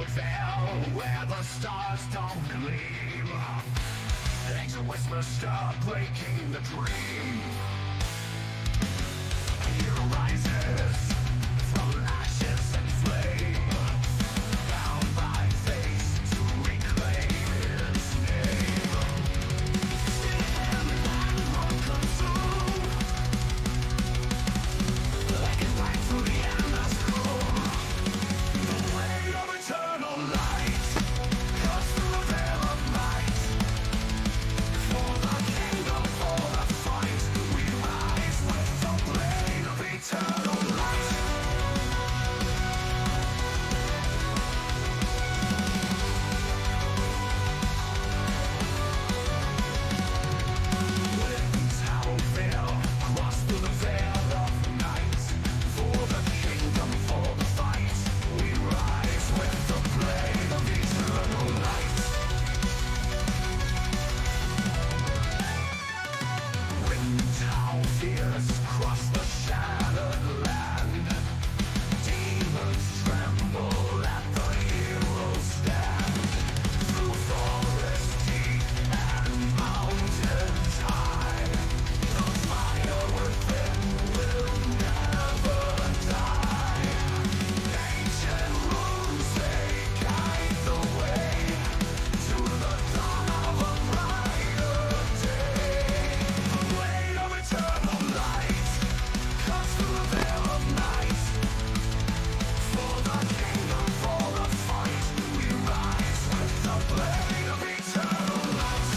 veil where the stars don't gleam. Angel whispers start breaking the dream. A hero rises from ashes and flame, bound by fate to reclaim his name. Stand and won't consume, like a light through the endless gloom. The way of eternal light cuts through the veil of night. For the kingdom, for the fight, we rise with the blade of eternal light. Winds howl veil, cross through the veil of night. For the kingdom, for the fight, we rise with the blade of eternal light. Winds howl fierce, cross the shattered land. Demons tremble at the hero's stand. Through forest deep and mountains high, the fire within will never die. Ancient runes, they guide the way to the dawn of a brighter day. The blade of eternal light cuts through the veil of night. For the kingdom, for the fight, we rise with the blade of eternal light.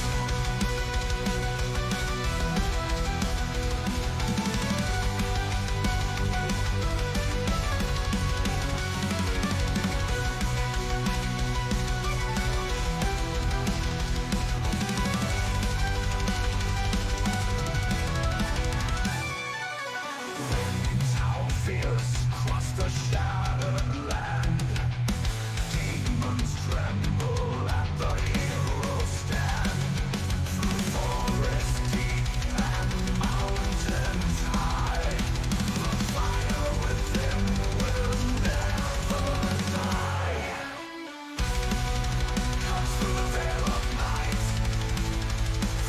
Winds howl fierce, cross the shattered land. Demons tremble at the hero's stand. Through forest deep and mountains high, the fire within will never die. Cuts through the veil of night.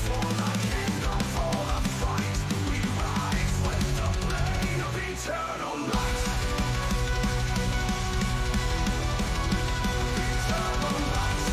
For the kingdom, for the fight, we rise with the blade of eternal light. Eternal light.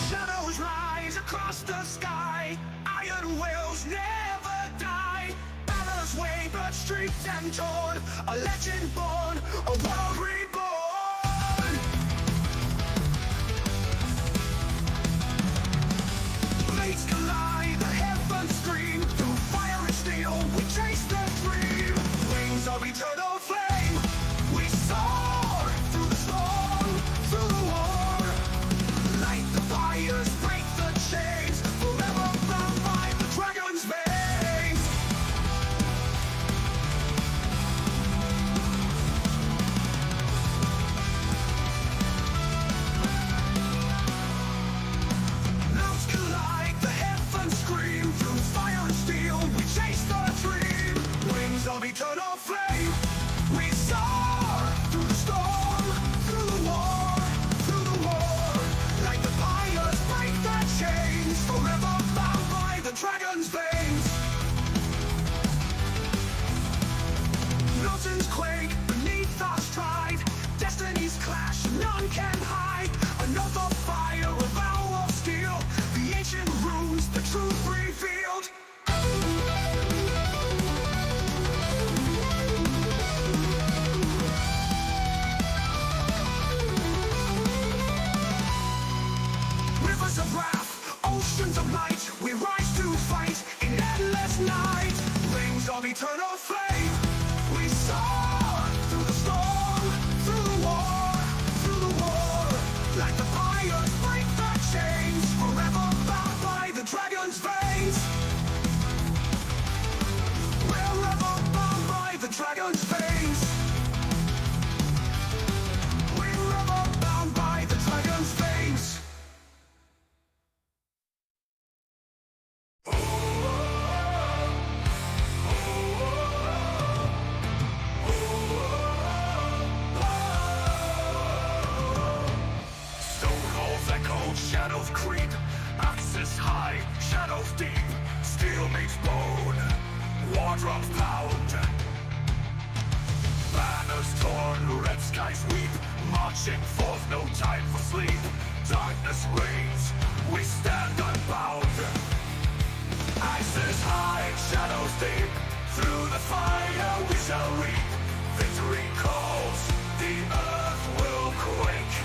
Shadows rise across the sky. Iron wills never die. Banners wave but streets and torn. A legend born, a world reborn. Blades collide, the heavens scream. Through fire and steel, we chase the dream. Wings of eternal flame, we soar through the storm, through the war. Light the fires, break the chains, forever bound by the dragon's veins. Rivers of wrath, oceans of light, we rise to fight in endless night. Rings of eternal flame, we soar through the storm, through the war, through the war. Like the fires break the chains, forever bound by the dragon's veins. Wherever bound by the dragon's veins. Wherever bound by the dragon's veins. Shadows creep, axes high, shadows deep, steel meets bone, war drums pound. Banners torn, red skies weep, marching forth, no time for sleep. Darkness reigns, we stand unbound. Axes high, shadows deep, through the fire we shall reap. Victory calls, the earth will quake.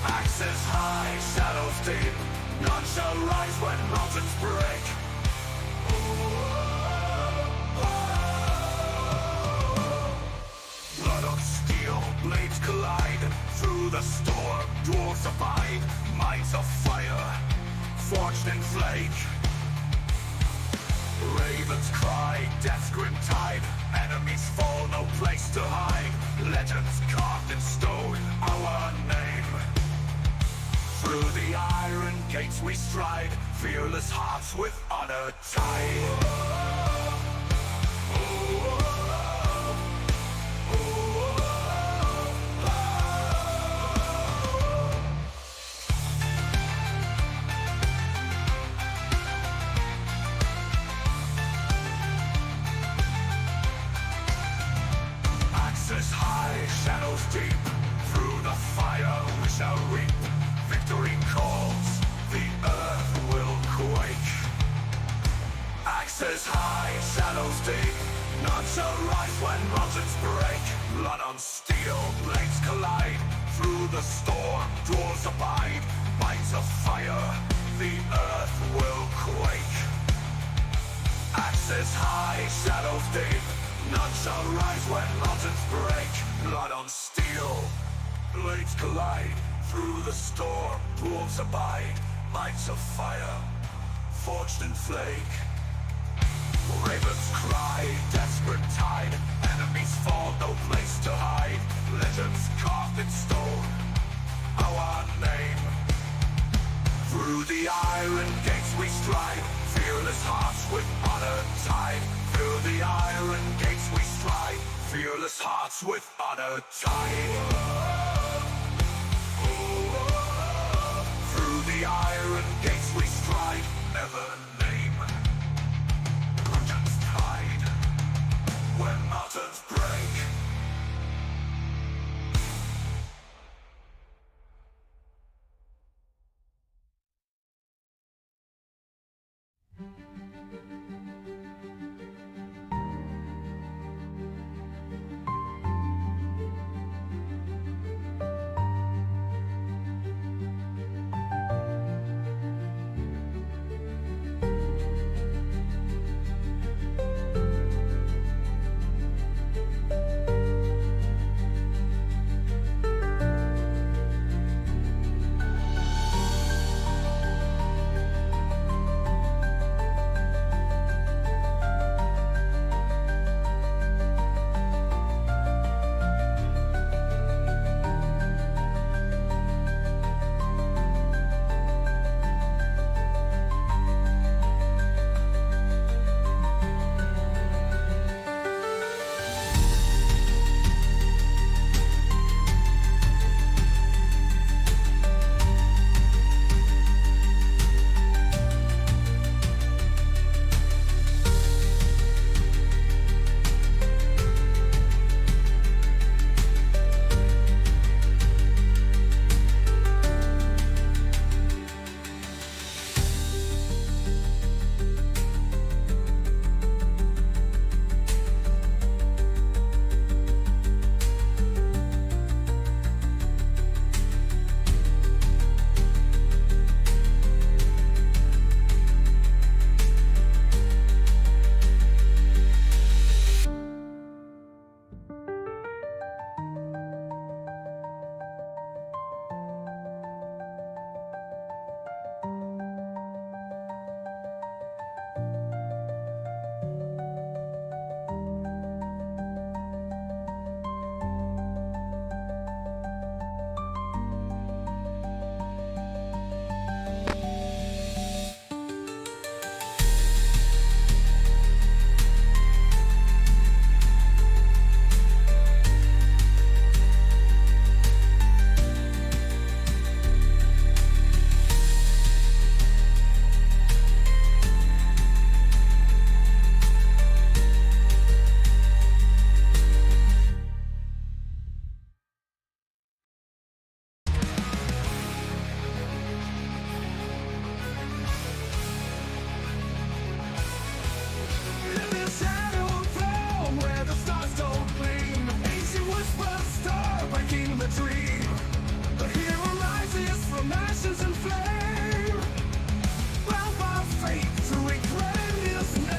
Axes high, shadows deep, none shall rise when mountains break. Blood on steel, blades collide, through the storm, dwarves abide. Minds of fire, forged in flake. Ravens cry, death's grim tide, enemies fall, no place to hide. Legends carved in stone, our name. Through the iron gates we stride, fearless hearts with honor tied. Axes high, shadows deep, through the fire we shall reap. Victory calls, the earth will quake. Axes high, shadows deep, none shall rise when mountains break. Blood on steel, blades collide, through the storm, dwarves abide. Minds of fire, the earth will quake. Axes high, shadows deep, none shall rise when mountains break. Blood on steel, blades collide, through the storm, dwarves abide. Mights of fire, forged in flake. Ravens cry, desperate tide, enemies fall, no place to hide. Legends carved in stone, our name. Through the iron gates we stride, fearless hearts with honor tied. Through the iron gates we stride, fearless hearts with honor tied. The iron gates we stride, never name. Legends tide, when mountains break. passions in flame, bound by fate to reclaim his name.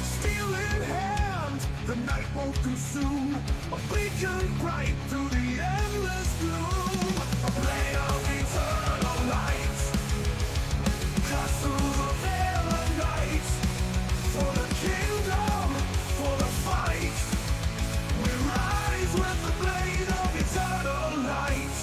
Steel in hand, the night won't consume, a beacon bright through the endless gloom, a blade of eternal light, cuts through the veil of night, for the kingdom, for the fight, we rise with the blade of eternal light.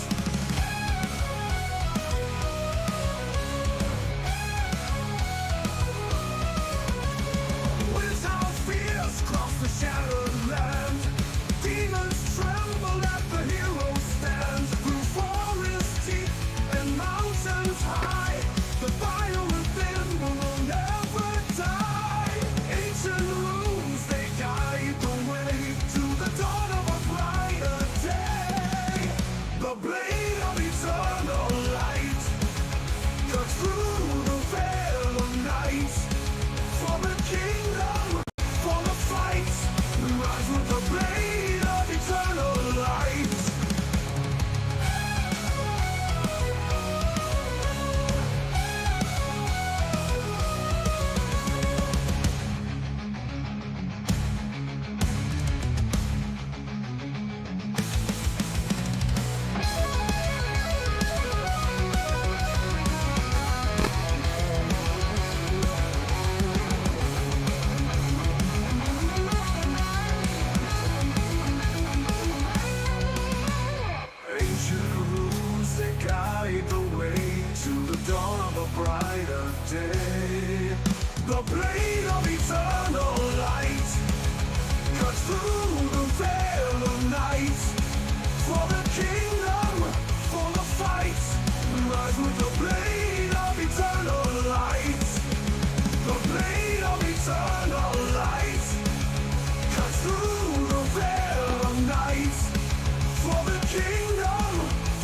Winds our fears cross the shattered land, demons tremble at the hero stand, through forest deep and mountains high, the fire within will never die. Ancient runes, they guide the way to the dawn of a brighter day. The blade of eternal light cuts through the veil of night, for the kingdom, for the fight, we rise with the blade of eternal light. Ancient rules, they guide the way to the dawn of a brighter day. The blade of eternal light cuts through the veil of night, for the kingdom, for the fight, we rise with the blade of eternal light. The blade of eternal light cuts through the veil of night, for the kingdom,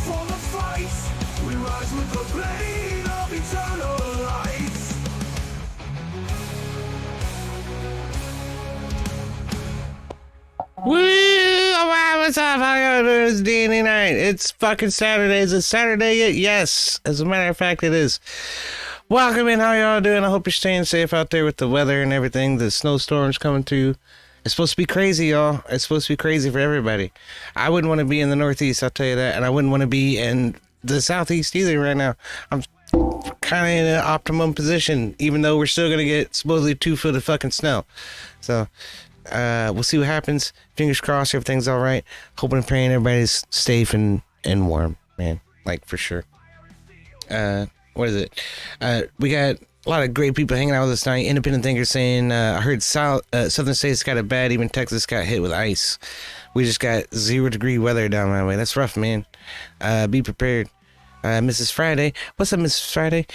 for the fight, we rise with the blade of eternal light. Woo! Alright, what's up? How y'all doing? It's D&D night. It's fucking Saturday. Is it Saturday yet? Yes. As a matter of fact, it is. Welcome in. How y'all doing? I hope you're staying safe out there with the weather and everything. The snowstorms coming through. It's supposed to be crazy, y'all. It's supposed to be crazy for everybody. I wouldn't want to be in the Northeast, I'll tell you that. And I wouldn't want to be in the Southeast either right now. I'm kind of in an optimum position, even though we're still going to get supposedly 2 foot of fucking snow. So, we'll see what happens. Fingers crossed, everything's all right. Hoping and praying everybody's safe and warm, man. Like, for sure. What is it? We got a lot of great people hanging out with us tonight. Independent thinkers saying, I heard Southern States got it bad. Even Texas got hit with ice. We just got 0-degree weather down my way. That's rough, man. Be prepared. Mrs. Friday. What's up, Mrs. Friday?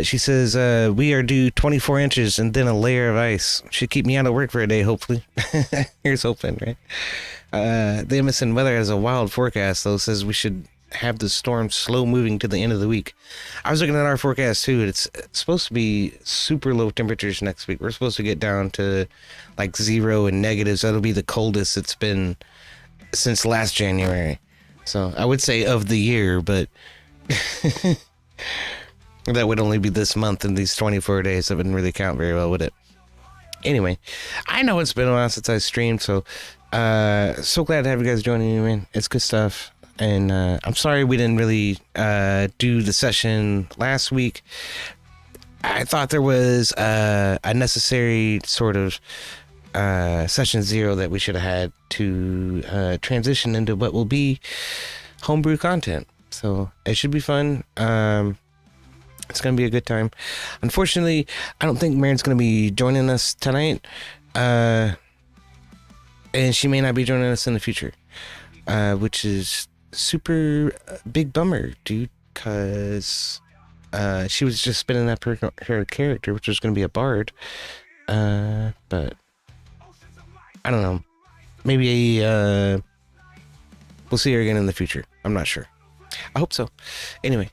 She says, we are due 24 inches and then a layer of ice. Should keep me out of work for a day, hopefully. Here's hoping, right? The MSN weather has a wild forecast, though. Says we should have the storm slow moving to the end of the week. I was looking at our forecast, too. It's supposed to be super low temperatures next week. We're supposed to get down to like 0 and negatives. That'll be the coldest it's been since last January. So I would say of the year, but that would only be this month and these 24 days. That wouldn't really count very well, would it? Anyway, I know it's been a while since I streamed, so so glad to have you guys joining me, man. It's good stuff. And I'm sorry we didn't really do the session last week. I thought there was a necessary sort of session 0 that we should have had to transition into what will be homebrew content. So it should be fun. It's going to be a good time. Unfortunately, I don't think Mairin's going to be joining us tonight. And she may not be joining us in the future. Which is super big bummer, dude. Because she was just spinning up her character, which was going to be a bard. But I don't know. Maybe we'll see her again in the future. I'm not sure. I hope so. Anyway,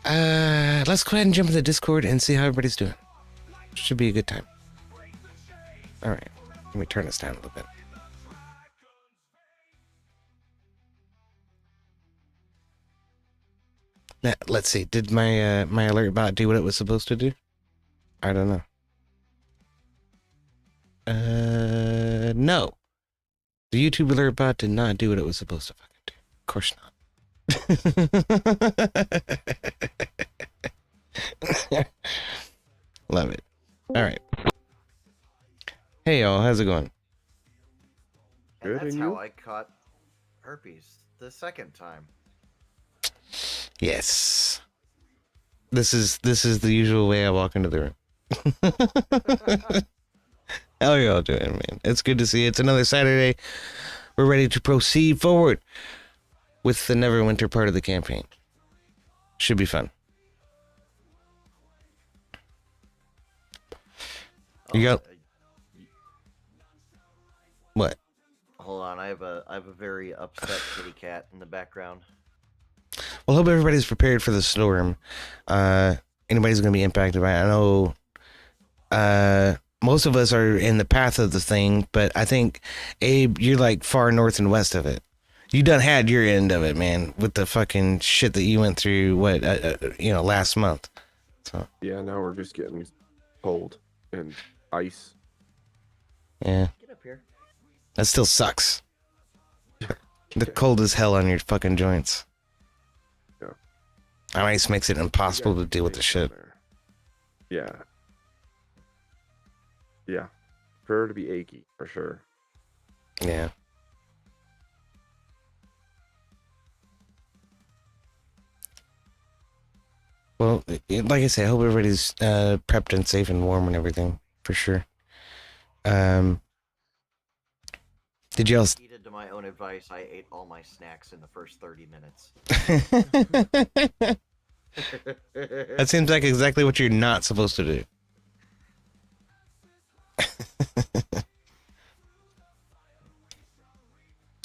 let's go ahead and jump into the Discord and see how everybody's doing. Should be a good time. All right. Let me turn this down a little bit. Now, let's see. Did my my alert bot do what it was supposed to do? I don't know. No. The YouTube alert bot did not do what it was supposed to fucking do. Of course not. Love it. All right. Hey y'all, how's it going? And Good, that's and how you? I caught herpes the second time. Yes. This is the usual way I walk into the room. How are y'all doing, man? It's good to see you. It's another Saturday. We're ready to proceed forward with the Neverwinter part of the campaign. Should be fun. You got what? Hold on, I have a very upset kitty cat in the background. Well, hope everybody's prepared for the storm. Anybody's gonna be impacted by it. I know most of us are in the path of the thing, but I think Abe, you're like far north and west of it. You done had your end of it, man, with the fucking shit that you went through. Last month. So Yeah, now we're just getting cold and ice. yeah, Get up here. that still sucks. The cold as hell on your fucking joints. Yeah. Ice makes it impossible You to got deal with the ice shit. on there. Yeah. Yeah. Prefer to be achy, for sure. Yeah. Well, like I said, I hope everybody's prepped and safe and warm and everything, for sure. Did y'all... Heeded to my own advice, I ate all my snacks in the first 30 minutes. That seems like exactly what you're not supposed to do.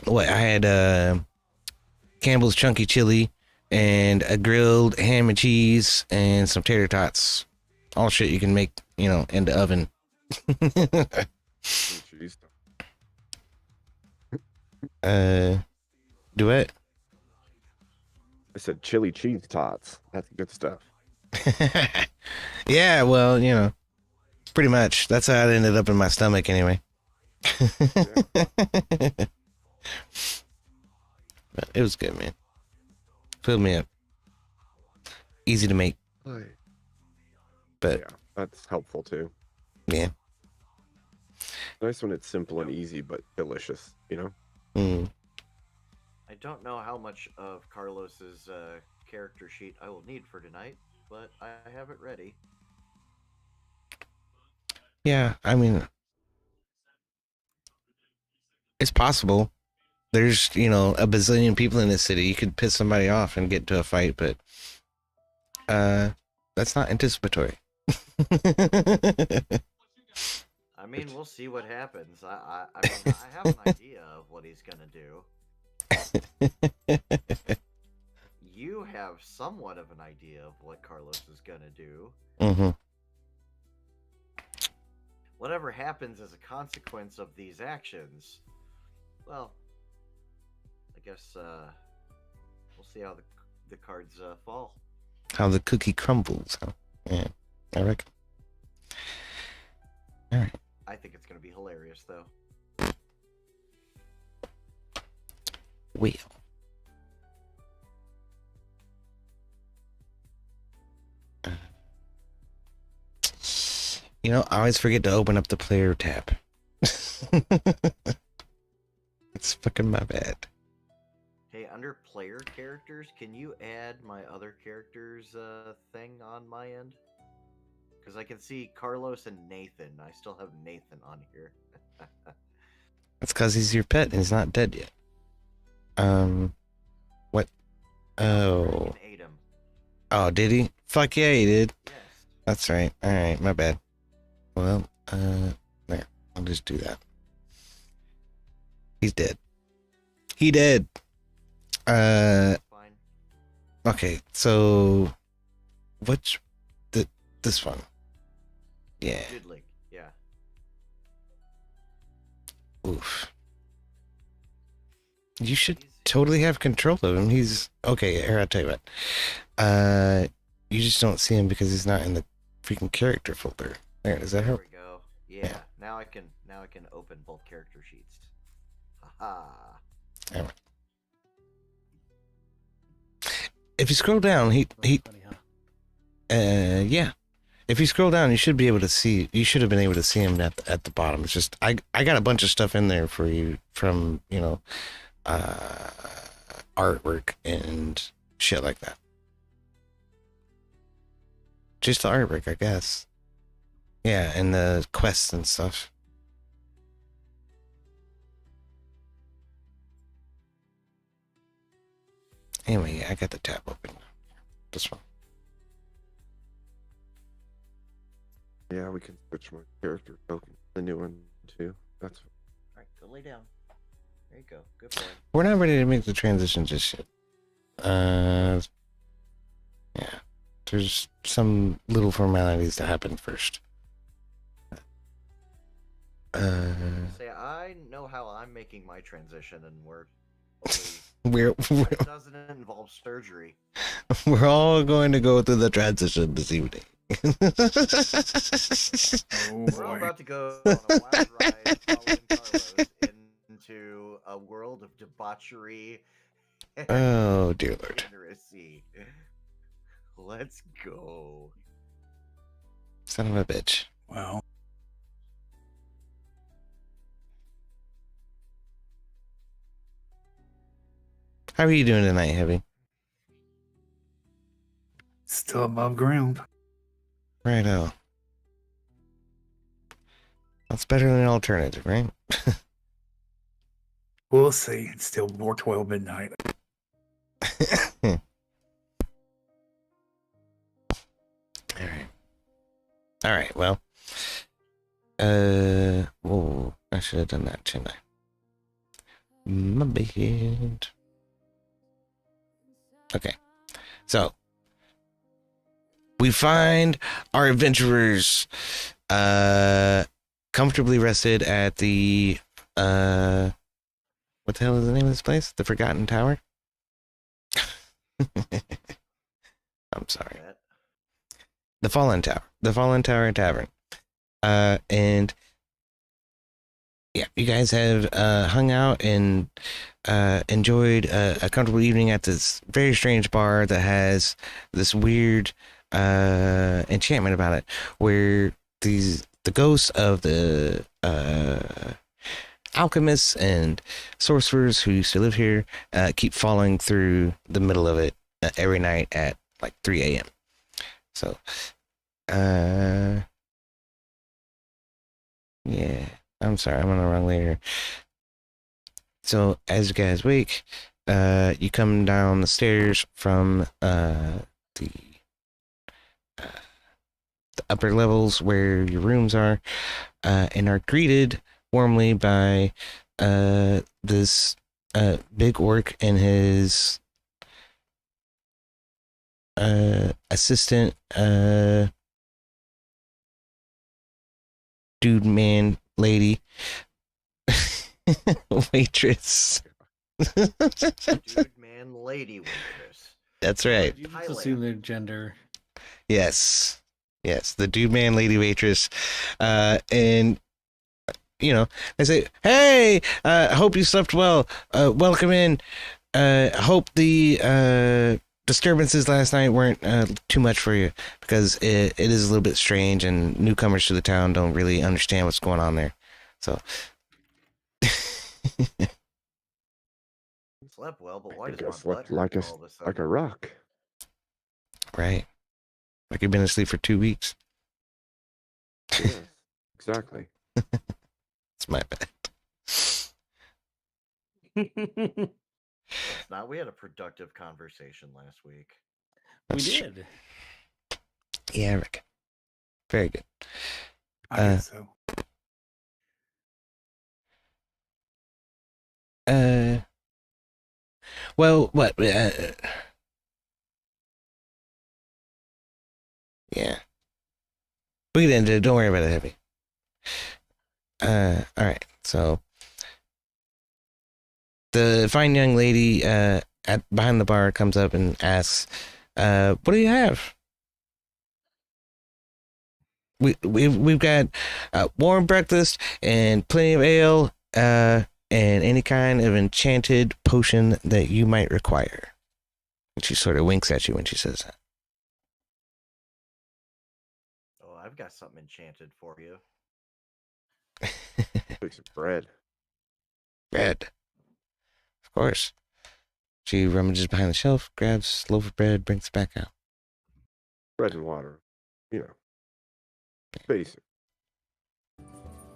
What, I had Campbell's Chunky Chili and a grilled ham and cheese and some tater tots. All shit you can make, in the oven. Jeez. Duet? I said chili cheese tots. That's good stuff. Yeah, well, pretty much. That's how it ended up in my stomach anyway. But it was good, man. Filled me up. Easy to make, but Yeah, that's helpful too. yeah. Nice when it's simple and easy, but delicious, Mm. I don't know how much of Carlos's character sheet I will need for tonight, but I have it ready. Yeah, I mean, it's possible. There's, a bazillion people in this city. You could piss somebody off and get into a fight, but that's not anticipatory. I mean, we'll see what happens. I mean, I have an idea of what he's gonna do. You have somewhat of an idea of what Carlos is gonna do. Mm-hmm. Whatever happens as a consequence of these actions, well, I guess we'll see how the cards fall. How the cookie crumbles, huh? Yeah, I reckon. All right. I think it's gonna be hilarious, though. Well. I always forget to open up the player tab. It's fucking my bad. Hey, under player characters, can you add my other characters thing on my end? Because I can see Carlos and Nathan. I still have Nathan on here. That's because he's your pet and he's not dead yet. What? Oh. You can aid him. Oh, did he? Fuck yeah, he did. Yes. That's right. All right, my bad. Well, there. I'll just do that. He's dead. He dead. Fine. Okay, so this one? Yeah. Goodlick. Yeah. Oof. You should totally have control of him. He's okay. Here, I'll tell you what. You just don't see him because he's not in the freaking character folder. There, does that There help? we go. Yeah. Now I can open both character sheets. Haha. All right. If you scroll down, yeah. If you scroll down, you should be able to see. You should have been able to see him at the bottom. It's just I got a bunch of stuff in there for you from artwork and shit like that. Just the artwork, I guess. Yeah, and the quests and stuff. Anyway, yeah, I got the tab open. This one. Yeah, we can switch my character token. The new one too. That's Alright, go lay down. There you go. Good boy. We're not ready to make the transition just yet. Yeah. There's some little formalities to happen first. Say, I know how I'm making my transition, and we're We're it doesn't involve surgery. we're all going to go through the transition this evening. We're all about to go on a wild ride following Carlos into a world of debauchery and Oh dear Lord. degeneracy. Let's go. Son of a bitch. Well, How are you doing tonight, Heavy? still above ground. Righto. That's better than an alternative, right? We'll see. It's still more 12 midnight. All right. Well, whoa, I should have done that, shouldn't I? My bad. Okay. So, we find our adventurers, comfortably rested at the, what the hell is the name of this place? The Forgotten Tower? I'm sorry. The Fallen Tower. The Fallen Tower Tavern. And yeah, you guys have hung out and enjoyed a comfortable evening at this very strange bar that has this weird enchantment about it, where the ghosts of the alchemists and sorcerers who used to live here keep falling through the middle of it every night at like 3 a.m. So, yeah, I'm sorry, I'm on the wrong layer. So, as you guys wake, you come down the stairs from the upper levels where your rooms are, and are greeted warmly by this big orc and his assistant dude man lady waitress. Dude, man, lady waitress. That's right. You just assume their gender. Yes, the dude man lady waitress. And you know, they say, hey, hope you slept well, welcome in. Hope the disturbances last night weren't too much for you, because it is a little bit strange and newcomers to the town don't really understand what's going on there. So Slept well, but why I does think I my slept butt like hurt a all of a sudden? like a rock. right, like you've been asleep for 2 weeks. Yeah, exactly. It's my bad. It's not. We had a productive conversation last week. We That's true. did. Yeah, I reckon. Very good. I guess so. Well, what? Yeah. We get into it. Don't worry about it, Heavy. All right. So, The fine young lady at behind the bar comes up and asks, "What do you have?" We've got warm breakfast and plenty of ale, and any kind of enchanted potion that you might require. And she sort of winks at you when she says that. Oh, I've got something enchanted for you. Piece of bread. Bread. Of course. She rummages behind the shelf, grabs a loaf of bread, brings it back out. Bread and water. You know. Basic.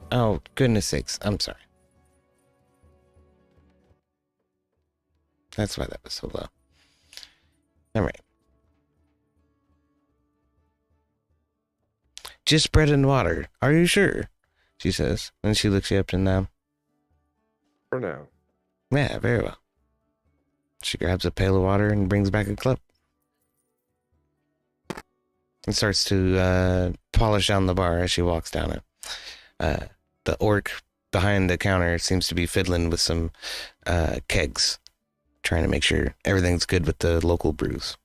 Oh, goodness sakes. I'm sorry. That's why that was so low. All right. Just bread and water. Are you sure? She says. And she looks you up and down. For now. Yeah, very well. She grabs a pail of water and brings back a cup. And starts to polish down the bar as she walks down it. The orc behind the counter seems to be fiddling with some kegs, trying to make sure everything's good with the local brews.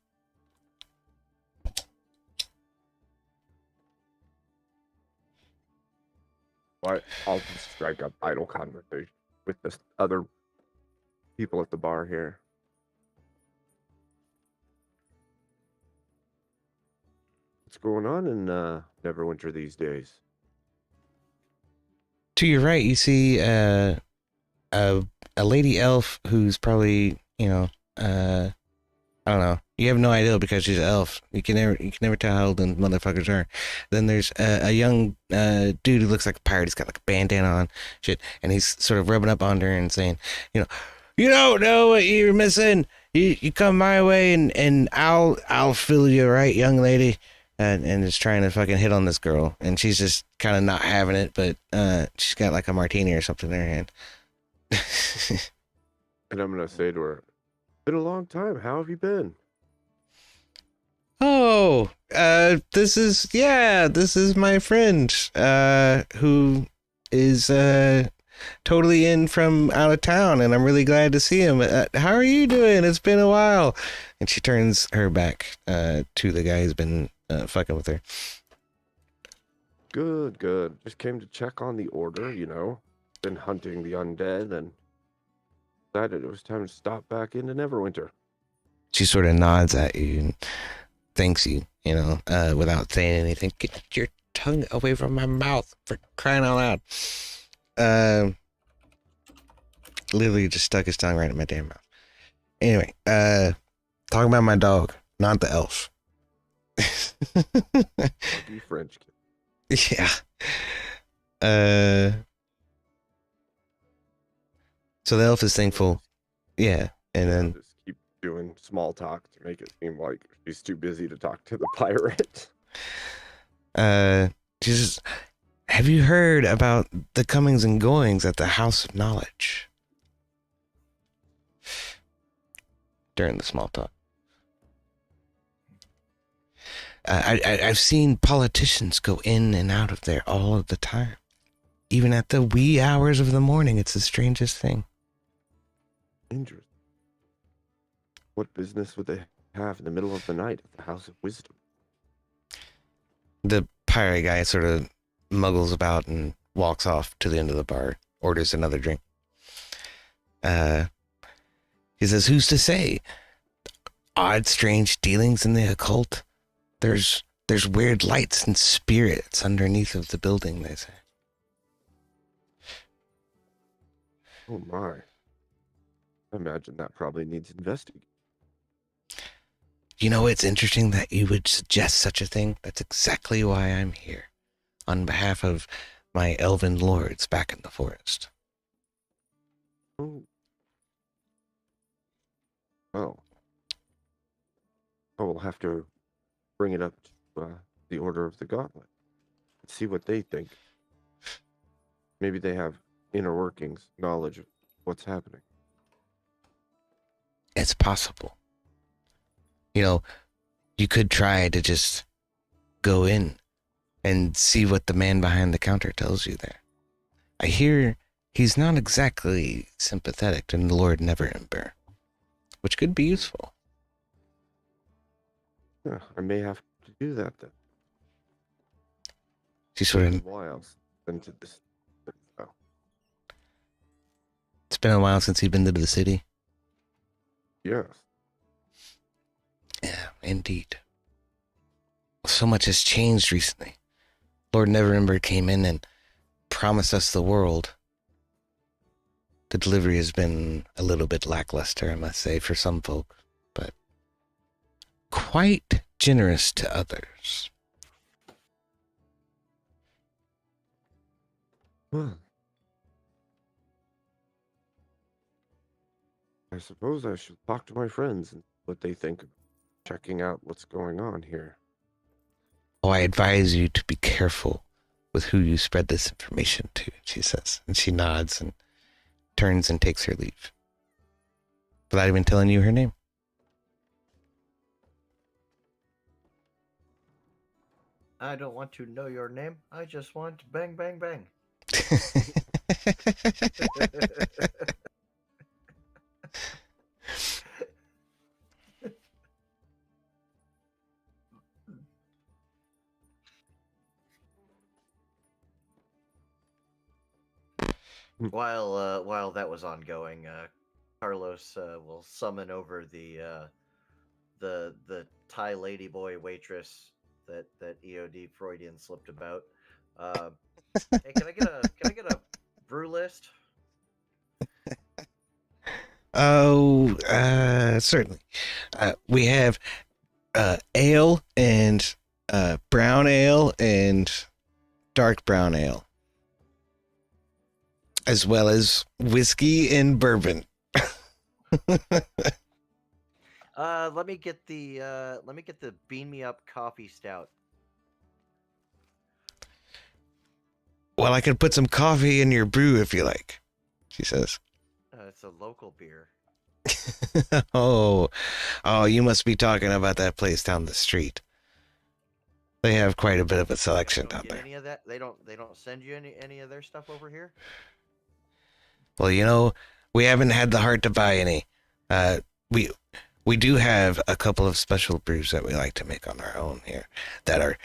I'll just strike up idle conversation with the other people at the bar here. What's going on in Neverwinter these days? To your right, you see a lady elf who's probably, I don't know. You have no idea because she's an elf. You can never tell how old the motherfuckers are. Then there's a young dude who looks like a pirate. He's got like a bandana on, shit, and he's sort of rubbing up on her and saying, you don't know what you're missing. You come my way and I'll fill you right, young lady. And is trying to fucking hit on this girl, and she's just kind of not having it, but she's got like a martini or something in her hand. And I'm gonna say to her, "Been a long time. How have you been?" Oh, this is my friend, who is totally in from out of town, and I'm really glad to see him. How are you doing? It's been a while. And she turns her back to the guy who's been fucking with her. Good. Just came to check on the order, Been hunting the undead and decided it was time to stop back into Neverwinter. She sort of nods at you and thanks you, without saying anything. Get your tongue away from my mouth, for crying out loud. Literally just stuck his tongue right in my damn mouth. Anyway, talking about my dog, not the elf. Lucky French kid. Yeah. So the elf is thankful. Yeah. And then Just keep doing small talk to make it seem like she's too busy to talk to the pirate. she says, have you heard about the comings and goings at the House of Knowledge? During the small talk. I've seen politicians go in and out of there all of the time. Even at the wee hours of the morning, it's the strangest thing. Interesting. What business would they have in the middle of the night at the House of Wisdom? The pirate guy sort of muggles about and walks off to the end of the bar, orders another drink. He says, who's to say? Odd, strange dealings in the occult. There's weird lights and spirits underneath of the building, they say. Oh my. I imagine that probably needs investigating. It's interesting that you would suggest such a thing. That's exactly why I'm here. On behalf of my elven lords back in the forest. Oh. Oh. Oh, we'll have to bring it up to the Order of the Gauntlet and see what they think. Maybe they have inner workings, knowledge of what's happening. It's possible. You could try to just go in and see what the man behind the counter tells you there. I hear he's not exactly sympathetic to the Lord Neverember, which could be useful. Yeah, I may have to do that then. She sort It's of, been a while since I've been to this. Oh, it's been a while since he's been to the city. yes. Yeah, indeed. So much has changed recently. Lord Neverember came in and promised us the world. The delivery has been a little bit lackluster, I must say, for some folk, but quite generous to others. Well, I suppose I should talk to my friends and what they think of checking out what's going on here. Oh, I advise you to be careful with who you spread this information to, she says. And she nods and turns and takes her leave. Without even telling you her name. I don't want to know your name. I just want bang, bang, bang. While that was ongoing, Carlos will summon over the Thai ladyboy waitress that EOD Freudian slipped about. Hey, can I get a brew list? Oh, certainly. We have ale and brown ale and dark brown ale, as well as whiskey and bourbon. Let me get the bean me up coffee stout. Well, I can put some coffee in your brew if you like, she says. It's a local beer. Oh, you must be talking about that place down the street. They have quite a bit of a selection Don't down get there. Any of that? They don't send you any of their stuff over here? Well, you know, we haven't had the heart to buy any. We do have a couple of special brews that we like to make on our own here that are,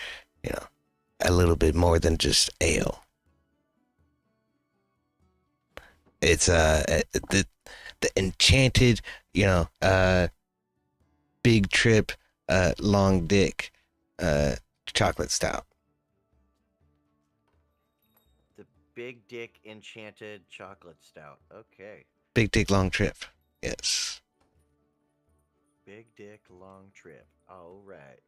you know, a little bit more than just ale. It's the enchanted, you know, big trip, long dick, chocolate stout. The Big Dick Enchanted Chocolate Stout. Okay. Big dick, long trip. Yes. Big Dick Long Trip. All right.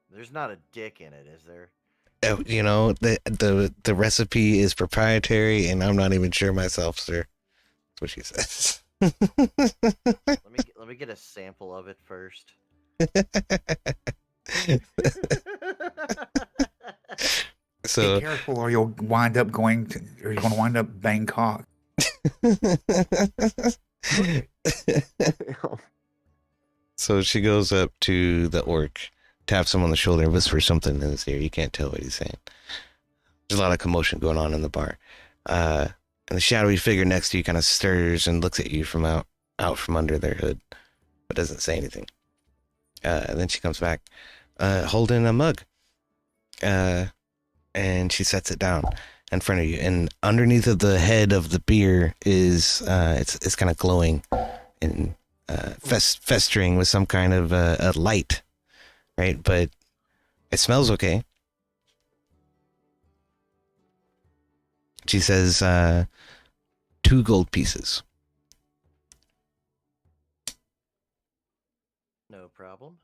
There's not a dick in it, is there? You know, the recipe is proprietary, and I'm not even sure myself, sir. That's what she says. Let me get a sample of it first. So Be careful, or you'll wind up going to, or you're going to wind up Bangkok. So she goes up to the orc, taps him on the shoulder, and whispers something in his ear. You can't tell what he's saying. There's a lot of commotion going on in the bar. And the shadowy figure next to you kind of stirs and looks at you from out from under their hood, but doesn't say anything. And then she comes back, holding a mug. And she sets it down in front of you. And underneath of the head of the beer is, it's kind of glowing and festering with some kind of a light, right? But it smells okay. She says, 2 gold pieces. No problem.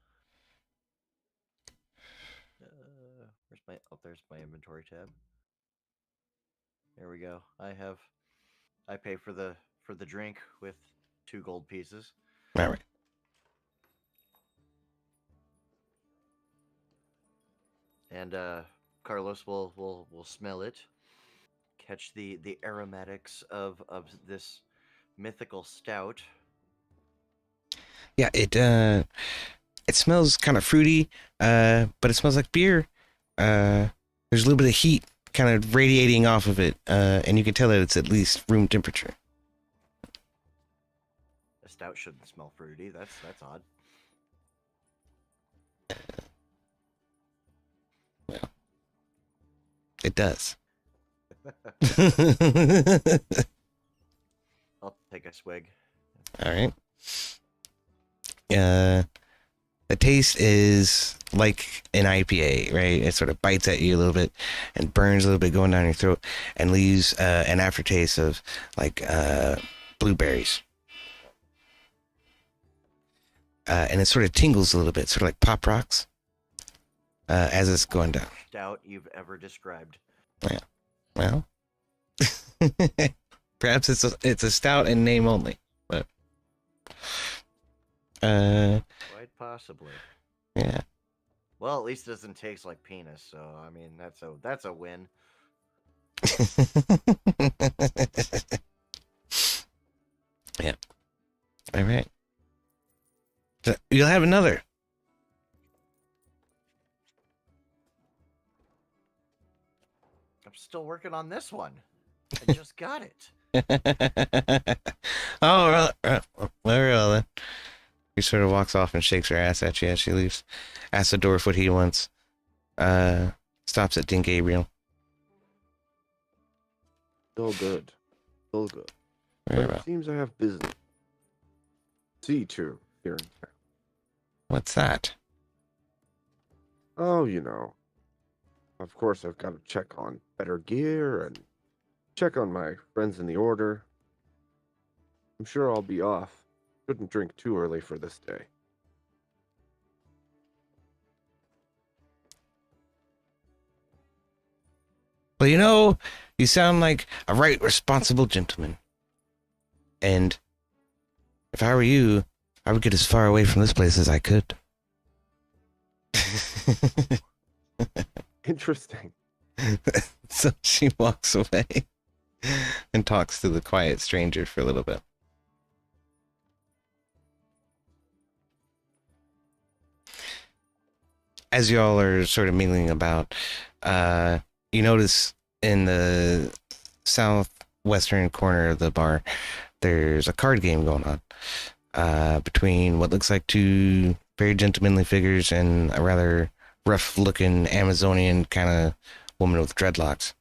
Where's my? Oh, there's my inventory tab. There we go. I pay for the drink with 2 gold pieces. All right. And Carlos will smell it, catch the aromatics of this mythical stout. Yeah, it smells kind of fruity, but it smells like beer. There's a little bit of heat kind of radiating off of it, and you can tell that it's at least room temperature. A stout shouldn't smell fruity. That's odd. Well, it does. I'll take a swig. All right. The taste is like an IPA, right? It sort of bites at you a little bit and burns a little bit going down your throat and leaves an aftertaste of like blueberries. And it sort of tingles a little bit, sort of like Pop Rocks, as it's going down. Stout you've ever described. Yeah. Well, perhaps it's a stout in name only, but Quite possibly. yeah. Well, at least it doesn't taste like penis, so I mean that's a win. Yeah. All right. So you'll have another. I'm still working on this one. I just got it. Oh, well, then. He sort of walks off and shakes her ass at you as she leaves. Asks the dwarf what he wants. Stops at Dink Abriel. Still good. Still good. Very But well. it seems I have business. C2 here in town. What's that? Oh, you know. Of course, I've got to check on better gear and check on my friends in the order. I'm sure I'll be off. Shouldn't drink too early for this day. Well, you know, you sound like a right responsible gentleman. And if I were you, I would get as far away from this place as I could. Interesting. So she walks away and talks to the quiet stranger for a little bit. As y'all are sort of mingling about, you notice in the southwestern corner of the bar, there's a card game going on between what looks like two very gentlemanly figures and a rather rough-looking Amazonian kind of woman with dreadlocks,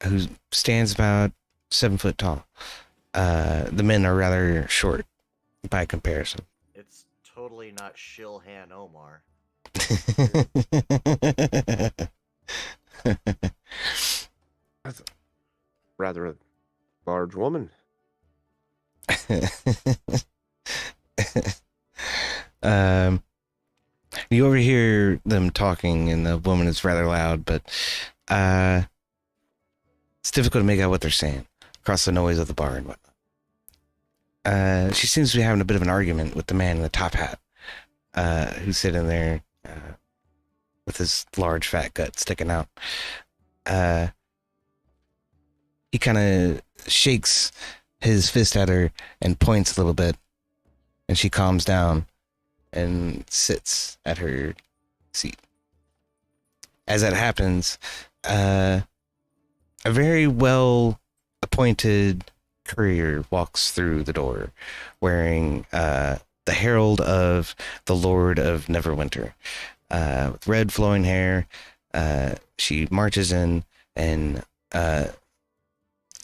who stands about 7 foot tall. The men are rather short by comparison. It's totally not Shilhan Omar. That's a rather large woman. You overhear them talking, and the woman is rather loud, but it's difficult to make out what they're saying across the noise of the bar and whatnot. She seems to be having a bit of an argument with the man in the top hat, who's sitting there with his large fat gut sticking out. He kind of shakes his fist at her and points a little bit, and she calms down and sits at her seat. As that happens, a very well appointed courier walks through the door wearing the herald of the Lord of Neverwinter, with red flowing hair. She marches in and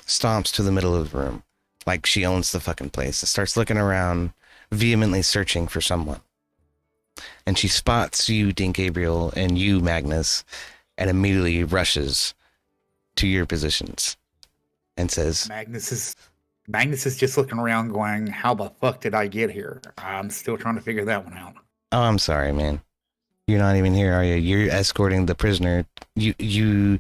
stomps to the middle of the room like she owns the fucking place and starts looking around, vehemently searching for someone. And she spots you, Dink Abriel, and you, Magnus, and immediately rushes to your positions and says, Magnus is just looking around going, how the fuck did I get here? I'm still trying to figure that one out. "Oh, I'm sorry, man. You're not even here, are you? You're escorting the prisoner. You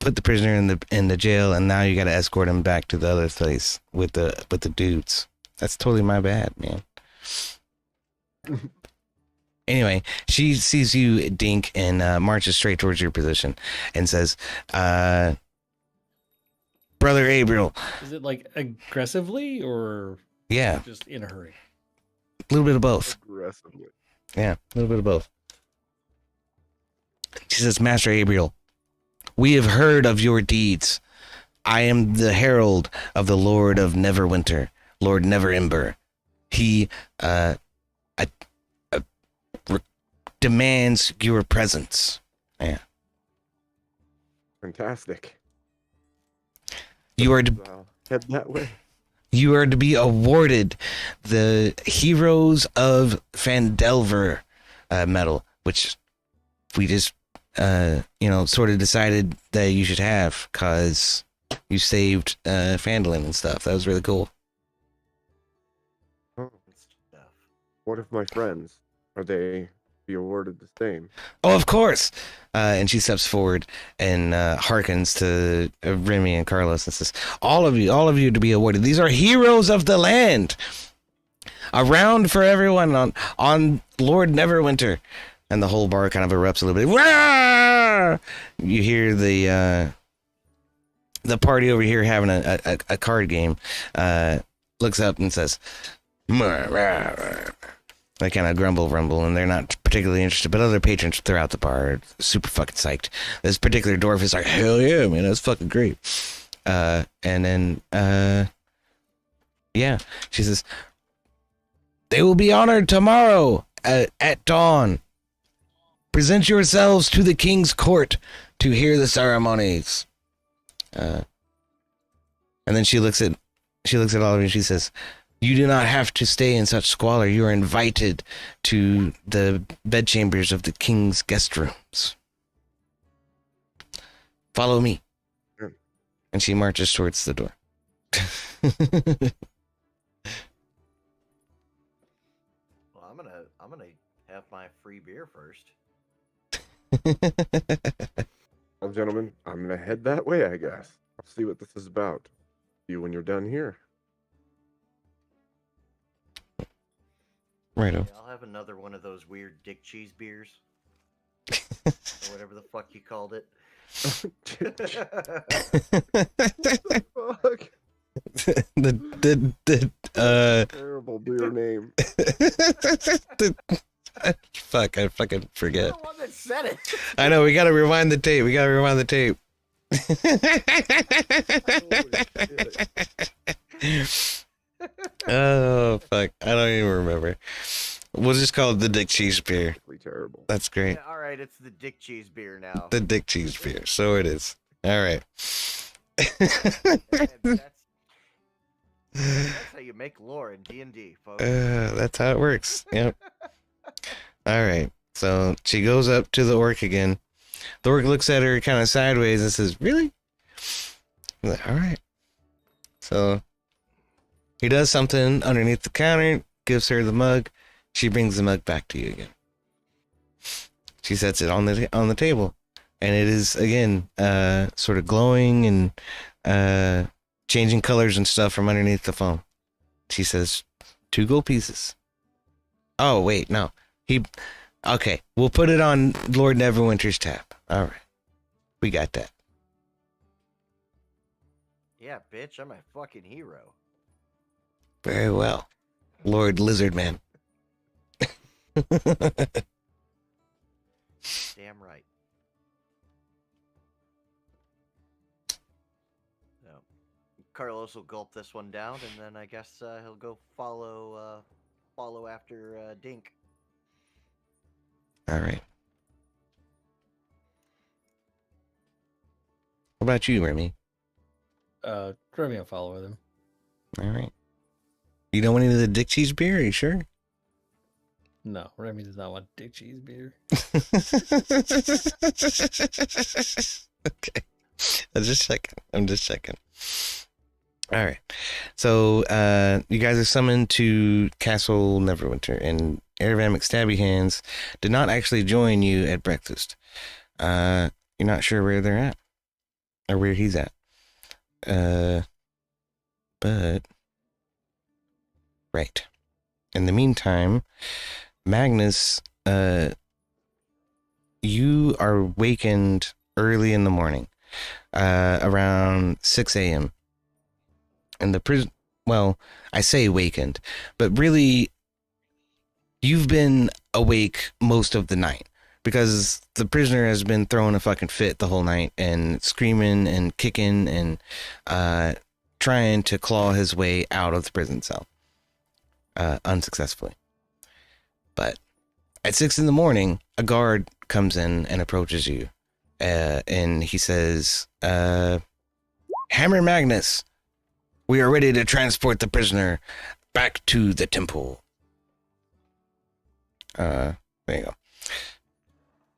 put the prisoner in the jail, and now you got to escort him back to the other place with the dudes. That's totally my bad, man." Anyway, she sees you, Dink, and marches straight towards your position and says, "Brother Abriel." Is it like aggressively or Yeah, just in a hurry? a little bit of both. Aggressively. Yeah, a little bit of both. She says, "Master Abriel, We have heard of your deeds. I am the herald of the Lord of Neverwinter, Lord Neverember. He demands your presence. Yeah. Fantastic. You are to, Head that way. you are to be awarded the Heroes of Fandelver medal, which we just sort of decided that you should have because you saved Phandalin and stuff. That was really cool. Oh, Stuff. what if my friends? Are they be awarded the same? Oh, of course. And she steps forward and hearkens to Remy and Carlos and says, all of you to be awarded. These are heroes of the land. A round for everyone on Lord Neverwinter. And the whole bar kind of erupts a little bit. Wah! You hear the party over here having a card game looks up and says, they kind of rumble, and they're not particularly interested, but other patrons throughout the bar are super fucking psyched. This particular dwarf is like, hell yeah, man, that's fucking great. And then, yeah, she says, they will be honored tomorrow at dawn. Present yourselves to the king's court to hear the ceremonies. And then she looks at all of you and she says, you do not have to stay in such squalor. You are invited to the bedchambers of the king's guest rooms. Follow me. Sure. And she marches towards the door. Well, I'm gonna have my free beer first. Well, gentlemen, I'm gonna head that way, I guess. I'll see what this is about. See you when you're done here. Righto. Yeah, I'll have another one of those weird dick cheese beers. Or whatever the fuck you called it. Fuck. Terrible beer name. Fuck, I fucking forget. You're the one that said it. I know, we gotta rewind the tape. Oh, fuck. I don't even remember. We'll just call it the Dick Cheese beer. Terrible. That's great. Yeah, all right, it's the dick cheese beer now. The Dick Cheese beer. So it is. All right. And that's how you make lore in D&D, folks. That's how it works. Yep. All right. So she goes up to the orc again. The orc looks at her kind of sideways and says, really? I'm like, all right. So he does something underneath the counter, gives her the mug. She brings the mug back to you again. She sets it on the table, and it is again sort of glowing and changing colors and stuff from underneath the foam. She says, 2 gold pieces. Oh wait, no. Okay, we'll put it on Lord Neverwinter's tab. All right, we got that. Yeah, bitch, I'm a fucking hero. Very well, Lord Lizardman. Damn right. No. Carlos will gulp this one down, and then I guess he'll go follow after Dink. All right. What about you, Remy? Remy will follow with him. All right. You don't want any of the Dick Cheese beer? Are you sure? No, Remy does not want dick cheese beer. Okay. I'm just checking. All right. So, you guys are summoned to Castle Neverwinter, and Ereven McStabbyhands did not actually join you at breakfast. You're not sure where they're at, or where he's at. But right. In the meantime, Magnus, you are wakened early in the morning, around 6 a.m. And the prison, well, I say wakened, but really, you've been awake most of the night because the prisoner has been throwing a fucking fit the whole night and screaming and kicking and trying to claw his way out of the prison cell unsuccessfully. But at 6 a.m, a guard comes in and approaches you, and he says, Hammer Magnus, we are ready to transport the prisoner back to the temple. There you go.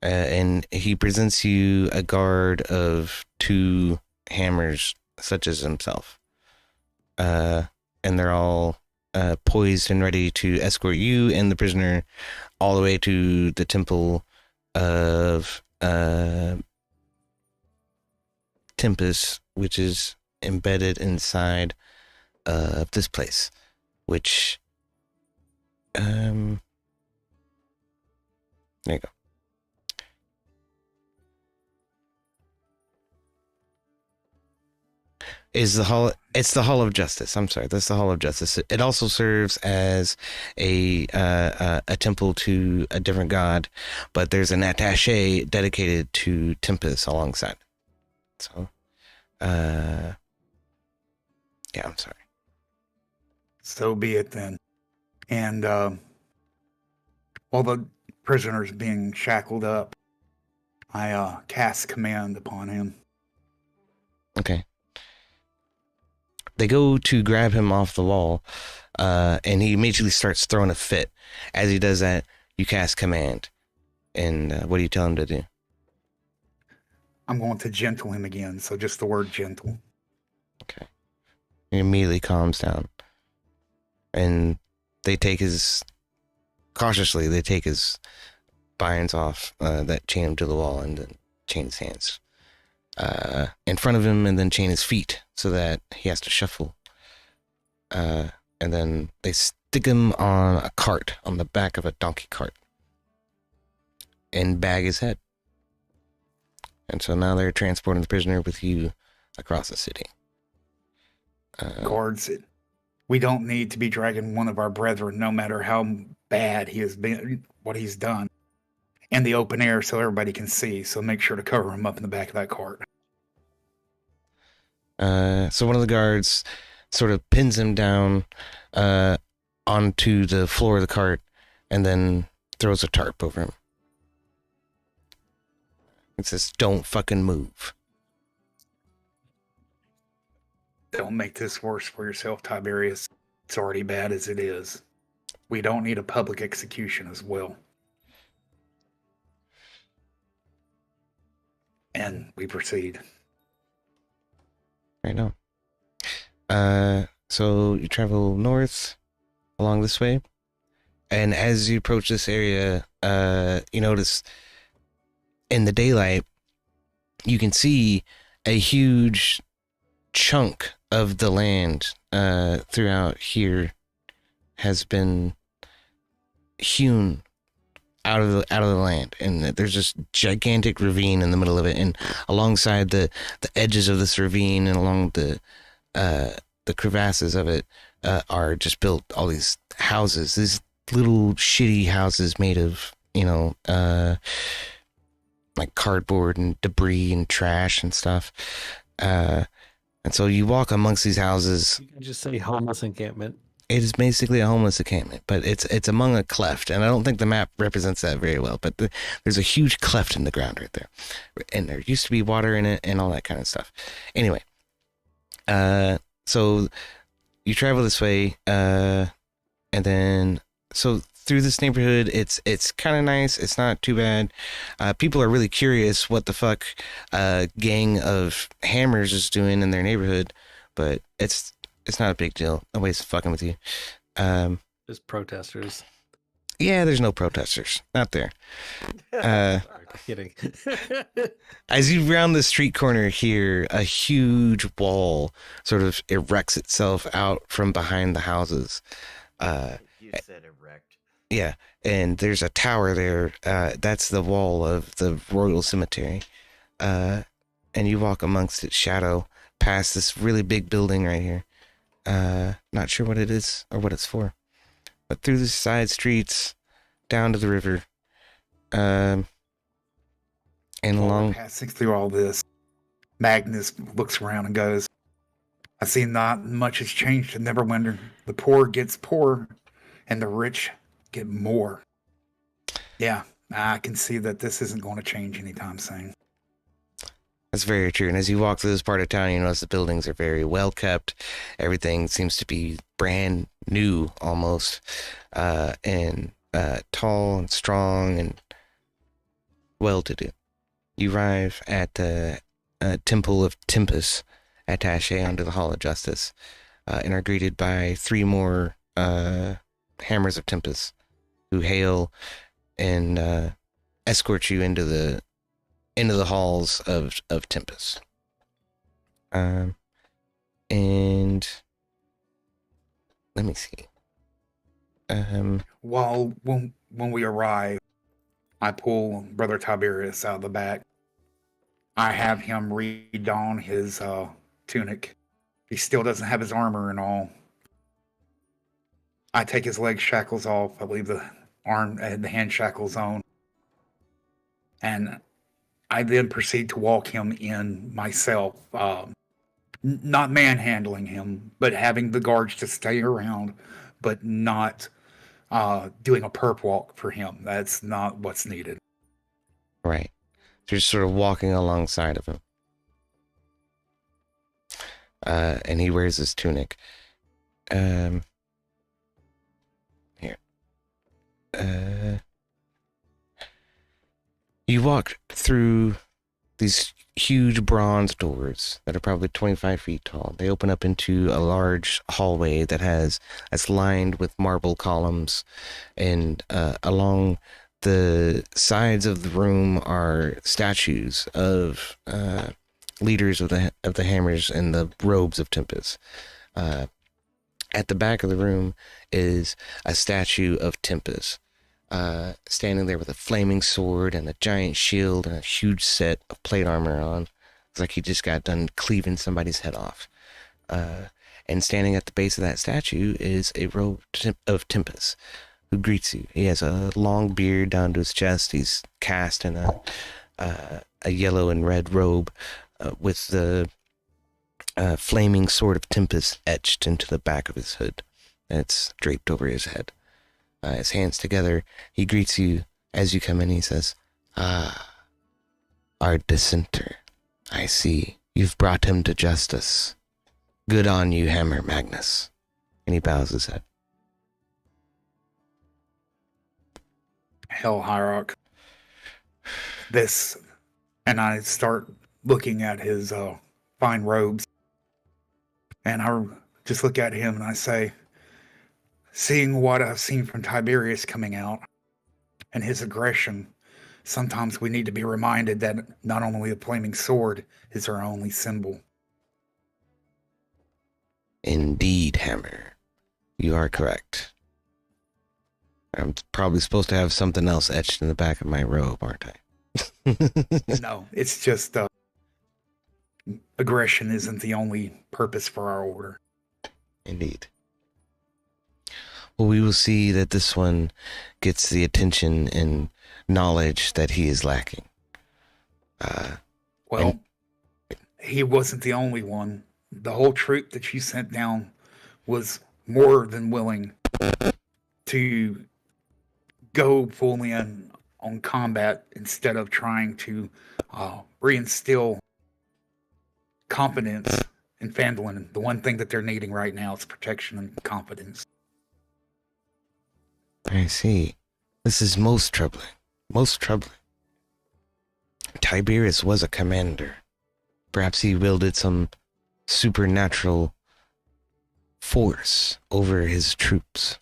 And he presents you a guard of 2 hammers, such as himself. And they're all poised and ready to escort you and the prisoner all the way to the temple of Tempest, which is embedded inside of this place, which there you go. Is the hall? It's the Hall of Justice. I'm sorry, that's the Hall of Justice. It also serves as a temple to a different god, but there's an attaché dedicated to Tempest alongside. So, yeah, I'm sorry. So be it then. And while the prisoner's being shackled up, I cast command upon him. Okay. They go to grab him off the wall, and he immediately starts throwing a fit. As he does that, you cast command. And what do you tell him to do? I'm going to gentle him again, so just the word gentle. Okay. He immediately calms down. And they take his... Cautiously, they take his binds off that chain him to the wall and then chain his hands in front of him and then chain his feet so that he has to shuffle. And then they stick him on a cart, on the back of a donkey cart, and bag his head. And so now they're transporting the prisoner with you across the city. Guards, we don't need to be dragging one of our brethren, no matter how bad he has been, what he's done, in the open air so everybody can see. So make sure to cover him up in the back of that cart. So one of the guards sort of pins him down onto the floor of the cart and then throws a tarp over him. It says, "Don't fucking move." Don't make this worse for yourself, Tiberius. It's already bad as it is. We don't need a public execution as well. And we proceed. Right now. So you travel north along this way, and as you approach this area, you notice in the daylight you can see a huge chunk of the land throughout here has been hewn out of the land, and there's this gigantic ravine in the middle of it, and alongside the edges of this ravine and along the crevasses of it are just built all these houses, these little shitty houses made of, you know, like cardboard and debris and trash and stuff. And so you walk amongst these houses. You can just say homeless encampment. It is basically a homeless encampment, but it's among a cleft, and I don't think the map represents that very well, but there's a huge cleft in the ground right there, and there used to be water in it and all that kind of stuff. Anyway, so you travel this way, and then so through this neighborhood, it's kind of nice. It's not too bad. People are really curious what the fuck gang of hammers is doing in their neighborhood, but it's not a big deal. Nobody's fucking with you. Just protesters. Yeah, there's no protesters. Not there. Sorry, kidding. As you round the street corner here, a huge wall sort of erects itself out from behind the houses. You said erect. Yeah, and there's a tower there. That's the wall of the Royal Cemetery. And you walk amongst its shadow past this really big building right here. Not sure what it is or what it's for. But through the side streets, down to the river, And along, passing through all this, Magnus looks around and goes, I see not much has changed in Neverwinter. The poor gets poorer, and the rich get more. Yeah, I can see that this isn't going to change anytime soon. that's very true. And as you walk through this part of town, you notice the buildings are very well kept. Everything seems to be brand new almost, and tall and strong and well-to-do. You arrive at the Temple of Tempest, attaché under the Hall of Justice, and are greeted by 3 more Hammers of Tempest, who hail and escort you into the halls of Tempest. And let me see. While when we arrive, I pull Brother Tiberius out of the back. I have him re-don his tunic. He still doesn't have his armor and all. I take his leg shackles off. I leave the hand shackles on. And I then proceed to walk him in myself. Not manhandling him, but having the guards to stay around, but not doing a perp walk for him. That's not what's needed. Right. So you're sort of walking alongside of him. And he wears his tunic. Here. You walk through these huge bronze doors that are probably 25 feet tall. They open up into a large hallway that's lined with marble columns, and along the sides of the room are statues of leaders of the Hammers and the robes of Tempest. At the back of the room is a statue of Tempest, standing there with a flaming sword and a giant shield and a huge set of plate armor on. It's like he just got done cleaving somebody's head off. And standing at the base of that statue is a robe of Tempest, who greets you. He has a long beard down to his chest. He's cast in a yellow and red robe with the flaming sword of Tempest etched into the back of his hood. And it's draped over his head. His hands together, he greets you as you come in. He says, our dissenter. I see. You've brought him to justice. Good on you, Hammer Magnus. And he bows his head. Hell, Hierarch. This, and I start looking at his fine robes, and I just look at him and I say, seeing what I've seen from Tiberius coming out and his aggression, sometimes we need to be reminded that not only the flaming sword is our only symbol. Indeed, Hammer. You are correct. I'm probably supposed to have something else etched in the back of my robe, aren't I? No, it's just aggression isn't the only purpose for our order. Indeed. Well, we will see that this one gets the attention and knowledge that he is lacking. He wasn't the only one. The whole troop that you sent down was more than willing to go full in on combat instead of trying to reinstill confidence in Phandalin. The one thing that they're needing right now is protection and confidence. I see. This is most troubling. Most troubling. Tiberius was a commander. Perhaps he wielded some supernatural force over his troops.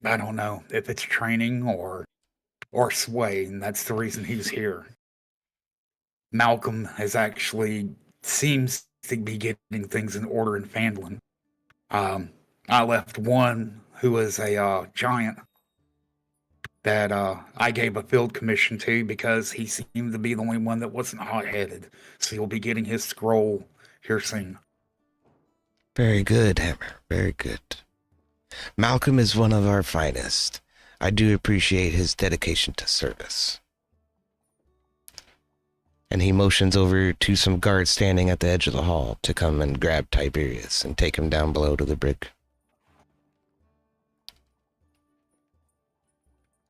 I don't know if it's training or sway, and that's the reason he's here. Malcolm has actually seems to be getting things in order in Phandalin. I left one who was a giant that I gave a field commission to because he seemed to be the only one that wasn't hot-headed. So he'll be getting his scroll here soon. Very good, Hammer. Very good. Malcolm is one of our finest. I do appreciate his dedication to service. And he motions over to some guards standing at the edge of the hall to come and grab Tiberius and take him down below to the brig.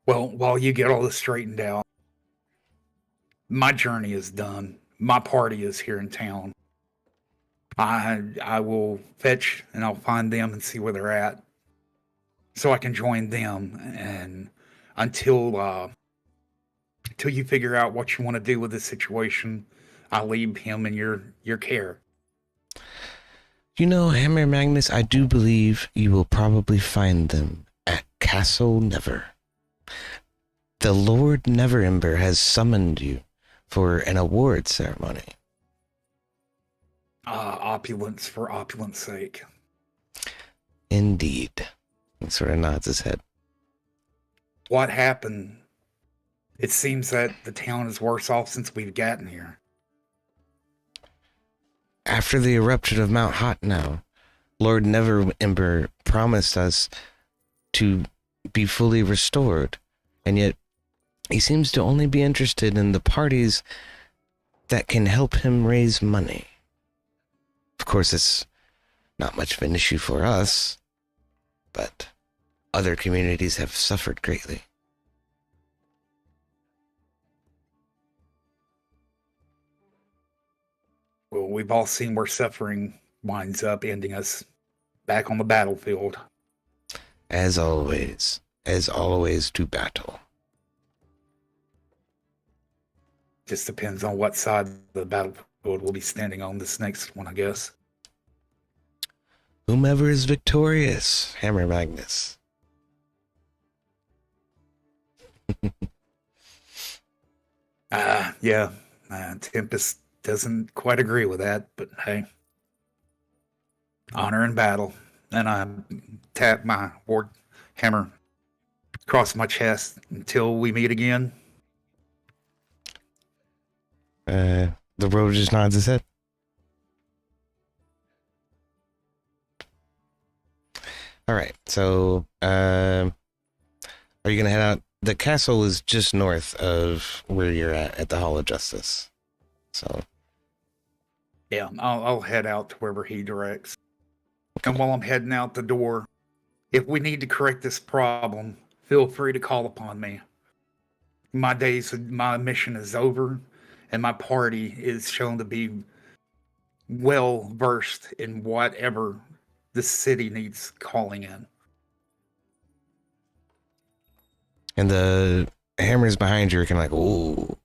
Well, while you get all this straightened out, my journey is done. My party is here in town. I will fetch and I'll find them and see where they're at, so I can join them. And until you figure out what you want to do with this situation, I'll leave him in your care. You know, Hammer Magnus, I do believe you will probably find them at Castle Never. The Lord Neverember has summoned you for an award ceremony. Opulence for opulence sake. Indeed. He sort of nods his head. What happened? It seems that the town is worse off since we've gotten here. After the eruption of Mount Hotnow, Lord Neverember promised us to be fully restored, and yet he seems to only be interested in the parties that can help him raise money. Of course, it's not much of an issue for us, but other communities have suffered greatly. Well, we've all seen where suffering winds up ending us back on the battlefield. As always to battle. Just depends on what side of the battlefield we'll be standing on this next one, I guess. Whomever is victorious, Hammer Magnus. Yeah, Tempest doesn't quite agree with that, but hey, honor in battle. And I tap my war hammer across my chest until we meet again. The road just nods his head. All right, so are you gonna head out? The castle is just north of where you're at the Hall of Justice. So Yeah, I'll head out to wherever he directs. And while I'm heading out the door, if we need to correct this problem, feel free to call upon me. My mission is over, and my party is shown to be well versed in whatever the city needs calling in. And the hammers behind you are kind of like, ooh.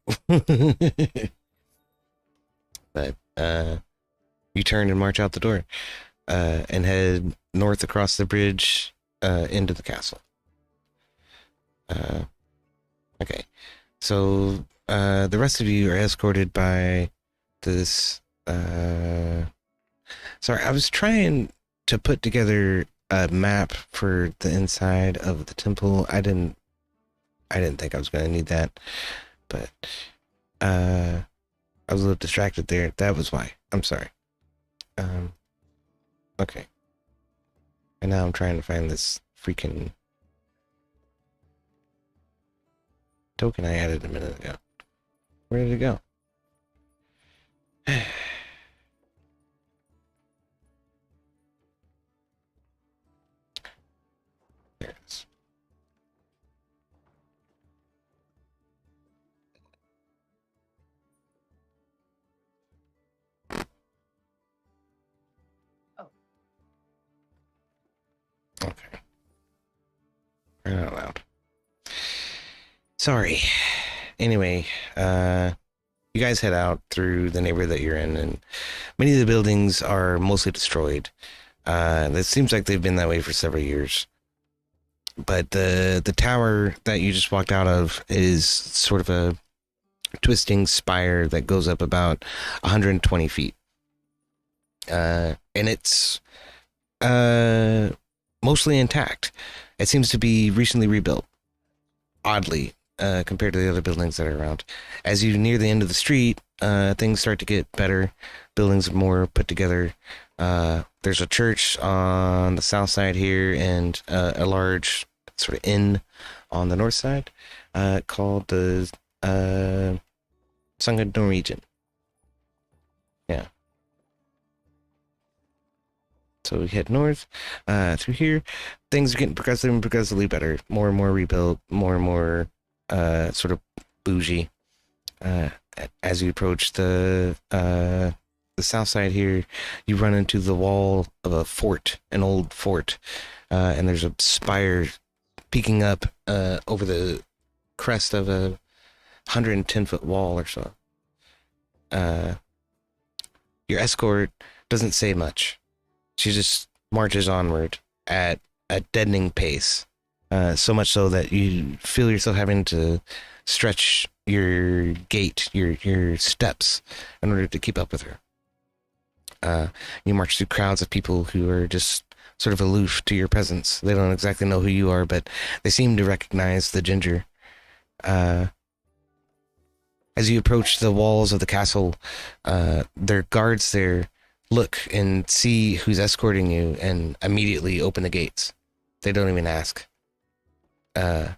But you turn and march out the door and head north across the bridge into the castle. Okay. So the rest of you are escorted by this... Sorry, I was trying to put together a map for the inside of the temple. I didn't think I was going to need that, but I was a little distracted there. That was why. I'm sorry. Okay. And now I'm trying to find this freaking token I added a minute ago. Where did it go? There it is. Okay. Right out loud. Sorry. Anyway, you guys head out through the neighborhood that you're in, and many of the buildings are mostly destroyed. It seems like they've been that way for several years. But the tower that you just walked out of is sort of a twisting spire that goes up about 120 feet. And it's mostly intact. It seems to be recently rebuilt, oddly, compared to the other buildings that are around. As you near the end of the street, things start to get better. Buildings are more put together. There's a church on the south side here, and a large sort of inn on the north side, called the Sunken Norwegian. Yeah. So we head north through here. Things are getting progressively better. More and more rebuilt, more and more sort of bougie. As you approach the south side here, you run into the wall of a fort, an old fort, and there's a spire peeking up over the crest of a 110-foot wall or so. Your escort doesn't say much. She just marches onward at a deadening pace, so much so that you feel yourself having to stretch your gait, your steps, in order to keep up with her. You march through crowds of people who are just sort of aloof to your presence. They don't exactly know who you are, but they seem to recognize the ginger. As you approach the walls of the castle, there are guards there. Look and see who's escorting you and immediately open the gates. They don't even ask. And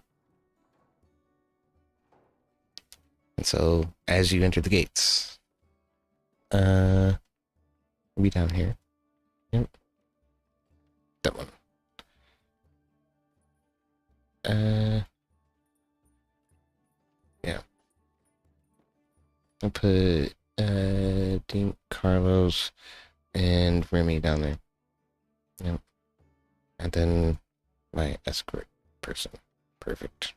so as you enter the gates, be down here. Yep. That one. Yeah. I'll put Dink, Carlos, and Remmy down there. Yep. And then my escort person. Perfect.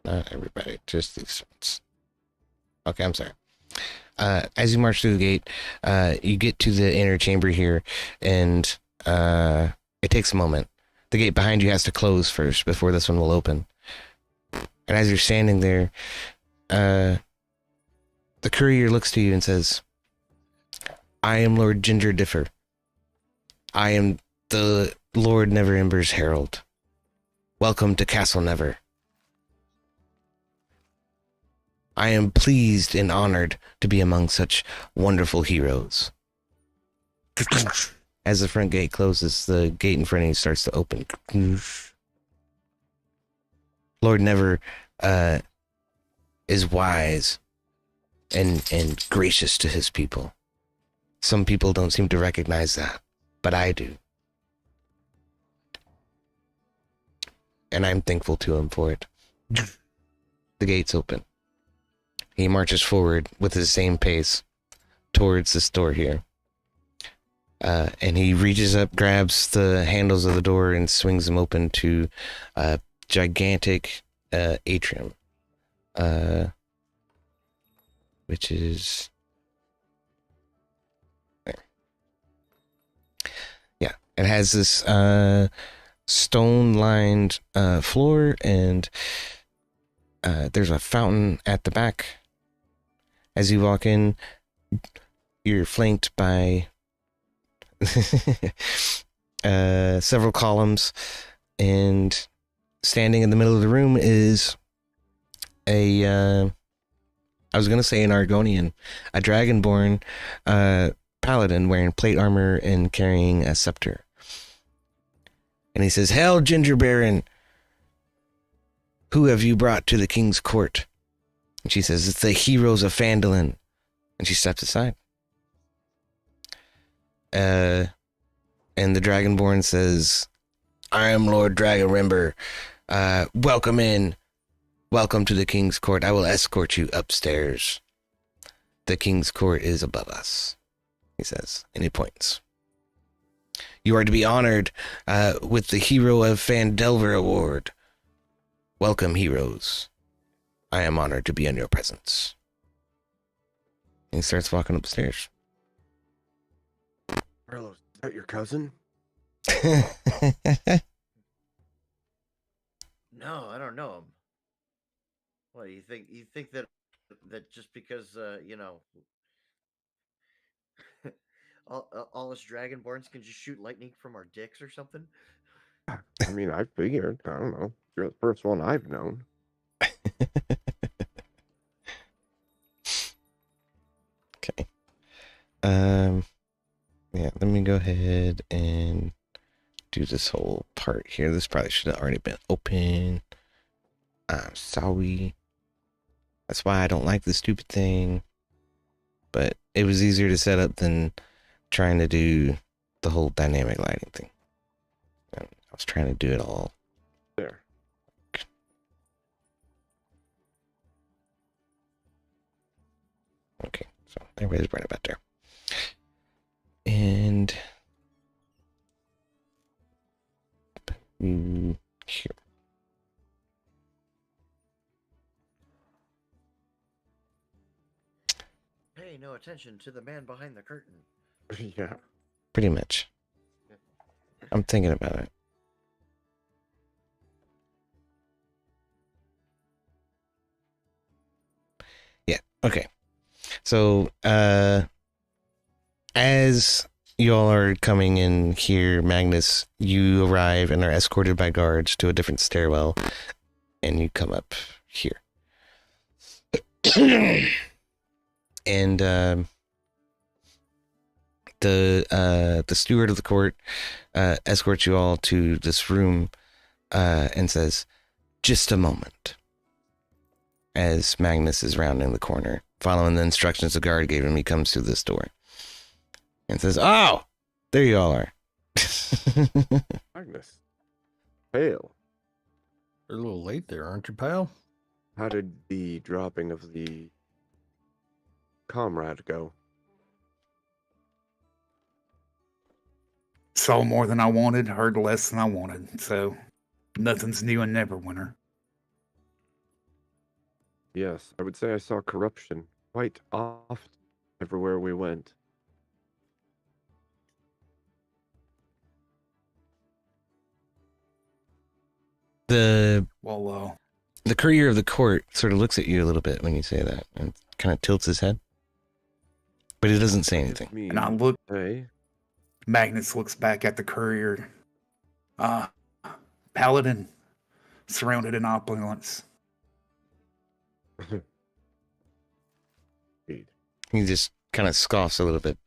Not everybody, just these ones. Okay, I'm sorry. As you march through the gate, you get to the inner chamber here, and it takes a moment. The gate behind you has to close first before this one will open. And as you're standing there, the courier looks to you and says, I am Lord Ginger Differ. I am the Lord Neverember's herald. Welcome to Castle Never. I am pleased and honored to be among such wonderful heroes. As the front gate closes, the gate in front of you starts to open. Lord Never is wise and gracious to his people. Some people don't seem to recognize that, but I do. And I'm thankful to him for it. The gates open. He marches forward with the same pace towards this door here. And he reaches up, grabs the handles of the door, and swings them open to a gigantic atrium. Which is there. Yeah, it has this stone-lined floor, and there's a fountain at the back. As you walk in, you're flanked by several columns, and standing in the middle of the room is I was going to say an Argonian, a dragonborn paladin wearing plate armor and carrying a scepter. And he says, Hail, Ginger Baron! Who have you brought to the king's court? And she says, it's the heroes of Phandalin. And she steps aside. And the Dragonborn says, I am Lord Dragonrember. Welcome in. Welcome to the king's court. I will escort you upstairs. The king's court is above us, he says, and he points. You are to be honored with the Hero of Phandelver Award. Welcome, heroes. I am honored to be in your presence. And he starts walking upstairs. Carlos, is that your cousin? No, I don't know him. What do you think? You think that just because all us dragonborns can just shoot lightning from our dicks or something? I mean, I figured. I don't know. You're the first one I've known. Okay. Yeah, let me go ahead and do this whole part here. This probably should have already been open. I'm sorry. That's why I don't like this stupid thing. But it was easier to set up than trying to do the whole dynamic lighting thing. I was trying to do it all. There. Okay, so everybody's right about there. And here. Pay no attention to the man behind the curtain. Yeah. Pretty much. I'm thinking about it. Yeah, okay. So, as y'all are coming in here, Magnus, you arrive and are escorted by guards to a different stairwell, and you come up here. And the steward of the court escorts you all to this room and says, "Just a moment." As Magnus is rounding the corner, following the instructions the guard gave him, he comes through this door and says, "Oh, there you all are." Magnus. Hail. You're a little late there, aren't you, pal? How did the dropping of the comrade go? Saw more than I wanted, heard less than I wanted. So nothing's new in Neverwinter. Yes, I would say I saw corruption quite often everywhere we went. The Well, courier of the court sort of looks at you a little bit when you say that and kind of tilts his head, but he doesn't say anything. and I look. Hey, Magnus looks back at the courier. Paladin, surrounded in opulence. indeed. He just kind of scoffs a little bit.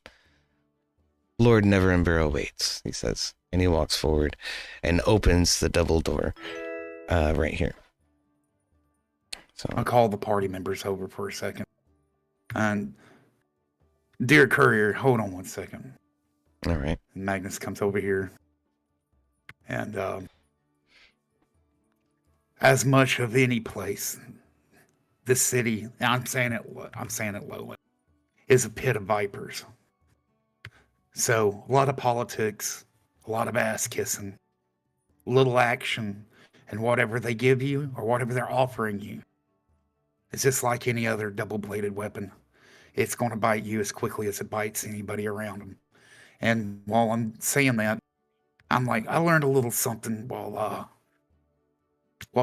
"Lord Neverember waits," he says, and he walks forward and opens the double door right here. So I'll call the party members over for a second. And, dear courier, hold on one second. all right. And Magnus comes over here. And as much of any place, this city, and I'm saying it low, is a pit of vipers. So a lot of politics, a lot of ass kissing, little action, and whatever they give you or whatever they're offering you, it's just like any other double-bladed weapon. It's going to bite you as quickly as it bites anybody around them. And while I'm saying that, I'm like, I learned a little something while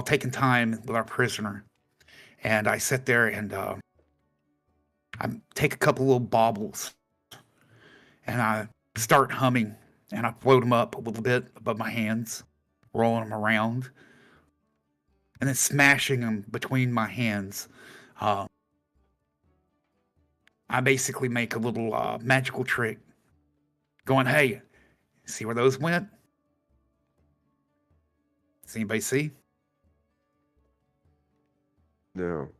taking time with our prisoner. And I sit there and I take a couple little baubles and I start humming and I float them up a little bit above my hands, rolling them around, and then smashing them between my hands. I basically make a little magical trick going, "Hey, see where those went? Does anybody see?" No.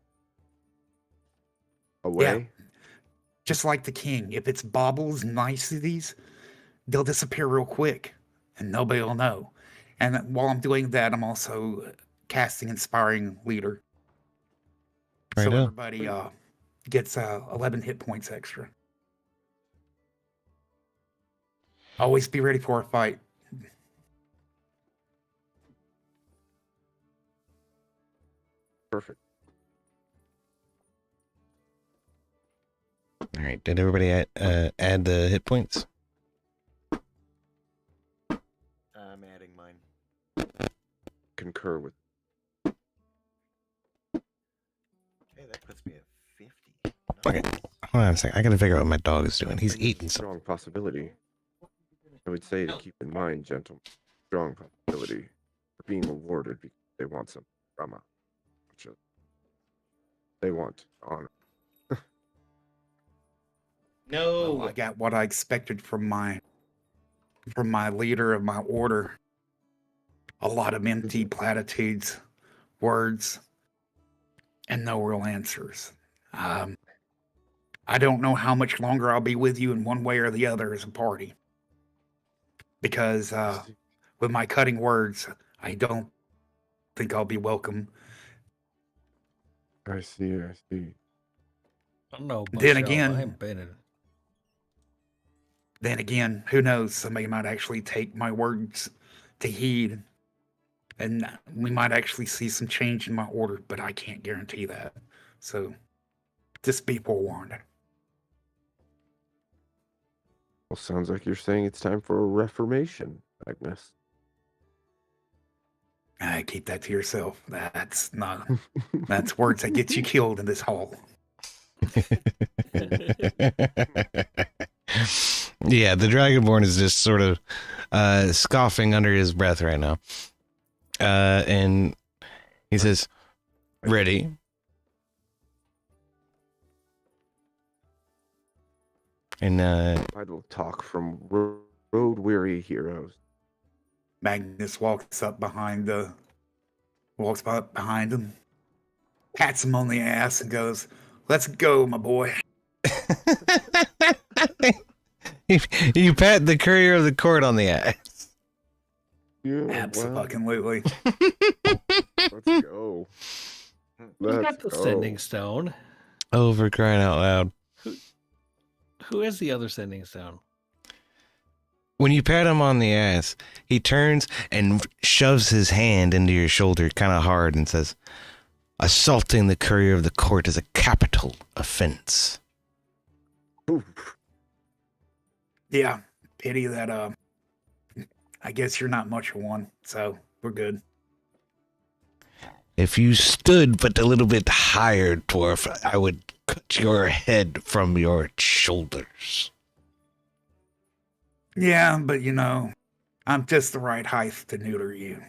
Away? Just like the king, if it's baubles, niceties, they'll disappear real quick and nobody will know. And while I'm doing that, I'm also casting Inspiring Leader. Right So on. everybody gets 11 hit points extra. Always be ready for a fight. Perfect. All right. Did everybody add the hit points? I'm adding mine. Concur with. Hey, that puts me at 50. Okay. Hold on a second. I gotta figure out what my dog is doing. He's eating something. Strong possibility. I would say to keep in mind, gentlemen, strong possibility for being awarded because they want some drama. They want honor. Well, I got what I expected from my leader of my order. A lot of empty platitudes, words, and no real answers. I don't know how much longer I'll be with you in one way or the other as a party. Because with my cutting words, I don't think I'll be welcome. I see. I see. I don't know. Then Michelle, again- I ain't been in. Then again, who knows? Somebody might actually take my words to heed, and we might actually see some change in my order, but I can't guarantee that. So just be forewarned. Well, sounds like you're saying it's time for a reformation, Magnus. Keep that to yourself. That's words that get you killed in this hall. Yeah, the Dragonborn is just sort of scoffing under his breath right now. And he says, ready. And Idle talk from road-weary heroes. Magnus walks up behind him, pats him on the ass, and goes, "Let's go, my boy." you pat the courier of the court on the ass. Yeah, Absolutely. Let's go. Who's got Let's the go. sending stone? Oh, for crying out loud. Who has the other sending stone? When you pat him on the ass, he turns and shoves his hand into your shoulder kind of hard and says, assaulting the courier of the court is a capital offense. Oof. Yeah, pity that. I guess you're not much of one, so we're good. If you stood but a little bit higher, dwarf, I would cut your head from your shoulders. Yeah, but I'm just the right height to neuter you.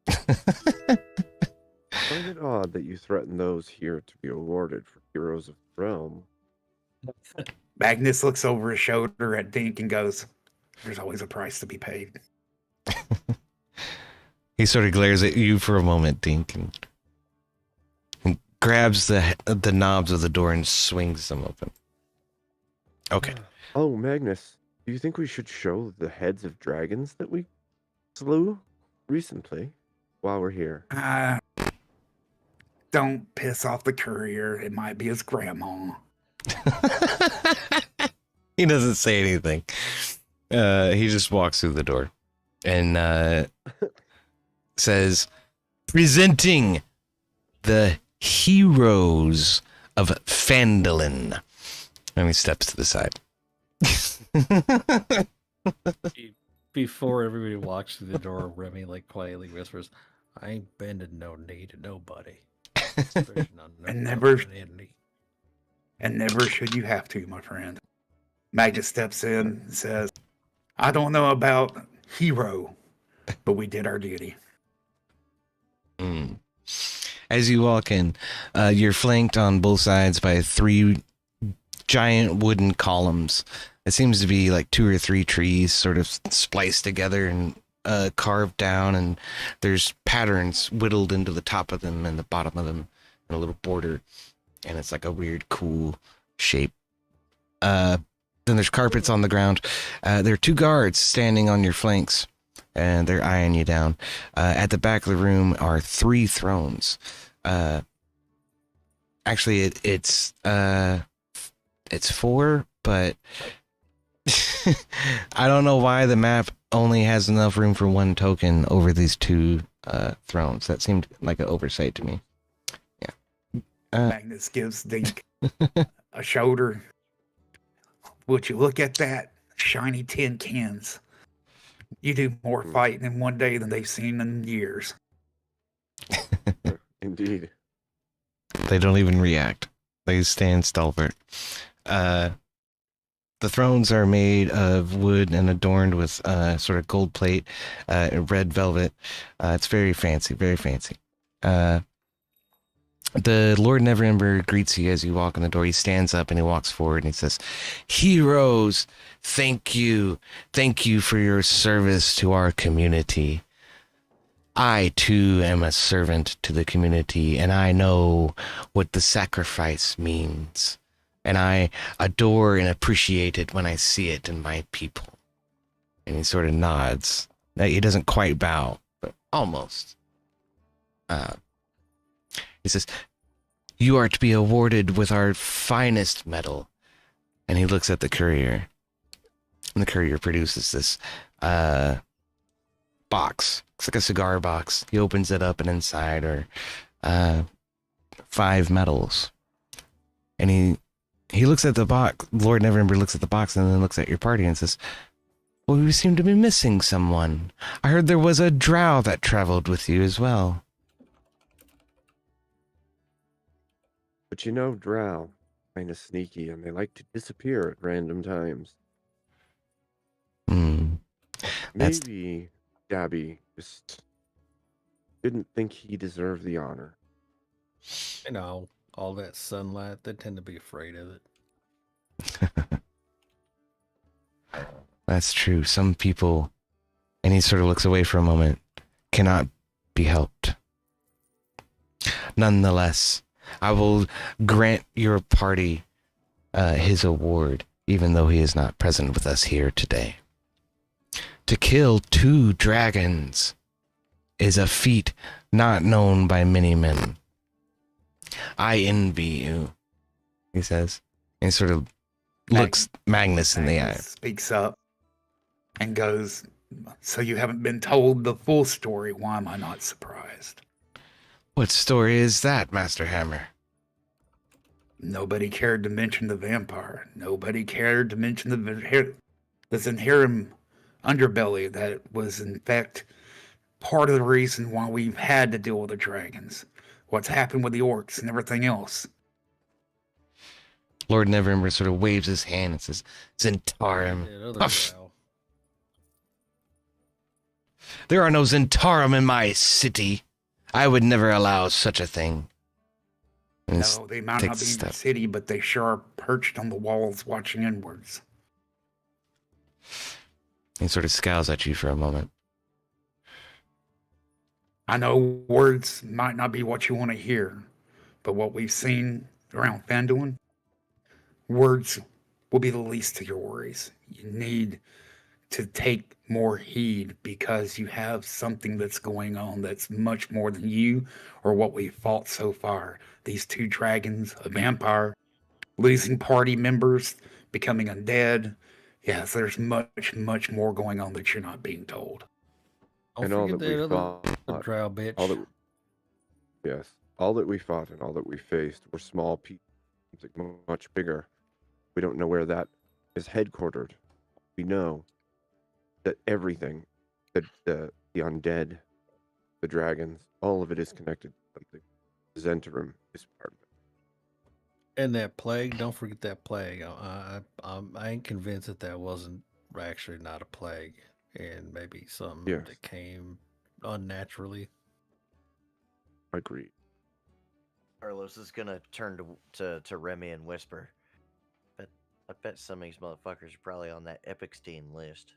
Find it odd that you threaten those here to be awarded for heroes of the realm. Magnus looks over his shoulder at Dink and goes, "There's always a price to be paid." He sort of glares at you for a moment, Dink, and grabs the knobs of the door and swings them open. Okay. Oh, Magnus, do you think we should show the heads of dragons that we slew recently while we're here? Don't piss off the courier. It might be his grandma. He doesn't say anything. He just walks through the door and says, presenting the heroes of Phandalin. And he steps to the side. Before everybody walks through the door, Remy quietly whispers, "I ain't bending no knee to nobody." Especially not no And never- femininity. And never should you have to, my friend. Magnus steps in and says, "I don't know about hero, but we did our duty." Mm. As you walk in, you're flanked on both sides by 3 giant wooden columns. It seems to be like 2 or 3 trees sort of spliced together and carved down, and there's patterns whittled into the top of them and the bottom of them in a little border, and it's like a weird, cool shape. Then there's carpets on the ground. There are 2 guards standing on your flanks, and they're eyeing you down. At the back of the room are 3 thrones. Actually, it's 4, but I don't know why the map only has enough room for 1 token over these 2 thrones. That seemed like an oversight to me. Yeah. Magnus gives Dink a shoulder. Would you look at that? Shiny tin cans. You do more fighting in one day than they've seen in years. Indeed. They don't even react. They stand stalwart. The thrones are made of wood and adorned with sort of gold plate, red velvet. It's very fancy, very fancy. The Lord Neverember greets you as you walk in the door. He stands up and he walks forward and he says, "Heroes, thank you. Thank you for your service to our community. I too am a servant to the community, and I know what the sacrifice means. And I adore and appreciate it when I see it in my people. And he sort of nods. He doesn't quite bow, but almost. He says, "You are to be awarded with our finest medal." And he looks at the courier. And the courier produces this box. It's like a cigar box. He opens it up, and inside are 5 medals. And he looks at the box. Lord Neverember looks at the box and then looks at your party and says, "Well, we seem to be missing someone. I heard there was a drow that traveled with you as well." But you know, drow kind of sneaky, and they like to disappear at random times. That's- Maybe Gabby just didn't think he deserved the honor. You know, all that sunlight, they tend to be afraid of it. That's true. Some people, and he sort of looks away for a moment, cannot be helped. Nonetheless, I will grant your party his award, even though he is not present with us here today. To kill 2 dragons is a feat not known by many men. I envy you, he says. And he sort of looks Magnus in the eye. Speaks up and goes, "So you haven't been told the full story. Why am I not surprised?" What story is that, Master Hammer? Nobody cared to mention the vampire. Nobody cared to mention the Zinharim underbelly that was, in fact, part of the reason why we've had to deal with the dragons. What's happened with the orcs and everything else. Lord Neverember sort of waves his hand and says, "Zentarum." Yeah, another Puff. drow. There are no Zentarum in my city. I would never allow such a thing. And No, they might takes not a be in the step. city, but they sure are perched on the walls watching inwards. He sort of scowls at you for a moment. I know words might not be what you want to hear, but what we've seen around Phandalin, words will be the least of your worries. You need to take more heed because you have something that's going on that's much more than you or what we've fought so far. These 2 dragons, a vampire, losing party members, becoming undead. Yes, there's much, much more going on that you're not being told. Don't And all forget that we that other fought, drow bitch. all that we fought and all that we faced were small pieces, something much bigger. We don't know where that is headquartered. We know that everything, that the undead, the dragons, all of it is connected to something. Zentarum is part of it. And that plague, don't forget that plague. I ain't convinced that wasn't actually not a plague, and maybe something Yes. that came unnaturally. Agreed. Carlos is gonna turn to Remy and whisper, I bet some of these motherfuckers are probably on that Epicstein list.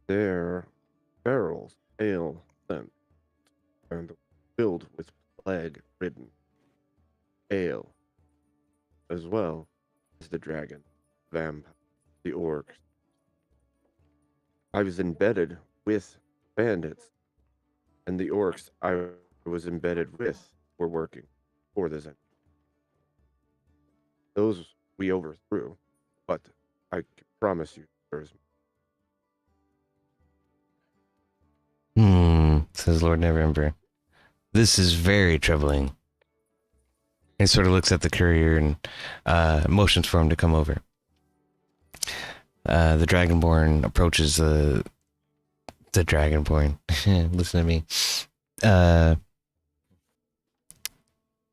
Their barrels, ale, scent, and filled with plague-ridden ale, as well as the dragon, vampire, the orcs. I was embedded with bandits, and the orcs I was embedded with were working for the Zen. Those we overthrew, but I can promise you there's Says Lord Neverember. This is very troubling. He sort of looks at the courier and motions for him to come over. The Dragonborn approaches the Dragonborn. Listen to me.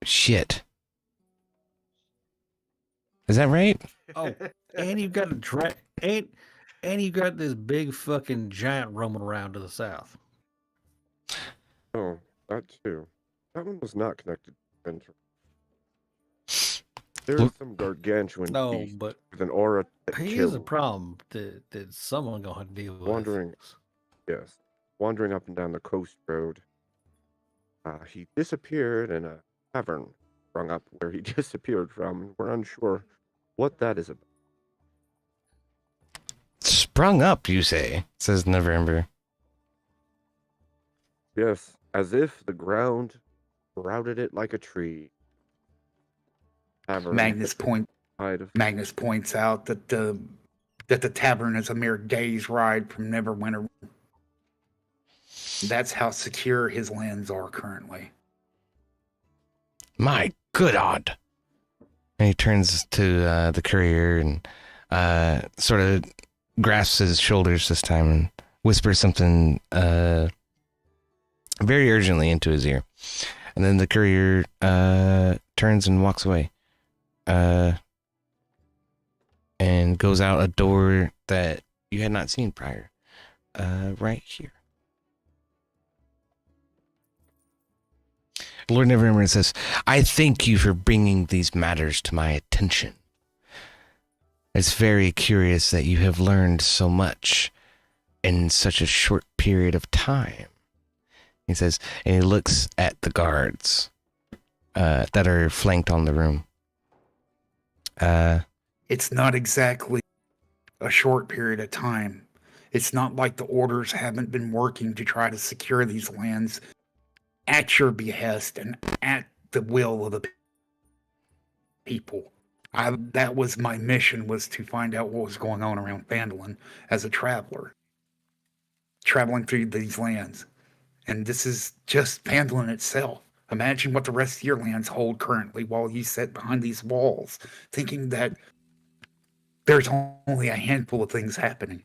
Shit. Is that right? Oh, and you've got and you got this big fucking giant roaming around to the south. Oh, that too. That one was not connected to Venture. There is Look- some gargantuan No, beast but with an aura that he kills. is a problem that someone gonna have to deal with. Wandering. Yes. wandering up and down the coast road. He disappeared in a tavern sprung up where he disappeared from. We're unsure what that is about. Sprung up, you say, says November. Yes, as if the ground sprouted it like a tree. Tavern Magnus points out that the tavern is a mere day's ride from Neverwinter. That's how secure his lands are currently. My good odd. And he turns to the courier and sort of grasps his shoulders this time and whispers something very urgently into his ear. And then the courier turns and walks away. And goes out a door that you had not seen prior. Right here. Lord Neverember says, I thank you for bringing these matters to my attention. It's very curious that you have learned so much in such a short period of time. He says, and he looks at the guards that are flanked on the room. It's not exactly a short period of time. It's not like the orders haven't been working to try to secure these lands at your behest and at the will of the people. That was my mission, was to find out what was going on around Phandalin as a traveler, traveling through these lands. And this is just Phandalin itself. Imagine what the rest of your lands hold currently while you sit behind these walls, thinking that there's only a handful of things happening.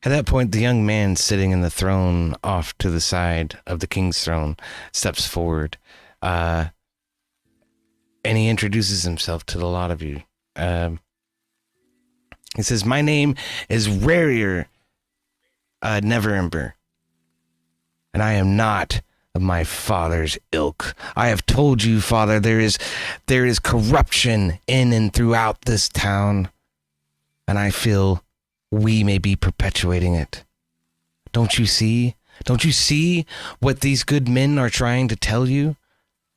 At that point, the young man sitting in the throne off to the side of the king's throne steps forward, and he introduces himself to the lot of you. He says, my name is Rarier Neverember, and I am not of my father's ilk. I have told you, father, there is corruption in and throughout this town, and I feel we may be perpetuating it. Don't you see? Don't you see what these good men are trying to tell you?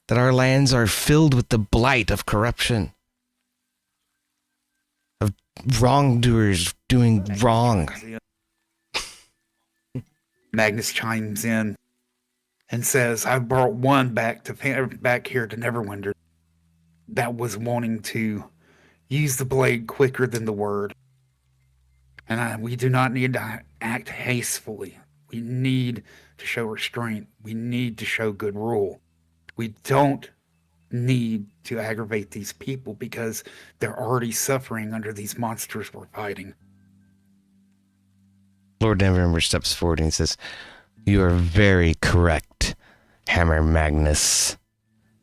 That our lands are filled with the blight of corruption, of wrongdoers doing wrong. Magnus chimes in and says, I brought one back here to Neverwinter that was wanting to use the blade quicker than the word. And we do not need to act hastily. We need to show restraint. We need to show good rule. We don't need to aggravate these people because they're already suffering under these monsters we're fighting. Lord Neverember steps forward and he says, you are very correct, Hammer Magnus.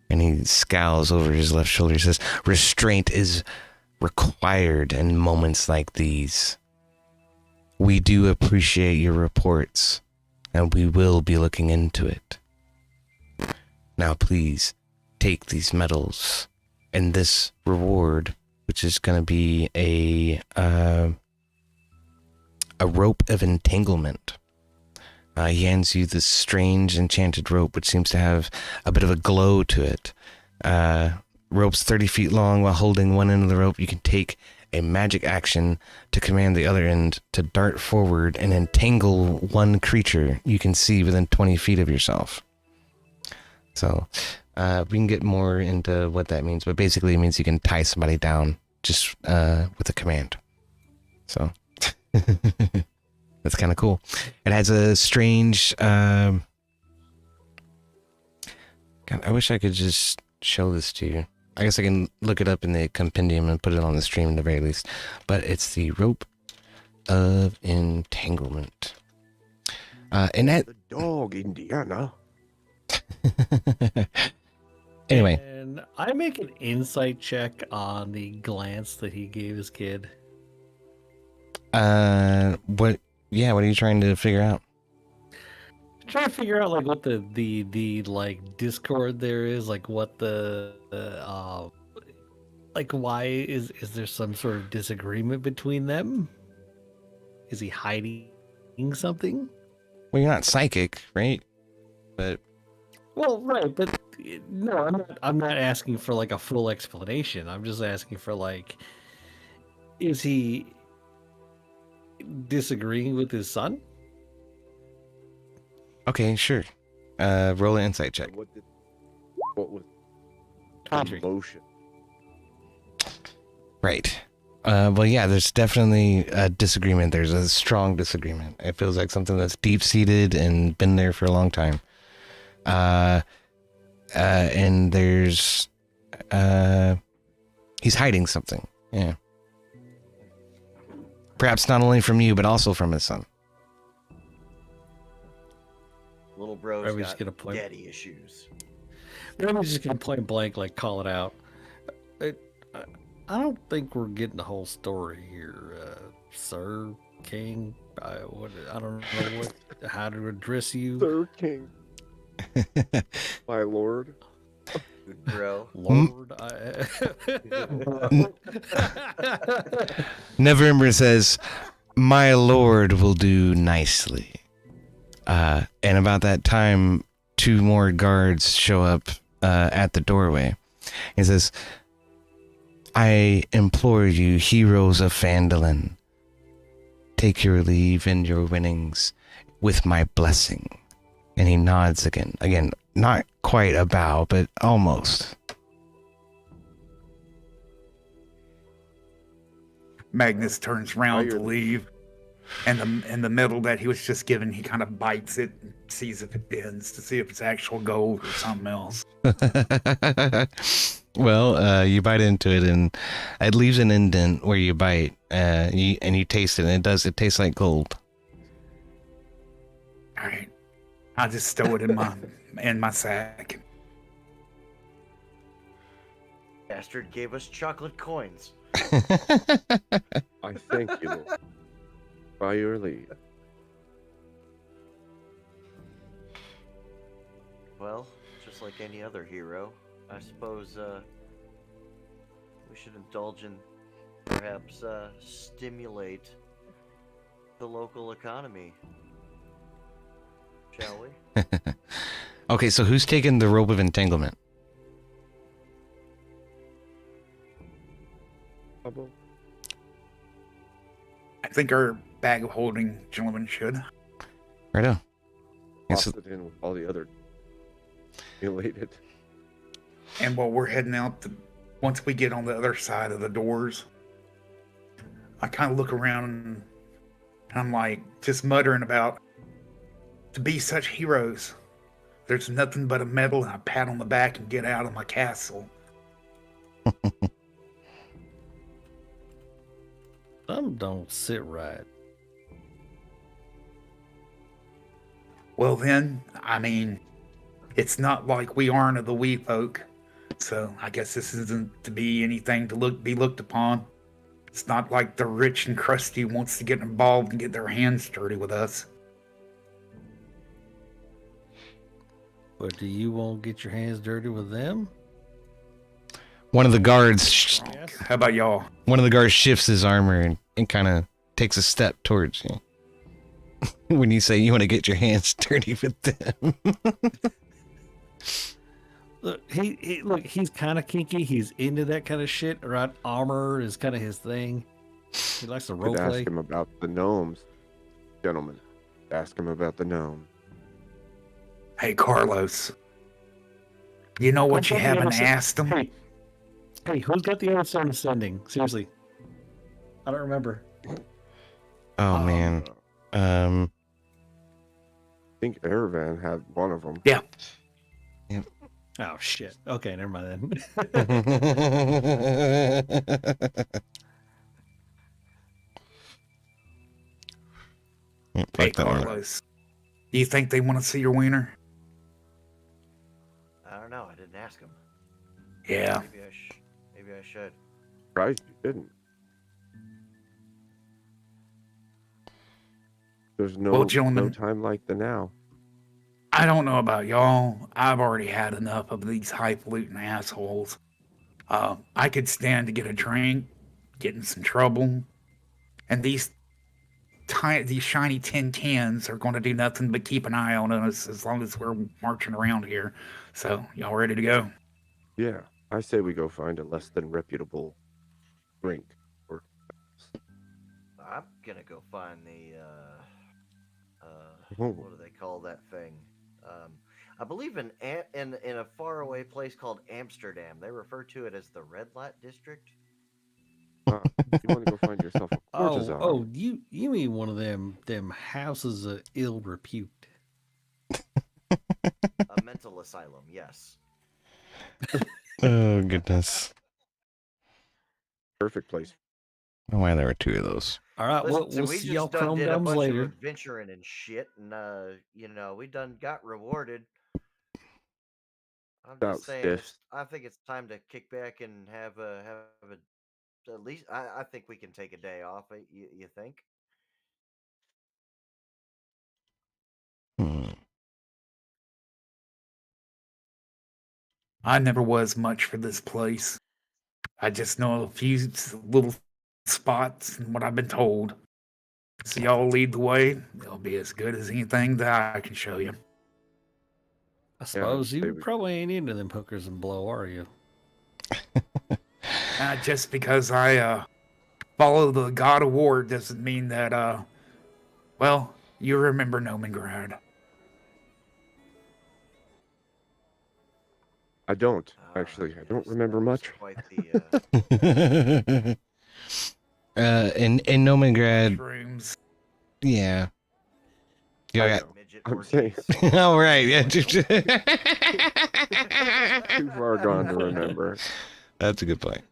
And he scowls over his left shoulder. He says, restraint is required in moments like these. We do appreciate your reports, and we will be looking into it. Now, please, take these medals and this reward, which is going to be a rope of entanglement. He hands you this strange enchanted rope, which seems to have a bit of a glow to it. Rope's 30 feet long. While holding one end of the rope, you can take a magic action to command the other end to dart forward and entangle one creature you can see within 20 feet of yourself. So we can get more into what that means, but basically it means you can tie somebody down just with a command. So that's kind of cool. It has a strange... God, I wish I could just show this to you. I guess I can look it up in the compendium and put it on the stream at the very least. But it's the rope of entanglement. And that... The dog, Indiana. Anyway. And I make an insight check on the glance that he gave his kid. What are you trying to figure out? Trying to figure out like what the like discord there is, like what the like why is there some sort of disagreement between them? Is he hiding hiding something? Well, you're not psychic, right? But Well, right, but no, I'm not asking for like a full explanation. I'm just asking for like, is he disagreeing with his son? okay, sure. Roll an insight check. What was the Patrick. motion? Right. Well, yeah, there's definitely a disagreement. There's a strong disagreement. It feels like something that's deep-seated and been there for a long time. And there's, he's hiding something. Yeah. Perhaps not only from you, but also from his son. Little bro's Are we just got gonna play- daddy issues. I'm just gonna point blank, like call it out. I don't think we're getting the whole story here, Sir King. I don't know how to address you, Sir King. My lord. Good bro. Lord. Neverember says, "My lord will do nicely." And about that time, 2 more guards show up at the doorway. He says, "I implore you, heroes of Phandalin, take your leave and your winnings with my blessing." And he nods again. Again, not quite a bow, but almost. Magnus turns around to leave, and the medal that he was just given, he kind of bites it and sees if it bends to see if it's actual gold or something else. Well, you bite into it, and it leaves an indent where you bite, and you taste it, and it tastes like gold. All right, I just stow it in my sack. Bastard gave us chocolate coins. I thank you, Lord. By your leave. Well, just like any other hero, I suppose we should indulge in perhaps stimulate the local economy. Shall we? Okay, so who's taking the rope of entanglement? I think our bag of holding gentlemen should. Righto. Toss it in with all the other elated. And while we're heading out, once we get on the other side of the doors, I kind of look around and I'm like just muttering about to be such heroes. There's nothing but a medal and a pat on the back and get out of my castle. Some don't sit right. Well then, I mean, it's not like we aren't of the wee folk, so I guess this isn't to be anything to be looked upon. It's not like the rich and crusty wants to get involved and get their hands dirty with us. But do you won't get your hands dirty with them? One of the guards, How about y'all? one of the guards shifts his armor and kind of takes a step towards you. When you say you want to get your hands dirty with them. Look, he's kind of kinky. He's into that kind of shit. Right, armor is kind of his thing. He likes to Could roleplay. ask him about the gnomes, gentlemen. Ask him about the gnome. Hey, Carlos. You know what you haven't asked them? Hey, who's got the other son ascending? Seriously, I don't remember. Oh man. I think Ereven had one of them. Yeah. Oh shit. Okay, never mind then. Fuck Hey, that one. Carlos. Do you think they want to see your wiener? I don't know. I didn't ask him. Yeah. Maybe I should. Surprised you didn't. There's no, Well, gentlemen- no time like the now. I don't know about y'all. I've already had enough of these highfalutin assholes. I could stand to get a drink, get in some trouble, and these these shiny tin cans are going to do nothing but keep an eye on us as long as we're marching around here. So, y'all ready to go? Yeah, I say we go find a less than reputable drink. Or I'm gonna go find the Oh. what do they call that thing? I believe in a faraway place called Amsterdam, they refer to it as the red light district. You want to go find yourself a courtesan? You mean one of them houses of ill repute? A mental asylum, yes. Oh, goodness. Perfect place. I don't know why there were two of those. All right, Listen, we'll we see just y'all done chrome did a domes bunch later. of adventuring and shit, and we done got rewarded. I'm About just saying, stiffs. I think it's time to kick back and have a at least. I think we can take a day off. You think? Hmm. I never was much for this place. I just know a few little spots and what I've been told. So y'all lead the way. It'll be as good as anything that I can show you. I suppose say you we- probably ain't into them hookers and blow, are you? Just because I follow the God of War doesn't mean that, well, you remember Nomingrad. I don't, actually. I don't Yes, remember that was much. Quite the. in Nomingrad, Shrooms. yeah. Yeah, I yeah. know. Midget I'm saying- orgies. All right, yeah. Too far gone to remember. That's a good point.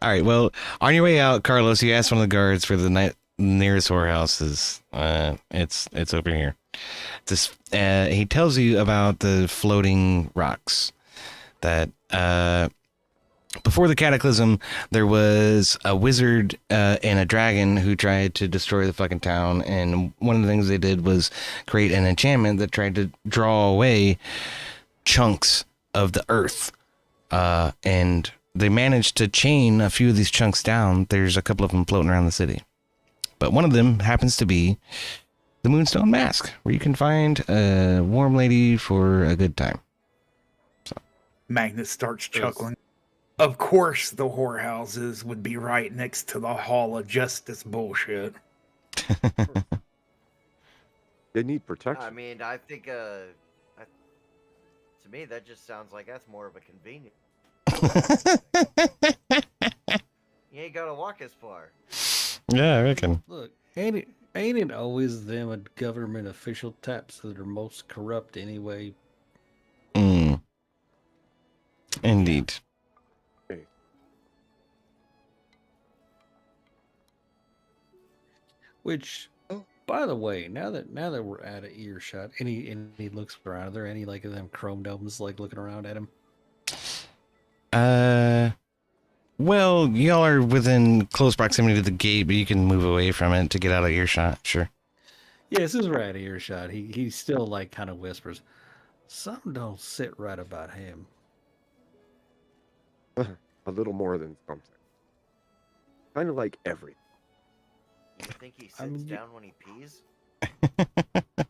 All right, well, on your way out, Carlos, you asked one of the guards for the nearest whorehouses. It's over here. He tells you about the floating rocks that before the cataclysm, there was a wizard and a dragon who tried to destroy the fucking town. And one of the things they did was create an enchantment that tried to draw away chunks of the earth. And they managed to chain a few of these chunks down. There's a couple of them floating around the city. But one of them happens to be the Moonstone Mask, where you can find a warm lady for a good time. Magnus starts chuckling. Of course, the whorehouses would be right next to the Hall of Justice bullshit. They need protection. I mean, I think to me that just sounds like that's more of a convenience. You ain't gotta walk as far. Yeah, I reckon. Look, ain't it always them government official types that are most corrupt anyway? Indeed. Which, by the way, now that we're out of earshot, any looks around, are there any like of them chrome domes like looking around at him? Well, y'all are within close proximity to the gate, but you can move away from it to get out of earshot. Sure. Yeah, as soon as we're out of earshot, he still like kind of whispers, "Something don't sit right about him." A little more than something. Kind of like everything. You think he sits I mean, down when he pees?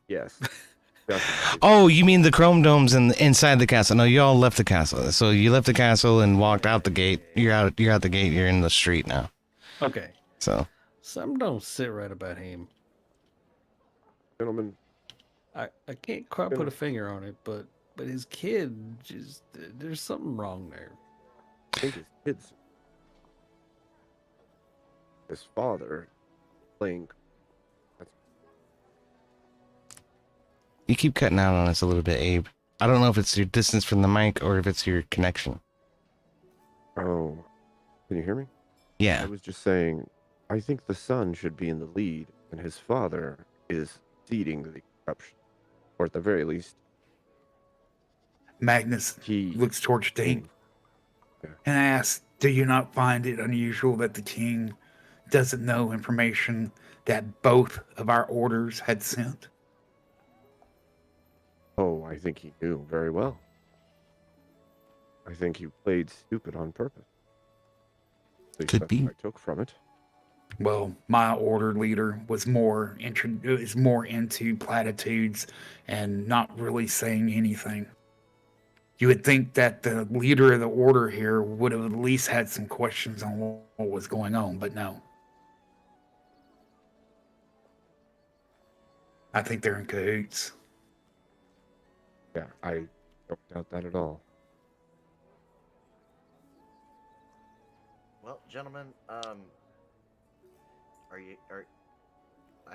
Yes. Definitely. Oh, you mean the chrome domes inside the castle? No, you all left the castle. So you left the castle and walked out the gate. You're out the gate. You're in the street now. Okay, So something don't sit right about him. Gentlemen, I can't quite put a finger on it, but his kid just there's something wrong there. I think his kids. His father playing. you keep cutting out on us a little bit, Abe. I don't know if it's your distance from the mic or if it's your connection. Oh, can you hear me? I Yeah. was just saying, I think the son should be in the lead, and his father is ceding the corruption, or at the very least, Magnus he looks towards Dink and asks, "Do you not find it unusual that the king doesn't know information that both of our orders had sent?" Oh, I think he knew very well. I think he played stupid on purpose. At least Could that's be. what I took from it. Well, my order leader was is more into platitudes and not really saying anything. You would think that the leader of the order here would have at least had some questions on what was going on, but no. I think they're in cahoots. Yeah, I don't doubt that at all. Well, gentlemen, I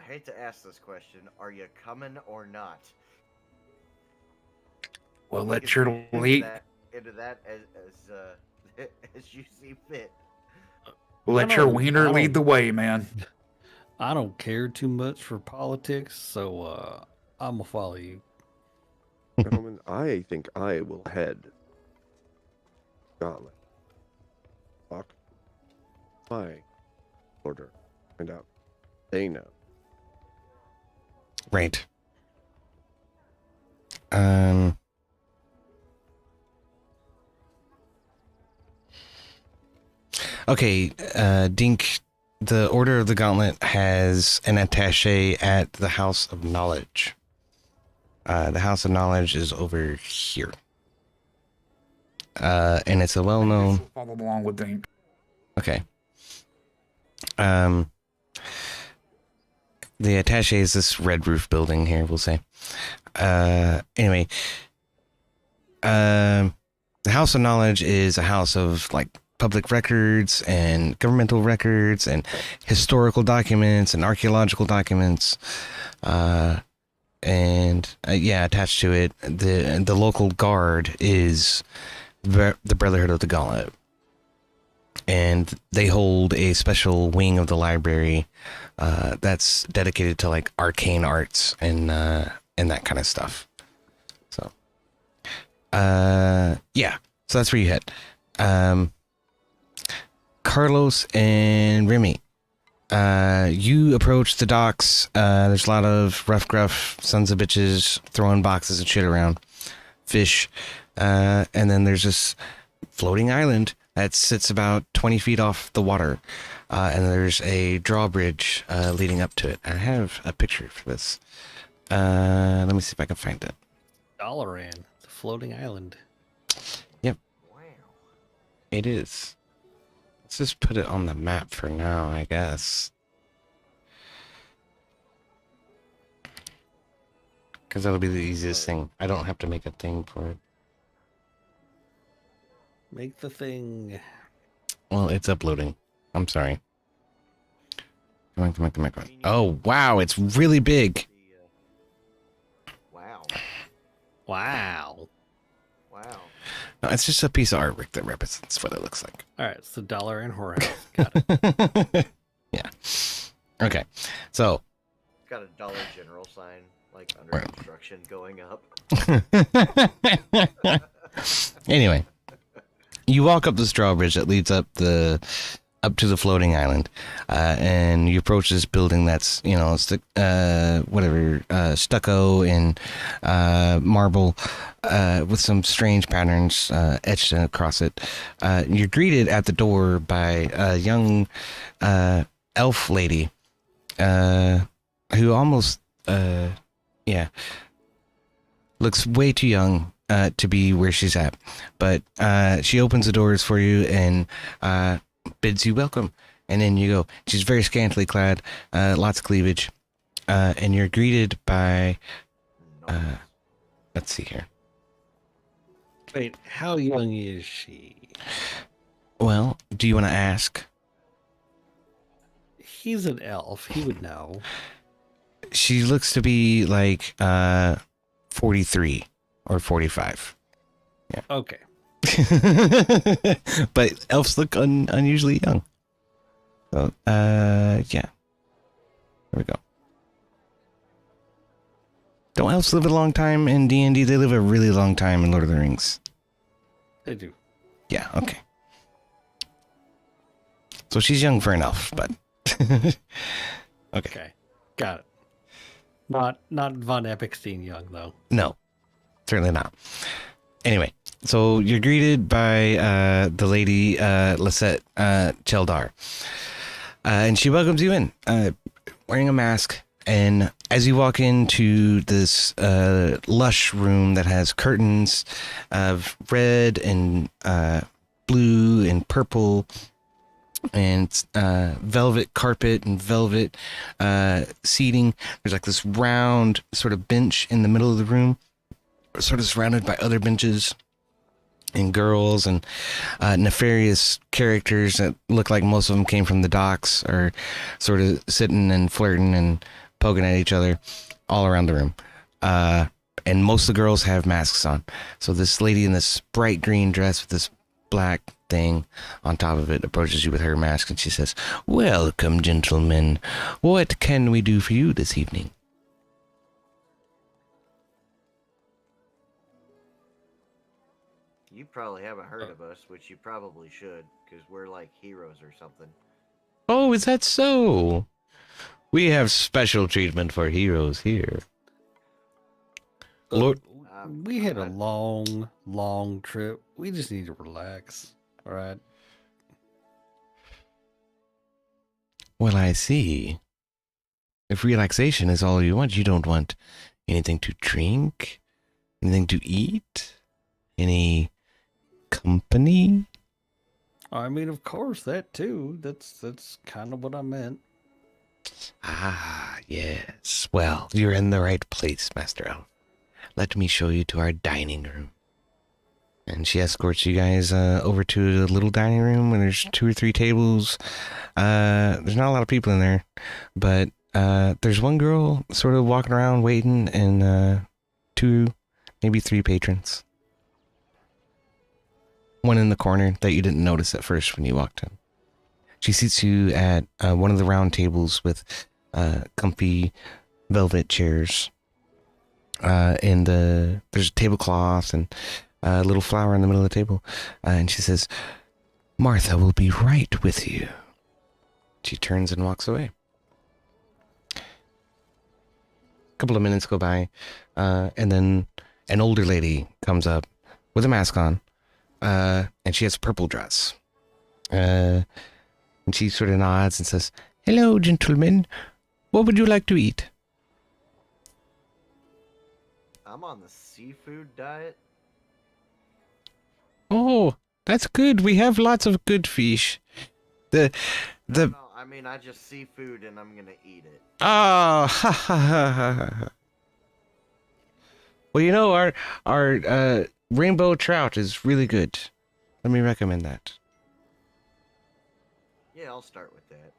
hate to ask this question. Are you coming or not? Well, We let can your get lead. into that as you see fit. Let I your don't- wiener I lead don't- the way, man. I don't care too much for politics, so I'm gonna follow you. Gentlemen, I think I will head Gauntlet. Talk my order. Find out. They know. Right. Okay, Dink, the Order of the Gauntlet has an attaché at the House of Knowledge. The House of Knowledge is over here. And it's a well-known... Follow along with Dink. Okay. The attaché is this red roof building here, we'll say. Anyway. The House of Knowledge is a house of, like, public records and governmental records and historical documents and archaeological documents. Yeah, attached to it, the local guard is the Brotherhood of the Gauntlet. And they hold a special wing of the library that's dedicated to like arcane arts and that kind of stuff. So, yeah, so that's where you head. Carlos and Remmy, you approach the docks. There's a lot of rough, gruff sons of bitches throwing boxes and shit around, fish, and then there's this floating island that sits about 20 feet off the water, and there's a drawbridge leading up to it. I have a picture for this. Let me see if I can find it. Dalaran, the floating island. Yep, Wow. it is. Let's just put it on the map for now, I guess. Because that'll be the easiest thing. I don't have to make a thing for it. Make the thing. Well, it's uploading. I'm sorry. Come on. Oh, wow, it's really big. Wow. Wow. Wow. No, it's just a piece of artwork that represents what it looks like. All right, it's the Dalaran whorehouse. Got it. Yeah. Okay. So, It's got a Dollar General sign, like under Right. construction going up. anyway, you walk up this drawbridge that leads up to the floating island, and you approach this building that's stucco and marble with some strange patterns etched across it. You're greeted at the door by a young elf lady who almost looks way too young to be where she's at, but she opens the doors for you and bids you welcome, and then you go. She's very scantily clad, lots of cleavage, and you're greeted by let's see here. Wait, how young is she? Well, do you want to ask? He's an elf. He would know. She looks to be like 43 or 45. Okay. But elves look unusually young. So, yeah. There we go. Don't elves live a long time in D&D? They live a really long time in Lord of the Rings. They do. Yeah, okay. So she's young for an elf, but... okay. Okay. Got it. Not Von Epicstein young though. No, certainly not. Anyway, so you're greeted by the lady Lisette Cheldar. and she welcomes you in, wearing a mask. And as you walk into this lush room that has curtains of red and blue and purple and velvet carpet and velvet seating, there's like this round sort of bench in the middle of the room, sort of surrounded by other benches and girls and nefarious characters that look like most of them came from the docks, or sort of sitting and flirting and poking at each other all around the room. And most of the girls have masks on. So this lady in this bright green dress with this black thing on top of it approaches you with her mask, and she says, "Welcome, gentlemen. What can we do for you this evening?" You probably haven't heard of us, which you probably should, because we're like heroes or something. Oh, is that so? We have special treatment for heroes here. Lord, We had a long trip. We just need to relax. All right. well, I see. If relaxation is all you don't want anything to drink, anything to eat, any company? I mean, of course, that too. That's kind of what I meant. Ah, yes. Well, you're in the right place, Master Elf. Let me show you to our dining room. And she escorts you guys over to the little dining room where there's 2 or 3 tables. There's not a lot of people in there, but there's one girl sort of walking around waiting, and 2, maybe 3 patrons. One in the corner that you didn't notice at first when you walked in. She seats you at one of the round tables with comfy velvet chairs. And there's a tablecloth and a little flower in the middle of the table. And she says, "Martha will be right with you." She turns and walks away. A couple of minutes go by, and then an older lady comes up with a mask on, and she has a purple dress. And she sort of nods and says, "Hello, gentlemen. What would you like to eat?" I'm on the seafood diet. "Oh, that's good. We have lots of good fish. The No, I mean, I just seafood and I'm gonna eat it. oh, ha ha ha ha ha. Well, you know, our rainbow trout is really good. Let me recommend that." Yeah, I'll start with that.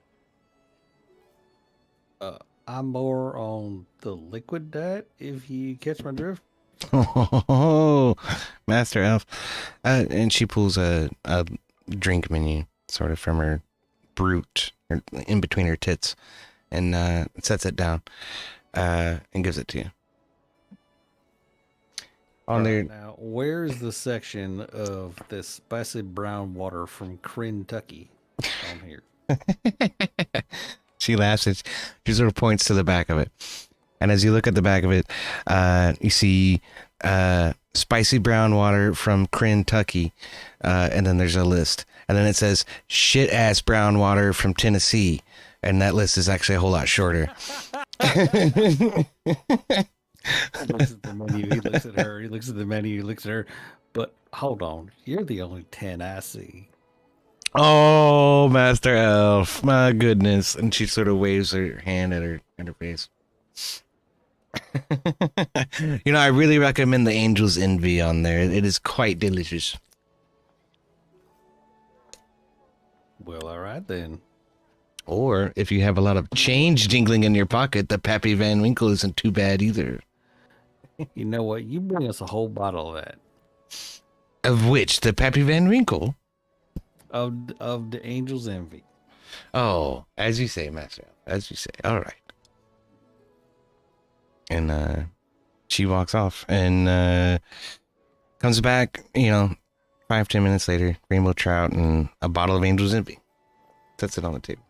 I'm more on the liquid diet, if you catch my drift. Oh, Master Elf. And she pulls a drink menu sort of from her brute, or in between her tits, and sets it down and gives it to you. On there, Now, where's the section of this spicy brown water from Kentucky on here? she laughs and she sort of points to the back of it. And as you look at the back of it, you see spicy brown water from Kentucky, and then there's a list. And then it says shit ass brown water from Tennessee, and that list is actually a whole lot shorter. He looks at the menu, he looks at her, he looks at the menu, he looks at her. But hold on, you're the only 10 I see. Oh, Master Elf, my goodness. And she sort of waves her hand at her face. You know, I really recommend the Angel's Envy on there. It is quite delicious. Well, all right then. Or if you have a lot of change jingling in your pocket, the Pappy Van Winkle isn't too bad either. You know what? You bring us a whole bottle of that. Of which? The Pappy Van Winkle? Of the Angel's Envy. Oh, as you say, Master Elf. As you say. All right. And she walks off and comes back, 5-10 minutes later, rainbow trout and a bottle of Angel's Envy. Sets it on the table.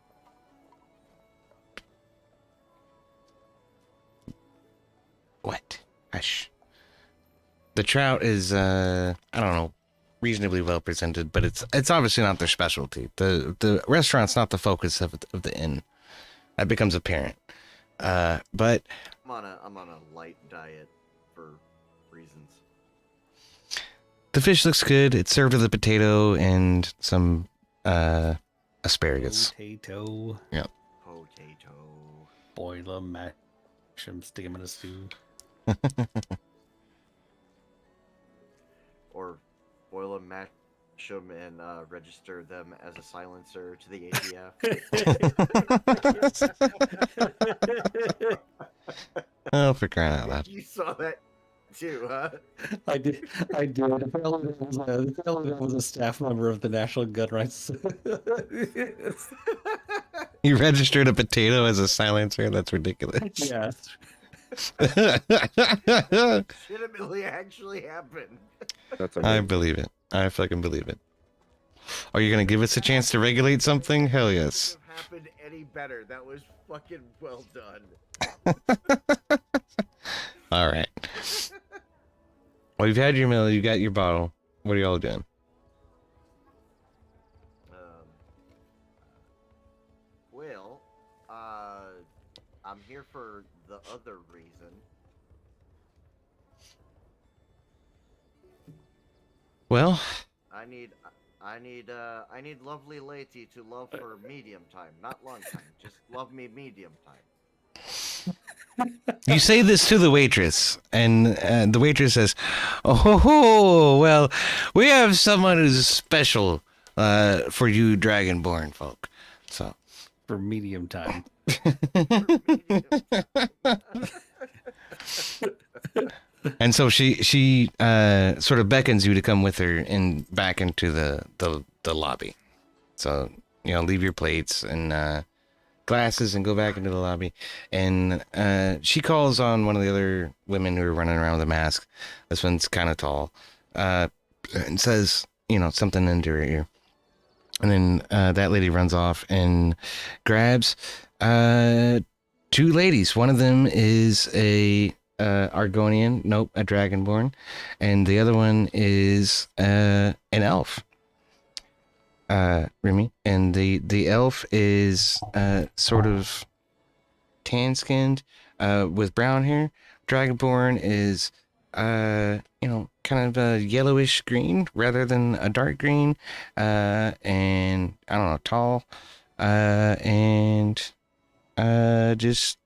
What? Hush. The trout is, I don't know, reasonably well presented, but it's obviously not their specialty. The restaurant's not the focus of the inn. That becomes apparent. But I'm on a light diet for reasons. the fish looks good. It's served with a potato and some asparagus. Potato. Yeah. Potato. Boil them, mash them, stick them in a stew. Or boil them, mash them, and register them as a silencer to the ATF. Oh, for crying out loud. You saw that too, huh? I did. Apparently that was a staff member of the National Gun Rights. You registered a potato as a silencer? That's ridiculous. Yes. Legitimately actually happened. That's I amazing. believe it. I fucking believe it. Are you gonna give us a chance to regulate something? Hell yes. Couldn't have happened any better. That was fucking well done. All right. Well, you've had your meal. You got your bottle. What are y'all doing? Well, I'm here for the other reason. Well, I need lovely lady to love for medium time, not long time. Just love me medium time. you say this to the waitress, and the waitress says, "Oh, well, we have someone who's special for you, Dragonborn folk." So, For medium time. and so she sort of beckons you to come with her and back into the lobby. So leave your plates and glasses and go back into the lobby. And she calls on one of the other women who are running around with a mask. This one's kind of tall, and says something into her ear. And then that lady runs off and grabs two ladies. One of them is a Argonian, nope, a Dragonborn, and the other one is an elf, Remmy. And the elf is sort of tan-skinned with brown hair. Dragonborn is kind of a yellowish green rather than a dark green, and I don't know, tall, and just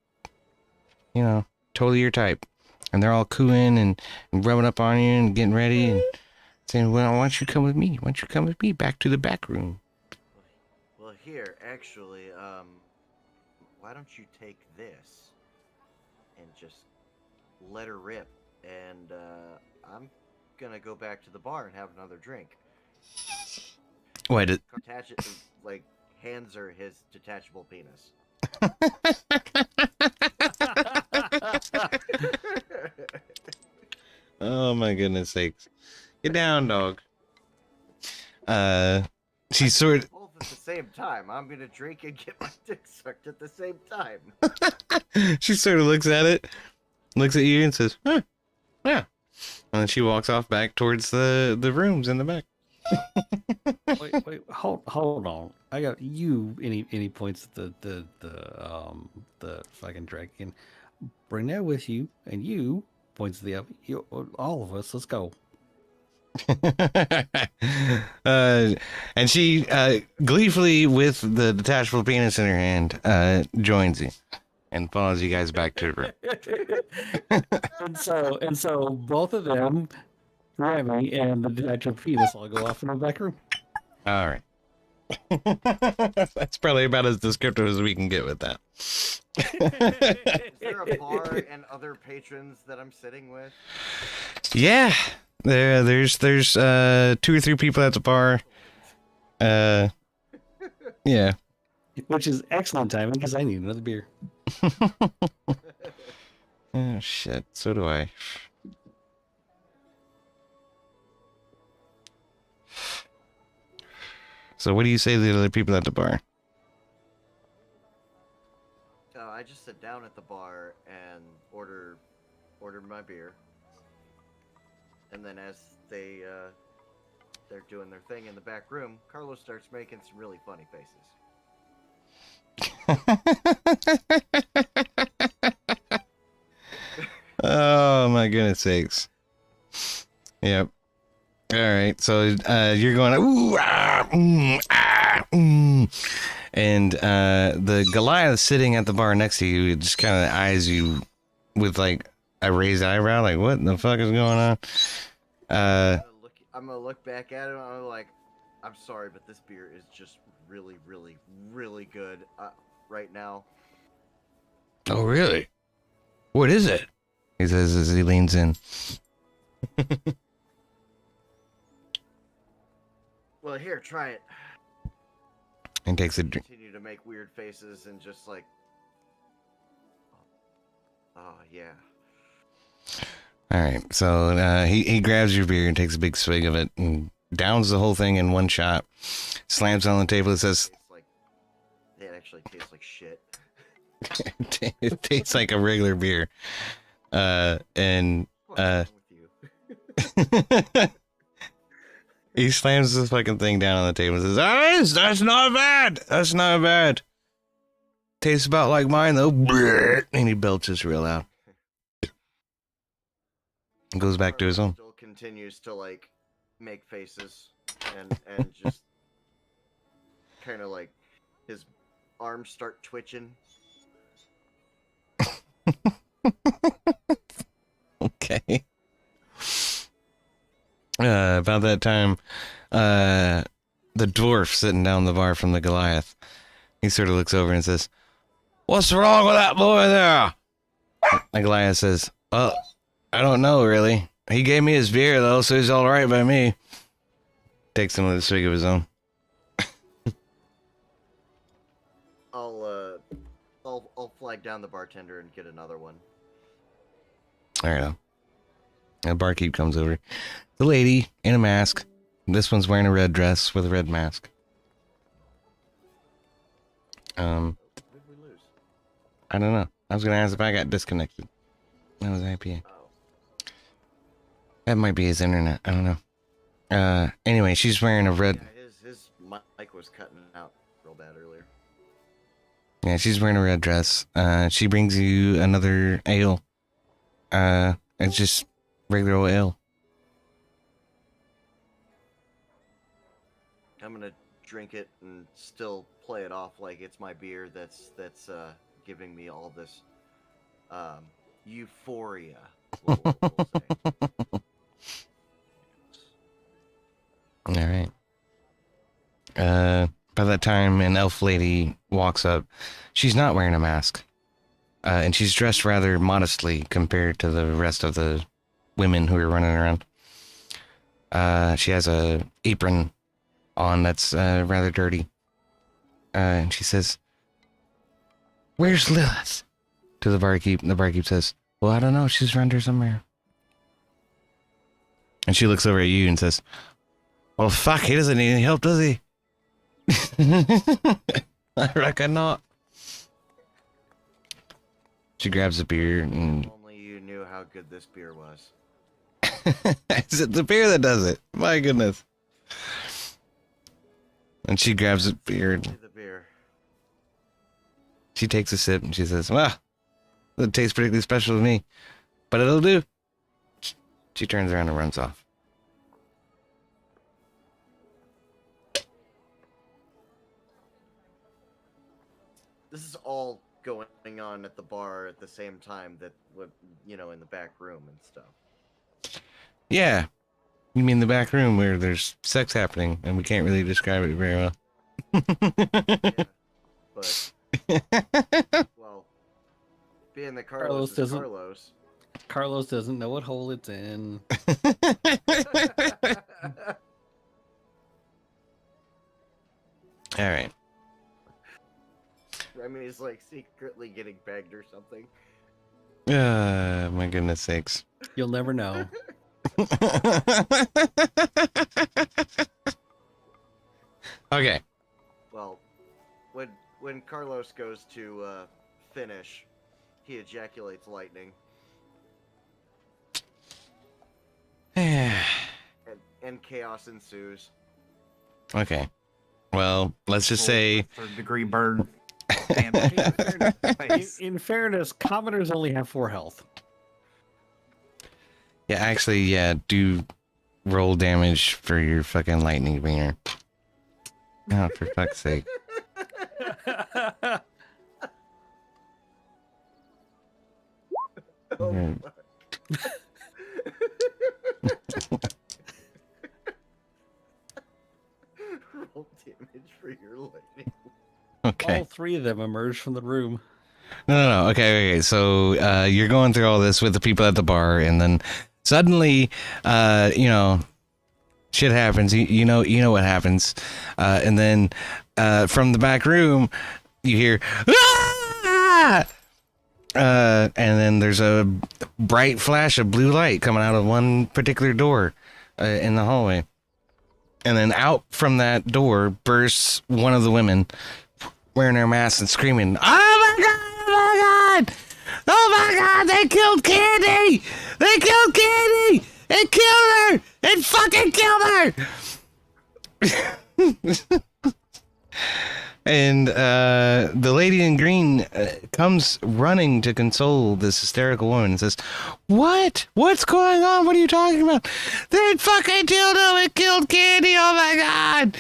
totally your type. And they're all cooing and rubbing up on you and getting ready and saying, "Well, why don't you come with me? Why don't you come with me back to the back room?" Well, here, actually, why don't you take this and just let her rip, and I'm gonna go back to the bar and have another drink. Wait, Attach it, like, hands her his detachable penis. oh my goodness sakes. Get down, dog. She's sort of... Both at the same time. I'm gonna drink and get my dick sucked at the same time. She sort of looks at it, looks at you and says, "Huh, yeah." And then she walks off back towards the rooms in the back. wait, hold on. I got you. Any points at the fucking dragon? Bring that with you, and you points to the other. All of us. Let's go. And she gleefully, with the detachable penis in her hand, joins you and follows you guys back to the room. and so both of them, Remmy and the detachable penis, all go off in the back room. All right. That's probably about as descriptive as we can get with that. Is there a bar and other patrons that I'm sitting with? Yeah, there's 2 or 3 people at the bar. Yeah. Which is excellent timing because I need another beer. Oh shit, so do I. So what do you say to the other people at the bar? I just sit down at the bar and order my beer, and then as they they're doing their thing in the back room, Carlos starts making some really funny faces. Oh my goodness sakes. Yep. All right. So you're going ooh and the Goliath sitting at the bar next to you just kind of eyes you with like a raised eyebrow, like what the fuck is going on? I'm gonna look back at him. I'm like, I'm sorry, but this beer is just really, really, really good right now. Oh really? What is it? He says as he leans in. Well, here, try it. And takes a drink. Continue to make weird faces and just like, oh yeah. All right, so he grabs your beer and takes a big swig of it and downs the whole thing in one shot. Slams it on the table and says, It actually tastes like shit. "It tastes like a regular beer." And What's wrong with you? he slams this fucking thing down on the table and says, "That's not bad. That's not bad. Tastes about like mine though." And he belches real loud. And goes back to his own. Still continues to like make faces and just kind of like his arms start twitching. Okay. About that time, the dwarf sitting down the bar from the Goliath, he sort of looks over and says, "What's wrong with that boy there?" The Goliath says, "Well, I don't know really. He gave me his beer though, so he's all right by me." Takes him with a swig of his own. I'll flag down the bartender and get another one. All right. A barkeep comes over. The lady in a mask. This one's wearing a red dress with a red mask. What did we lose? I don't know. I was gonna ask if I got disconnected. That was IPA. Oh. That might be his internet. I don't know. Anyway, she's wearing a red. Yeah, his mic was cutting out real bad earlier. Yeah, she's wearing a red dress. She brings you another ale. It's just regular old ale. I'm gonna drink it and still play it off like it's my beer that's giving me all this euphoria. We'll say. All right. By that time, an elf lady walks up. She's not wearing a mask. And she's dressed rather modestly compared to the rest of the women who are running around. She has a apron on that's rather dirty. And she says, "Where's Lilith?" to the barkeep. And the barkeep says, "Well, I don't know. She's around here somewhere." And she looks over at you and says, "Well, fuck, he doesn't need any help, does he?" I reckon not. She grabs a beer and... Only you knew how good this beer was. Is it the beer that does it? My goodness. And she grabs a beer and The beer. she takes a sip and she says, "Well, it tastes particularly special to me, but it'll do." She turns around and runs off. This is all going on at the bar at the same time that, in the back room and stuff. Yeah. You mean the back room where there's sex happening and we can't really describe it very well. Yeah. But, well, being that Carlos is doesn't- Carlos. Carlos doesn't know what hole it's in. All right. Remmy's like secretly getting begged or something. My goodness sakes. You'll never know. Okay. Well, when Carlos goes to finish, he ejaculates lightning, and and chaos ensues. Okay. Well, let's just say. Third-degree burn. Damage. In fairness, commoners only have 4 health. Yeah, actually, yeah, do roll damage for your fucking lightning bringer. Oh, for fuck's sake. Oh, roll damage for your lightning. Okay. All 3 of them emerge from the room. No. Okay. So you're going through all this with the people at the bar, and then suddenly, shit happens. You know what happens, and then from the back room, you hear, "Ah!" And then there's a bright flash of blue light coming out of one particular door in the hallway, and then out from that door bursts one of the women wearing her mask and screaming, "Oh my god! Oh my god! Oh my god! They killed Candy! They killed Candy! It killed her! It fucking killed her!" And the lady in green comes running to console this hysterical woman and says, "What? What's going on? What are you talking about? They fucking killed him! It killed Candy! Oh my god!"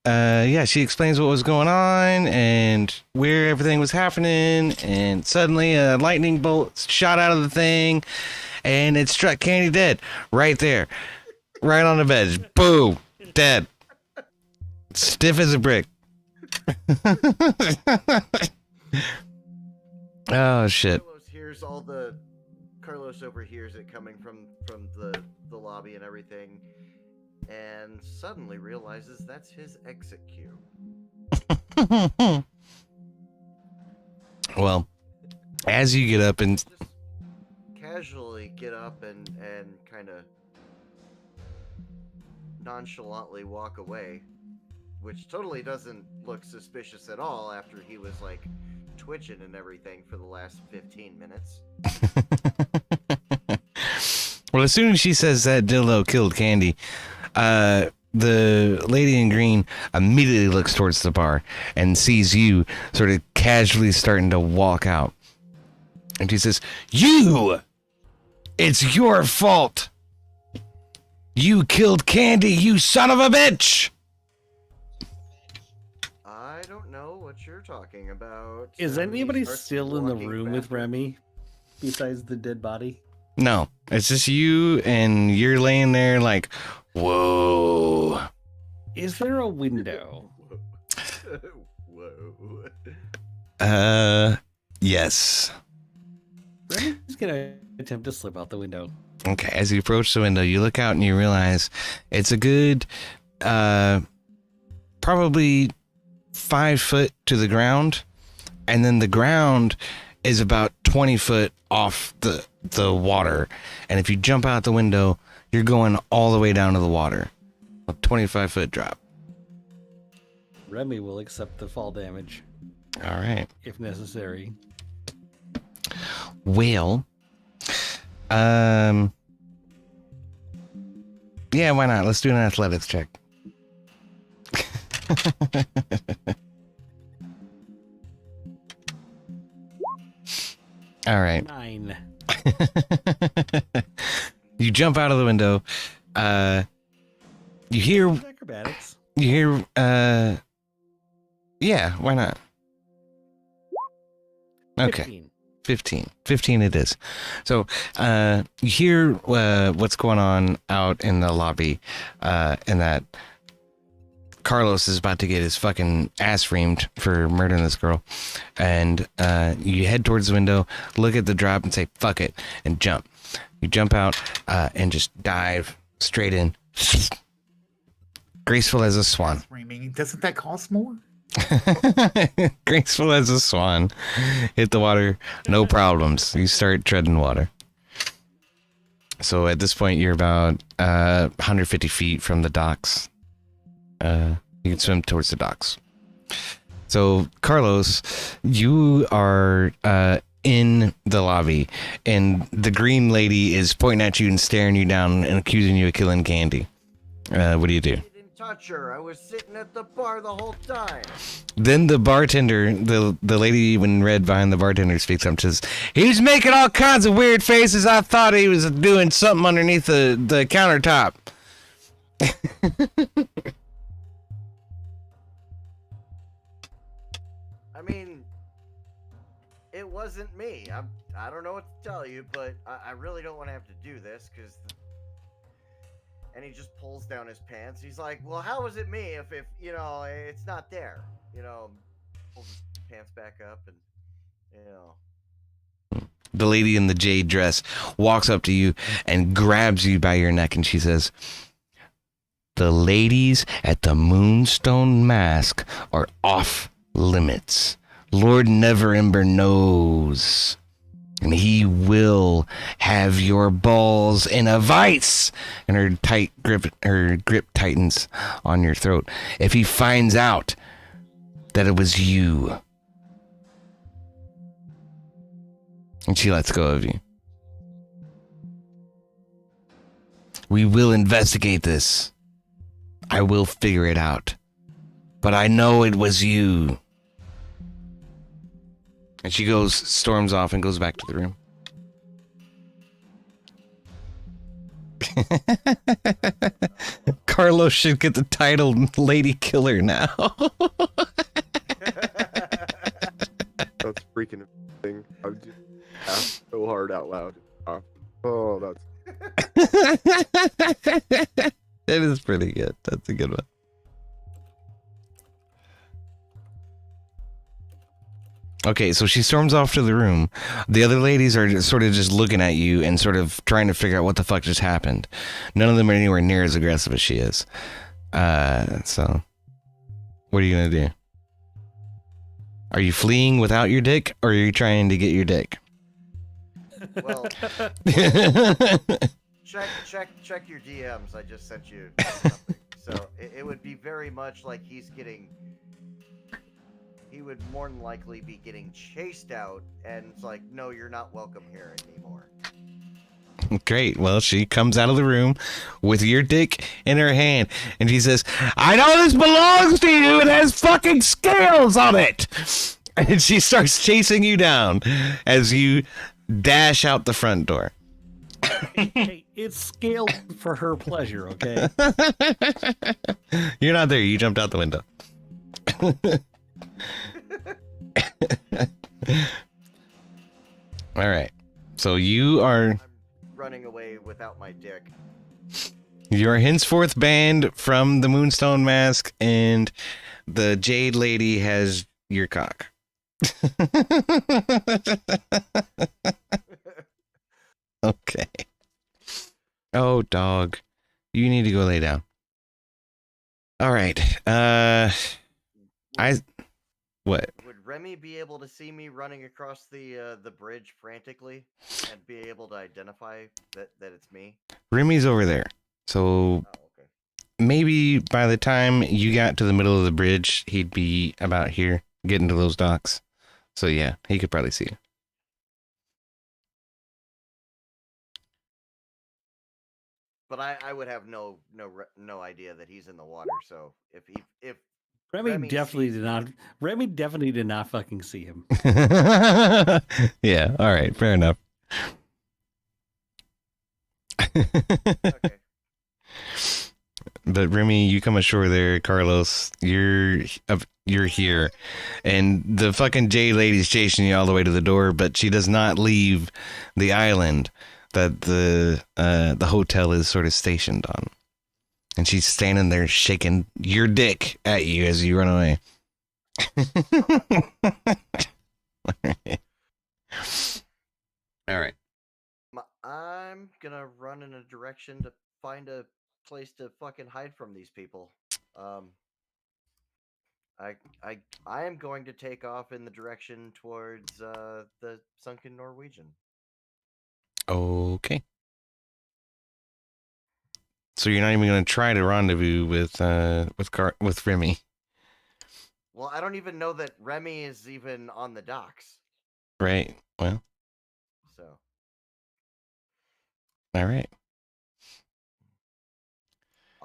Yeah, she explains what was going on and where everything was happening, and suddenly a lightning bolt shot out of the thing, and it struck Candy dead right there, right on the bed. Boom, dead, stiff as a brick. Oh shit! Carlos overhears it coming from the lobby and everything, and suddenly realizes that's his exit cue. Well, as you get up and Just casually get up and kind of nonchalantly walk away, which totally doesn't look suspicious at all after he was like twitching and everything for the last 15 minutes. Well, as soon as she says that dildo killed Candy, the lady in green immediately looks towards the bar and sees you sort of casually starting to walk out. And she says, "You! It's your fault! You killed Candy, you son of a bitch!" I don't know what you're talking about. Is And he anybody starts still in the walking room with backward. Remy besides the dead body? No, it's just you, and you're laying there like, whoa. Is there a window? Whoa. Yes. Remy's gonna attempt to slip out the window. Okay, as you approach the window, you look out and you realize it's a good, probably 5 foot to the ground, and then the ground is about 20 foot off the water. And if you jump out the window, you're going all the way down to the water. A 25-foot drop. Remy will accept the fall damage All right. if necessary. Well, yeah, why not? Let's do an athletics check. All right. 9. You jump out of the window. You hear, Acrobatics. yeah, why not? Okay. 15 it is. So you hear what's going on out in the lobby, and that Carlos is about to get his fucking ass reamed for murdering this girl. And you head towards the window, look at the drop and say, fuck it, and jump. You jump out and just dive straight in. Graceful as a swan. Screaming. Doesn't that cost more? Graceful as a swan. Hit the water, no problems. You start treading water. So at this point, you're about 150 feet from the docks. You can swim towards the docks. So Carlos, you are in the lobby, and the green lady is pointing at you and staring you down and accusing you of killing Candy. What do you do? You didn't touch her. I was sitting at the bar the whole time. Then the bartender, the lady in red behind the bartender, speaks up and says, "He's making all kinds of weird faces. I thought he was doing something underneath the countertop." I mean, it wasn't me. I don't know what to tell you, but I really don't want to have to do this because. And he just pulls down his pants. He's like, "Well, how is it me if you know it's not there?" You know, pulls his pants back up and you know. The lady in the jade dress walks up to you and grabs you by your neck, and she says, "The ladies at the Moonstone Mask are off limits. Lord Neverember knows, and he will have your balls in a vice." And her grip tightens on your throat. "If he finds out that it was you." And she lets go of you. "We will investigate this. I will figure it out. But I know it was you." And she storms off and goes back to the room. Carlos should get the title Lady Killer now. That's freaking thing. I'm just laughed so hard out loud. Oh, that's. That is pretty good. That's a good one. Okay, so she storms off to the room. The other ladies are sort of just looking at you and sort of trying to figure out what the fuck just happened. None of them are anywhere near as aggressive as she is. So what are you gonna do? Are you fleeing without your dick, or are you trying to get your dick? Well, check your DMs. I just sent you something. So it would be very much like he would more than likely be getting chased out, and it's like, "No, you're not welcome here anymore." Great. Well, she comes out of the room with your dick in her hand, and she says, "I know this belongs to you. It has fucking scales on it." And she starts chasing you down as you dash out the front door. Hey, it's scaled for her pleasure, okay? You're not there. You jumped out the window. All right. So you are... I'm running away without my dick. You are henceforth banned from the Moonstone Mask, and the Jade Lady has your cock. Okay. Oh, dog. You need to go lay down. All right. What? Would Remy be able to see me running across the bridge frantically and be able to identify that it's me? Remy's over there. So Oh, okay. maybe by the time you got to the middle of the bridge, he'd be about here, getting to those docks. So yeah, he could probably see you. But I would have no idea that he's in the water. So if Remy Remy definitely sees did not. Remy definitely did not fucking see him. Yeah, all right, fair enough. okay. But Remy, you come ashore there. Carlos, you're here, and the fucking Jade Lady's chasing you all the way to the door, but she does not leave the island that the hotel is sort of stationed on, and she's standing there shaking your dick at you as you run away. All right. I'm gonna run in a direction to find a place to fucking hide from these people. I am going to take off in the direction towards the sunken Norwegian. Okay. So you're not even going to try to rendezvous with Remy. Well, I don't even know that Remy is even on the docks. Right. Well, So all right.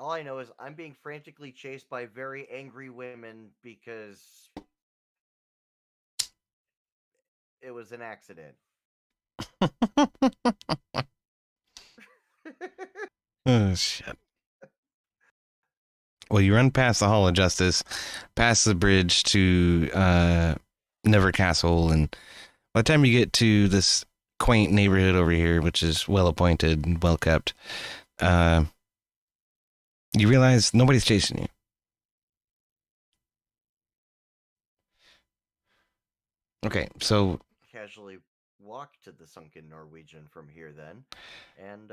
all I know is I'm being frantically chased by very angry women because it was an accident. Oh shit. Well, you run past the Hall of Justice, past the bridge to Never Castle, and by the time you get to this quaint neighborhood over here, which is well appointed and well kept, you realize nobody's chasing you. Okay, so Casually walk to the sunken Norwegian from here then, and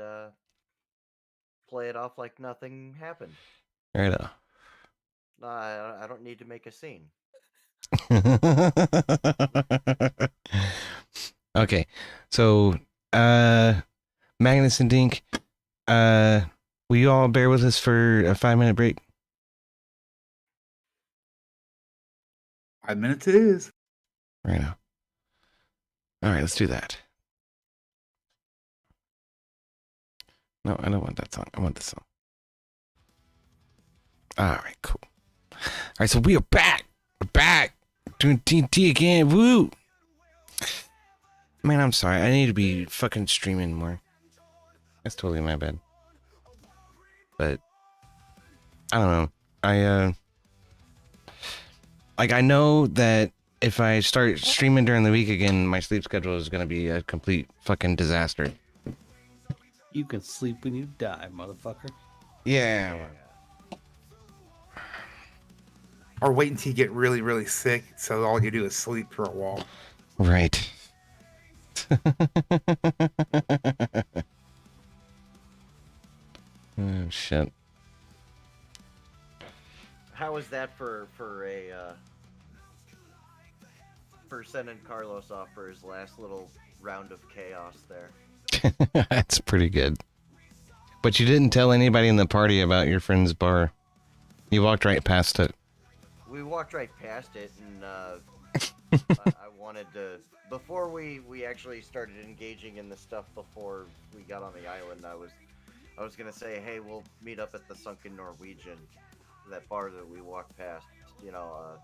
play it off like nothing happened. right on. I don't need to make a scene. Okay, so Magnus and Dink, will you all bear with us for a 5-minute break? 5 minutes it is. Right now. All right, let's do that. No, I don't want that song. I want this song. All right, cool. All right, so we are back. We're back doing DnD again. Woo! Man, I'm sorry. I need to be fucking streaming more. That's totally my bad. But I don't know. I know that if I start streaming during the week again, my sleep schedule is gonna be a complete fucking disaster. You can sleep when you die, motherfucker. Yeah. Or wait until you get really, really sick, so all you do is sleep for a while. Right. Oh shit. How was that for sending Carlos off for his last little round of chaos there? That's pretty good. But you didn't tell anybody in the party about your friend's bar. You walked right past it. We walked right past it, and I wanted to, before we actually started engaging in the stuff before we got on the island, I was gonna say, hey, we'll meet up at the Sunken Norwegian, that bar that we walked past, you know,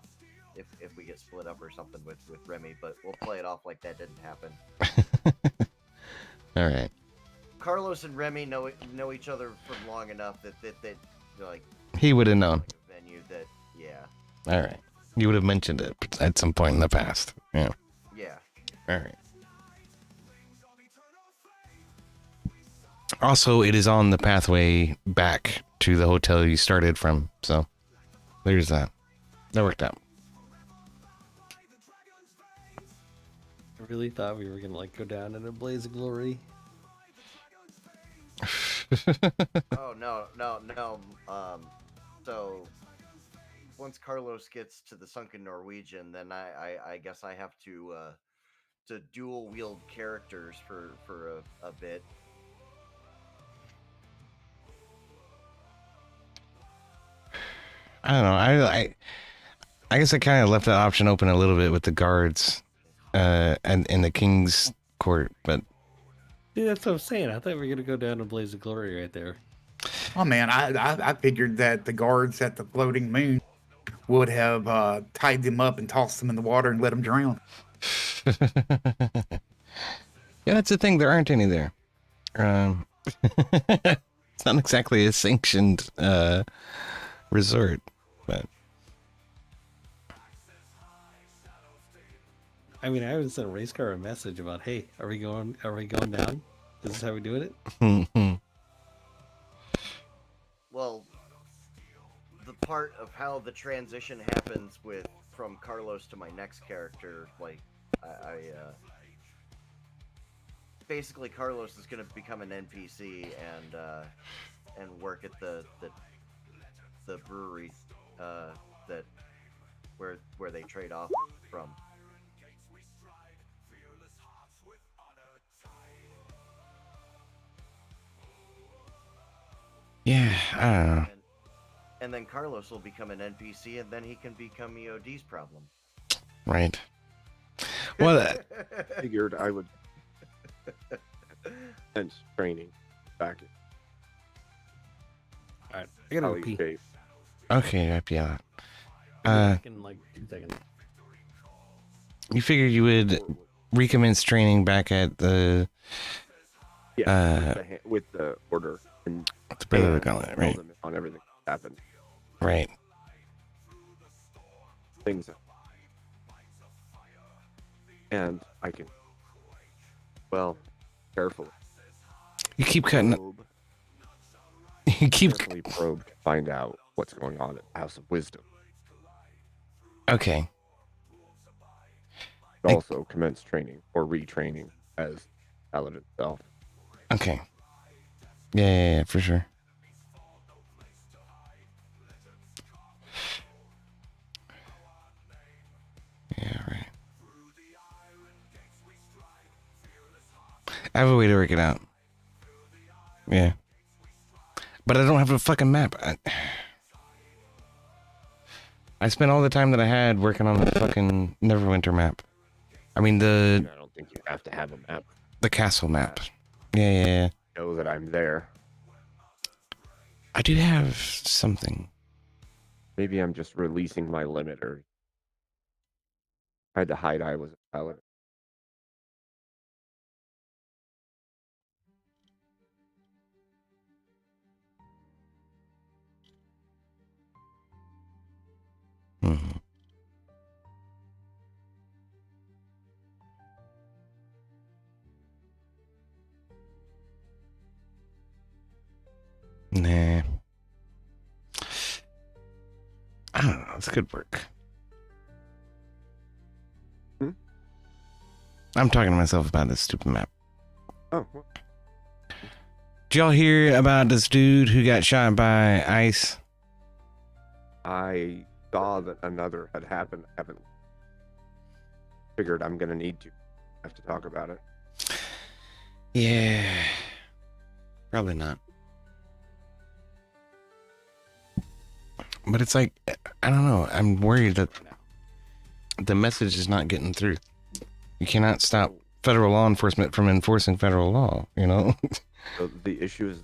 if we get split up or something with Remmy, but we'll play it off like that didn't happen. All right. Carlos and Remmy know each other for long enough that like He would have known. like a venue that All right. You would have mentioned it at some point in the past. Yeah. yeah. All right. Also, it is on the pathway back to the hotel you started from. So there's that. That worked out. I really thought we were gonna like go down in a blaze of glory. Oh no. So once Carlos gets to the Sunken Norwegian, then I guess I have to dual wield characters for a bit. I don't know. I guess I kind of left that option open a little bit with the guards, and in the king's court, but Dude, that's what I'm saying. I thought we were gonna go down to blaze of glory right there. Oh man, I figured that the guards at the floating moon would have tied them up and tossed them in the water and let them drown. yeah, that's the thing. There aren't any there. It's not exactly a sanctioned resort, but I mean, I even sent a race car a message about, hey, are we going down? This is how we doing it? Well, the part of how the transition happens from Carlos to my next character, like I basically Carlos is going to become an NPC and work at the brewery that where they trade off from. yeah, I don't know. And then Carlos will become an NPC, and then he can become EOD's problem. Right. Well, Figured I would sense training back in All right, I gotta go Holly pee. shape. okay, I'd be out. I'll be back in like 2 seconds. You figured you would recommence training back at the With the order and Brother and Gauntlet, tell right? them on everything that happened. Right. Things. And I can, well, carefully You keep cutting. probe, You keep. carefully probe to find out what's going on at the House of Wisdom. Okay. Also commence training or retraining as Paladin itself. Okay. Yeah, for sure. Yeah, right. I have a way to work it out. Yeah. But I don't have a fucking map. I spent all the time that I had working on the fucking Neverwinter map. I mean, I don't think you have to have a map. the castle map. Yeah. Know that I'm there. I do have something. Maybe I'm just releasing my limit, or I had to hide I was a Paladin. Mhm. Nah. I don't know. It's good work. Hmm? I'm talking to myself about this stupid map. Oh, well, Did y'all hear about this dude who got shot by ice? I saw that another had happened. I haven't figured I'm gonna need to have to talk about it. Yeah. Probably not. But it's like, I don't know. I'm worried that the message is not getting through. You cannot stop federal law enforcement from enforcing federal law, you know? So the issue is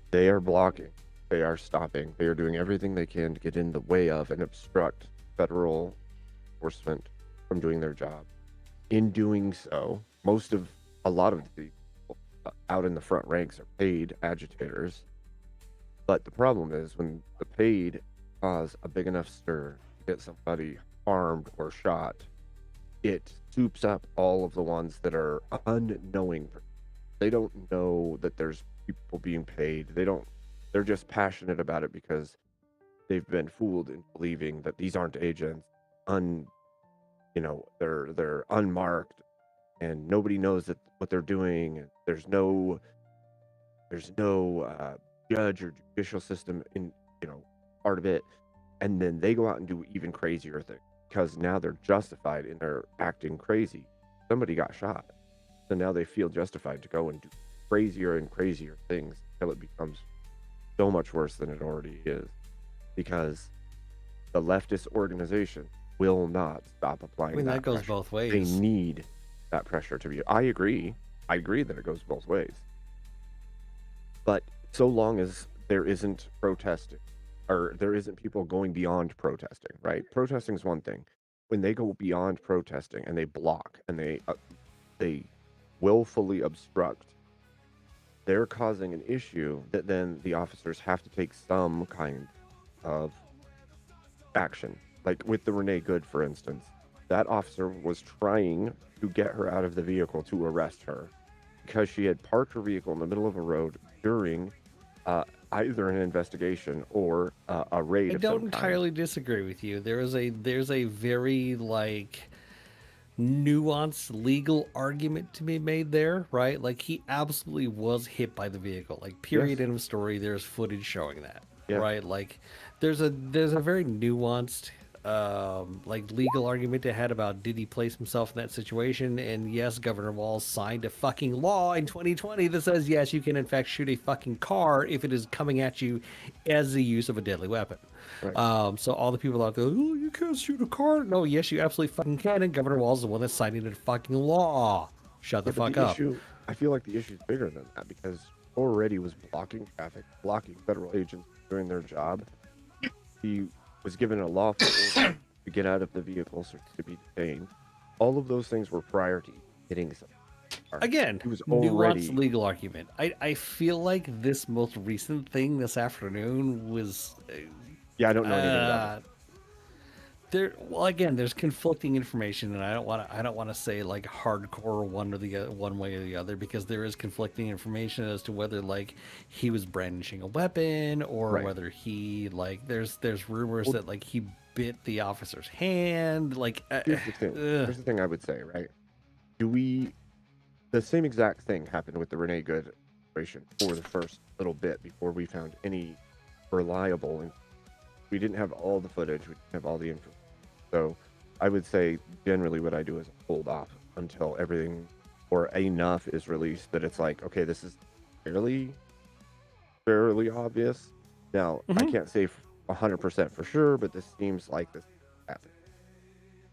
they are blocking, they are stopping, they are doing everything they can to get in the way of and obstruct federal enforcement from doing their job. In doing so, a lot of the people out in the front ranks are paid agitators. But the problem is when the paid cause a big enough stir to get somebody harmed or shot, it soups up all of the ones that are unknowing. They don't know that there's people being paid. They're just passionate about it because they've been fooled in believing that these aren't agents, they're unmarked and nobody knows that what they're doing. There's no judge or judicial system in part of it, and then they go out and do even crazier things because now they're justified in their acting crazy. Somebody got shot, so now they feel justified to go and do crazier and crazier things until it becomes so much worse than it already is, because the leftist organization will not stop applying. I mean, that goes pressure. both ways. They need that pressure to be. I agree that it goes both ways. But so long as there isn't protesting, or there isn't people going beyond protesting, right? Protesting is one thing. When they go beyond protesting and they block and they willfully obstruct, they're causing an issue that then the officers have to take some kind of action. Like with the Renee Good, for instance, that officer was trying to get her out of the vehicle to arrest her because she had parked her vehicle in the middle of a road during either an investigation or a raid. I of don't some kind. entirely disagree with you. There's a very nuanced legal argument to be made there, right? Like he absolutely was hit by the vehicle. Like period, Yes. end of story. There's footage showing that, Yes. right? Like there's a very nuanced like legal argument they had about did he place himself in that situation, and yes, Governor Walz signed a fucking law in 2020 that says yes, you can in fact shoot a fucking car if it is coming at you as the use of a deadly weapon. Right. So all the people out there, oh, you can't shoot a car. No, yes, you absolutely fucking can, and Governor Walz is the one that's signing the fucking law. Shut the Yeah, but fuck the up. issue, I feel like the issue is bigger than that because already was blocking traffic, blocking federal agents doing their job. He was given a lawful order to get out of the vehicle or to be detained. All of those things were prior to hitting something. Again, He was nuanced already legal argument. I feel like this most recent thing this afternoon was Yeah, I don't know anything about it. well, again, there's conflicting information, and I don't want to say like hardcore one way or the other, because there is conflicting information as to whether like he was brandishing a weapon or Right. whether he like there's rumors that like he bit the officer's hand. Like Here's the thing. Here's the thing I would say, right? The same exact thing happened with the Renee Good situation for the first little bit before we found any reliable, and we didn't have all the footage, we didn't have all the info. So I would say generally what I do is hold off until everything or enough is released that it's like, okay, this is fairly obvious. Now, I can't say 100% for sure, but this seems like this happened.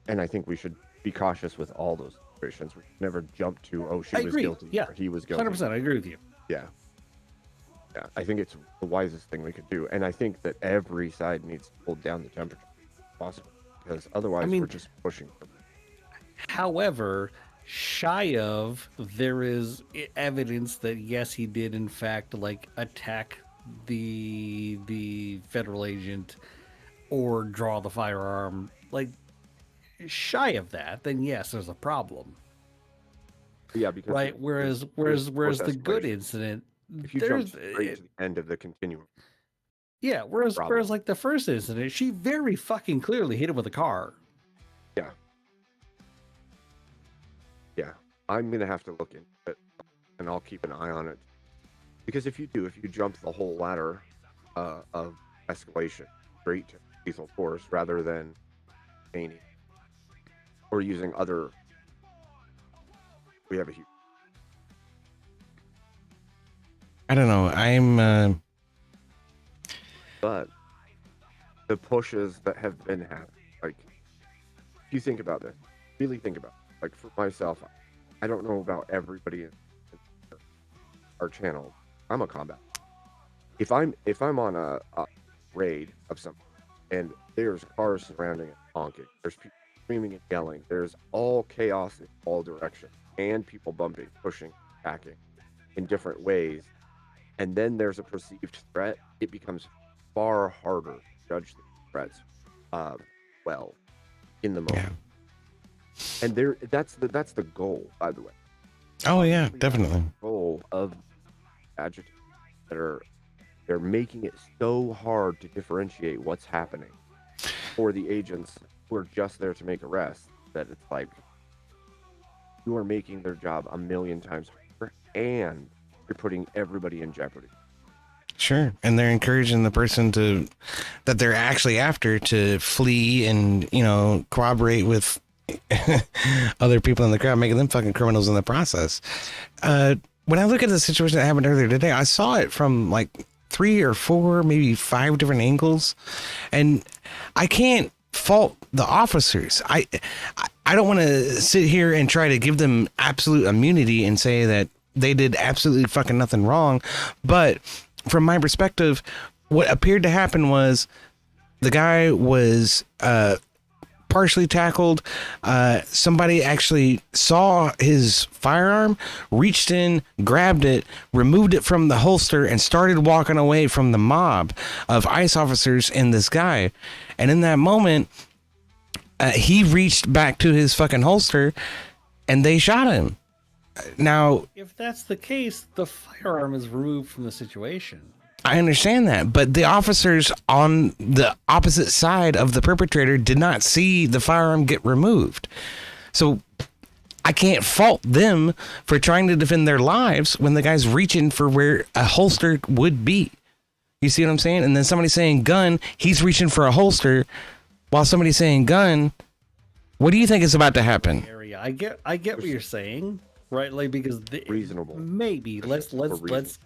And I think we should be cautious with all those situations. We should never jump to, oh, she I was agree. guilty Yeah, or he was guilty. 100%. I agree with you. Yeah. Yeah, I think it's the wisest thing we could do. And I think that every side needs to hold down the temperature if possible, because otherwise we're just pushing. However, shy of, there is evidence that yes, he did in fact like attack the federal agent or draw the firearm. Like shy of that, then yes, there's a problem. Yeah, because Right. Whereas the good incident, if you jump straight to the end of the continuum. yeah. Whereas problem. like the first incident, she very fucking clearly hit him with a car. Yeah. Yeah. I'm gonna have to look into it, and I'll keep an eye on it. Because if you jump the whole ladder of escalation straight to lethal force rather than painting or using other, we have a huge. I don't know. But the pushes that have been happening, like, if you think about this, really think about it. Like, for myself, I don't know about everybody in our channel. I'm a combat. If I'm on a raid of something and there's cars surrounding it honking, there's people screaming and yelling, there's all chaos in all directions, and people bumping, pushing, attacking in different ways, and then there's a perceived threat, it becomes far harder to judge the threats well in the moment. Yeah. And that's the goal, by the way. Oh yeah, definitely. The goal of agitators that they're making it so hard to differentiate what's happening for the agents who are just there to make arrests that it's like you are making their job a million times harder and you're putting everybody in jeopardy. Sure. And they're encouraging the person that they're actually after to flee and, cooperate with other people in the crowd, making them fucking criminals in the process. When I look at the situation that happened earlier today, I saw it from like 3 or 4, maybe 5 different angles. And I can't fault the officers. I don't want to sit here and try to give them absolute immunity and say that they did absolutely fucking nothing wrong. But from my perspective, what appeared to happen was the guy was partially tackled. Somebody actually saw his firearm, reached in, grabbed it, removed it from the holster, and started walking away from the mob of ICE officers and this guy. And in that moment, he reached back to his fucking holster and they shot him. Now, if that's the case, the firearm is removed from the situation. I understand that, but the officers on the opposite side of the perpetrator did not see the firearm get removed. So I can't fault them for trying to defend their lives when the guy's reaching for where a holster would be. You see what I'm saying? And then somebody saying gun, he's reaching for a holster. while somebody's saying gun, what do you think is about to happen? Area. I get what you're saying, right? Like because Reasonable. Maybe let's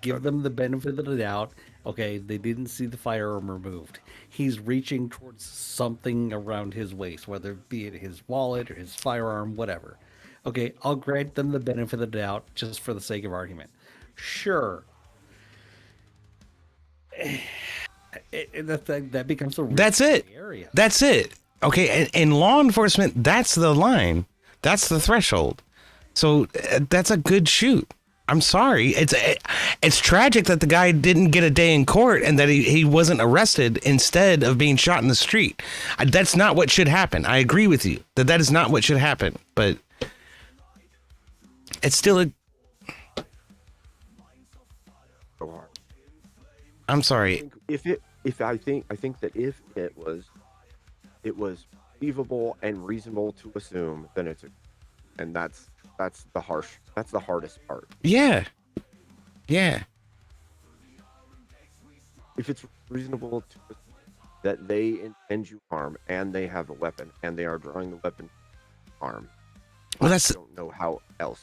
give them the benefit of the doubt. Okay, they didn't see the firearm removed. He's reaching towards something around his waist, whether it be it his wallet or his firearm, whatever. Okay, I'll grant them the benefit of the doubt just for the sake of argument. Sure. That becomes a That's it. area. That's it. Okay, in law enforcement, that's the line. That's the threshold. So that's a good shoot. I'm sorry. It's tragic that the guy didn't get a day in court and that he wasn't arrested instead of being shot in the street. That's not what should happen. I agree with you that is not what should happen. But it's still a. I'm sorry. I think that if it was believable and reasonable to assume, then that's the hardest part. Yeah. If it's reasonable to assume that they intend you harm and they have a weapon and they are drawing the weapon to harm, Well, I don't know how else.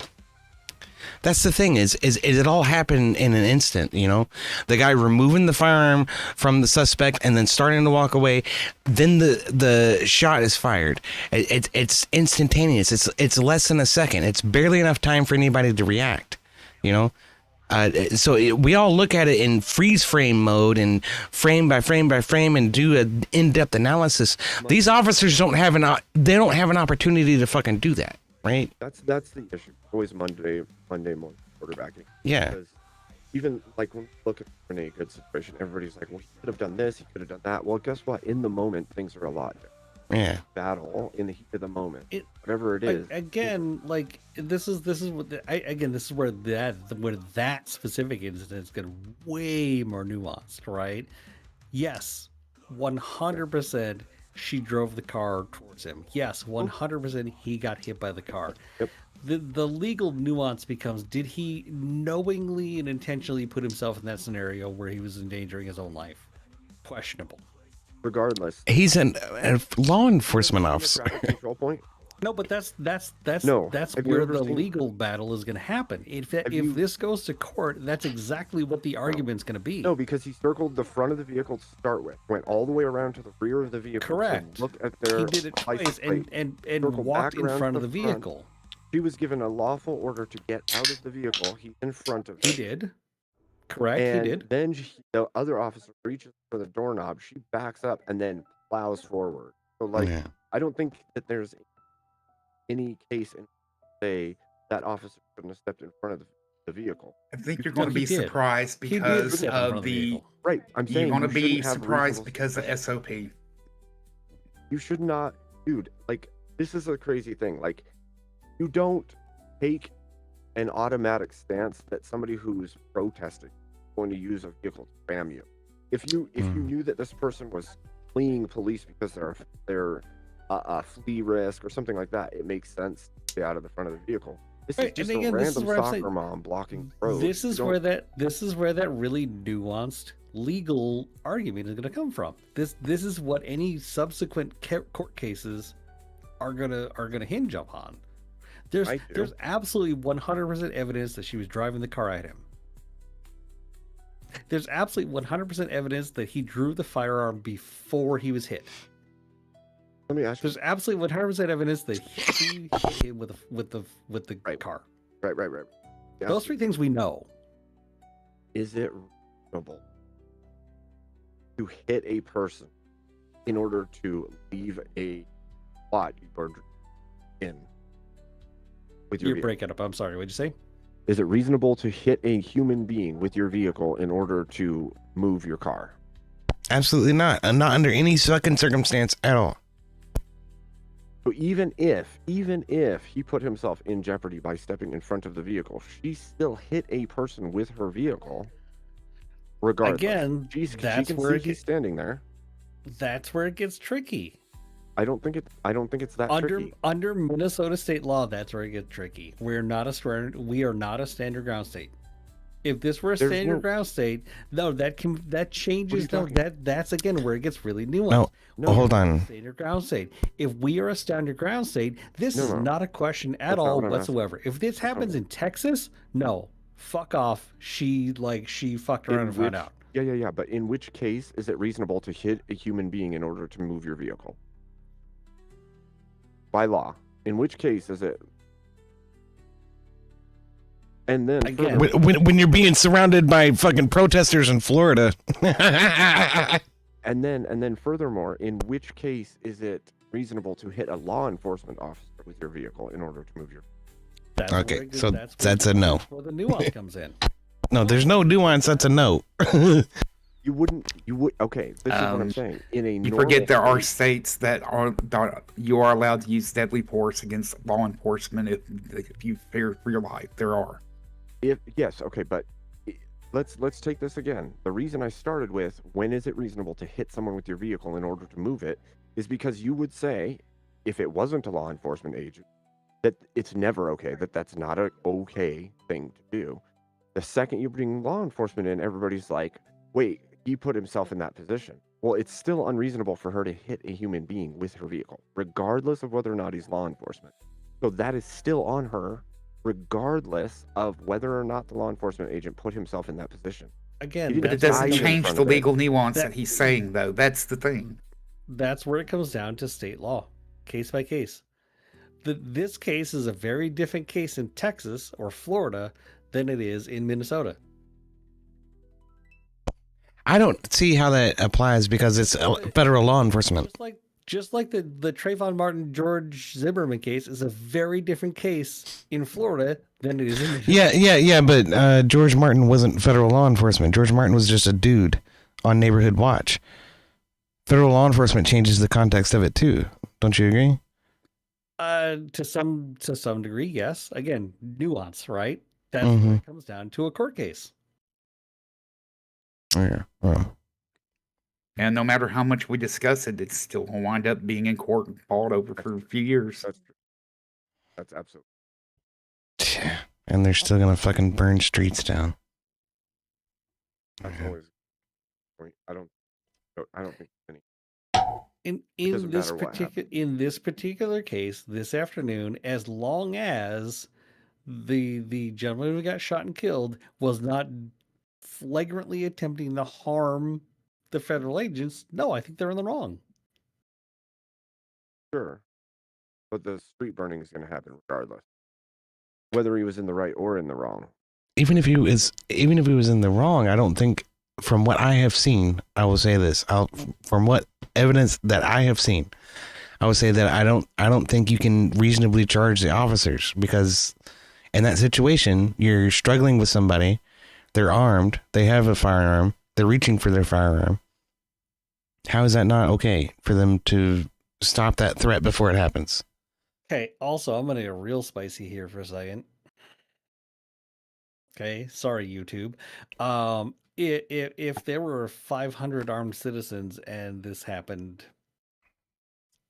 That's the thing is it all happened in an instant, you know, the guy removing the firearm from the suspect and then starting to walk away. Then the shot is fired. It's instantaneous. It's less than a second. It's barely enough time for anybody to react, you know. We all look at it in freeze frame mode and frame by frame by frame and do an in-depth analysis. These officers don't have an opportunity to fucking do that. Right. That's the issue. Always Monday morning quarterbacking. Yeah. Because even like when we look at the Renee Good situation, everybody's like, well, he could have done this, he could have done that. Well, guess what? In the moment, things are a lot different. Yeah. Battle in the heat of the moment. Whatever it is. Again, like this is where that specific incident is getting way more nuanced, right? Yes, 100%. She drove the car towards him. Yes, 100% he got hit by the car. Yep. The legal nuance becomes, did he knowingly and intentionally put himself in that scenario where he was endangering his own life? Questionable. Regardless. He's a law enforcement officer. Control point. No, but that's No. that's Have you where ever the seen- legal battle is going to happen. If this goes to court, that's exactly what the argument's going to be. No, because he circled the front of the vehicle to start with, went all the way around to the rear of the vehicle. Correct. To look at their He did it license twice plate, and circled walked back in around front of to the front. vehicle. She was given a lawful order to get out of the vehicle. He's in front of her. He did. Correct, And he did. then the other officer reaches for the doorknob. She backs up and then plows forward. So, like, Yeah. I don't think that there's any case in say that officer shouldn't have stepped in front of the vehicle. I think you're Well, going to he be did. surprised He did because step in front of the the. vehicle. Right. I'm saying You're going to you be shouldn't have surprised reasonable because of suspicion. SOP. You should not, dude. Like, this is a crazy thing. Like, you don't take an automatic stance that somebody who's protesting is going to use a vehicle to spam you. If you knew that this person was fleeing police because they're a flea risk or something like that, it makes sense to stay out of the front of the vehicle. This Right, is just and again, a this is random where I'm soccer saying- mom blocking roads. This is You where don't- that really nuanced legal argument is going to come from. This is what any subsequent court cases are gonna hinge upon. There's I do. there's absolutely 100% evidence that she was driving the car at him. There's absolutely 100% evidence that he drew the firearm before he was hit. Let me ask you. There's absolutely 100% evidence that he hit him with the Right. car. Right. Yes. Those three things we know. Is it reasonable to hit a person in order to leave a spot you're in with your You're vehicle? breaking up. I'm sorry. What'd you say? Is it reasonable to hit a human being with your vehicle in order to move your car? Absolutely not. Not under any fucking circumstance at all. So even if he put himself in jeopardy by stepping in front of the vehicle, she still hit a person with her vehicle. Regardless, Again, she that's can where see it he's standing there. That's where it gets tricky. I don't think it's that tricky. Under Minnesota state law, that's where it gets tricky. We are not a standard ground state. If this were a There's stand your no- ground state, no, that changes. No, talking? that's again where it gets really nuanced. No, No, hold on. Stand your ground state. If we are a stand your ground state, this No, is no. not a question at That's not all what I'm asking. whatsoever. If this That's not happens what- in Texas, no, fuck off. She fucked around and found out. Yeah. But in which case is it reasonable to hit a human being in order to move your vehicle? By law. In which case is it? And then Again, When you're being surrounded by fucking protesters in Florida. and then furthermore, in which case is it reasonable to hit a law enforcement officer with your vehicle in order to move your? That's Okay, where it- so where- that's a no. That's where the nuance comes in. No, there's no nuance. That's a no. You would. Okay, this is what I'm saying. In a You forget there are state, states that you are allowed to use deadly force against law enforcement if you fear for your life. There are. Yes, okay, but let's take this again. The reason I started with when is it reasonable to hit someone with your vehicle in order to move it is because you would say, if it wasn't a law enforcement agent, that it's never okay, that's not an okay thing to do. The second you bring law enforcement in, everybody's like, wait, he put himself in that position. Well, it's still unreasonable for her to hit a human being with her vehicle, regardless of whether or not he's law enforcement. So that is still on her, regardless of whether or not the law enforcement agent put himself in that position. Again, You But it that's doesn't dive in change front the of it. legal nuance That- that he's saying, though. That's the thing. That's where it comes down to state law, case by case. This case is a very different case in Texas or Florida than it is in Minnesota. I don't see how that applies because it's federal law enforcement. Just like the Trayvon Martin George Zimmerman case is a very different case in Florida than it is in Michigan. Yeah, but George Martin wasn't federal law enforcement. George Martin was just a dude on Neighborhood Watch. Federal law enforcement changes the context of it too. Don't you agree? To some degree, yes. Again, nuance, right? That's Mm-hmm. where it comes down to a court case. Yeah. Well, And no matter how much we discuss it, it's still going to wind up being in court and fought over for a few years. That's true. That's absolutely. and they're still gonna fucking burn streets down. That's always. I don't think any. In doesn't matter what in this particular case, this afternoon, as long as the gentleman who got shot and killed was not flagrantly attempting to harm the federal agents, no, I think they're in the wrong. Sure, but the street burning is going to happen regardless, whether he was in the right or in the wrong. Even if he was in the wrong, I don't think. From what I have seen, I will say this. From what evidence that I have seen, I would say that I don't think you can reasonably charge the officers because in that situation, you're struggling with somebody. They're armed. They have a firearm. They're reaching for their firearm. How is that not okay for them to stop that threat before it happens? Okay, also, I'm going to get real spicy here for a second. Okay, sorry, YouTube. If there were 500 armed citizens and this happened,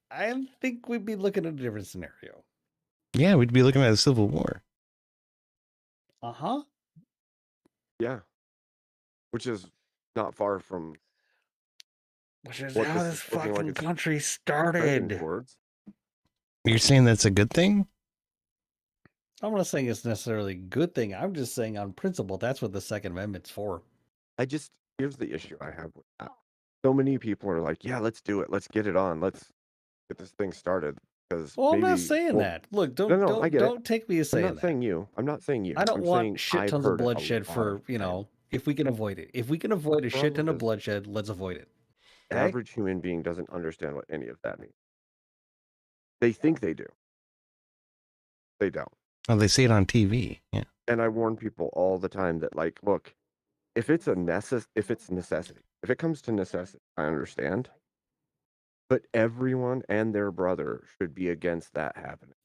I think we'd be looking at a different scenario. Yeah, we'd be looking at a civil war. Uh-huh. Yeah, which is not far from Which is what how this this is looking like fucking it's country heading started. towards. You're saying that's a good thing? I'm not saying it's necessarily a good thing. I'm just saying on principle, that's what the Second Amendment's for. Here's the issue I have with that. So many people are like, yeah, let's do it. Let's get it on. Let's get this thing started. Because Well, I'm not maybe- saying well, that. Look, No, I get it. don't take me as I'm saying not that. saying you. I'm not saying you. I don't I'm want saying shit I've tons of heard it a bloodshed lot for, of times. if we can avoid it. If we can avoid a shit ton Problem of is- bloodshed, let's avoid it. The Okay? average human being doesn't understand what any of that means. They think they do. They don't. Oh, they see it on TV. Yeah. And I warn people all the time that, like, look, if it's necessity, if it comes to necessity, I understand. But everyone and their brother should be against that happening.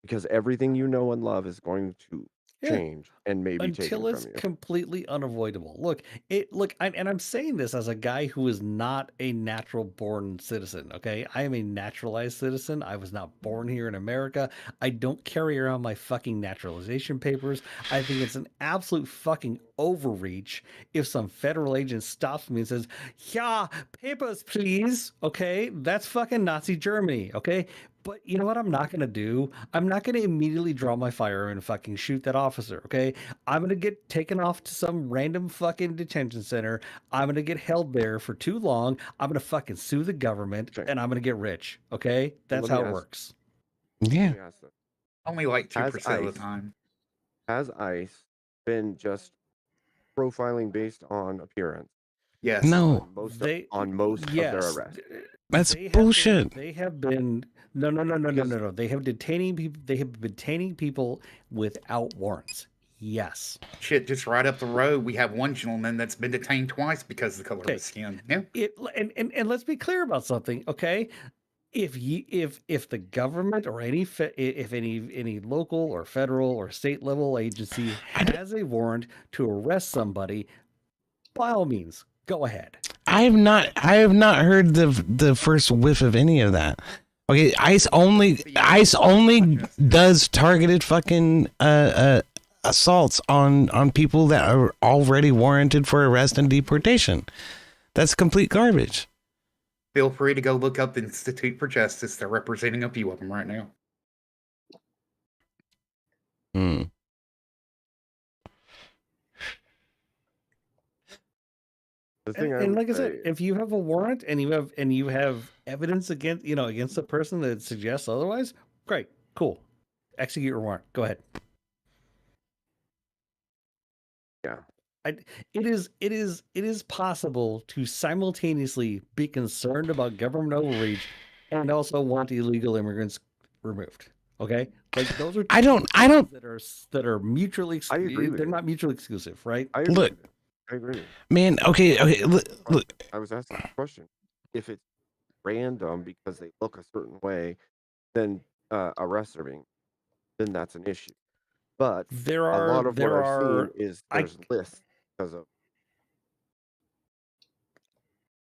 Because everything you know and love is going to Yeah. change and maybe taken Until it's from you. completely unavoidable. Look, and I'm saying this as a guy who is not a natural born citizen. Okay, I am a naturalized citizen. I was not born here in America. I don't carry around my fucking naturalization papers. I think it's an absolute fucking overreach if some federal agent stops me and says, "Yeah, papers, please." Okay, that's fucking Nazi Germany. Okay. But you know what I'm not going to do? I'm not going to immediately draw my firearm and fucking shoot that officer, okay? I'm going to get taken off to some random fucking detention center. I'm going to get held there for too long. I'm going to fucking sue the government Okay. and I'm going to get rich, okay? That's let me how it ask- works. Yeah. Let me ask this. Only like 2% Has of the ICE- time. Has ICE been just profiling based on appearance Yes. No, on most of their yes, arrests? that's they have been- bullshit. they have been no. Because- They have detaining people. They have been detaining people without warrants. Yes. Shit, just right up the road, we have one gentleman that's been detained twice because of the color Okay. of his skin. Yeah. And let's be clear about something, okay? If the government or if any local or federal or state level agency has a warrant to arrest somebody, by all means, go ahead. I have not heard the first whiff of any of that. Okay, ICE only does targeted fucking assaults on people that are already warranted for arrest and deportation. That's complete garbage. Feel free to go look up the Institute for Justice. They're representing a few of them right now. Hmm. The thing And would like I said, say- if you have a warrant and you have evidence against the person that suggests otherwise, great, cool, execute your warrant. Go ahead. Yeah. It is possible to simultaneously be concerned about government overreach and also want illegal immigrants removed. Okay, like those are I don't that are mutually I agree with they're you. not mutually exclusive, right? I agree Look. with you. I agree with you. man. Okay. Look. I was asking the question. If it's random because they look a certain way, then arrests are being, then that's an issue. But There a are lot of what I've seen is I- there's lists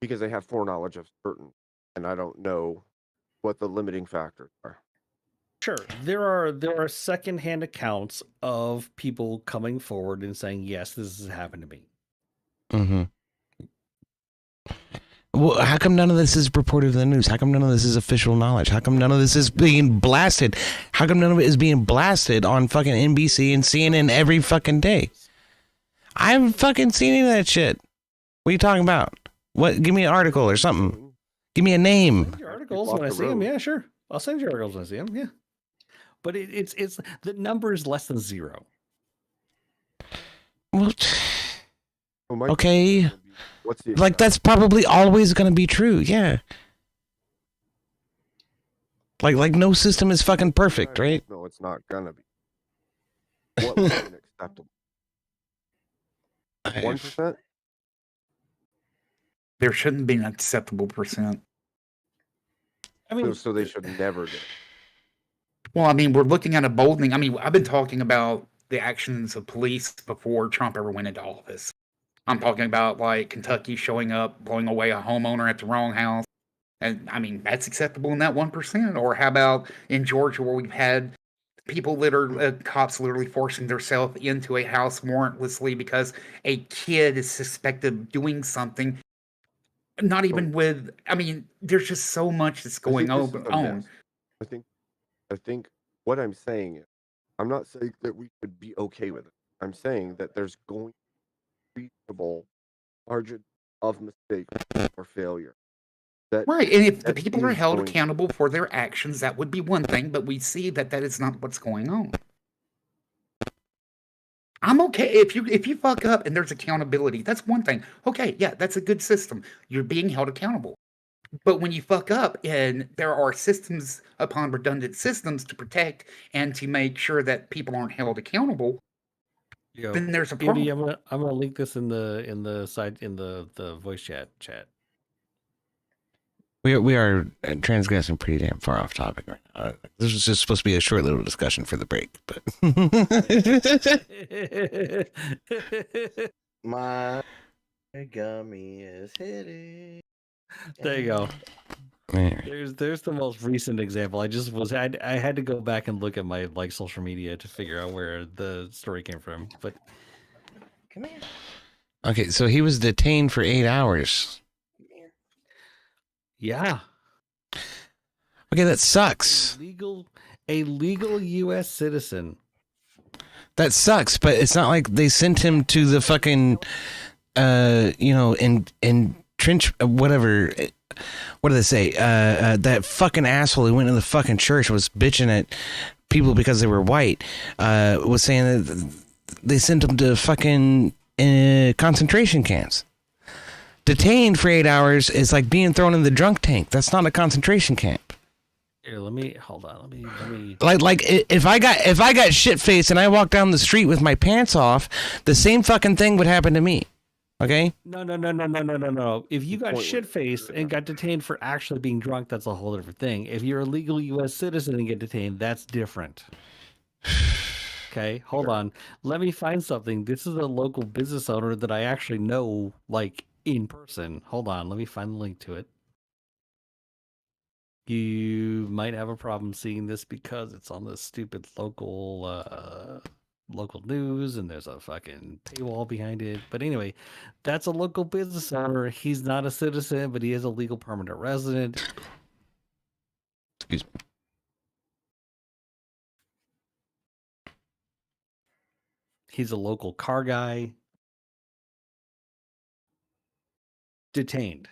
because they have foreknowledge of certain, and I don't know what the limiting factors are. Sure, there are secondhand accounts of people coming forward and saying, yes, this has happened to me. Mm-hmm. Well, how come none of this is reported in the news? How come none of this is official knowledge? How come none of this is being blasted? How come none of it is being blasted on fucking NBC and CNN every fucking day? I haven't fucking seen any of that shit. What are you talking about? What? Give me an article or something. Give me a name. Send your articles off when I the see them. road. Yeah, sure. I'll send you articles when I see them. Yeah, but it's the number is less than 0. Well, Well, my okay. question would be, what's the like that's probably always going to be true. Yeah. Like no system is fucking perfect, right? No, it's not gonna be. What would be acceptable? 1%? There shouldn't be an acceptable percent. I mean, So they should never get it. Well, I mean, we're looking at a boldening. I mean, I've been talking about the actions of police before Trump ever went into office. I'm talking about like Kentucky showing up, blowing away a homeowner at the wrong house. And I mean, that's acceptable in that 1%. Or how about in Georgia where we've had people cops literally forcing themselves into a house warrantlessly because a kid is suspected of doing something. Not even with, I mean, there's just so much that's going I think this is a on. mess. I think what I'm saying is, I'm not saying that we could be okay with it. I'm saying that there's going to be reasonable margin of mistake or failure. That Right, and if the that people are is held going- accountable for their actions, that would be one thing, but we see that that is not what's going on. I'm okay if you fuck up and there's accountability. That's one thing. Okay, yeah, that's a good system. You're being held accountable. But when you fuck up and there are systems upon redundant systems to protect and to make sure that people aren't held accountable, yo, then there's a problem. Andy, I'm gonna link this in the voice chat. We are transgressing pretty damn far off topic right now. This was just supposed to be a short little discussion for the break, but My gummy is hitting. There you go. Man. There's the most recent example. I had to go back and look at my social media to figure out where the story came from. But Come here. Okay, so he was detained for 8 hours. Come here. yeah, Okay, that sucks. a legal U.S. citizen. That sucks, but it's not like they sent him to the fucking, in trench, whatever. What do they say? That fucking asshole who went to the fucking church was bitching at people because they were white. Was saying that they sent him to fucking concentration camps. Detained for 8 hours is like being thrown in the drunk tank. That's not a concentration camp. Here, hold on. Let me. Like if I got shit faced and I walked down the street with my pants off, the same fucking thing would happen to me. Okay? No. If you got shit faced and got detained for actually being drunk, that's a whole different thing. If you're a legal U.S. citizen and get detained, that's different. Okay, hold on. Let me find something. This is a local business owner that I actually know, like, in person. Hold on. Let me find the link to it. You might have a problem seeing this because it's on the stupid local news and there's a fucking paywall behind it. But anyway, that's a local business owner. He's not a citizen, but he is a legal permanent resident. Excuse me. He's a local car guy. Detained.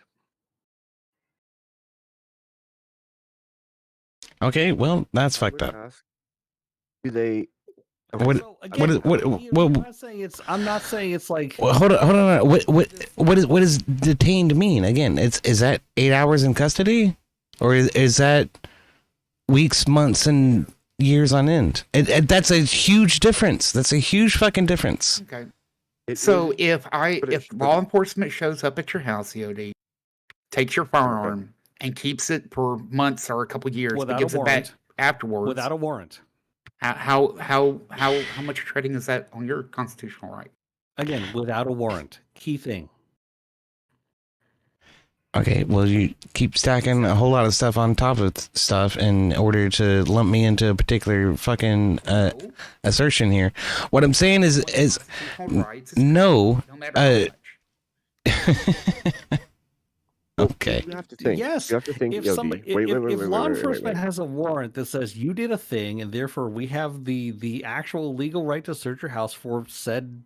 Okay, well, that's I fucked would up. ask, do they? What? So again, I'm not saying it's like. Well, hold on. What does detained mean? Again, is that 8 hours in custody, or is that weeks, months, and years on end? That's a huge difference. That's a huge fucking difference. Okay. It So is- if law enforcement shows up at your house, EOD, takes your firearm and keeps it for months or a couple years, but Without gives a it back warrant. afterwards, Without a warrant. how much treading is that on your constitutional right? Again, without a warrant. Key thing. Okay, well, you keep stacking a whole lot of stuff on top of stuff in order to lump me into a particular fucking assertion here. What I'm saying is Constitutional rights is no. no matter how much. Okay. You have to think. Yes. You have to think. If Yogi. somebody, Wait, if law wait, enforcement wait. has a warrant that says you did a thing, and therefore we have the actual legal right to search your house for said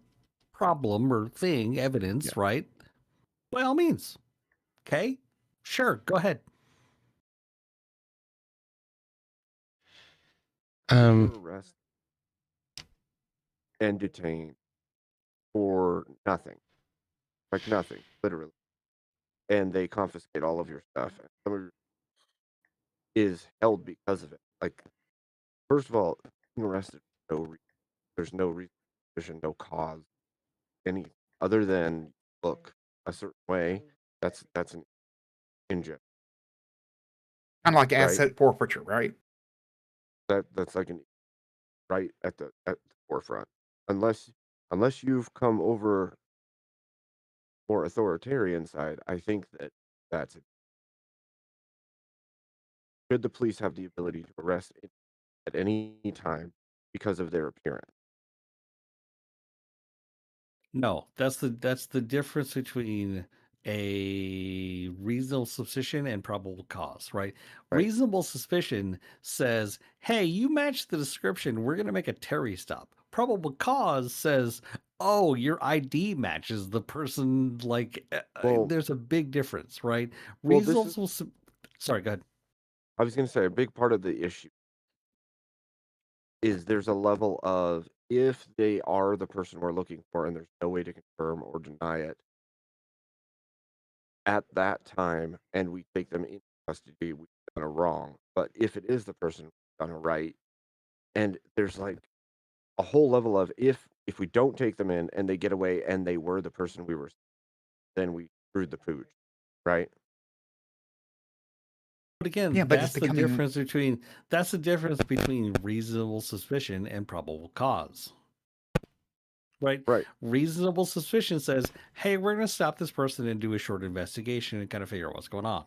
problem or thing, evidence, right? By all means. Okay? Sure, go ahead. Arrest and detain for nothing, like nothing, literally, and they confiscate all of your stuff. And some of your is held because of it. Like, first of all, being arrested, there's no reason, there's no cause, any other than look a certain way. That's an injury. Kind of like Right. asset forfeiture, right? That's like an right at the forefront. Unless you've come over more authoritarian side, I think that's it. Should the police have the ability to arrest at any time because of their appearance? No, that's the difference between a reasonable suspicion and probable cause, right? Right. Reasonable suspicion says, "Hey, you match the description. We're going to make a Terry stop." Probable cause says, "Oh, your ID matches the person." Like, Well- there's a big difference, right? Well, this is- Reasonable. Sorry, go ahead. I was going to say a big part of the issue is there's a level of if they are the person we're looking for and there's no way to confirm or deny it at that time and we take them into custody, we've done a wrong. But if it is the person, we've done a right. And there's like a whole level of if we don't take them in and they get away and they were the person we were, then we screwed the pooch, right? But again, Yeah, but that's it's the becoming difference between reasonable suspicion and probable cause. Right? Right. Reasonable suspicion says, hey, we're going to stop this person and do a short investigation and kind of figure out what's going on.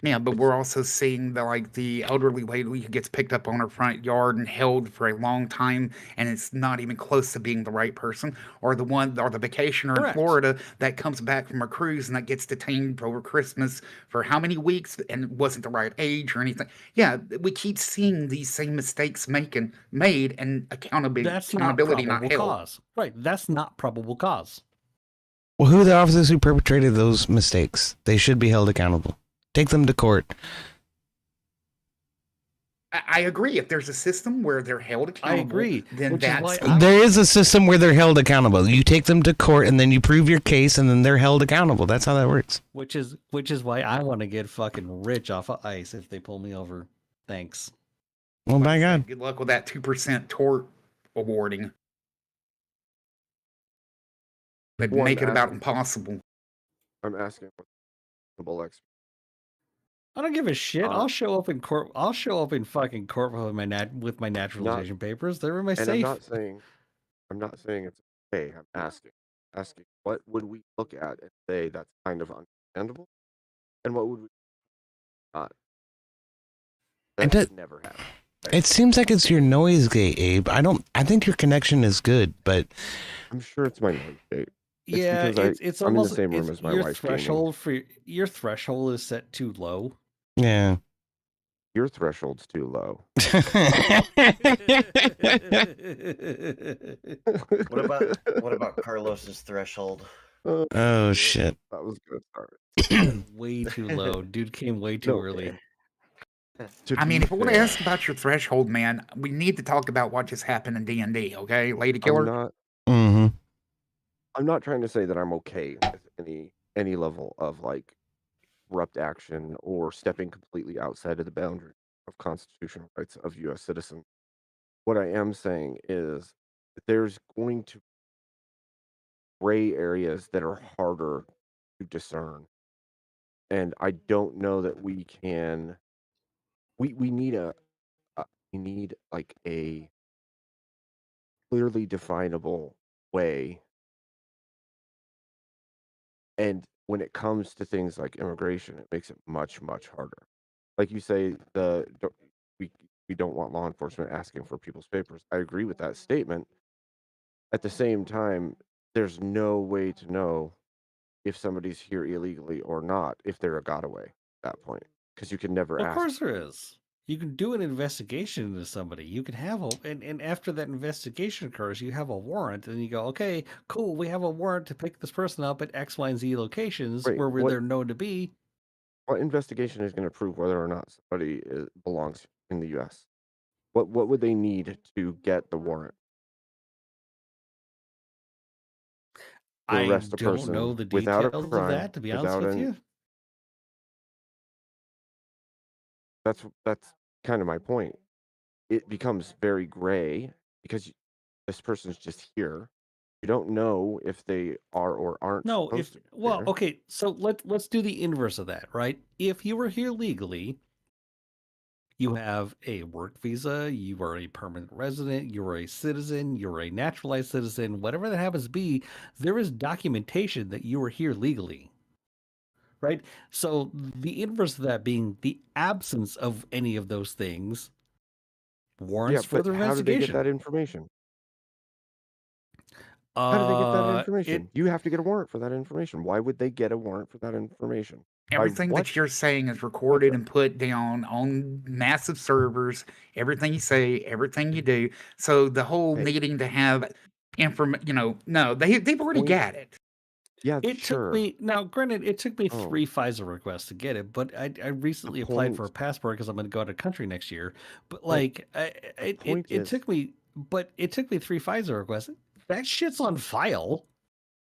Yeah, but we're also seeing the elderly lady who gets picked up on her front yard and held for a long time, and it's not even close to being the right person, or the vacationer in Correct. Florida that comes back from a cruise and that gets detained over Christmas for how many weeks and wasn't the right age or anything. Yeah, we keep seeing these same mistakes made, and That's not accountability not probable held. cause. Right. That's not probable cause. Well, who are the officers who perpetrated those mistakes? They should be held accountable. Take them to court. I agree. If there's a system where they're held accountable, I agree. then Which is that's why There is a system where they're held accountable. You take them to court and then you prove your case and then they're held accountable. That's how that works. Which is why I want to get fucking rich off of ICE if they pull me over. Thanks. Well, by God. good luck with that 2% tort awarding. They'd Well, make I'm it about asking- impossible. I'm asking for reasonable expert. I don't give a shit. I'll show up in court. I'll show up in fucking court with my naturalization papers. They're in my And safe. I'm not saying it's okay. I'm asking what would we look at and say that's kind of understandable, and what would we not? And That would never happen. It seems like it's your noise gate, Abe. I think your connection is good, but I'm sure it's my noise gate. Yeah, because it's I'm in the almost same room it's- as my your wife, threshold for your threshold is set too low. yeah. Your threshold's too low. What about Carlos's threshold? Oh shit. That was good. Sorry. Way too low. Dude came way too No, early. I mean, if I want to fair, ask about your threshold, man, we need to talk about what just happened in D&D, okay? Lady Killer? Mm-hmm. I'm not trying to say that I'm okay with any level of like corrupt action or stepping completely outside of the boundary of constitutional rights of U.S. citizens. What I am saying is that there's going to be gray areas that are harder to discern, and I don't know that we can. We need we need like a clearly definable way. And when it comes to things like immigration, it makes it much, much harder. Like you say, we don't want law enforcement asking for people's papers. I agree with that statement. At the same time, there's no way to know if somebody's here illegally or not if they're a gotaway at that point, because you can never Of ask. course there is. You can do an investigation into somebody. You can have and after that investigation occurs, you have a warrant, and you go, okay, cool, we have a warrant to pick this person up at X, Y, and Z locations Right, where what- they're known to be. What investigation is going to prove whether or not somebody belongs in the U.S.? What would they need to get the warrant? To I arrest a don't person know the without a details of crime, that, to be honest without with you. That's kind of my point. It becomes very gray because this person's just here. You don't know if they are or aren't. No, supposed if to be well, here. okay, so let's do the inverse of that, right? If you were here legally, you have a work visa, you are a permanent resident, you're a citizen, you're a naturalized citizen, whatever that happens to be, there is documentation that you were here legally. Right? So the inverse of that being the absence of any of those things warrants but further how did they get investigation. that information? How did they get that information? You have to get a warrant for that information. Why would they get a warrant for that information? Everything what? that you're saying is recorded and put down on massive servers. Everything you say, everything you do. So the whole Hey. needing to have information, no, they've already Point- got it. Yeah, It sure. took me now. Granted, it took me Oh. 3 FISA requests to get it, but I recently applied for a point- passport because I'm going to go out of country next year. But Right. like, point it is- took me, but it took me 3 FISA requests. That shit's on file.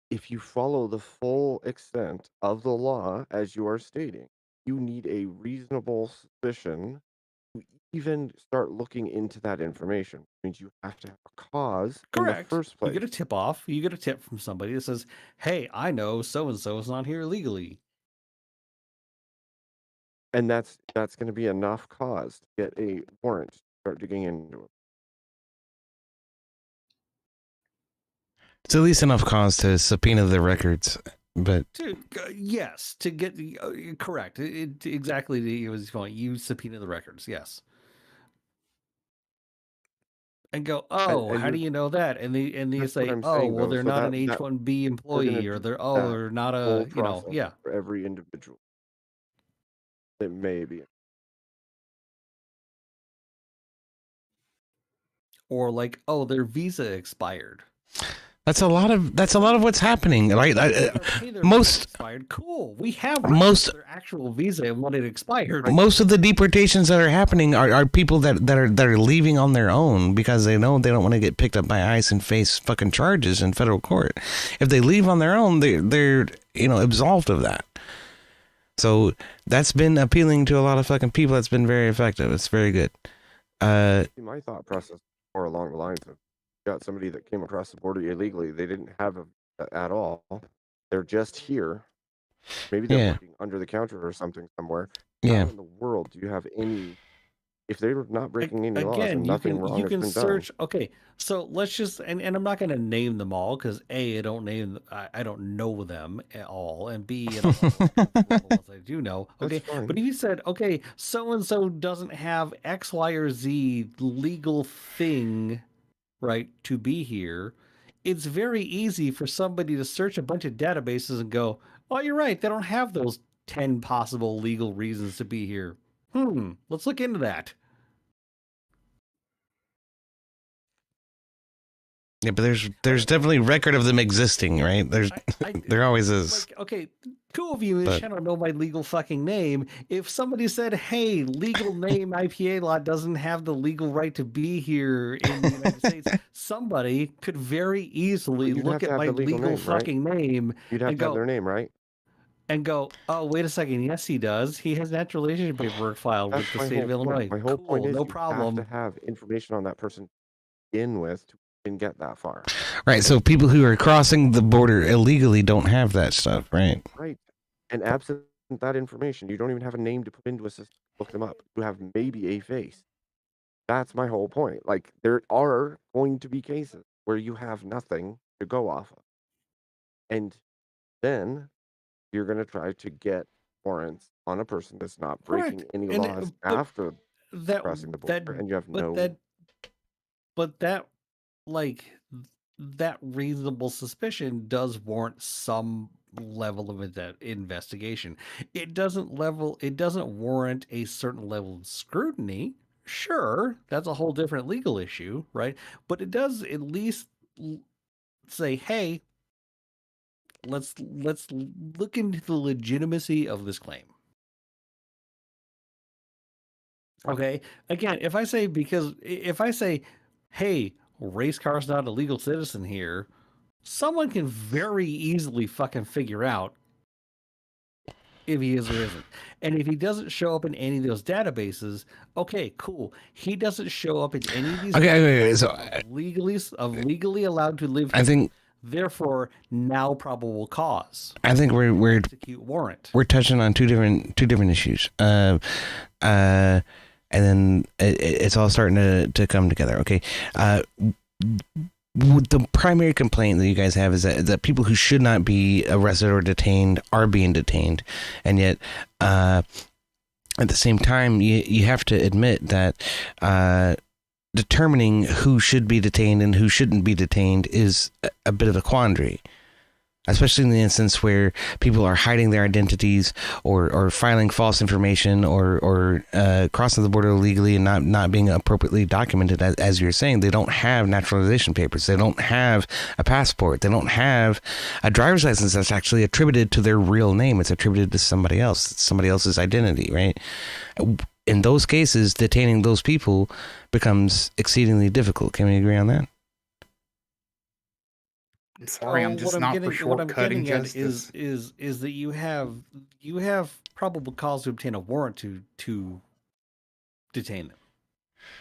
If you follow the full extent of the law, as you are stating, you need a reasonable suspicion to even start looking into that information. Which means you have to have a cause in the Correct. first place. You get a tip off. You get a tip from somebody that says, "Hey, I know so and so is not here illegally." And that's going to be enough cause to get a warrant to start digging into it. It's at least enough cause to subpoena the records, but Yes, to get the correct. Exactly. It was going. You subpoena the records. Yes. And go, oh, and how do you know that? And they That's say, what I'm oh, saying, well, though. they're So not an that H-1B we're gonna employee, or do they're that they're not whole a, process yeah. for every individual. It may be. Or like, oh, their visa expired. that's a lot of what's happening, right? Hey, their Most- visa expired. Cool. We have most- their actual visa and when it expired. Most of the deportations that are happening are people that are leaving on their own because they know they don't want to get picked up by ICE and face fucking charges in federal court. If they leave on their own, they're absolved of that. So that's been appealing to a lot of fucking people. That's been very effective. It's very good. My thought process more along the lines of got somebody that came across the border illegally. They didn't have a at all. They're just here. Maybe they're working under the counter or something somewhere. Yeah. How in the world do you have any? If they were not breaking any laws Again, and you nothing can wrong you has can been search. done, Okay, so let's just and I'm not going to name them all because A, I don't know them at all, and B, I don't know the ones I do know. that's Okay, fine. but if you said, okay, so and so doesn't have X, Y, or Z legal thing, right, to be here, it's very easy for somebody to search a bunch of databases and go, oh, you're right, they don't have those 10 possible legal reasons to be here. Let's look into that. Yeah, but there's definitely record of them existing, right? There always is. Like, okay, two of you in this channel know my legal fucking name. If somebody said, hey, legal name IPA law doesn't have the legal right to be here in the United States, somebody could very easily You'd look have to at have my the legal legal name, right? fucking name You'd have and to have go, their name, right? and go, oh, wait a second. Yes, he does. He has naturalization paperwork filed That's with the my state of whole point. Illinois. My whole Cool, point is no you problem. have to have information on that person to begin with to even get that far. Right. So people who are crossing the border illegally don't have that stuff, right? Right. And absent that information, you don't even have a name to put into a system to look them up. You have maybe a face. That's my whole point. Like, there are going to be cases where you have nothing to go off of. And then you're going to try to get warrants on a person that's not breaking Correct. any And laws but after that crossing the that border, and you have but no. that like that reasonable suspicion does warrant some level of investigation. It doesn't warrant a certain level of scrutiny. Sure, that's a whole different legal issue, right? But it does at least say, hey, let's look into the legitimacy of this claim. Okay. Again, if I say, hey, race car's not a legal citizen here, someone can very easily fucking figure out if he is or isn't. And if he doesn't show up in any of those databases, okay, cool. He doesn't show up in any of these Okay. So legally allowed to live. I think, therefore, now probable cause. I think we're Execute warrant. we're touching on two different issues. And then it's all starting to come together. Okay. The primary complaint that you guys have is that people who should not be arrested or detained are being detained, and yet at the same time you have to admit that determining who should be detained and who shouldn't be detained is a bit of a quandary, especially in the instance where people are hiding their identities or filing false information or crossing the border illegally and not being appropriately documented. As you're saying, they don't have naturalization papers. They don't have a passport. They don't have a driver's license that's actually attributed to their real name. It's attributed to somebody else. It's somebody else's identity, right? In those cases, detaining those people becomes exceedingly difficult. Can we agree on that? I'm sorry, I'm just not for shortcutting justice. Is that you have probable cause to obtain a warrant to detain them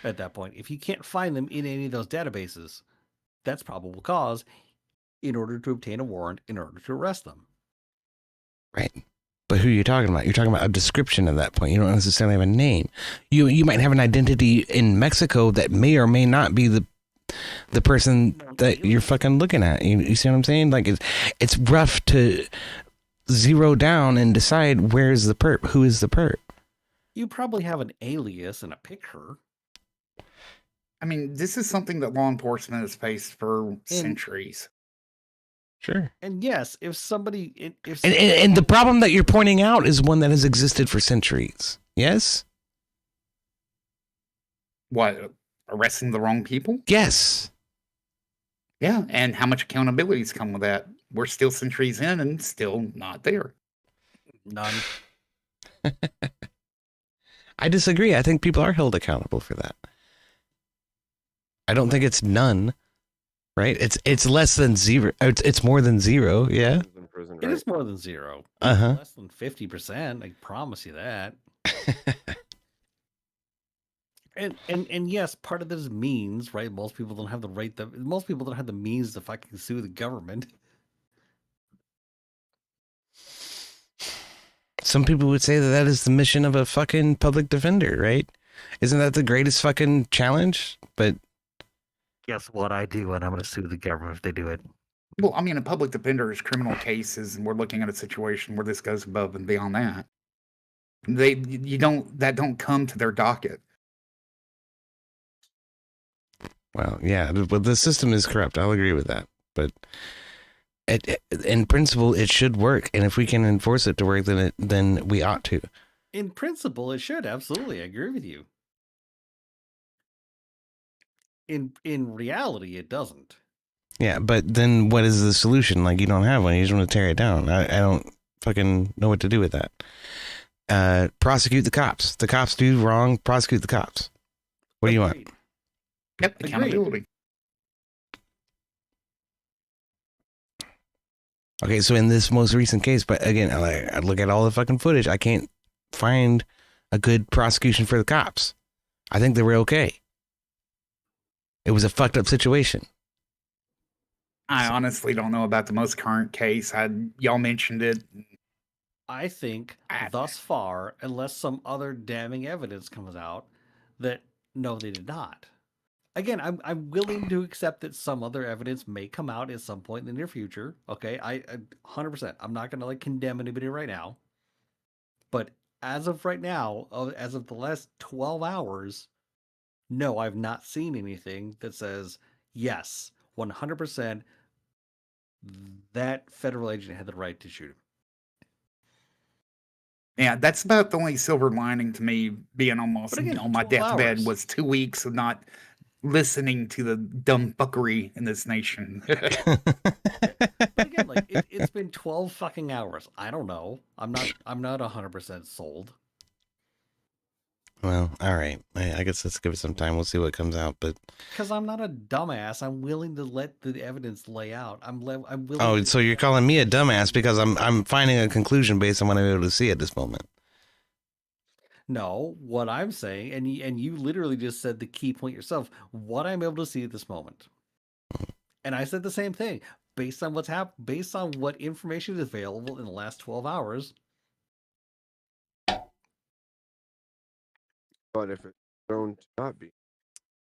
at that point. If you can't find them in any of those databases, that's probable cause in order to obtain a warrant in order to arrest them. Right. But who are you talking about? You're talking about a description at that point. You don't necessarily have a name. You might have an identity in Mexico that may or may not be the person that you're fucking looking at. You see what I'm saying? Like it's rough to zero down and decide where's the perp, who is the perp. You probably have an alias and a picture. I mean, this is something that law enforcement has faced for centuries. Sure. And yes, if somebody, and the problem that you're pointing out is one that has existed for centuries. Yes. What? Arresting the wrong people? Yes. Yeah, and how much accountability's come with that? We're still centuries in and still not there. None. I disagree. I think people are held accountable for that. I don't think it's none. Right? It's less than zero. It's more than zero. Yeah. In prison, It right? is more than zero. Uh-huh. Less than 50%. I promise you that. And yes, part of this means, right? Most people don't have the right. Most people don't have the means to fucking sue the government. Some people would say that is the mission of a fucking public defender, right? Isn't that the greatest fucking challenge? But Guess what I do, and I'm going to sue the government if they do it. Well, I mean, a public defender is criminal cases, and we're looking at a situation where this goes above and beyond that. That don't come to their docket. well, yeah, but the system is corrupt. I'll agree with that. But in principle, it should work, and if we can enforce it to work, then we ought to. In principle, it should. Absolutely. I agree with you. In reality, it doesn't. Yeah, but then what is the solution? Like, you don't have one. You just want to tear it down. I don't fucking know what to do with that. Prosecute the cops. The cops do wrong. Prosecute the cops. What do you want? Yep, Agreed. accountability. Okay, so in this most recent case, but again, I look at all the fucking footage. I can't find a good prosecution for the cops. I think they were okay. It was a fucked up situation. I honestly don't know about the most current case. Y'all mentioned it. I think thus far, unless some other damning evidence comes out, that no, they did not. Again, I'm willing to accept that some other evidence may come out at some point in the near future. Okay, I 100%. I'm not gonna condemn anybody right now, but as of right now, as of the last 12 hours, no, I've not seen anything that says yes, 100%. That federal agent had the right to shoot him. Yeah, that's about the only silver lining to me being almost But again, on my 12 deathbed hours. was 2 weeks of not listening to the dumb fuckery in this nation. But again, like it's been 12 fucking hours. I don't know. I'm not 100% sold. Well, all right. I guess let's give it some time. We'll see what comes out. But Because I'm not a dumbass. I'm willing to let the evidence lay out. I'm willing. oh, so you're calling me a dumbass because I'm finding a conclusion based on what I'm able to see at this moment. No, what I'm saying, and you literally just said the key point yourself. What I'm able to see at this moment, and I said the same thing based on what's happened, based on what information is available in the last 12 hours. But if it's shown to not be,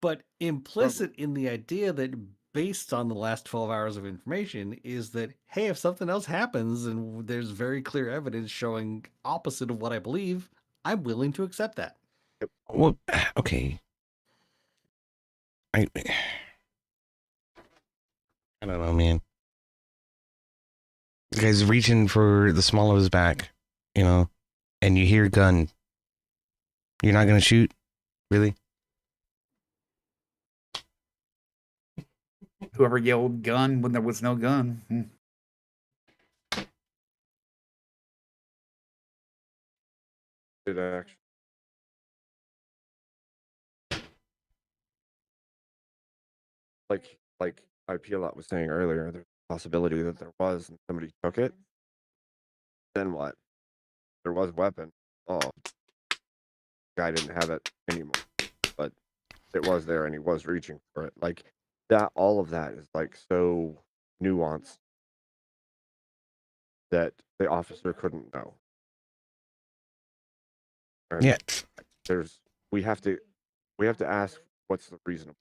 But implicit in the idea that based on the last 12 hours of information is that, hey, if something else happens and there's very clear evidence showing opposite of what I believe, I'm willing to accept that. Well, okay. I don't know, man. The guy's reaching for the small of his back, and you hear gun. You're not gonna shoot, really? Whoever yelled gun when there was no gun. it actually. Like IPLot was saying earlier, there's a possibility that there was and somebody took it. Then what? There was a weapon. Oh, guy didn't have it anymore, but it was there and he was reaching for it. Like that, all of that is like so nuanced that the officer couldn't know. And Yeah. we have to ask what's the reasonable,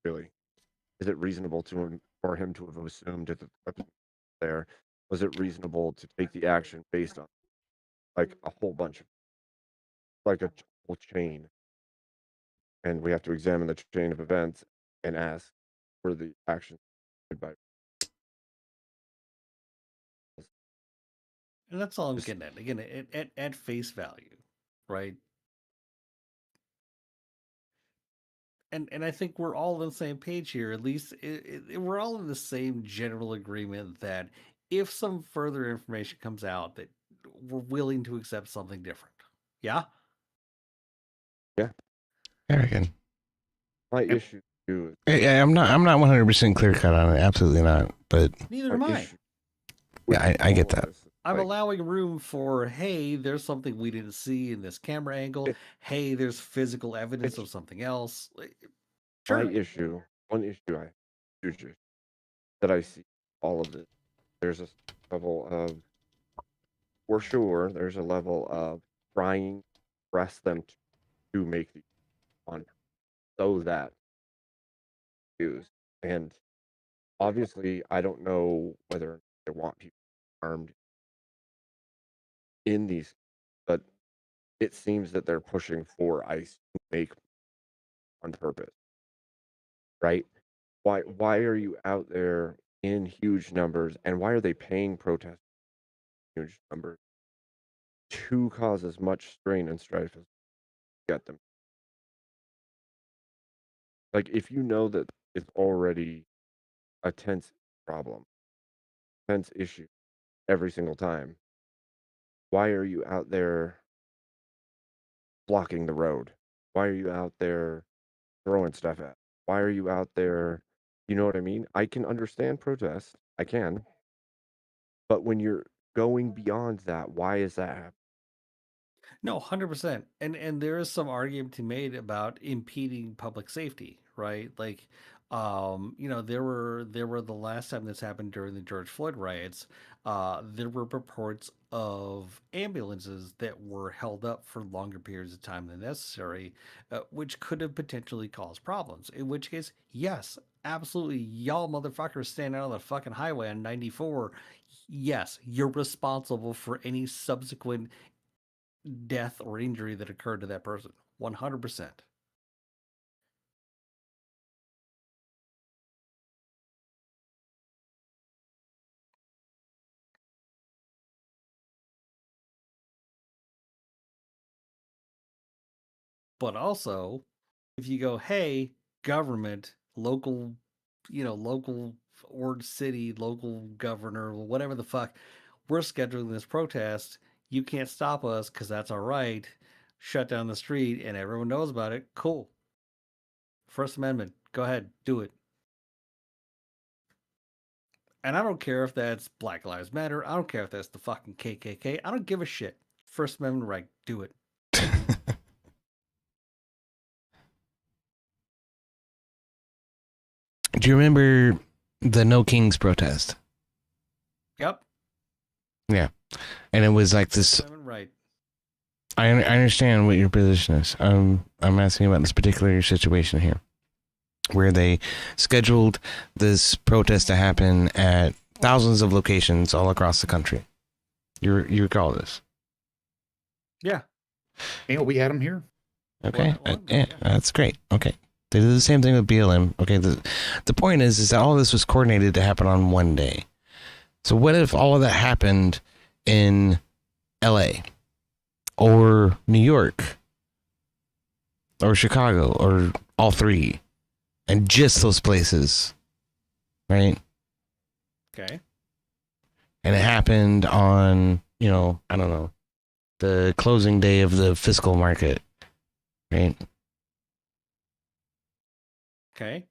really. Is it reasonable for him to have assumed that the weapon was there? Was it reasonable to take the action based on like a whole bunch of like a whole chain? And we have to examine the chain of events and ask for the action by And that's all I'm Just- getting at. Again, at face value, right? And I think we're all on the same page here. At least we're all in the same general agreement that if some further information comes out, that we're willing to accept something different. Yeah. Very good. my Yep. issue too Yeah, I'm not 100% clear cut on it. Absolutely not. But Neither am my I. issue yeah, with I get all that. this is, I'm like, allowing room for, hey, there's something we didn't see in this camera angle. It- Hey, there's physical evidence it's- of something else. my Sure. issue, one issue usually that I see all of this. There's a level of, for sure, there's a level of trying to press them to make the on so that used. And obviously, I don't know whether they want people armed in these, but it seems that they're pushing for ice to make on purpose, right? Why are you out there in huge numbers, and why are they paying protesters in huge numbers to cause as much strain and strife as get them? Like, if you know that it's already a tense problem, tense issue every single time, why are you out there blocking the road? Why are you out there throwing stuff at? Why are you out there? You know what I mean? I can understand protest. I can. But when you're going beyond that, why is that happening? No, 100%. And there is some argument to be made about impeding public safety, right? Like there were the last time this happened during the George Floyd riots, there were reports of ambulances that were held up for longer periods of time than necessary, which could have potentially caused problems. In which case, yes, absolutely, y'all motherfuckers stand out on the fucking highway on 94. Yes, you're responsible for any subsequent death or injury that occurred to that person. 100%. But also, if you go, hey, government, local, local or city, local governor, whatever the fuck, we're scheduling this protest. You can't stop us because that's our right. Shut down the street and everyone knows about it. Cool. First Amendment. Go ahead. Do it. And I don't care if that's Black Lives Matter. I don't care if that's the fucking KKK. I don't give a shit. First Amendment right. Do it. Do you remember the No Kings protest? Yep. Yeah. And it was like this. First Amendment right. I understand what your position is. I'm asking about this particular situation here, where they scheduled this protest to happen at thousands of locations all across the country. You recall this? Yeah. Yeah, we had them here. Okay. Well, Yeah, yeah. that's great. Okay. They did the same thing with BLM. Okay. The point is that all of this was coordinated to happen on one day. So what if all of that happened in LA or New York or Chicago or all three, and just those places, right? Okay. And it happened on, I don't know, the closing day of the fiscal market, right? Okay.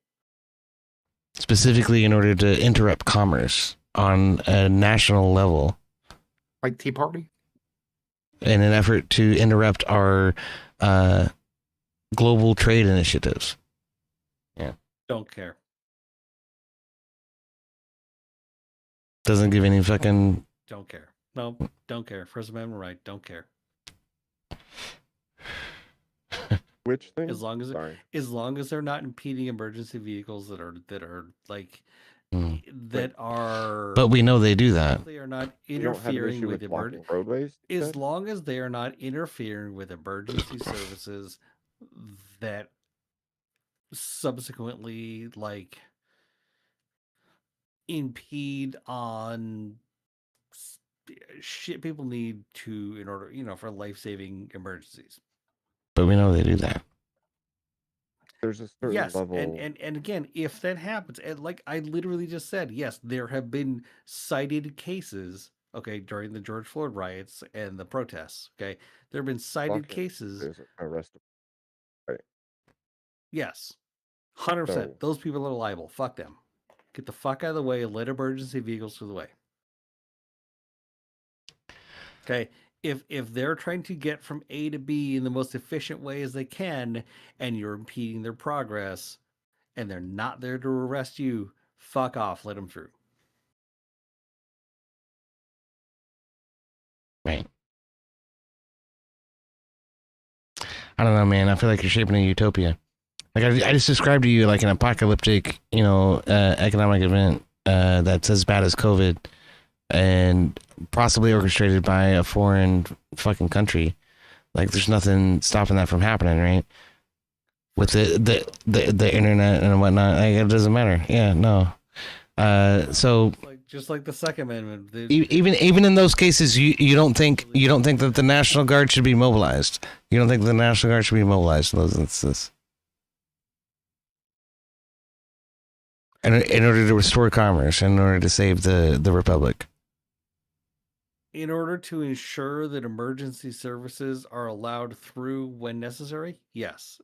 Specifically in order to interrupt commerce on a national level Like Tea Party? in an effort to interrupt our global trade initiatives. Don't care. Doesn't give any fucking... Don't care. No, don't care. First Amendment right. Don't care. Which thing? As long as Sorry. as long as they're not impeding emergency vehicles that are like Hmm. that are. But we know they do that. They are not You don't have an interfering issue with with blocking emergency. roadways? you As said? long as they are not interfering with emergency services that subsequently like impede on shit people need to in order, for life-saving emergencies. But we know they do that. There's a certain Yes, level. and again, if that happens, and like I literally just said, yes, there have been cited cases, okay, during the George Floyd riots and the protests, okay, there have been cited blocking cases. is arrestable. Yes, 100%. So- Those people are liable. Fuck them. Get the fuck out of the way and let emergency vehicles through the way. Okay, if they're trying to get from A to B in the most efficient way as they can, and you're impeding their progress, and they're not there to arrest you, fuck off. Let them through. Right. I don't know, man. I feel like you're shaping a utopia. Like I just described to you like an apocalyptic, economic event that's as bad as COVID and possibly orchestrated by a foreign fucking country. Like there's nothing stopping that from happening, right? With the internet and whatnot, like, it doesn't matter. Yeah, no. So Just like the Second Amendment. even in those cases, you don't think that the National Guard should be mobilized. You don't think the National Guard should be mobilized in those instances. In order to restore commerce, in order to save the Republic. In order to ensure that emergency services are allowed through when necessary, yes.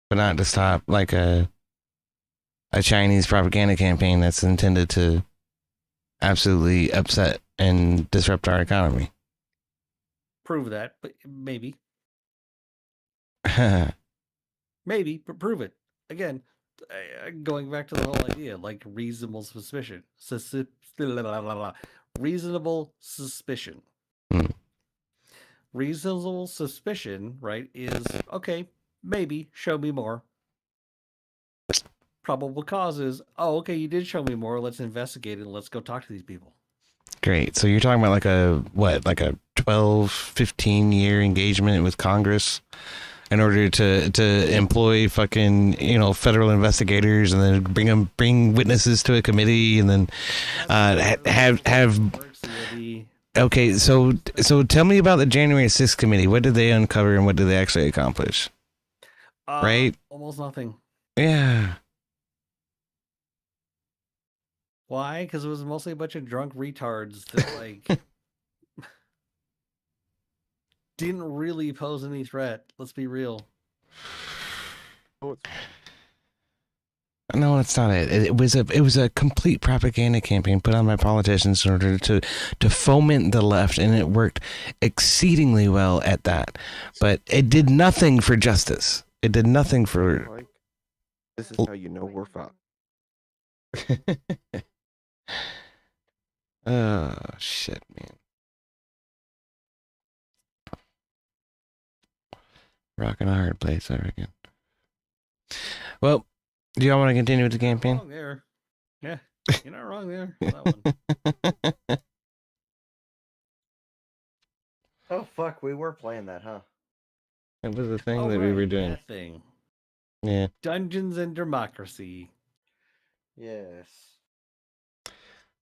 But not to stop like a Chinese propaganda campaign that's intended to absolutely upset and disrupt our economy. Prove that, but maybe. Maybe, but prove it. Again, going back to the whole idea, like reasonable suspicion. Reasonable suspicion. Hmm. Reasonable suspicion, right, is, okay, maybe, show me more. Probable cause is, oh, okay, you did show me more, let's investigate it, and let's go talk to these people. Great. So you're talking about like a 12, 15 year engagement with Congress in order to employ fucking, federal investigators and then bring witnesses to a committee and then have okay, so tell me about the January 6th committee. What did they uncover and what did they actually accomplish? Right? Almost nothing. Yeah. Why? Because it was mostly a bunch of drunk retards that like didn't really pose any threat. Let's be real. No, it's not it. It was a complete propaganda campaign put on by politicians in order to foment the left, and it worked exceedingly well at that. But it did nothing for justice. It did nothing for. Like, this is how you know we're fucked. Oh shit, man. Rocking a hard place, I reckon. Well, do y'all want to continue with the campaign? Wrong there. Yeah, you're not wrong there. That one. Oh fuck, we were playing that, huh? It was the thing Oh, that we right, were doing. that thing. Yeah. Dungeons and Democracy. Yes.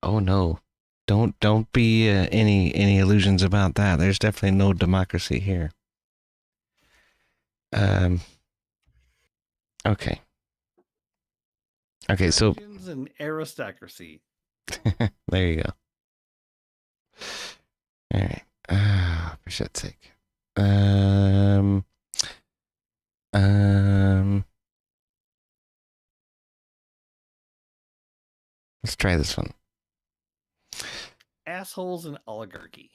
Oh no. Don't be any illusions about that. There's definitely no democracy here. Okay. Okay, so Dungeons and Aristocracy. there you go. All right. For shit's sake. Let's try this one. Assholes and Oligarchy.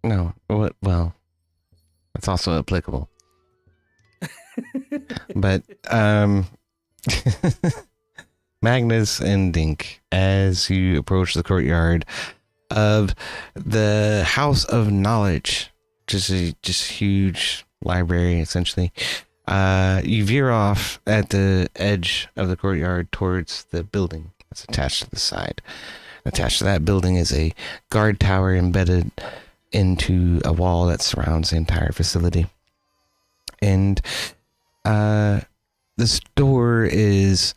No, what? Well, that's also applicable. But Magnus and Dink, as you approach the courtyard of the House of Knowledge, just a huge library essentially. You veer off at the edge of the courtyard towards the building that's attached to the side. Attached to that building is a guard tower embedded into a wall that surrounds the entire facility. And this door is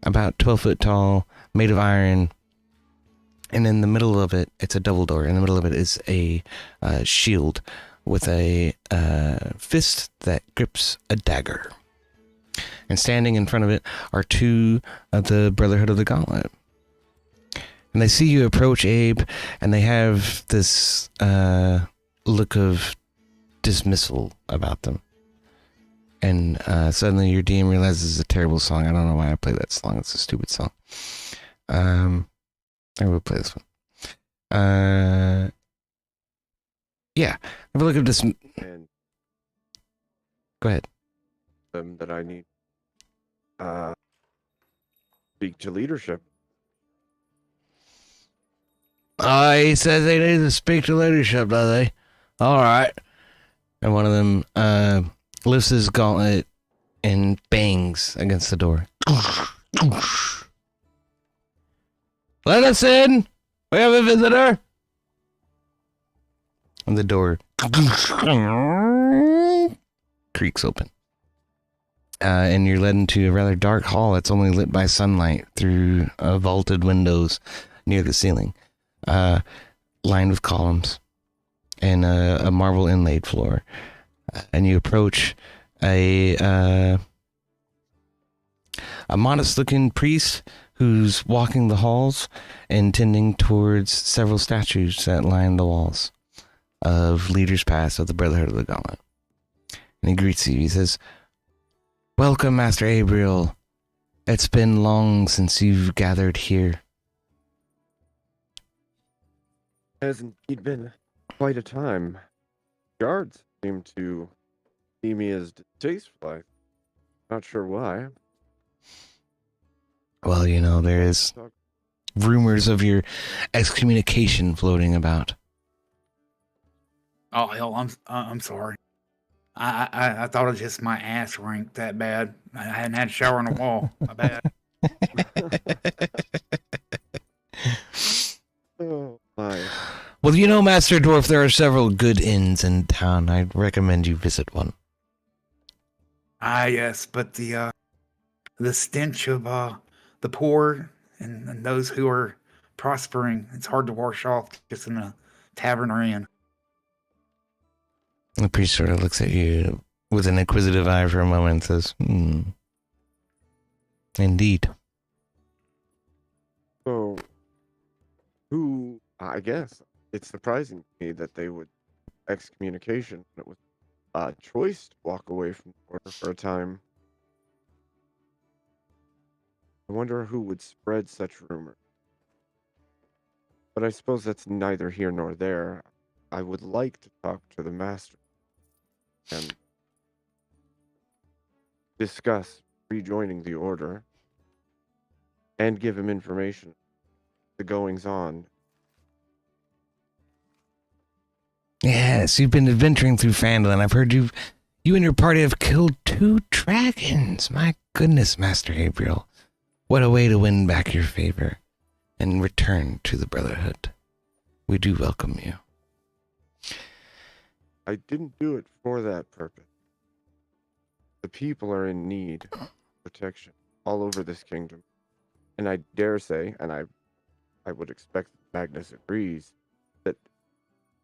about 12 foot tall, made of iron. And in the middle of it, it's a double door. In the middle of it is a shield with a fist that grips a dagger. And standing in front of it are two of the Brotherhood of the Gauntlet. And they see you approach, Abe, and they have this look of dismissal about them. And suddenly your DM realizes it's a terrible song. I don't know why I played that song. It's a stupid song. I will play this one. Yeah. Have a look at this. And Go ahead. that I need speak to leadership. He says they need to speak to leadership, do they? All right. And one of them lifts his gauntlet and bangs against the door. Let us in! We have a visitor! And the door creaks open. And you're led into a rather dark hall that's only lit by sunlight through vaulted windows near the ceiling. Lined with columns and a marble inlaid floor. And you approach a modest-looking priest who's walking the halls and tending towards several statues that line the walls of leaders past of the Brotherhood of the Gauntlet. And he greets you. He says, "Welcome, Master Abriel. It's been long since you've gathered here." Has indeed been quite a time. Guards seem to see me as distasteful. Not sure why. Well, you know, there is rumors of your excommunication floating about. Oh hell, I'm sorry. I thought it was just my ass ranked that bad. I hadn't had a shower on the wall. My bad. Oh my. Well, you know, Master Dwarf, there are several good inns in town. I'd recommend you visit one. Ah, yes, but the stench of the poor and those who are prospering, it's hard to wash off just in a tavern or inn. The priest sort of looks at you with an inquisitive eye for a moment and says, Indeed. So, I guess it's surprising to me that they would excommunication. It was a choice to walk away from the order for a time. I wonder who would spread such rumors. But I suppose that's neither here nor there. I would like to talk to the master and discuss rejoining the order and give him information, the goings on. Yes, you've been adventuring through Phandalin. I've heard you and your party have killed 2 dragons. My goodness, Master Abriel. What a way to win back your favor and return to the Brotherhood. We do welcome you. I didn't do it for that purpose. The people are in need of protection all over this kingdom. And I dare say, and I would expect Magnus agrees, that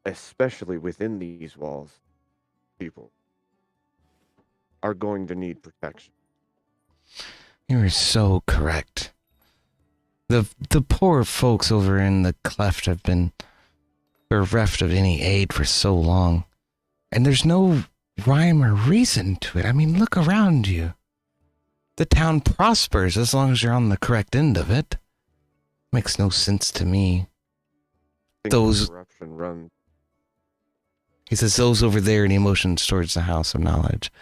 especially within these walls, people are going to need protection. You are so correct. The poor folks over in the cleft have been bereft of any aid for so long. And there's no rhyme or reason to it. I mean, look around you. The town prospers as long as you're on the correct end of it. Makes no sense to me. Those corruption run. He says those over there, and he motions towards the House of Knowledge,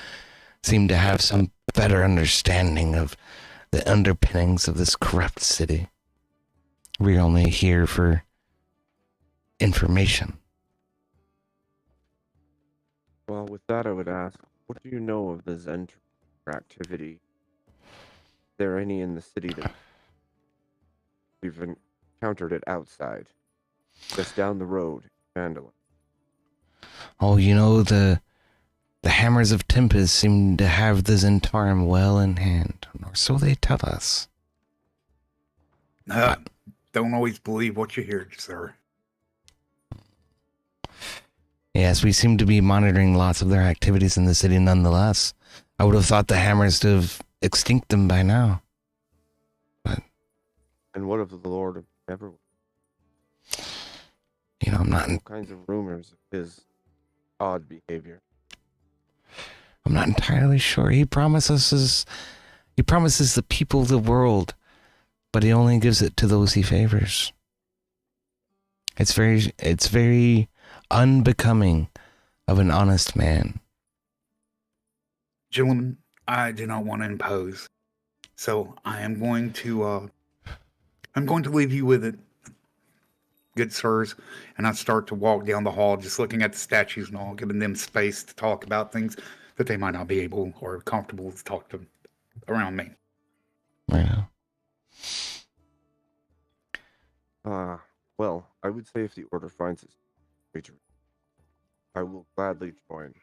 seem to have some better understanding of the underpinnings of this corrupt city. We're only here for information. Well, with that, I would ask, what do you know of the Zen activity? Is there any in the city that we've encountered it outside? Just down the road, Vandalin. Oh, you know, the Hammers of Tempest seem to have the Zentarum well in hand, or so they tell us. Don't always believe what you hear, sir. Yes, we seem to be monitoring lots of their activities in the city nonetheless. I would have thought the Hammers to have extinct them by now. But, And what of the Lord of Everwood? you know, I'm not All kinds of rumors of his odd behavior. I'm not entirely sure. He promises the people the world, but he only gives it to those he favors. It's very unbecoming of an honest man. Gentlemen, I do not want to impose. So I am going to leave you with it, good sirs. And I start to walk down the hall, just looking at the statues and all, giving them space to talk about things that they might not be able or comfortable to talk to around me. Yeah. Well, I would say if the Order finds its way to, I will gladly join,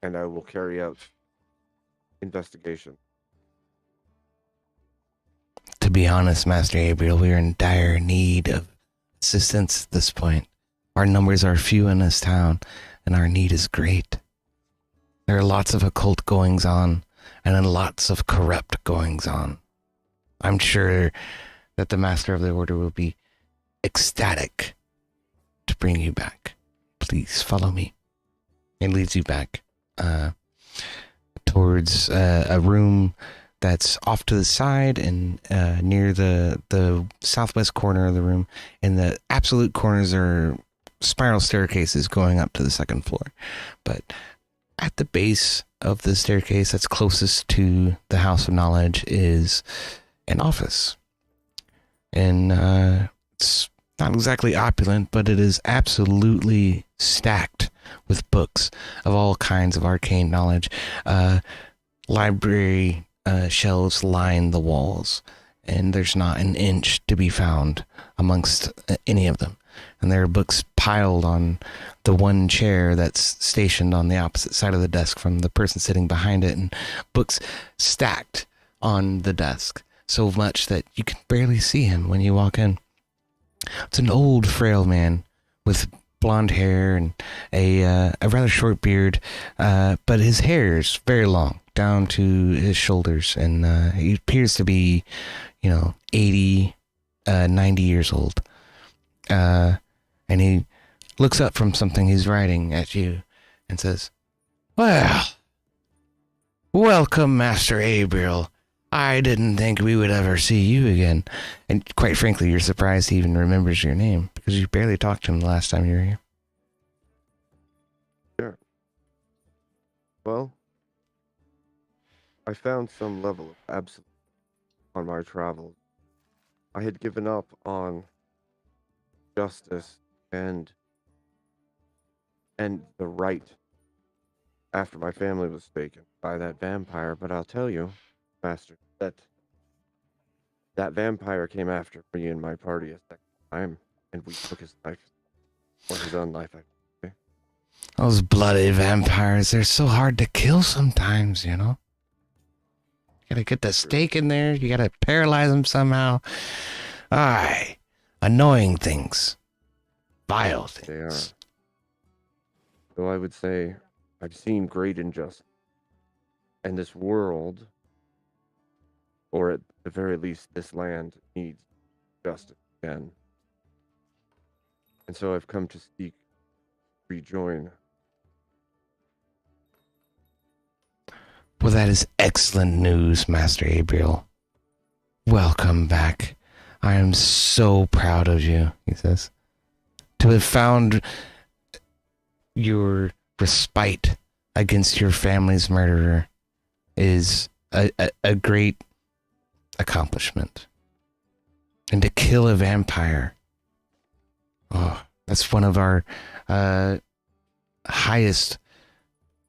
and I will carry out investigation. To be honest, Master Abriel, we are in dire need of assistance at this point. Our numbers are few in this town, and our need is great. There are lots of occult goings on, and then lots of corrupt goings on. I'm sure that the Master of the Order will be ecstatic to bring you back. Please follow me. It leads you back towards a room that's off to the side and near the southwest corner of the room. In the absolute corners are spiral staircases going up to the second floor. But at the base of the staircase that's closest to the House of Knowledge is an office. And it's not exactly opulent, but it is absolutely stacked with books of all kinds of arcane knowledge. Library shelves line the walls, and there's not an inch to be found amongst any of them. And there are books piled on the one chair that's stationed on the opposite side of the desk from the person sitting behind it, and books stacked on the desk so much that you can barely see him when you walk in. It's an old, frail man with blonde hair and a rather short beard, but his hair is very long, down to his shoulders, and he appears to be, 80, 90 years old. And he looks up from something he's writing at you and says, "Well, welcome, Master Abriel. I didn't think we would ever see you again." And quite frankly, you're surprised he even remembers your name, because you barely talked to him the last time you were here. Sure. Well, I found some level of absolute on my travels. I had given up on justice and the right after my family was taken by that vampire, but I'll tell you, Master, that vampire came after me and my party a second time, and we took his life, or his own life, I should say. Those bloody vampires, they're so hard to kill sometimes, You gotta get the stake in there, you gotta paralyze them somehow. Aye, annoying things. Vile things. They are. So I would say I've seen great injustice, and this world, or at the very least this land, needs justice again. And so I've come to seek rejoin. Well, that is excellent news, Master Abriel. Welcome back. I am so proud of you, he says. To have found your respite against your family's murderer is a great accomplishment. And to kill a vampire, That's one of our highest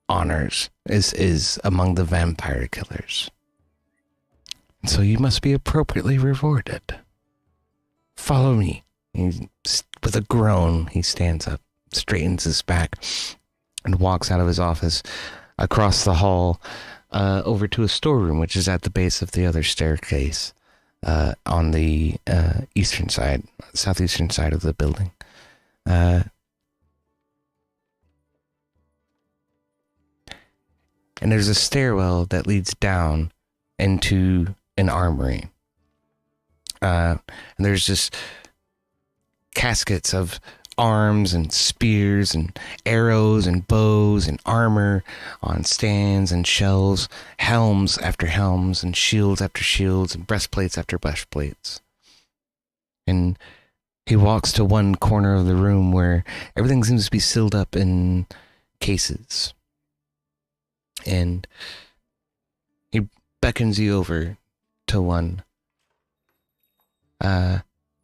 honors is among the vampire killers. So you must be appropriately rewarded. Follow me. With a groan, he stands up, straightens his back, and walks out of his office across the hall over to a storeroom, which is at the base of the other staircase on the southeastern side of the building. And there's a stairwell that leads down into an armory. And there's just caskets of arms and spears and arrows and bows and armor on stands and shelves, helms after helms and shields after shields and breastplates after breastplates. And he walks to one corner of the room where everything seems to be sealed up in cases. And he beckons you over to one,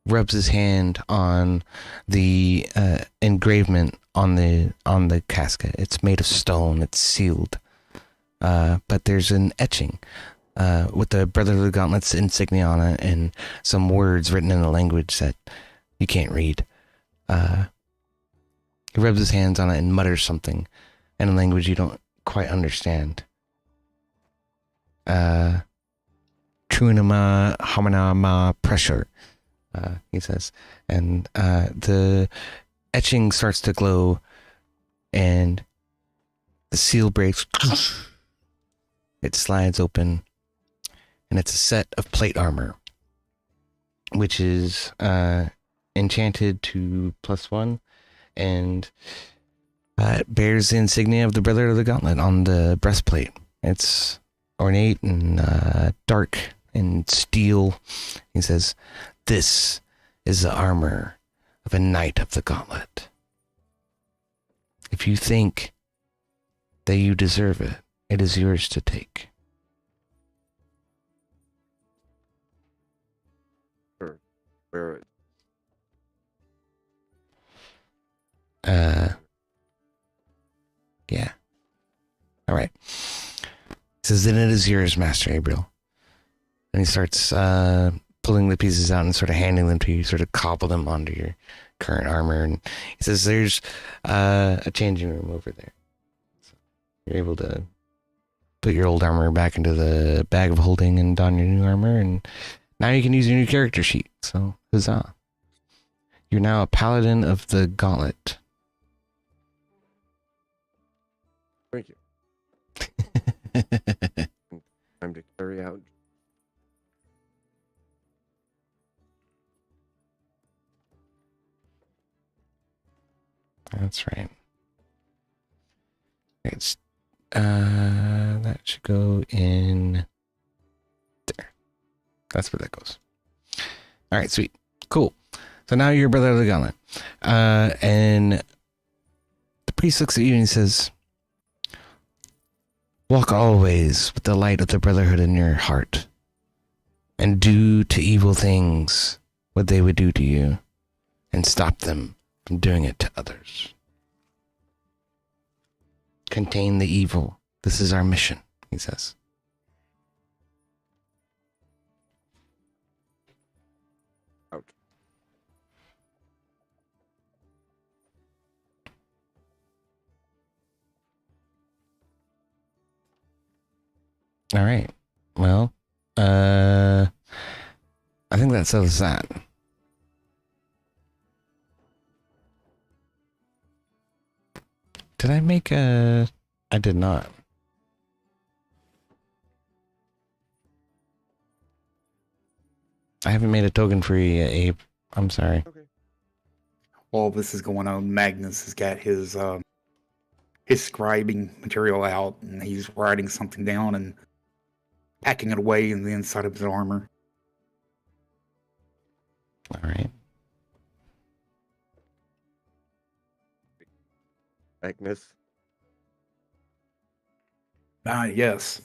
rubs his hand on the engravement on the casket. It's made of stone. It's sealed, but there's an etching with the Brother of the Gauntlet's insignia on it and some words written in a language that you can't read. He rubs his hands on it and mutters something in a language you don't quite understand. Trunama Hamanama pressure, he says. And the etching starts to glow and the seal breaks. It slides open and it's a set of plate armor, which is enchanted to +1 and it bears the insignia of the Brother of the Gauntlet on the breastplate. It's ornate and dark and steel. He says, "This is the armor of a Knight of the Gauntlet. If you think that you deserve it, it is yours to take." Where it Yeah. All right. He says, "Then it is yours, Master Abriel." And he starts pulling the pieces out and sort of handing them to you, sort of cobble them onto your current armor. And he says, "There's a changing room over there." So you're able to put your old armor back into the bag of holding and don your new armor. And now you can use your new character sheet. So, huzzah. You're now a paladin of the Gauntlet. Thank you. Time to carry out. That's right. It's that should go in there. That's where that goes. All right, sweet, cool. So now you're Brother of the Gauntlet, and the priest looks at you and he says, "Walk always with the light of the Brotherhood in your heart, and do to evil things what they would do to you, and stop them from doing it to others. Contain the evil. This is our mission," he says. Out. All right. Well, I think that settles that. Did I make a... I did not. I haven't made a token for you yet, Abe. I'm sorry. Okay. While this is going on, Magnus has got his scribing material out, and he's writing something down and packing it away in the inside of his armor. All right. Magnus. Yes.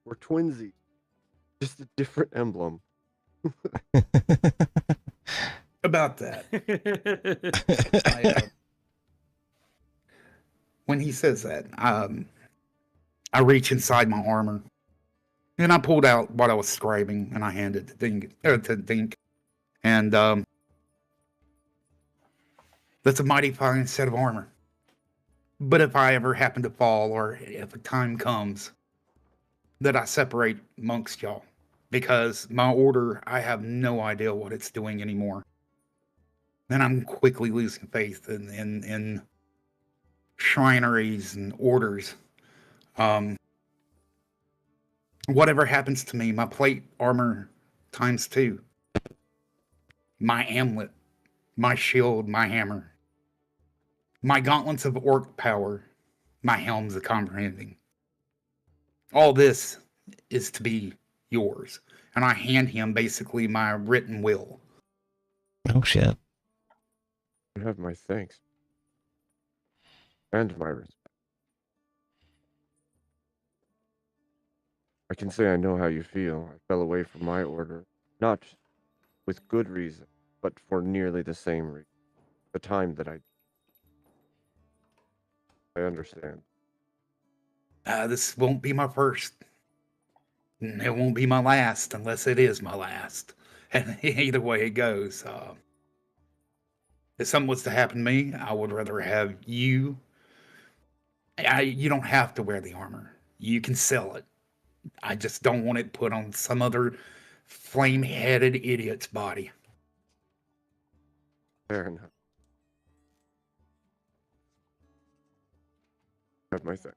We're twinsies. Just a different emblem. About that. When he says that, I reach inside my armor and I pulled out what I was scribing and I handed it to Dink. And that's a mighty fine set of armor. But if I ever happen to fall, or if a time comes that I separate amongst y'all, because my order, I have no idea what it's doing anymore. And I'm quickly losing faith in shrineries and orders. Whatever happens to me, my plate armor ×2, my amulet, my shield, my hammer, my gauntlets of orc power, my helms of comprehending. All this is to be yours. And I hand him basically my written will. Oh shit. You have my thanks. And my respect. I can say I know how you feel. I fell away from my order, not with good reason, but for nearly the same reason. The time that I understand. This won't be my first. It won't be my last, unless it is my last. And either way it goes. If something was to happen to me, I would rather have you. You don't have to wear the armor. You can sell it. I just don't want it put on some other flame-headed idiot's body. Fair enough. Have my thanks.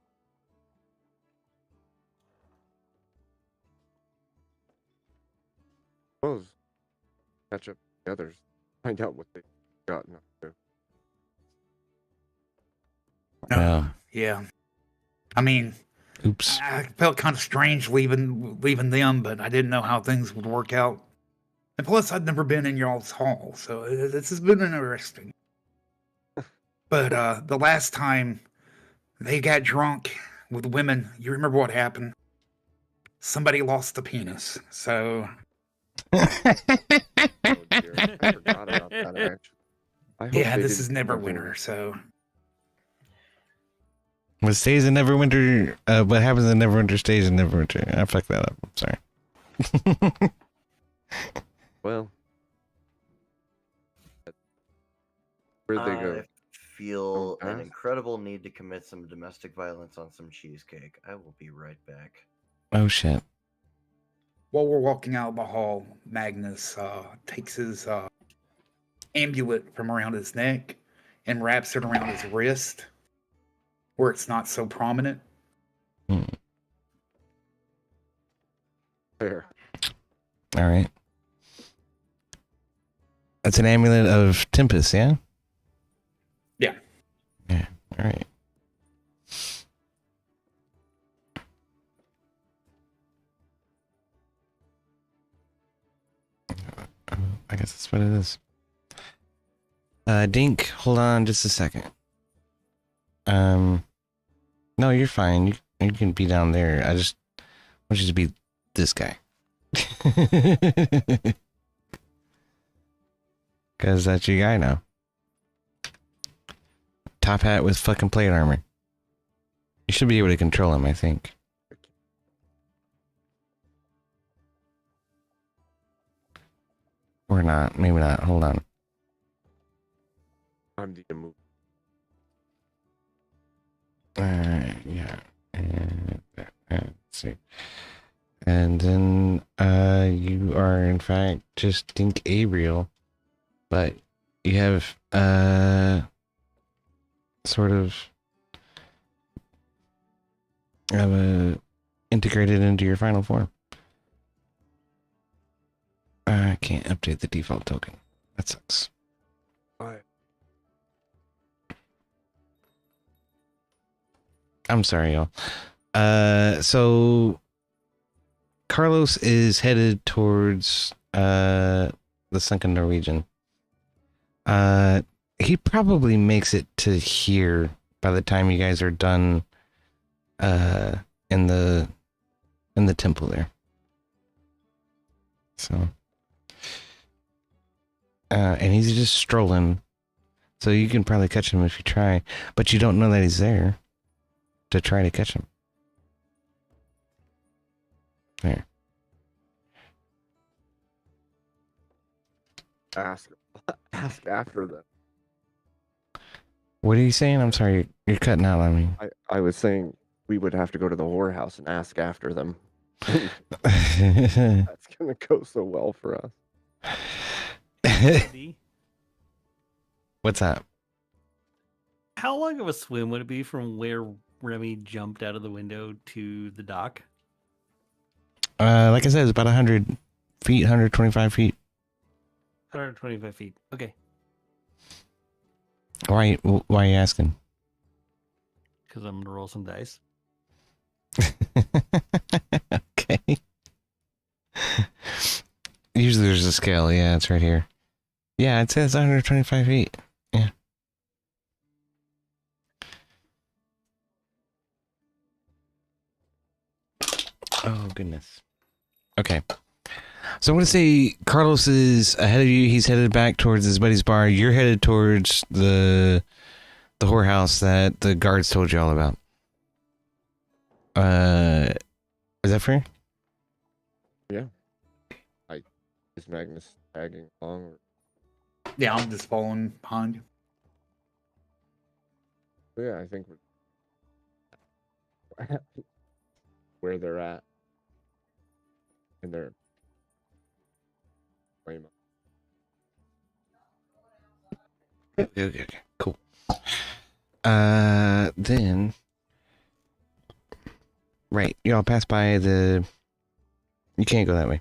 Suppose catch up with the others, find out what they've gotten up to. Yeah. I mean, Oops. I felt kind of strange leaving them, but I didn't know how things would work out. And plus, I'd never been in y'all's hall, so this has been interesting. But the last time they got drunk with women, you remember what happened? Somebody lost a penis, so... Oh dear, I forgot about that actually. I hope Yeah, they this is didn't do Neverwinter, so... What stays in Neverwinter, what happens in Neverwinter stays in Neverwinter. I fucked that up. I'm sorry. Well, where'd they go? I feel an Pass? incredible need to commit some domestic violence on some cheesecake. I will be right back. Oh shit. While we're walking out of the hall, Magnus takes his amulet from around his neck and wraps it around his wrist, where it's not so prominent. There. All right. That's an amulet of Tempest, yeah? Yeah. Yeah. All right. I guess that's what it is. Dink, hold on just a second. No, you're fine. You can be down there. I just want you to be this guy. Because that's your guy now. Top hat with fucking plate armor. You should be able to control him, I think. Or not. Maybe not. Hold on. I'm the move. Yeah. And let's see. And then you are in fact just Dink Abriel, but you have sort of integrated into your final form. I can't update the default token. That sucks. Alright. I'm sorry, y'all. So Carlos is headed towards the sunken Norwegian. He probably makes it to here by the time you guys are done in the temple there. So and he's just strolling. So you can probably catch him if you try, but you don't know that he's there to try to catch him. There. Ask after them. What are you saying? I'm sorry, you're cutting out on me. I was saying we would have to go to the whorehouse and ask after them. What's That's gonna go so well for us. that? How long of a swim would it be from where Remy jumped out of the window to the dock? Like I said, it's about 100 feet, 125 feet. 125 feet. Okay. Why are you asking? Because I'm going to roll some dice. Okay. Usually there's a scale. Yeah, it's right here. Yeah, it says 125 feet. Yeah. Oh, goodness. Okay. So I'm going to say Carlos is ahead of you. He's headed back towards his buddy's bar. You're headed towards the whorehouse that the guards told you all about. Is that fair? Yeah. Is Magnus tagging along? Yeah, I'm just following behind you. Yeah, I think where they're at. And they're Okay, cool. Then, right, y'all pass by the. You can't go that way.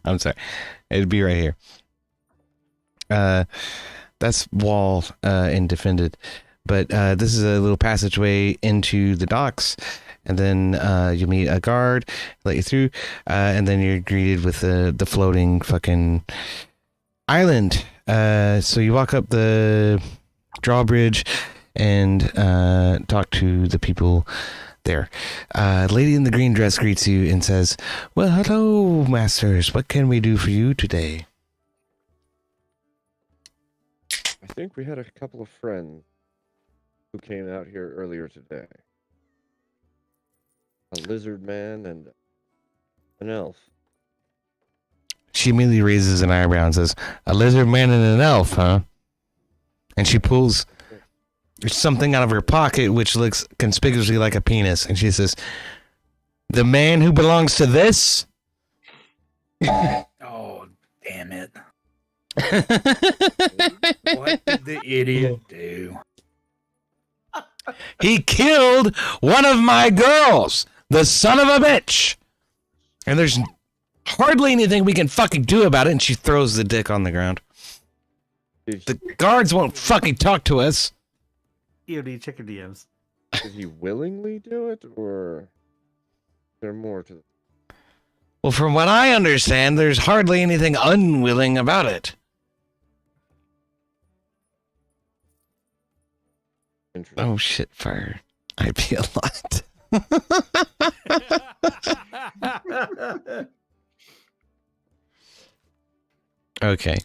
I'm sorry. It'd be right here. That's wall and defended, but this is a little passageway into the docks, and then you meet a guard, let you through, and then you're greeted with the floating fucking island. So you walk up the drawbridge and talk to the people there. Lady in the green dress greets you and says, "Well, hello, masters. What can we do for you today?" I think we had a couple of friends who came out here earlier today. A lizard man and an elf. She immediately raises an eyebrow and says, "A lizard man and an elf, huh?" And she pulls something out of her pocket which looks conspicuously like a penis, and she says, "The man who belongs to this?" Oh, damn it. What did the idiot do? He killed one of my girls, the son of a bitch. And there's hardly anything we can fucking do about it. And she throws the dick on the ground. The guards won't fucking talk to us. EOD, check your DMs. Did he willingly do it, or is there more to it? Well, from what I understand, there's hardly anything unwilling about it. Oh shit, fire. I'd be a lot. Okay.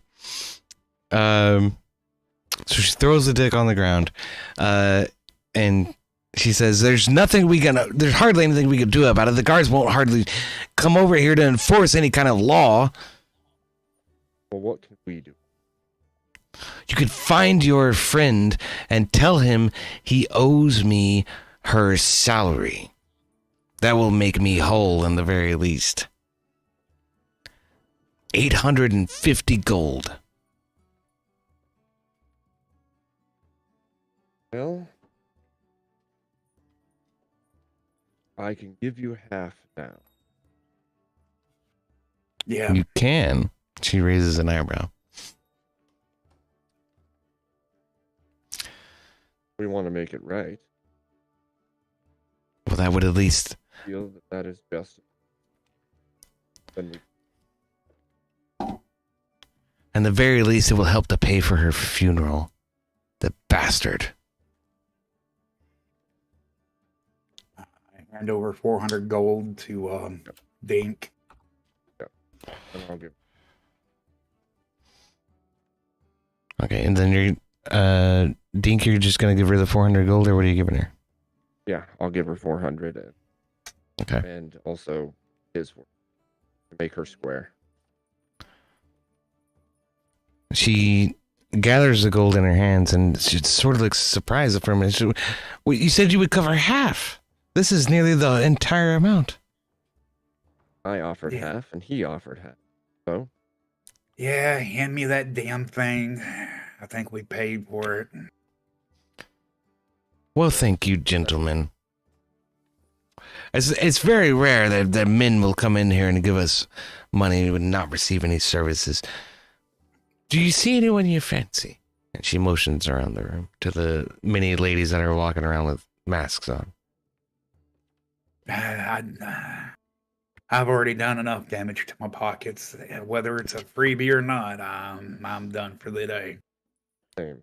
So she throws the dick on the ground, and she says, there's hardly anything we can do about it. The guards won't hardly come over here to enforce any kind of law. Well, what can we do? You could find your friend and tell him he owes me her salary. That will make me whole in the very least. 850 gold. Well, I can give you half now. Yeah. You can. She raises an eyebrow. We want to make it right. Well, that would at least... Feel that is justice. Then we... And the very least, it will help to pay for her funeral. The bastard. I hand over 400 gold to Dink. And I'll give Okay, and then Dink, you're just gonna give her the 400 gold, or what are you giving her? Yeah, I'll give her 400 Okay. and also his work to make her square. She gathers the gold in her hands and she sort of looks surprised for a minute. Well, you said you would cover half. This is nearly the entire amount. I offered Yeah. half and he offered half. So, Yeah, hand me that damn thing. I think we paid for it. Well, thank you, gentlemen. It's very rare that men will come in here and give us money and not receive any services. Do you see anyone you fancy? And she motions around the room to the many ladies that are walking around with masks on. I've already done enough damage to my pockets. Whether it's a freebie or not, I'm done for the day. same.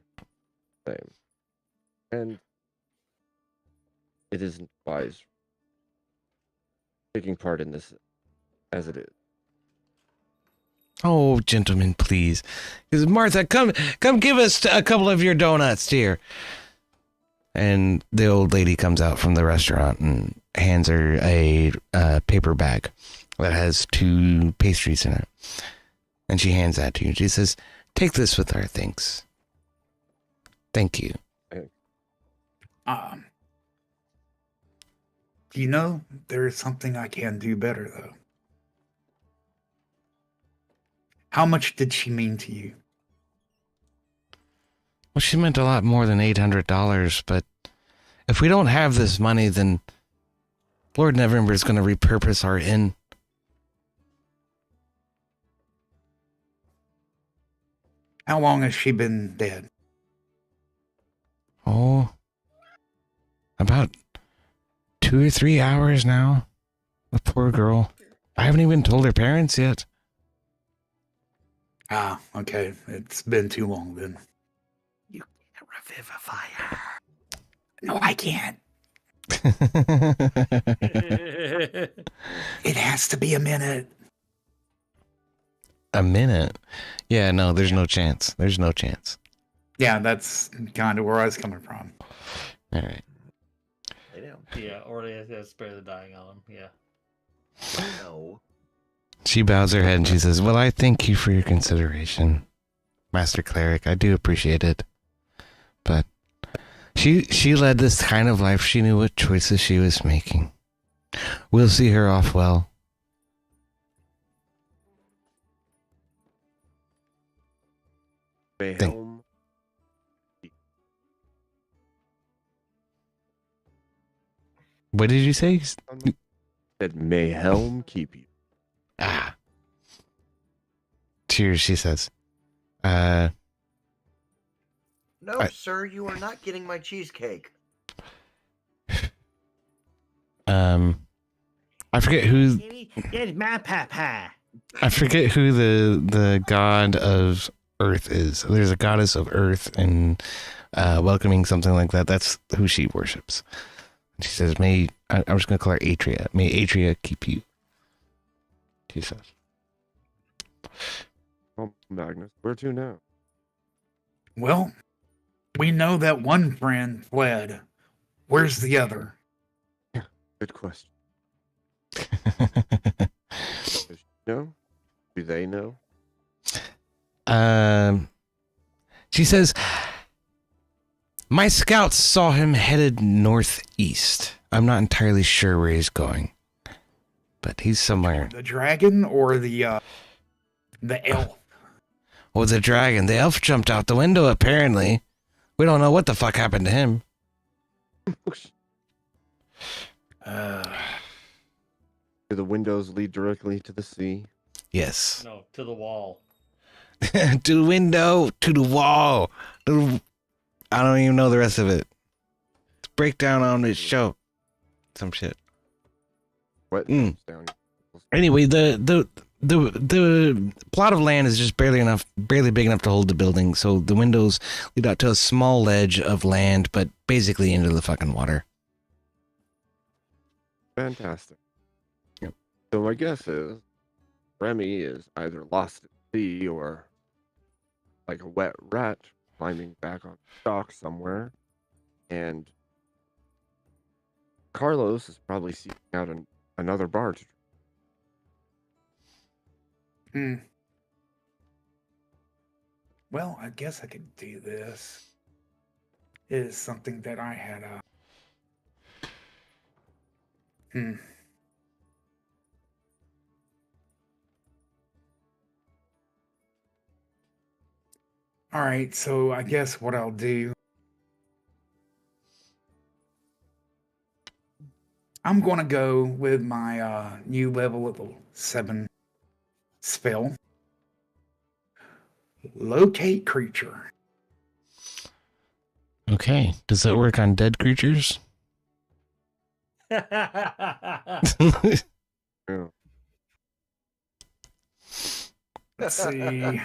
And it isn't wise taking part in this as it is. Oh, gentlemen, please. Martha, come give us a couple of your donuts, dear. And the old lady comes out from the restaurant and hands her a paper bag that has 2 pastries in it. And she hands that to you. She says, take this with our thanks. Thank you. You know, there is something I can do better, though. How much did she mean to you? Well, she meant a lot more than $800, but if we don't have this money, then Lord Neverember is going to repurpose our inn. How long has she been dead? Oh, about 2 or 3 hours now. The poor girl. I haven't even told her parents yet. Ah, okay. It's been too long then. You can't revivify her. No, I can't. It has to be a minute. A minute? Yeah, no, there's no chance. There's no chance. Yeah, that's kind of where I was coming from. All right. Lay down. Yeah, or they have to spare the dying on him. Yeah. No. She bows her head and she says, well, I thank you for your consideration, Master Cleric. I do appreciate it. But she led this kind of life. She knew what choices she was making. We'll see her off well. Mayhelm. What did you say? Said Mayhelm keep you. Ah. Cheers, she says. No, sir, you are not getting my cheesecake. I forget who It's my papa. I forget who the god of Earth is. There's a goddess of Earth and welcoming, something like that. That's who she worships. She says, I'm just going to call her Atria. May Atria keep you. She says. Oh, Magnus, where to now? Well, we know that one friend fled. Where's the other? Good question. Does she know? Do they know? She says, my scouts saw him headed northeast. I'm not entirely sure where he's going, but he's somewhere. The dragon or the elf? Oh, the dragon. The elf jumped out the window, apparently. We don't know what the fuck happened to him. Do the windows lead directly to the sea? Yes. No, to the wall. To the window, to the wall. I don't even know the rest of it. It's breakdown on this show. Some shit. What? Mm. Down. Anyway, the plot of land is just barely big enough to hold the building, so the windows lead out to a small ledge of land, but basically into the fucking water. Fantastic. Yep. So my guess is Remmy is either lost at sea or like a wet rat climbing back on the dock somewhere, and Carlos is probably seeking out another bar to. Hmm. Well, I guess I could do this. It is something that I had All right, so I guess what I'll do, I'm going to go with my new level 7 spell. Locate creature. Okay. Does that work on dead creatures? Yeah. Let's see.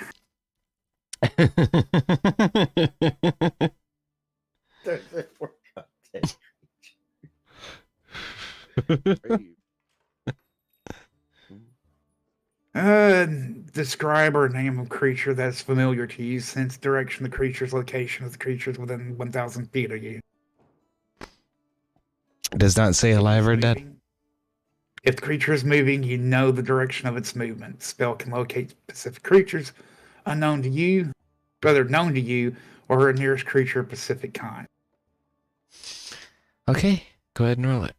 Does it work on dead Great. Describe or name a creature that's familiar to you. Sense direction, the creature's location of the creatures within 1,000 feet of you. Does not say alive or dead. Moving. If the creature is moving, you know the direction of its movement. Spell can locate specific creatures unknown to you, whether known to you, or a nearest creature of Pacific kind. Okay. Go ahead and roll it.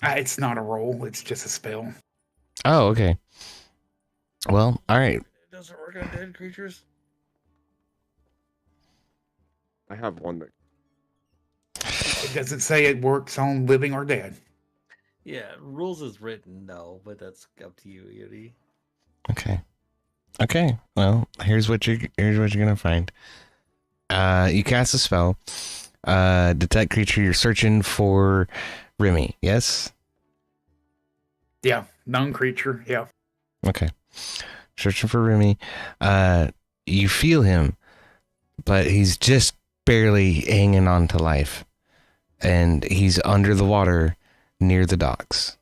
It's not a roll, it's just a spell. Oh, okay. Well, all right. It doesn't work on dead creatures. I have one that. It doesn't say it works on living or dead. Yeah, rules is written, no, but that's up to you, Yuri. Okay. Okay. Well, here's what you're gonna find. You cast a spell. Detect creature. You're searching for Remmy. Yes. Yeah, known creature. Yeah. Okay. Searching for Remmy. You feel him, but he's just barely hanging on to life, and he's under the water near the docks.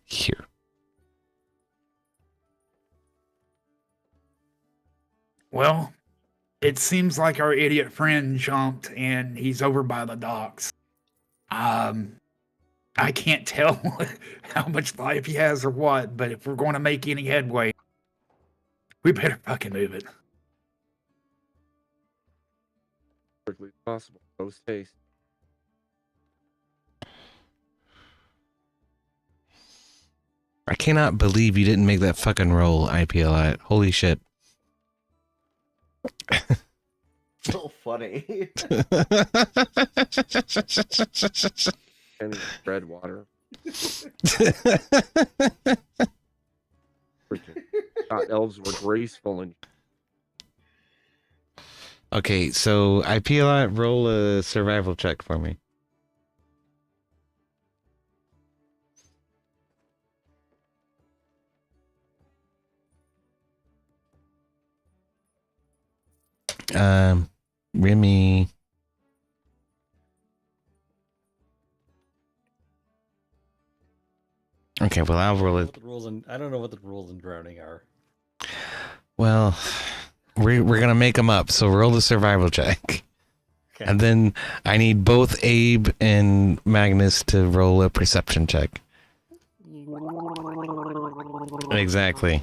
Here. Well, it seems like our idiot friend jumped and he's over by the docks. I can't tell how much life he has or what, but if we're going to make any headway, we better fucking move it. Quickly as possible. Post haste. I cannot believe you didn't make that fucking roll, IPL. Holy shit. So funny. And red water. Freaking thought elves were graceful and Okay, so IPL, roll a survival check for me. Remmy. Okay, well, I'll roll it. I don't know what the rules in drowning are. Well, we're gonna make them up. So roll the survival check, Okay. and then I need both Abe and Magnus to roll a perception check. Exactly.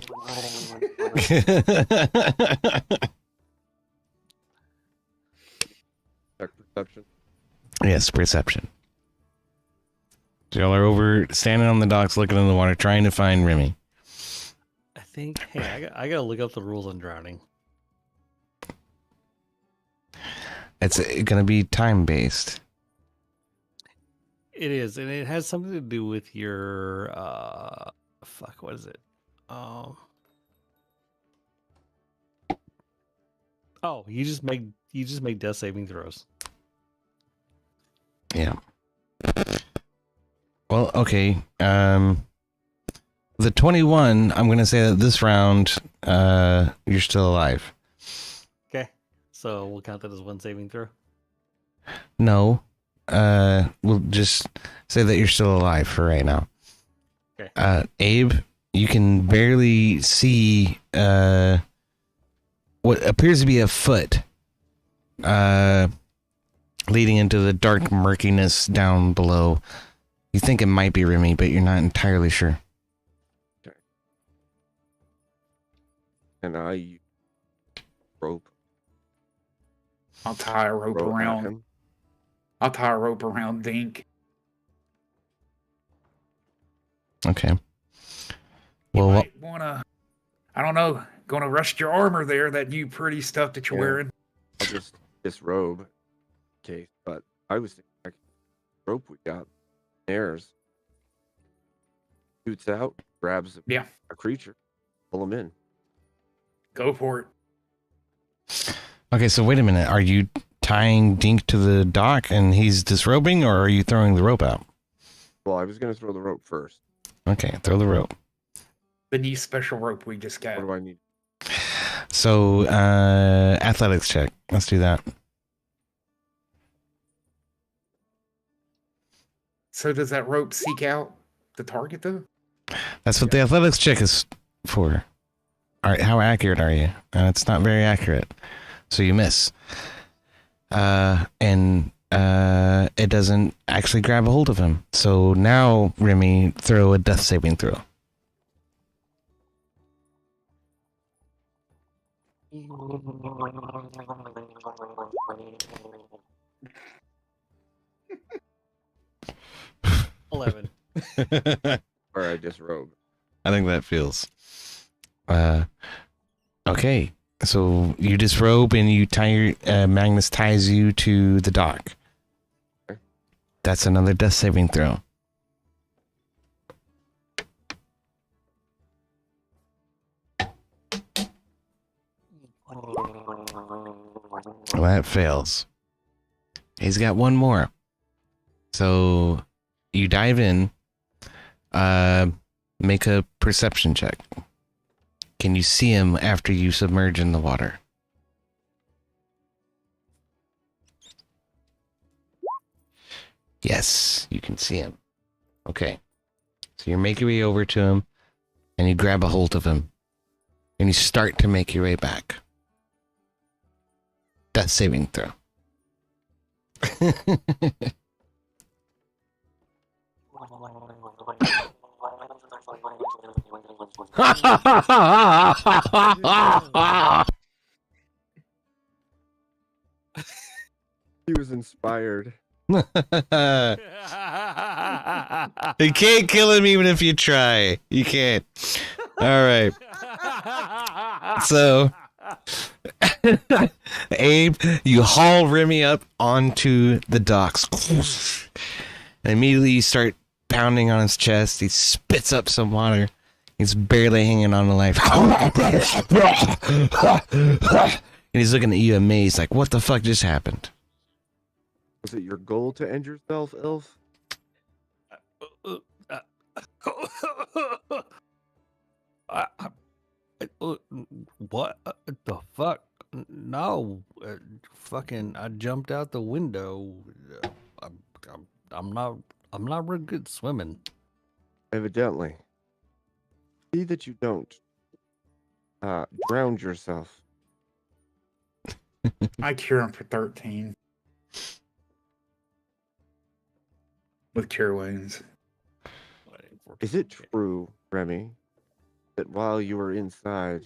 check perception. Yes, perception. So y'all are over standing on the docks, looking in the water, trying to find Remmy. I think. Hey, I gotta look up the rules on drowning. It's gonna be time based. It is, and it has something to do with your what is it? Oh, you just make death saving throws. Yeah. Well, okay. The 21, I'm gonna say that this round, you're still alive. Okay, so we'll count that as one saving throw. No. We'll just say that you're still alive for right now. Okay. Abe, you can barely see what appears to be a foot leading into the dark murkiness down below. You think it might be Remmy, but you're not entirely sure. And I use rope. I'll tie a rope Rope at around. him. I'll tie a rope around Dink. Okay. You Well, might wanna, I don't know, gonna rust your armor there, that new pretty stuff that you're Yeah. wearing. I'll just disrobe. Okay, but I was thinking like, rope we got. Airs. Shoots out, grabs Yeah. a creature, pull him in. Go for it. okay, so wait a minute. Are you tying Dink to the dock and he's disrobing, or are you throwing the rope out? Well, I was going to throw the rope first. Okay, throw the rope. The new special rope we just got. What do I need? So, athletics check. Let's do that. So does that rope seek out the target though? That's what the athletics check is for. All right, how accurate are you? It's not very accurate. So you miss. And it doesn't actually grab a hold of him. So now, Remmy, throw a death saving throw. $11. Or I disrobe. I think that feels. Okay, so you disrobe and you tie your, Magnus ties you to the dock. Okay. That's another death saving throw. Well, that fails. He's got one more. So you dive in, make a perception check. Can you see him after you submerge in the water? Yes, you can see him. Okay. So you make your way over to him and you grab a hold of him and you start to make your way back. Death saving throw. He was inspired. You can't kill him even if you try. You can't. All right. So, Abe, you haul Remmy up onto the docks. And immediately you start pounding on his chest. He spits up some water. He's barely hanging on to life. And he's looking at you amazed, like, what the fuck just happened? Was it your goal to end yourself, Elf? What the fuck? No, fucking! I jumped out the window. I'm not real good swimming. Evidently. See that you don't drown yourself. I cure him for 13. With cure wounds. Is it true, Remmy, that while you were inside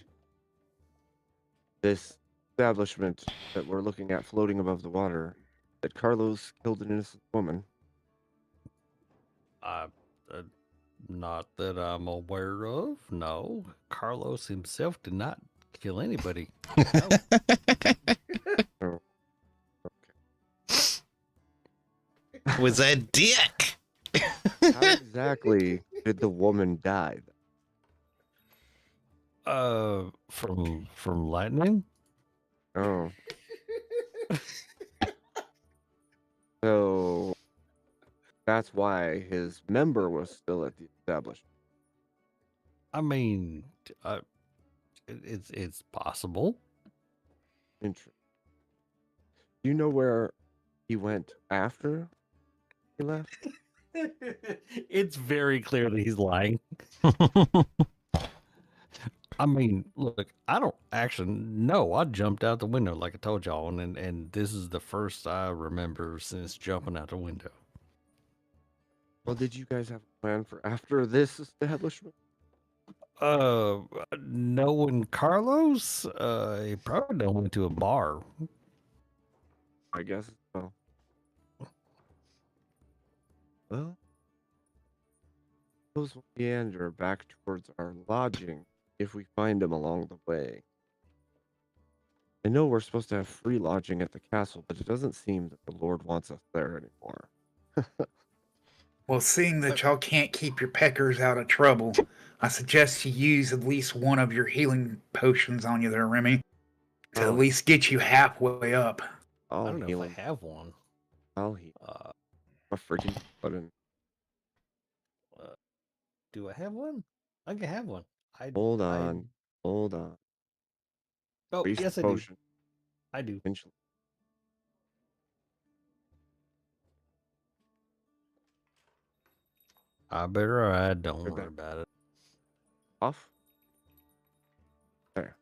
this establishment that we're looking at floating above the water, that Carlos killed an innocent woman? Not that I'm aware of. No, Carlos himself did not kill anybody. No. Was that Dick? How exactly did the woman die? From lightning. Oh. So that's why his member was still at the establishment. I mean, it's possible. Interesting. Do you know where he went after he left? It's very clear that he's lying. I mean, look, I don't actually know. I jumped out the window like I told y'all, and this is the first I remember since jumping out the window. Well, did you guys have a plan for after this establishment? Knowing Carlos, he probably done went to a bar. I guess so. Well, those will meander back towards our lodging if we find him along the way. I know we're supposed to have free lodging at the castle, but it doesn't seem that the Lord wants us there anymore. Well, seeing that y'all can't keep your peckers out of trouble, I suggest you use at least one of your healing potions on you there, Remy, to at least get you halfway up. I I'll don't know heal if him. I have one. I'll heal. A freaking button. Do I have one? I can have one. Hold on. Hold on. Oh, Waste yes, I potion. do. I do. Eventually. I better. I don't Right worry back. about it. Off. There.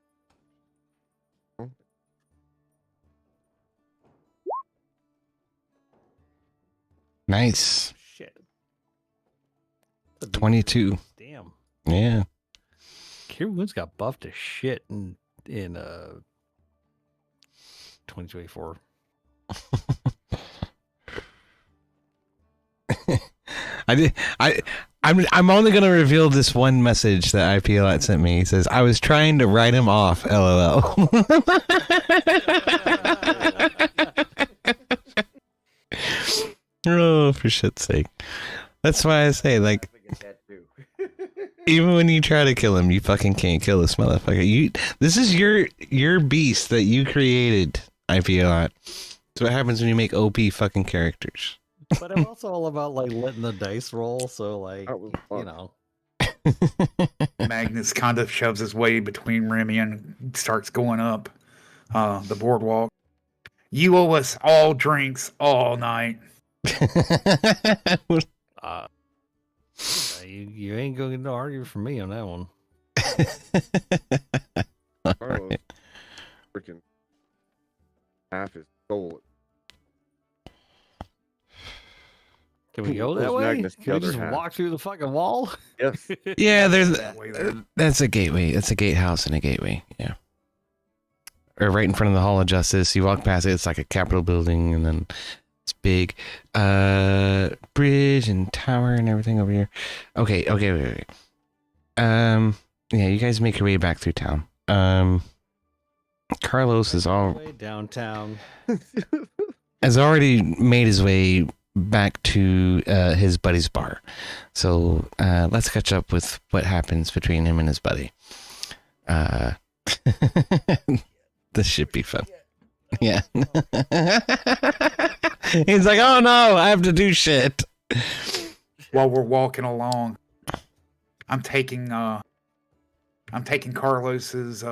Nice. Shit. 22. Damn. Yeah. Cure Wounds got buffed to shit in 2024. I'm only gonna reveal this one message that IPLat sent me. He says, I was trying to write him off, LOL. Oh, for shit's sake. That's why I say, like, even when you try to kill him, you fucking can't kill this motherfucker. This is your beast that you created, IPLat. That's what happens when you make OP fucking characters. But I'm also all about like letting the dice roll, so like you know. Magnus kind of shoves his way between Remy and starts going up the boardwalk. You owe us all drinks all night. You ain't going to argue for me on that one. Carlos, freaking half his soul. Can we go Where's that way? Magnus the Can we other just half? walk through the fucking wall? Yes. Yeah, Way that's a gateway. That's a gatehouse and a gateway. Yeah. Or right in front of the Hall of Justice. You walk past it, it's like a Capitol building, and then it's big bridge and tower and everything over here. Okay, wait. Yeah, you guys make your way back through town. Carlos is all Way downtown. has already made his way back to his buddy's bar. So let's catch up with what happens between him and his buddy. This should be fun. Yeah. He's like, oh no, I have to do shit. While we're walking along, I'm taking Carlos's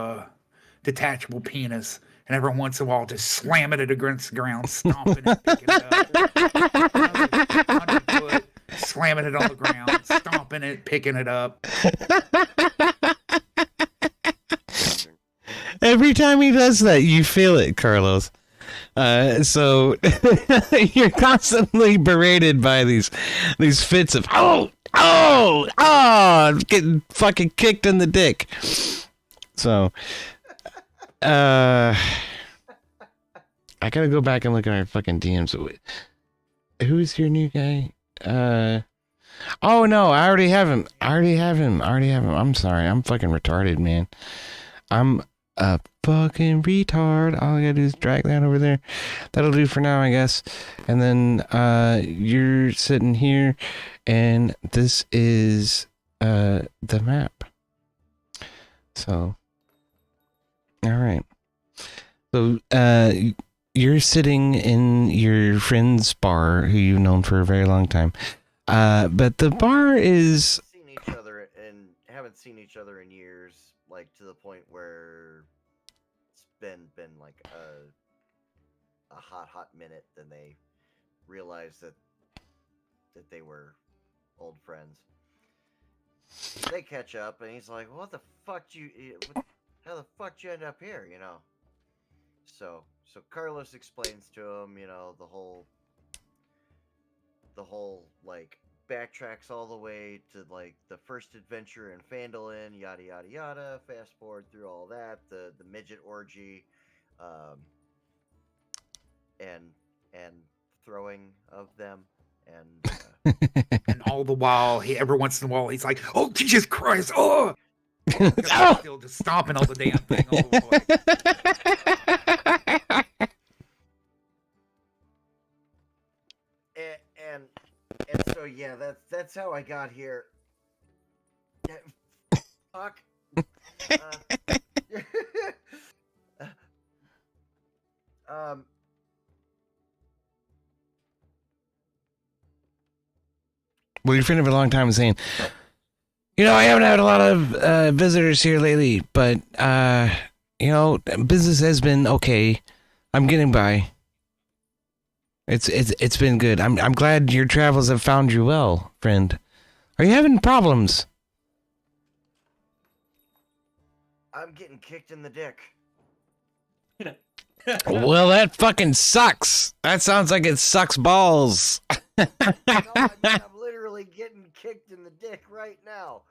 detachable penis, and every once in a while just slamming it against the ground, stomping it, picking it up. 100 foot, slamming it on the ground, stomping it, picking it up. Every time he does that, you feel it, Carlos. So you're constantly berated by these fits of getting fucking kicked in the dick. So I gotta go back and look at our fucking DMs. Who's your new guy? Oh no, I already have him. I'm sorry, I'm fucking retarded, man. I'm a fucking retard. All I gotta do is drag that over there. That'll do for now, I guess. And then you're sitting here, and this is the map. So, all right. So you're sitting in your friend's bar, who you've known for a very long time. But the bar is Seen each other and haven't seen each other in years, like to the point where it's been like a hot minute. Then they realized that they were old friends. they catch up, and he's like, "What the fuck how the fuck did you end up here?" You know. So Carlos explains to him, you know, the whole like backtracks all the way to like the first adventure in Phandalin, yada yada yada. Fast forward through all that, the midget orgy, and throwing of them, and And all the while, every once in a while, he's like, "Oh Jesus Christ! Oh!" He's still just stomping on the damn thing all the way. And so yeah, that's how I got here. Yeah, fuck. Well, your friend of a long time was saying, you know, I haven't had a lot of visitors here lately, but you know, business has been okay. I'm getting by. It's been good. I'm glad your travels have found you well, friend. Are you having problems? I'm getting kicked in the dick. Well, that fucking sucks. That sounds like it sucks balls. No, I'm literally getting kicked in the dick right now.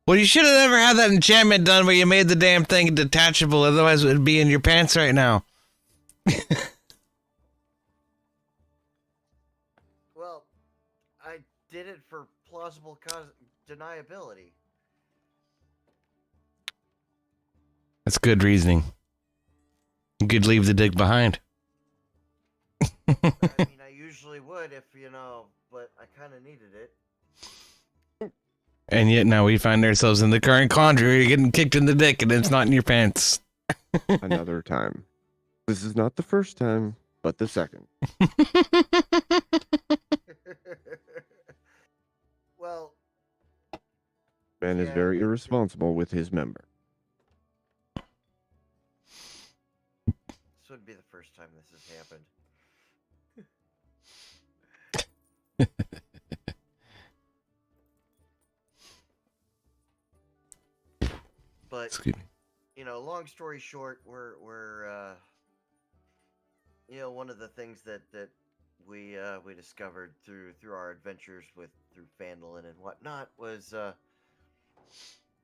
Well, you should have never had that enchantment done where you made the damn thing detachable. Otherwise, it would be in your pants right now. Well, I did it for plausible deniability. That's good reasoning. You could leave the dick behind. I mean, I usually would if, you know, but I kind of needed it. And yet now we find ourselves in the current quandary where you're getting kicked in the dick and it's not in your pants. Another time. This is not the first time, but the second. Well, Man is yeah, very irresponsible with his member. this would be the first time this has happened. But Excuse me. you know, long story short, we're you know, one of the things that we discovered through our adventures through Phandalin and whatnot was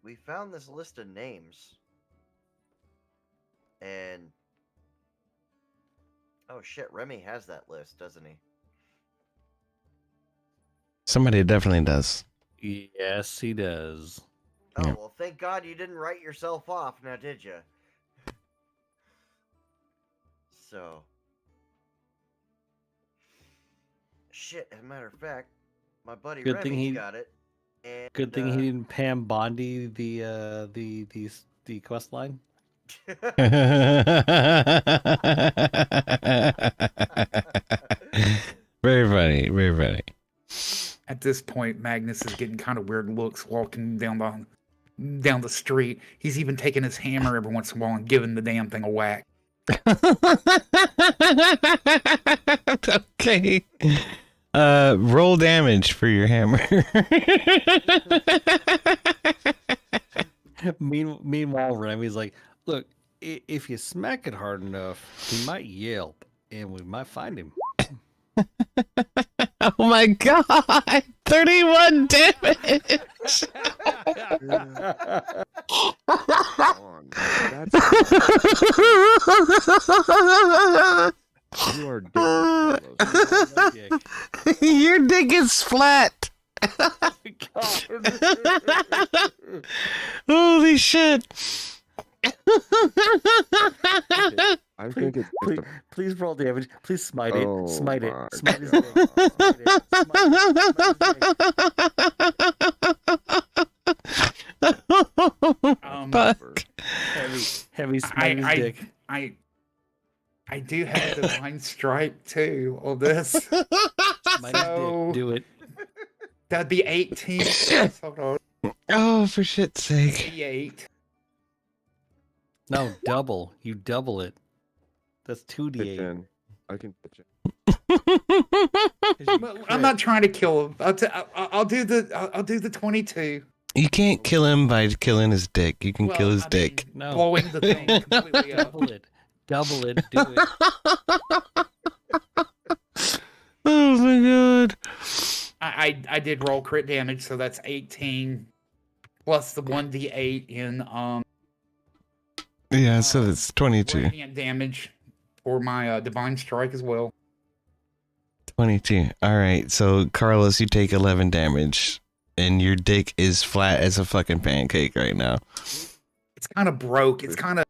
we found this list of names, and oh shit, Remmy has that list, doesn't he? Somebody definitely does. Yes, he does. Oh, Yeah. well, thank God you didn't write yourself off, now did you? So, shit, as a matter of fact, my buddy Good thing Remmy's he- got it. And, Good thing he didn't Pam Bondi the quest line. Very funny, very funny. At this point, Magnus is getting kind of weird looks walking down the street. He's even taking his hammer every once in a while and giving the damn thing a whack. Okay. Roll damage for your hammer. Meanwhile, Remy's like, look, if you smack it hard enough, he might yelp, and we might find him. Oh my god! 31 damage! On. That's you are dick. Your dick is flat! Holy shit! I think it's Please, just please roll damage. Please smite it. Oh Smite it. my Smite his God. dick. Smite it. Fuck. Heavy smite his dick. I do have Divine Strike too on this. Smite his So- dick. Do it. That'd be 18. Hold on. Oh, for shit's sake. 88. No, double. You double it. That's pitch 2d8. in. I can pitch it. Well, I'm not trying to kill him. I'll do the 22. You can't kill him by killing his dick. You can kill his dick. No. Blowing the thing completely up. Double it. Do it. Oh my god. I did roll crit damage, so that's 18 plus the 1d8 in Yeah, so it's 22. radiant damage for my divine strike as well. 22. All right, so Carlos, you take 11 damage, and your dick is flat as a fucking pancake right now. It's kind of broke. It's kind of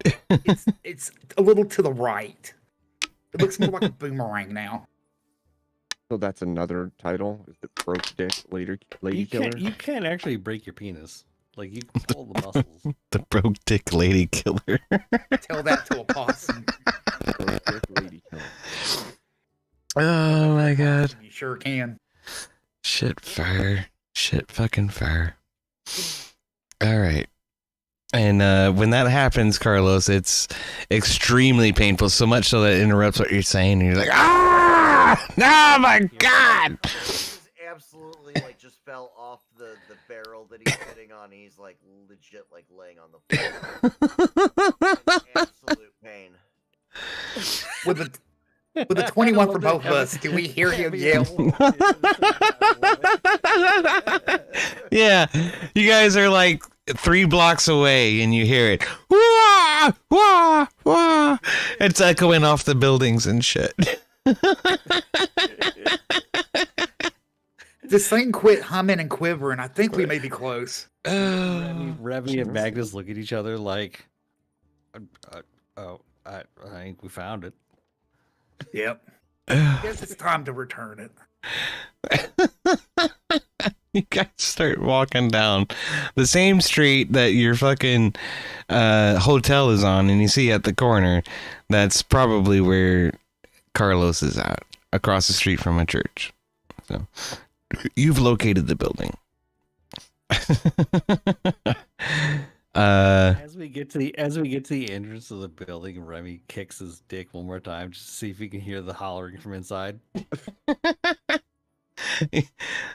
it's a little to the right. It looks more like a boomerang now. So that's another title. Is it Broke Dick Lady Killer? You can't actually break your penis. Like you can pull the muscles. The broke dick lady killer. Tell that to a possum. Broke Dick Lady Killer. Oh my god. You sure can. Shit fire. Shit fucking fire. All right. And when that happens, Carlos, it's extremely painful, so much so that it interrupts what you're saying, and you're like, ah! Oh my god! He's absolutely like just fell off the barrel that he's sitting on. He's like legit like laying on the floor. In absolute pain. With a 21 for both of us, can we hear him yell? Yeah, you guys are like 3 blocks away, and you hear it. Wah! Wah! Wah! It's echoing off the buildings and shit. This thing quit humming and quivering. I think we may be close. Remy and Magnus look at each other like, I think we found it. Yep. Guess it's time to return it. You guys start walking down the same street that your fucking hotel is on, and you see at the corner, that's probably where Carlos is at, across the street from a church. So you've located the building. As we get to the entrance of the building, Remy kicks his dick one more time just to see if he can hear the hollering from inside.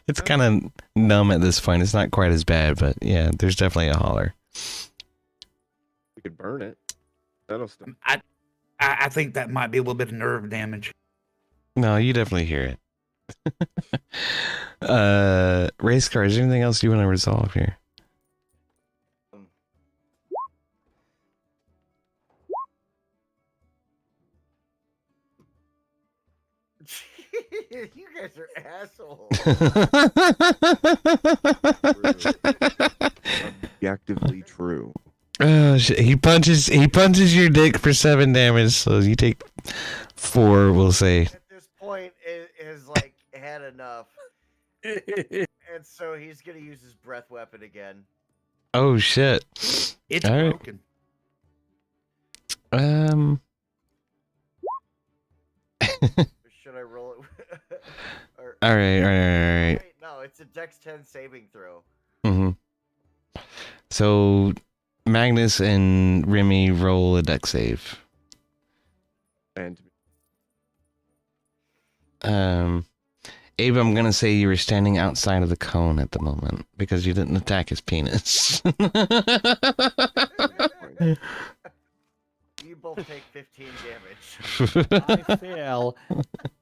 It's kind of numb at this point. It's not quite as bad, but yeah, there's definitely a holler. We could burn it. That'll stop. I think that might be a little bit of nerve damage. No, you definitely hear it. Race car, is there anything else you want to resolve here? You guys are assholes. Objectively true. Oh shit! He punches your dick for 7 damage, so you take 4. We'll say. At this point, it has like had enough, and so he's gonna use his breath weapon again. Oh shit! It's All right. broken. Should I roll it? All right. Wait, no, it's a Dex 10 saving throw. Mm-hmm. So Magnus and Remy roll a dex save. And Abe, I'm gonna say you were standing outside of the cone at the moment because you didn't attack his penis. You both take 15 damage. I fail.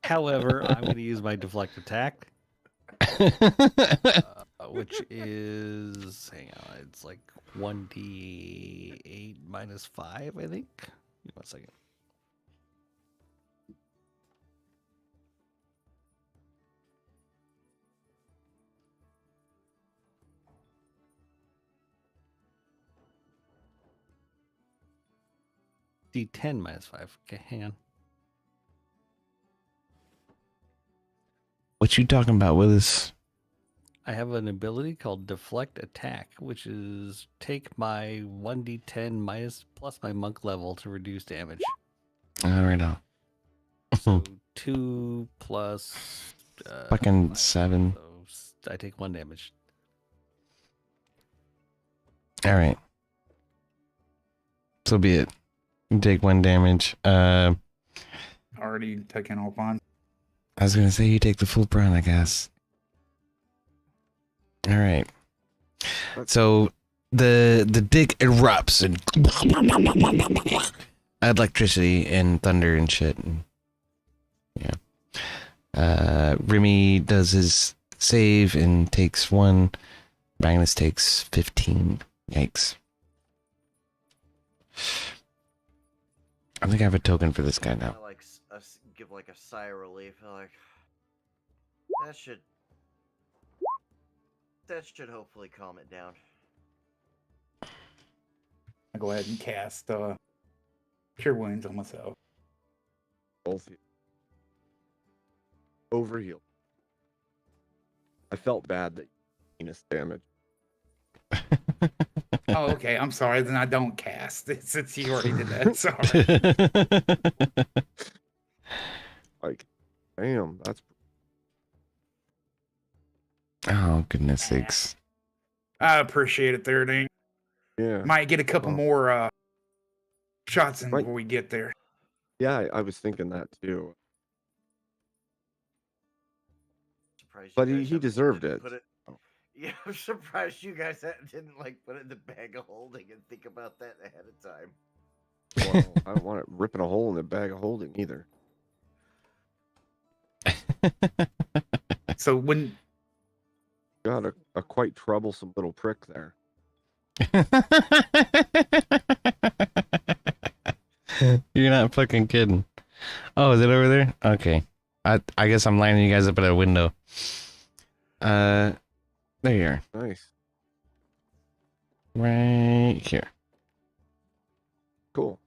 However, I'm going to use my deflect attack, which is, hang on, it's like 1d8 minus 5, I think. Give me 1 second. D10 minus 5. Okay, hang on. What you talking about, Willis? I have an ability called Deflect Attack, which is take my 1d10 minus plus my monk level to reduce damage. All right, now. So 2 plus Fucking 7. So I take 1 damage. All right. So be it. You take 1 damage. Already taken off on. I was gonna say you take the full brunt, I guess. All right. So the dick erupts and electricity and thunder and shit. And, yeah. Remmy does his save and takes 1. Magnus takes 15. Yikes. I think I have a token for this guy now. I like give like a sigh of relief. I like that should hopefully calm it down. I'll go ahead and cast Cure Wounds on myself. Both overheal. I felt bad that penis damage. Oh, okay. I'm sorry. Then I don't cast since you already did that. Sorry. Like, damn, that's Oh, goodness sakes. I appreciate it there, Dink. yeah. Might get a couple more shots in Right. before we get there. Yeah, I was thinking that too. Surprised you But guys he deserved didn't it. put Yeah, I'm surprised you guys didn't like put it in the bag of holding and think about that ahead of time. Well, I don't want it ripping a hole in the bag of holding either. So when Got a quite troublesome little prick there. You're not fucking kidding. Oh, is it over there? Okay. I guess I'm lining you guys up at a window. There you are. Nice. Right here. Cool.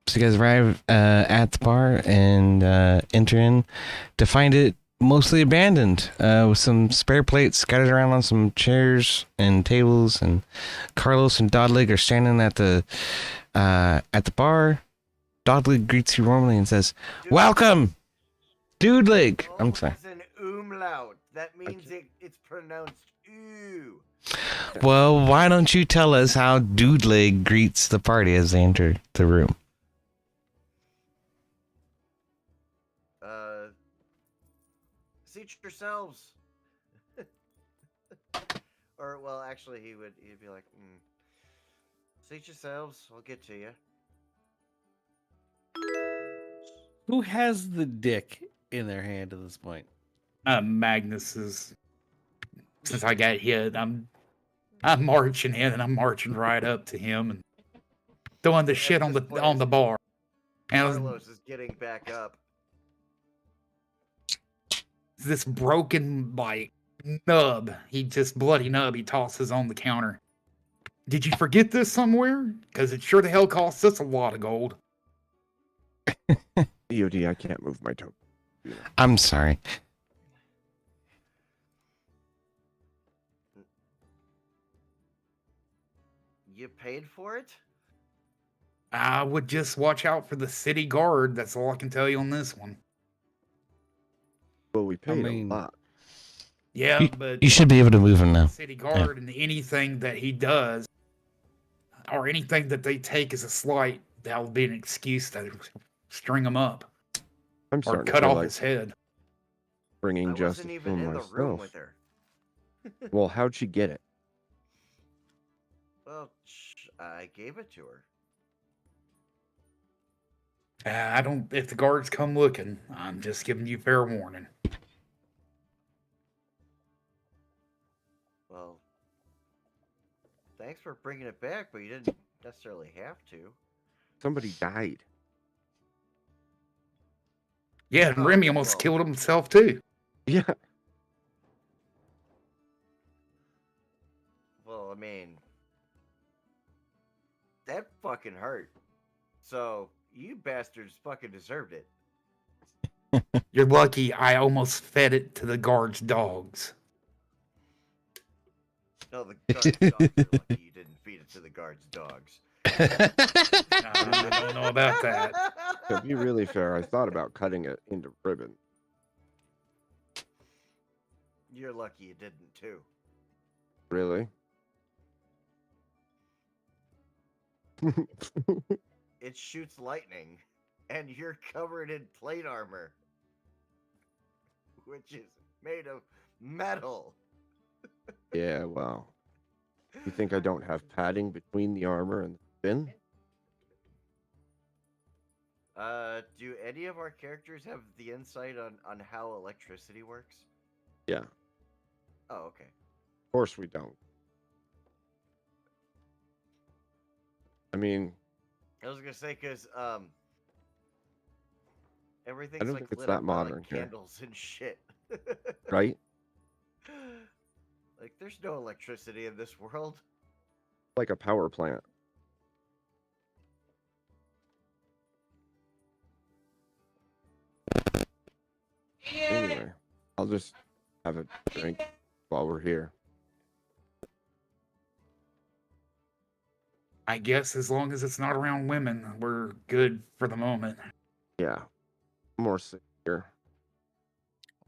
So you guys arrive at the bar and enter in to find it mostly abandoned, with some spare plates scattered around on some chairs and tables, and Carlos and Dodlig are standing at the bar. Dodlig greets you warmly and says, "Welcome, Dudelig." I'm sorry. It's an umlaut. That means it's pronounced ooh. Well, why don't you tell us how Dudelig greets the party as they enter the room? Seat yourselves. Or, well, actually, he'd be like, seat yourselves. I'll get to you. Who has the dick in their hand at this point? Magnus is, since I got hit, I'm marching in and I'm marching right up to him and throwing the shit on the bar. And Carlos is getting back up. this broken like nub, bloody nub, he tosses on the counter. Did you forget this somewhere? Because it sure the hell costs us a lot of gold. EOD, I can't move my toe. I'm sorry. You paid for it? I would just watch out for the city guard. That's all I can tell you on this one. Well, we paid mean- a lot. Yeah, but You should be able to move him now. city guard and anything that he does or anything that they take as a slight, that'll be an excuse to string him up I'm or starting to cut feel off like his head. bringing I justice wasn't even on in the room myself. with her. Well, how'd she get it? Well, I gave it to her. I don't. If the guards come looking, I'm just giving you fair warning. Well, thanks for bringing it back, but you didn't necessarily have to. Somebody died. Yeah, and Oh, Remmy almost well. killed himself too. Yeah. Well, I mean, that fucking hurt. So, you bastards fucking deserved it. You're lucky I almost fed it to the guards' dogs. No, the guards' dogs are lucky you didn't feed it to the guards' dogs. I don't know about that. To be really fair, I thought about cutting it into ribbon. You're lucky you didn't, too. Really? It shoots lightning, and you're covered in plate armor, which is made of metal. Yeah, well. You think I don't have padding between the armor and the skin? Do any of our characters have the insight on how electricity works? Yeah. Oh, okay. Of course we don't. I mean, I was gonna say because everything's don't like think it's lit that up by, modern like here. candles and shit. right? Like there's no electricity in this world. Like a power plant. Anyway, I'll just have a drink while we're here. I guess as long as it's not around women, we're good for the moment. Yeah. More secure.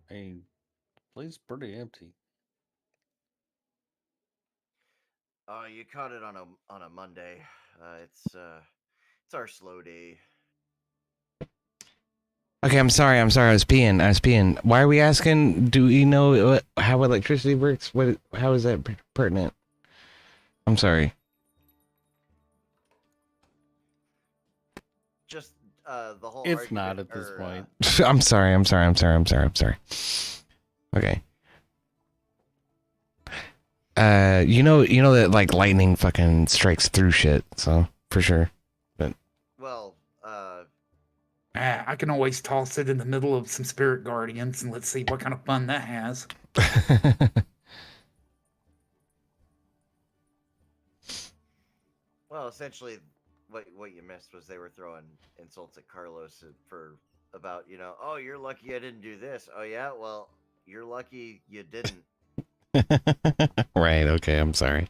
I mean, the place is pretty empty. You caught it on a Monday. It's our slow day. Okay, I'm sorry. I was peeing. Why are we asking? Do we know how electricity works? How is that pertinent? I'm sorry. Just the whole. It's not argument, at this or, point. I'm sorry. Okay. You know that like lightning fucking strikes through shit, so for sure. Well, I can always toss it in the middle of some spirit guardians and let's see what kind of fun that has. well, essentially, what you missed was they were throwing insults at Carlos for about oh, you're lucky I didn't do this. Oh yeah, well, you're lucky you didn't. Right. Okay. I'm sorry.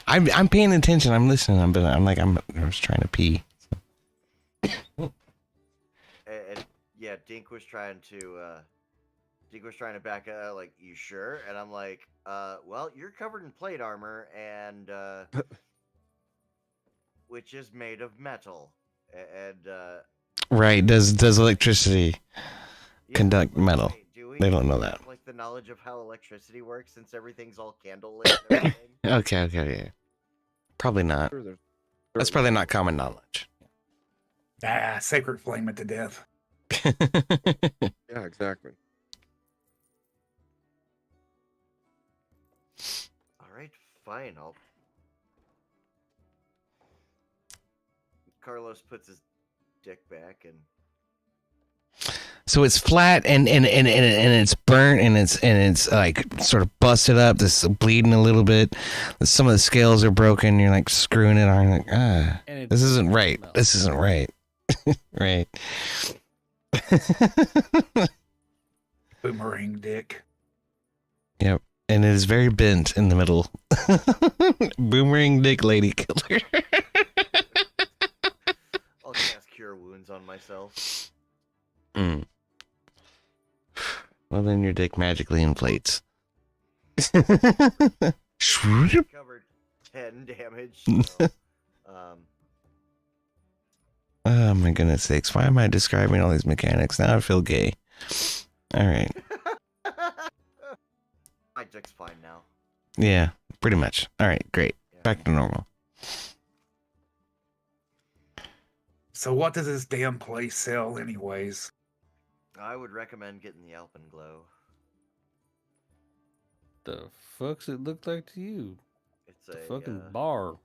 I'm paying attention. I'm listening. I'm just trying to pee. And yeah, Dink was trying to back up. Like, you sure? And I'm like, well, you're covered in plate armor, and which is made of metal, and Right. Does electricity yeah, conduct metal? wait, do we They don't know have, that. like the knowledge of how electricity works since everything's all candlelit and everything. Okay. Yeah. Probably not. Sure, there's That's probably not common knowledge. Sacred flame it to death. Yeah, exactly. All right, fine. Carlos puts his dick back and. So it's flat and it's burnt and it's like sort of busted up. This is bleeding a little bit. Some of the scales are broken. You're like screwing it on. You're like, this isn't right. This isn't right. Right. Boomerang dick. Yep. And it is very bent in the middle. Boomerang dick lady killer. I'll cast Cure Wounds on myself. Mm. Well, then your dick magically inflates. Covered 10 damage. So, Oh my goodness sakes. Why am I describing all these mechanics? Now I feel gay. Alright. my dick's fine now. Yeah, pretty much. Alright, great. Yeah. Back to normal. So what does this damn place sell anyways? I would recommend getting the Alpenglow. The fuck's it look like to you? It's The a fucking bar.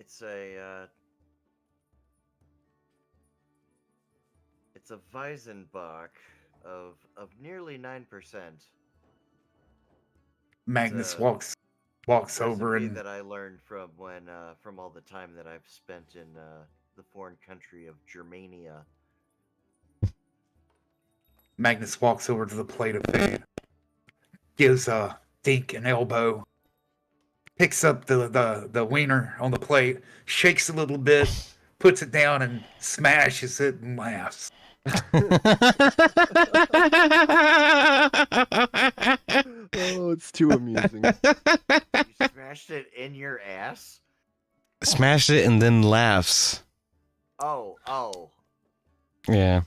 It's a Weizenbach of nearly 9%. Magnus walks over Recipe and that I learned from from all the time that I've spent in the foreign country of Germania. Magnus walks over to the plate of food, gives Dink an elbow, picks up the wiener on the plate, shakes a little bit, puts it down and smashes it and laughs. Oh, it's too amusing. You smashed it in your ass? Smashed it and then laughs. Oh. Yeah.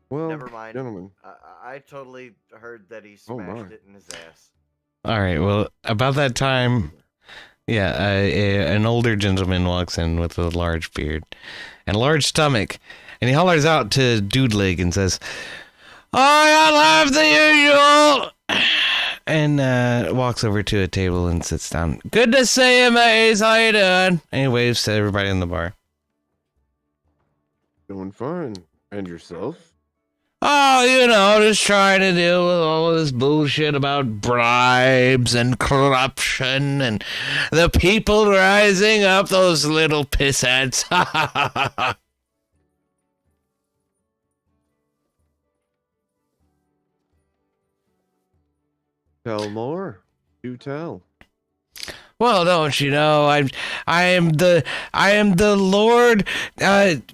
Well, Never mind. gentlemen. I totally heard that he Oh, my. smashed it in his ass. All right. Well, about that time, yeah, an older gentleman walks in with a large beard and a large stomach, and he hollers out to Dude Leg and says, "I'll have the usual," and walks over to a table and sits down. "Good to see you, mates. How you doing?" And he waves to everybody in the bar. Doing fine. And yourself? Oh, you know, just trying to deal with all this bullshit about bribes and corruption and the people rising up, those little pissants. Tell more. Do tell. Well, don't you know, I am the Lord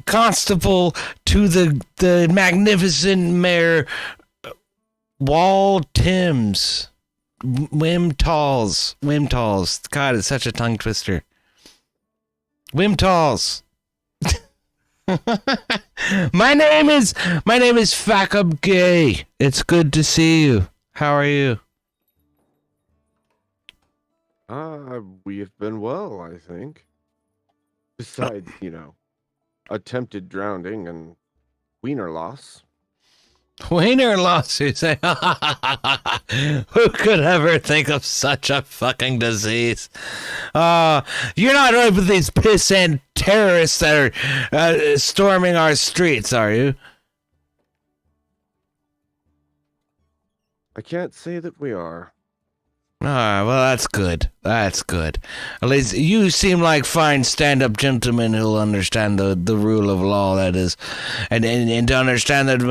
Constable to the magnificent Mayor Wall Timms. Wimtalls. God, it's such a tongue twister. Wimtalls. My name is Fackup Gay. It's good to see you. How are you? We have been well, I think. Besides, attempted drowning and wiener loss. Wiener loss, you say? Who could ever think of such a fucking disease? You're not right with these pissant terrorists that are storming our streets, are you? I can't say that we are. Well, that's good. That's good. At least you seem like fine stand-up gentlemen who'll understand the rule of law, that is. And to understand that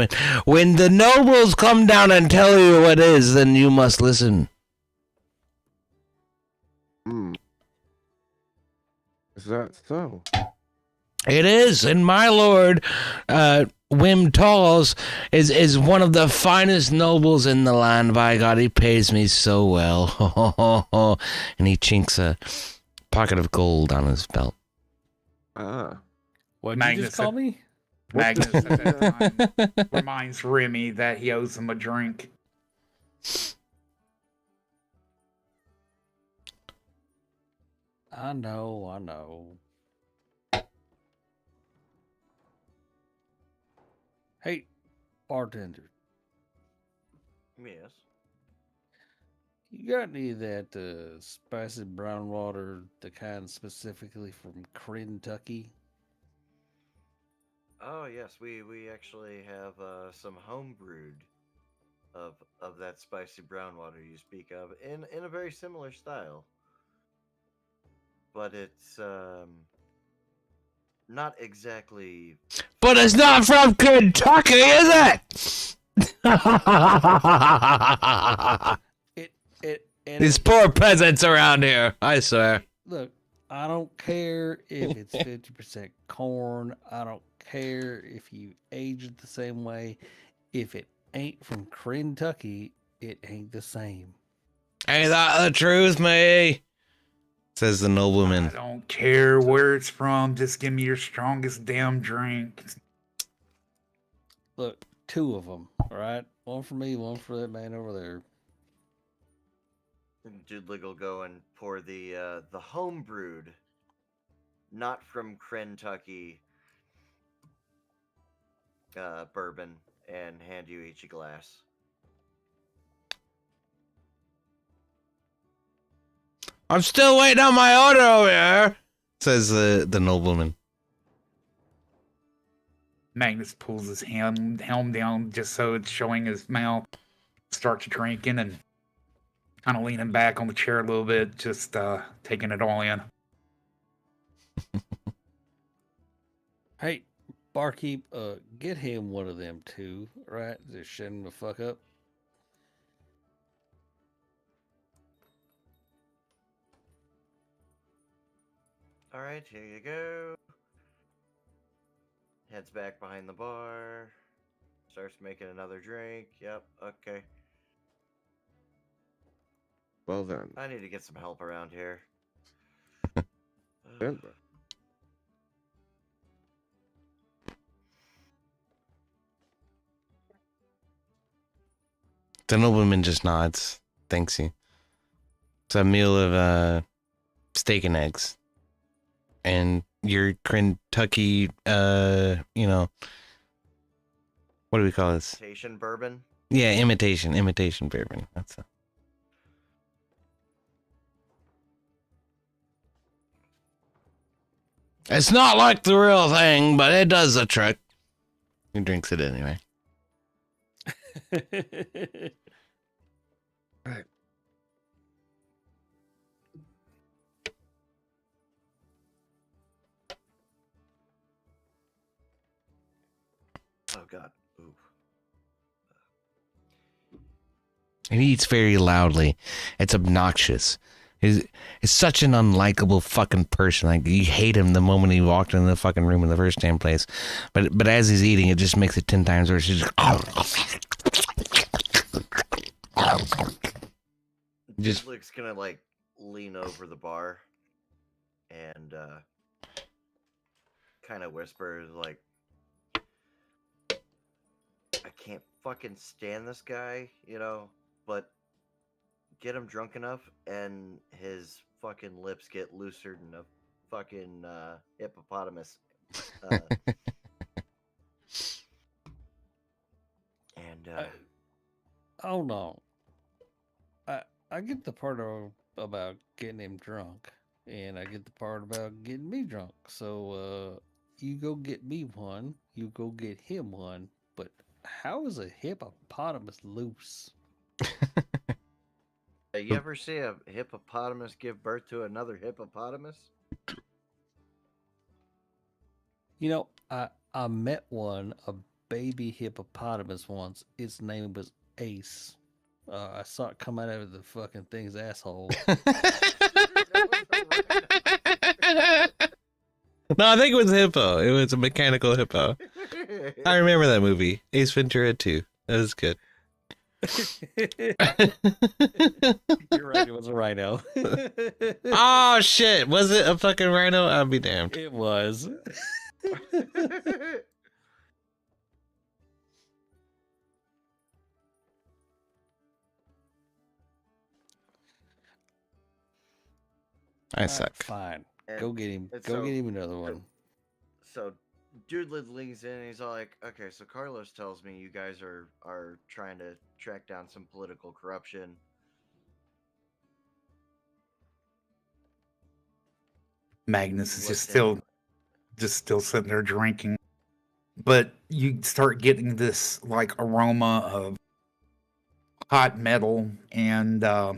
when the nobles come down and tell you what is, then you must listen. Is that so? It is, and my lord, Wim Talls is one of the finest nobles in the land. By God, he pays me so well. And he chinks a pocket of gold on his belt. What did Magnus you just call me? Magnus at that time reminds Remy that he owes him a drink. I know. Hey, bartender, Yes. you got any of that spicy brown water, the kind specifically from Kentucky? Oh yes, we actually have some homebrewed of that spicy brown water you speak of in a very similar style. But it's not exactly. But it's not from Kentucky, is it? These poor peasants around here, I swear. Look, I don't care if it's 50% corn. I don't care if you age it the same way. If it ain't from Kentucky, it ain't the same. Ain't that the truth, me? Says the nobleman. I don't care where it's from. Just give me your strongest damn drink. Look, 2 of them, all right? One for me, one for that man over there. Doodlig will go and pour the homebrewed, not from Kentucky, bourbon, and hand you each a glass. I'm still waiting on my order over here, says the nobleman. Magnus pulls his helm down just so it's showing his mouth. Starts drinking and kind of leaning back on the chair a little bit, just taking it all in. Hey, barkeep, get him one of them 2, right? Just shut him the fuck up. All right, here you go. Heads back behind the bar. Starts making another drink. Yep, okay. Well then. I need to get some help around here. Stand by. The nobleman just nods. Thanks you. It's a meal of steak and eggs. And your Kentucky, you know, what do we call this? Imitation bourbon. Yeah, imitation bourbon. That's it. It's not like the real thing, but it does the trick. He drinks it anyway. Oh God. Ooh. And he eats very loudly. It's obnoxious. He's such an unlikable fucking person. Like, you hate him the moment he walked into the fucking room in the first damn place. But as he's eating, it just makes it 10 times worse. He's just Luke's gonna like lean over the bar and kind of whisper like, I can't fucking stand this guy, you know, but get him drunk enough and his fucking lips get looser than a fucking hippopotamus. And Hold on. I get the part about getting him drunk, and I get the part about getting me drunk. So you go get me one, you go get him one. But how is a hippopotamus loose? you ever see a hippopotamus give birth to another hippopotamus? You know, I met a baby hippopotamus once. Its name was Ace. I saw it come out of the fucking thing's asshole. No, I think it was a hippo. It was a mechanical hippo. I remember that movie. Ace Ventura 2. That was good. You're right, it was a rhino. Oh, shit. Was it a fucking rhino? I'll be damned. It was. I suck. Fine. And- Go get him. and Go so- get him another one. So dude leans in and he's all like, okay, so Carlos tells me you guys are trying to track down some political corruption. Magnus is What's just still sitting there drinking. But you start getting this like aroma of hot metal and a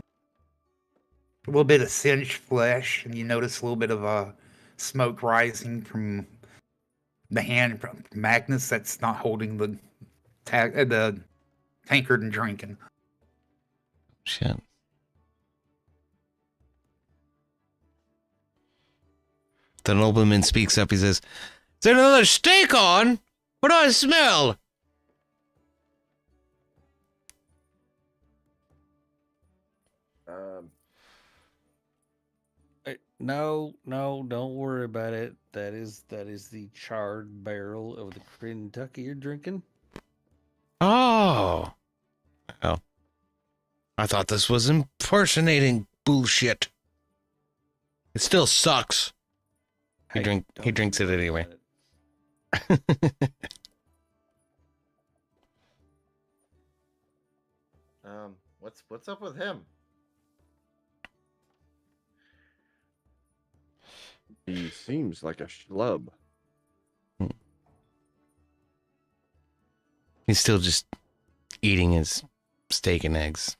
little bit of singed flesh, and you notice a little bit of smoke rising from the hand from Magnus that's not holding the tankard and drinking. Shit. The nobleman speaks up. He says, "Is there another steak on? What do I smell?" No, don't worry about it. That is the charred barrel of the Kentucky you're drinking. Oh. Well, I thought this was impersonating bullshit. It still sucks. He Hey, drinks it don't worry anyway. about it. What's up with him? He seems like a schlub. He's still just eating his steak and eggs.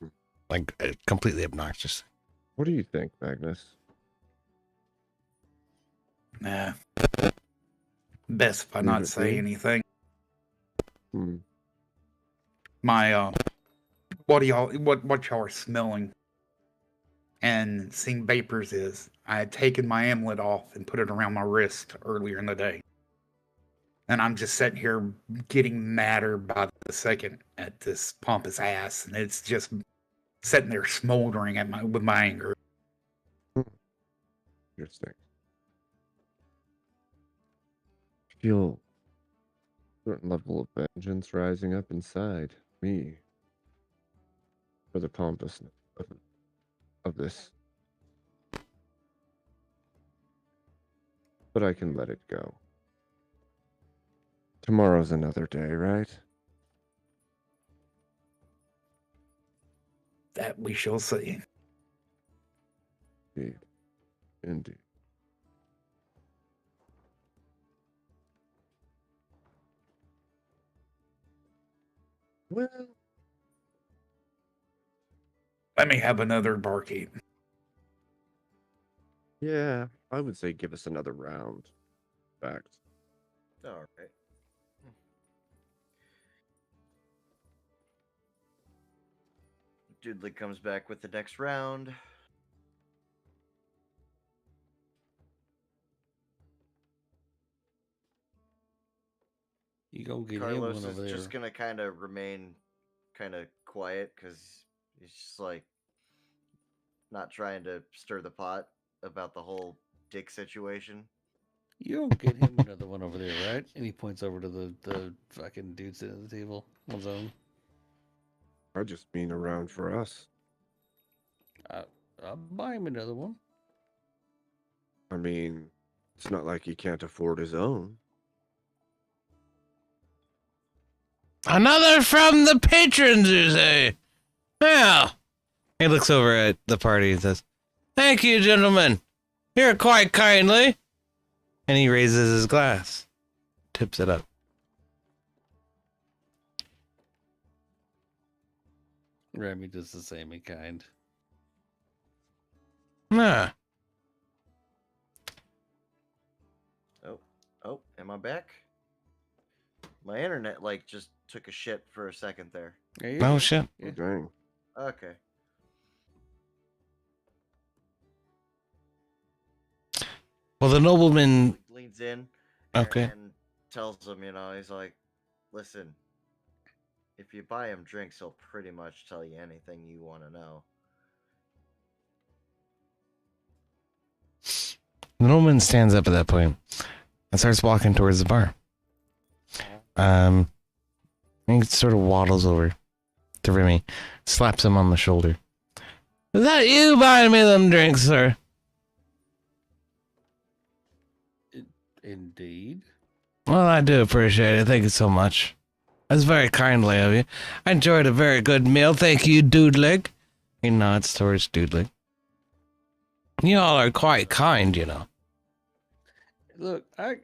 Like, completely obnoxious. What do you think, Magnus? Nah. Best if I Leave not it say be. anything. Hmm. My what y'all are smelling and seeing vapors is I had taken my amulet off and put it around my wrist earlier in the day. And I'm just sitting here getting madder by the second at this pompous ass, and it's just sitting there smoldering with my anger. Interesting. I feel a certain level of vengeance rising up inside me. for the pompousness of this. But I can let it go. Tomorrow's another day, right? That we shall see. Indeed. Indeed. Well, Let me have another barkeep. yeah, I would say give us another round. In fact. All right. Doodley comes back with the next round. You go get him Carlos one over is there. just gonna kind of remain kind of quiet because he's just like not trying to stir the pot about the whole dick situation. You don't get him another one over there, right? And he points over to the fucking dude sitting at the table on his own. I just mean around for us. I'll buy him another one. I mean, it's not like he can't afford his own. Another from the patrons, you say? Well, he looks over at the party and says, "Thank you, gentlemen. Here quite kindly." And he raises his glass, tips it up. Remy does the same in kind. Ah, Oh, am I back? My internet like just took a shit for a second there. There you oh go. shit. Yeah. Dang. Okay. Well, the nobleman. Like, leans in Okay. and tells him, he's like, listen, if you buy him drinks, he'll pretty much tell you anything you want to know. The nobleman stands up at that point and starts walking towards the bar. He sort of waddles over to Remmy, slaps him on the shoulder. "Is that you buying me them drinks, sir?" Indeed. "Well, I do appreciate it. Thank you so much. That's very kindly of you. I enjoyed a very good meal. Thank you, Doodlig." He nods towards Doodlig. "You all are quite kind, you know." Look, I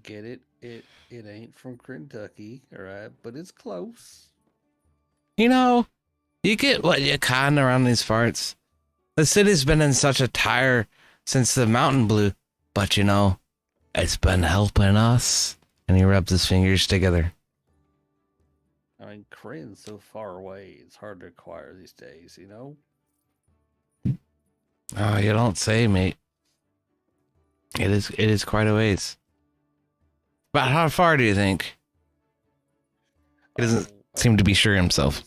get it. It ain't from Kentucky, all right, but it's close. You know, you get what you can around these parts. The city's been in such a tire since the mountain blew, but you know, it's been helping us. And he rubs his fingers together. I mean, Crane's so far away, it's hard to acquire these days, you know? Oh, you don't say, mate. It is quite a ways. About how far do you think? He doesn't seem to be sure himself.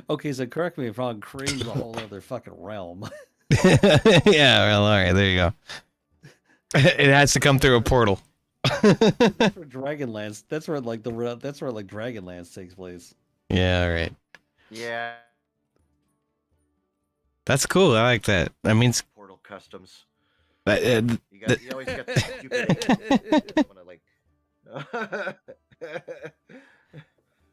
Okay, so correct me if I'm wrong, Crane's a whole other fucking realm. Yeah, well, all right, there you go. It has to come through a portal. That's where Dragonlance. That's where Dragonlance takes place. Yeah, all right. Yeah. That's cool. I like that. That means Portal customs. that, You always got the stupid.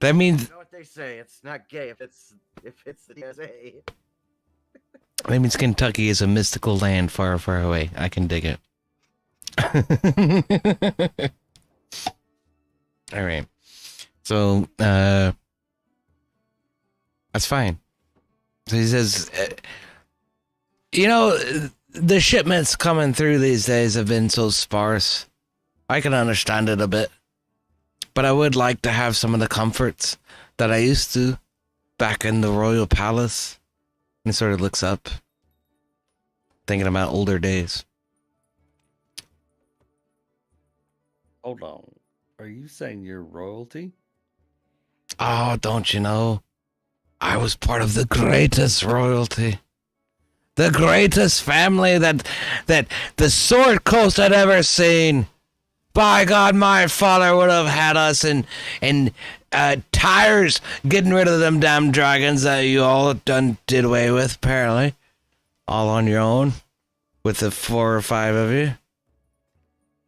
that means You know what they say? It's not gay if it's the USA. that means Kentucky is a mystical land far, far away. I can dig it. All right. So, that's fine. So he says, you know, the shipments coming through these days have been so sparse. I can understand it a bit. But I would like to have some of the comforts that I used to back in the royal palace. And he sort of looks up, thinking about older days. Hold on. Are you saying you're royalty? Oh, don't you know? I was part of the greatest royalty. The greatest family that the Sword Coast had ever seen. By God, my father would have had us in tires, getting rid of them damn dragons that you all did away with, apparently. All on your own, with the 4 or 5 of you.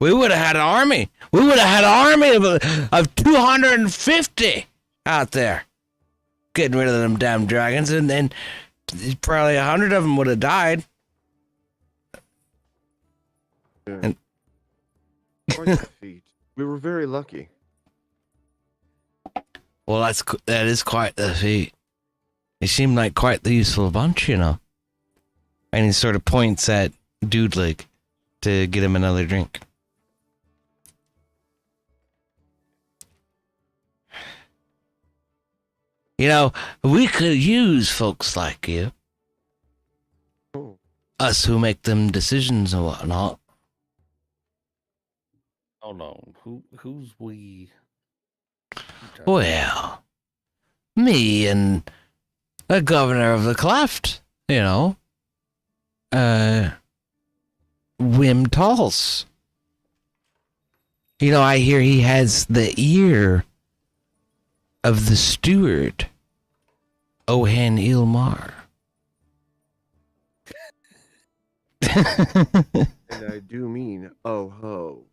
We would have had an army. We would have had an army of 250 out there, getting rid of them damn dragons, and then probably 100 of them would have died. Yeah. And- Quite a feat. We were very lucky. Well, that is quite the feat. They seem like quite the useful bunch, you know. And he sort of points at Dude to get him another drink. You know, we could use folks like you. Oh, Us who make them decisions and whatnot. Hold on. Who's we? Well, me and the governor of the cleft, you know. Wim Talls. You know, I hear he has the ear of the steward, Ohan Ilmar. and I do mean oh ho.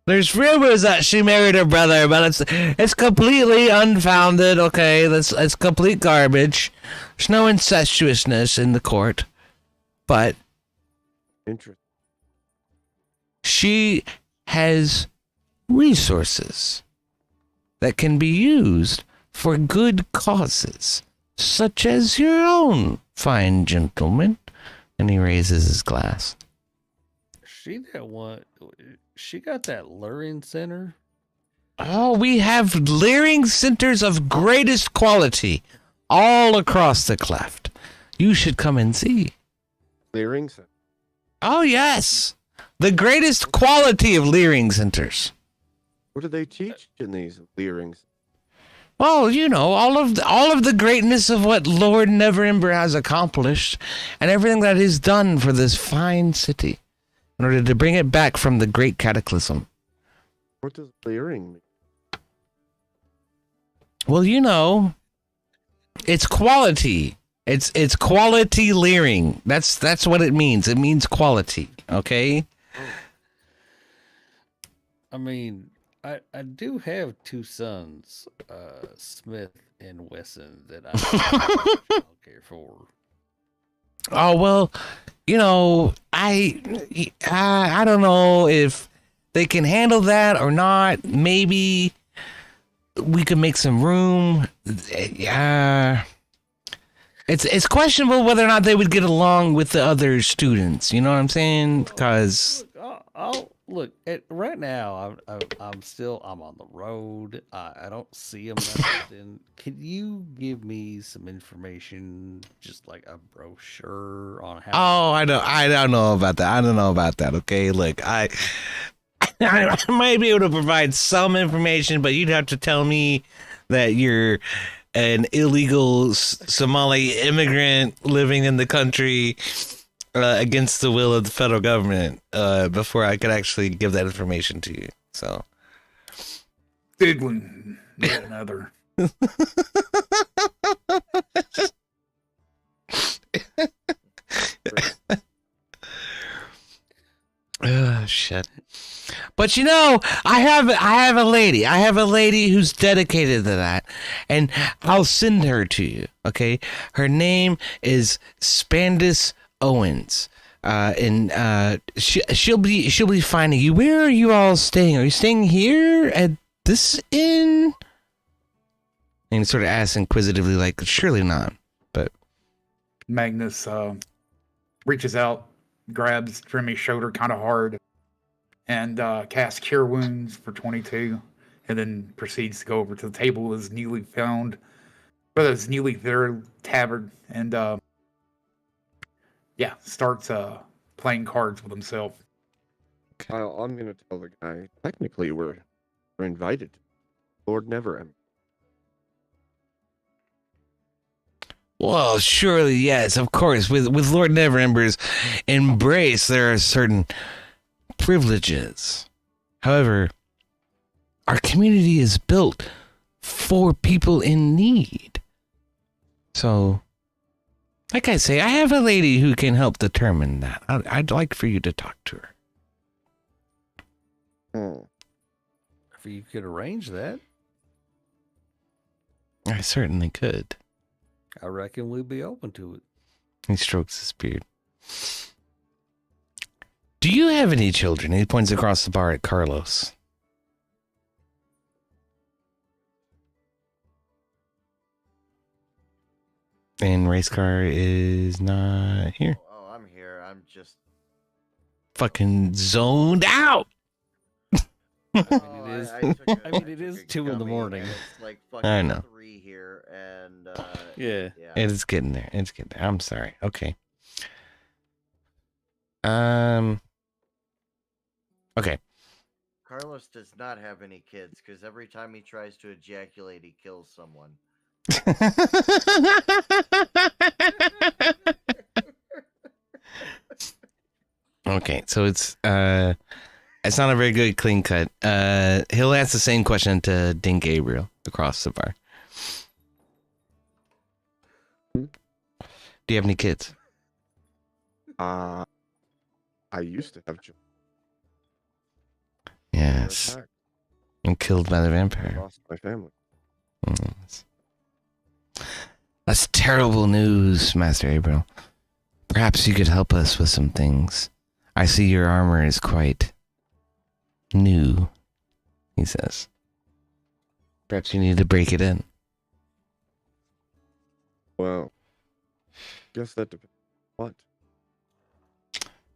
There's rumors that she married her brother, but it's completely unfounded. Okay, it's complete garbage. There's no incestuousness in the court, but Interesting. she has resources that can be used for good causes, such as your own, fine gentleman. And he raises his glass. She that one. She got that luring center. Oh, we have leering centers of greatest quality all across the cleft. You should come and see. Clearing center. Oh, yes. The greatest quality of leering centers. What do they teach in these leerings? Well, you know, all of the greatness of what Lord Neverember has accomplished and everything that he's done for this fine city in order to bring it back from the great cataclysm. What does leering mean? Well, you know, it's quality. It's quality leering. That's what it means. It means quality, okay? I mean, I do have 2 sons, Smith and Wesson, that I care for. Oh, well, you know, I don't know if they can handle that or not. Maybe we could make some room. It's questionable whether or not they would get along with the other students. You know what I'm saying? Because Look, right now I'm on the road. I don't see them. Can you give me some information, just like a brochure on how? oh, I don't know about that. I don't know about that. Okay, look, I might be able to provide some information, but you'd have to tell me that you're an illegal Somali immigrant living in the country against the will of the federal government before I could actually give that information to you. So, Diddling, yet another. oh shit. But you know, I have a lady. I have a lady who's dedicated to that, and I'll send her to you. Okay, her name is Spandis Owens. And she'll be finding you. Where are you all staying? Are you staying here at this inn? And he sort of asks inquisitively, like, surely not. But Magnus reaches out, grabs Remy's shoulder kind of hard, and casts Cure Wounds for 22, and then proceeds to go over to the table his newly found, whether it's newly there tavern, and starts playing cards with himself. I'm going to tell the guy, technically we're invited. Lord Neverember. well, surely yes, of course. With Lord Neverember's embrace, there are certain privileges However, our community is built for people in need. So, like I say, I have a lady who can help determine that. I'd like for you to talk to her. If you could arrange that, I certainly could. I reckon we'd be open to it. He strokes his beard. Do you have any children? He points across the bar at Carlos. And race car is not here. Oh, I'm here. I'm just. Fucking zoned out. It Oh, is- I took a- I mean, I it took is a 2 in the gummy, morning. and It's like I fucking know. 3 here, and Yeah. yeah. It's getting there. It's getting there. I'm sorry. Okay. Okay. Carlos does not have any kids because every time he tries to ejaculate, he kills someone. Okay, so it's not a very good clean cut. He'll ask the same question to Dink Abriel across the bar. Do you have any kids? I used to have children. Yes. And killed by the I vampire. lost my family. Yes. That's terrible news, Master Abriel. Perhaps you could help us with some things. I see your armor is quite new, he says. Perhaps you need to break it in. Well, guess that depends. What?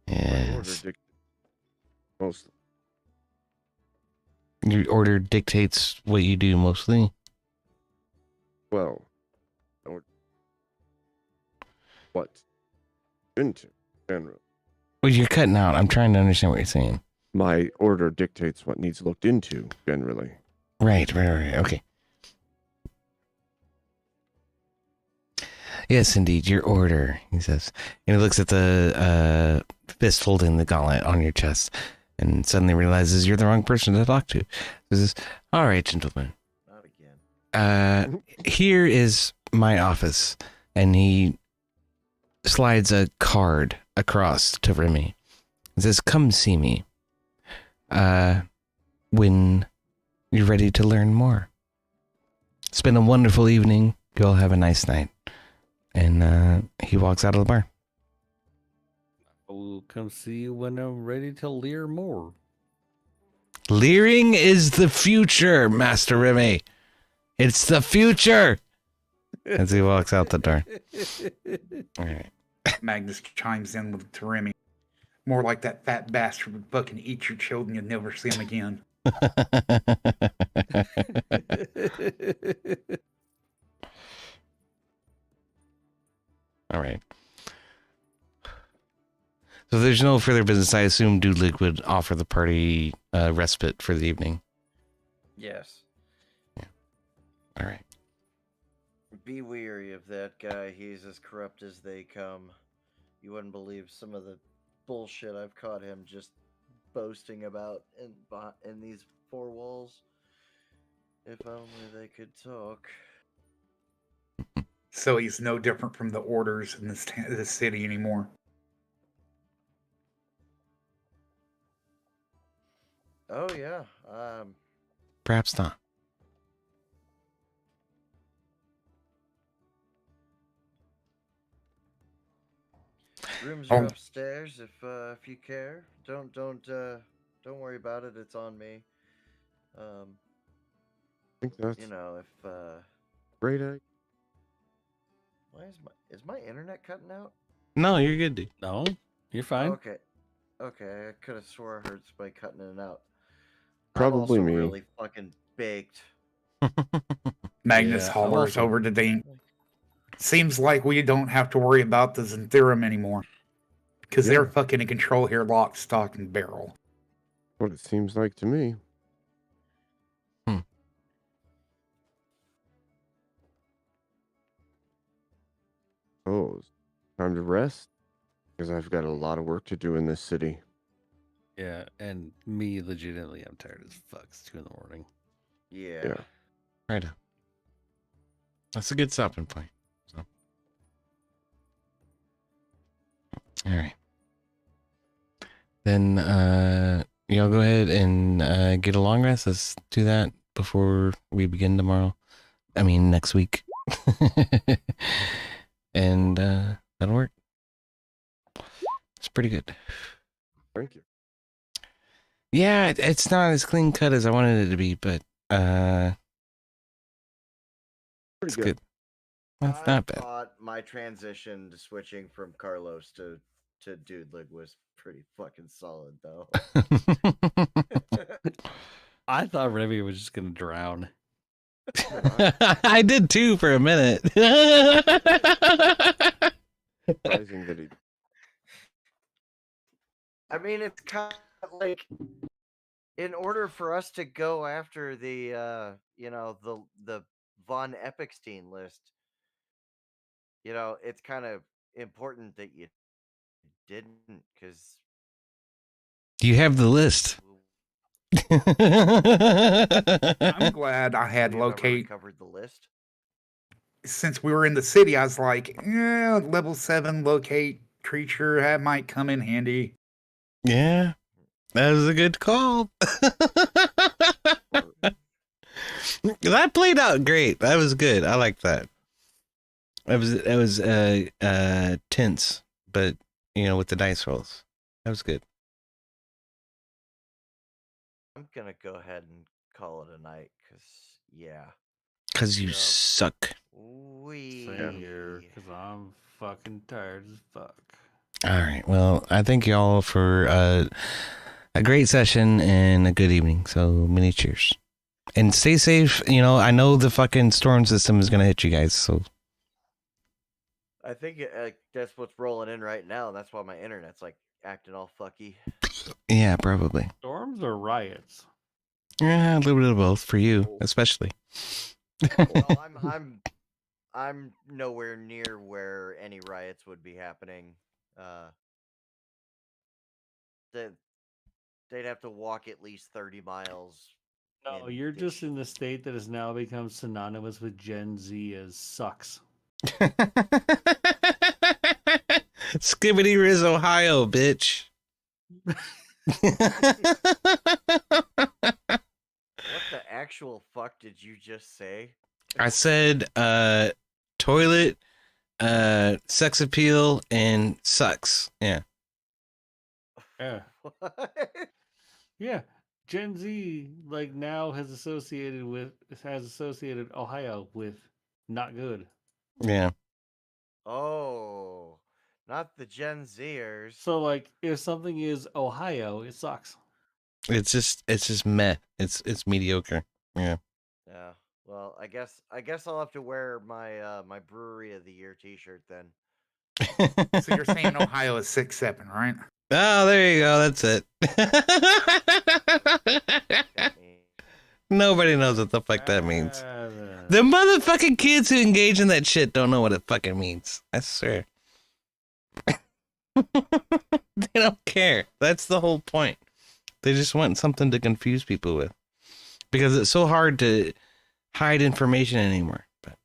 My order Yes. dictates mostly. Your order dictates what you do mostly. Well, or what? Into general. Well, you're cutting out. I'm trying to understand what you're saying. My order dictates what needs looked into generally. Right. Okay. Yes, indeed, your order, he says. And he looks at the fist holding the gauntlet on your chest and suddenly realizes you're the wrong person to talk to. He says, all right, gentlemen. Not again. Here is my office. And he slides a card across to Remmy. It says, come see me when you're ready to learn more. It's been a wonderful evening. You all have a nice night. And he walks out of the bar. We'll come see you when I'm ready to lear more. Leering is the future, Master Remmy. It's the future. As he walks out the door. All right. Magnus chimes in with Remmy. More like that fat bastard would fucking eat your children. You'd never see him again. All right. So there's no further business. I assume Dudlik would offer the party respite for the evening. Yes. All right. Be weary of that guy. He's as corrupt as they come. You wouldn't believe some of the bullshit I've caught him just boasting about in these 4 walls. If only they could talk. So he's no different from the orders in this city anymore. Oh yeah. Perhaps not. Rooms are upstairs if you care. Don't worry about it. It's on me. I think that's You know, if great idea. why is my internet cutting out? No, you're good, dude. No, you're fine. Okay. Okay, I could have swore I heard somebody cutting in and out. Probably I'm also me. really fucking baked. Magnus Yeah, hollers awesome. over to Dink. Seems like we don't have to worry about the Xantherum anymore. Because they're Yeah. fucking in control here, lock, stock, and barrel. What it seems like to me. Oh, it's time to rest? Because I've got a lot of work to do in this city. Yeah, and me legitimately, I'm tired as fuck. It's 2 in the morning. Yeah. Yeah. Right on. That's a good stopping point. So. All right. Then y'all go ahead and get a long rest. Let's do that before we begin tomorrow. I mean next week. And that'll work. It's pretty good. Thank you. Yeah, it's not as clean cut as I wanted it to be, but Pretty it's good. good. That's I not bad. thought my transition to switching from Carlos to Dude Lig was pretty fucking solid, though. I thought Remy was just gonna drown. I did too for a minute. Surprising that he. I mean, it's kind of like, in order for us to go after the the Von Epicstein list, it's kind of important that you didn't, because You have the list. I'm glad I had we've ever locate. covered the list. Since we were in the city, I was like, yeah, level 7 locate creature, that might come in handy. Yeah, that was a good call. That played out great. That was good. I like that. It was tense, but with the dice rolls, that was good. I'm gonna go ahead and call it a night, because Cause you Yep. suck. we Same here, because I'm fucking tired as fuck. All right. Well, I thank y'all for a great session and a good evening. So many cheers. And stay safe. I know the fucking storm system is gonna hit you guys. So I think that's what's rolling in right now. That's why my internet's like acting all fucky. yeah, probably. Storms or riots? Yeah, a little bit of both for you, especially. Well, I'm nowhere near where any riots would be happening. They'd have to walk at least 30 miles. No, in you're this just in the state that has now become synonymous with Gen Z as sucks. Skibbity Riz, Ohio, bitch. What the actual fuck did you just say? I said toilet, sex appeal, and sucks. Yeah. Yeah. What? Yeah. Gen Z now has associated Ohio with not good. Yeah. Oh, not the Gen Zers. So if something is Ohio, it sucks. It's just meh. It's mediocre. Yeah. Yeah. Well, I guess I'll have to wear my my Brewery of the Year T-shirt then. So you're saying Ohio is 6-7, right? Oh, there you go. That's it. Got me. Nobody knows what the fuck that means. The motherfucking kids who engage in that shit don't know what it fucking means. I swear. They don't care. That's the whole point. They just want something to confuse people with. Because it's so hard to hide information anymore. But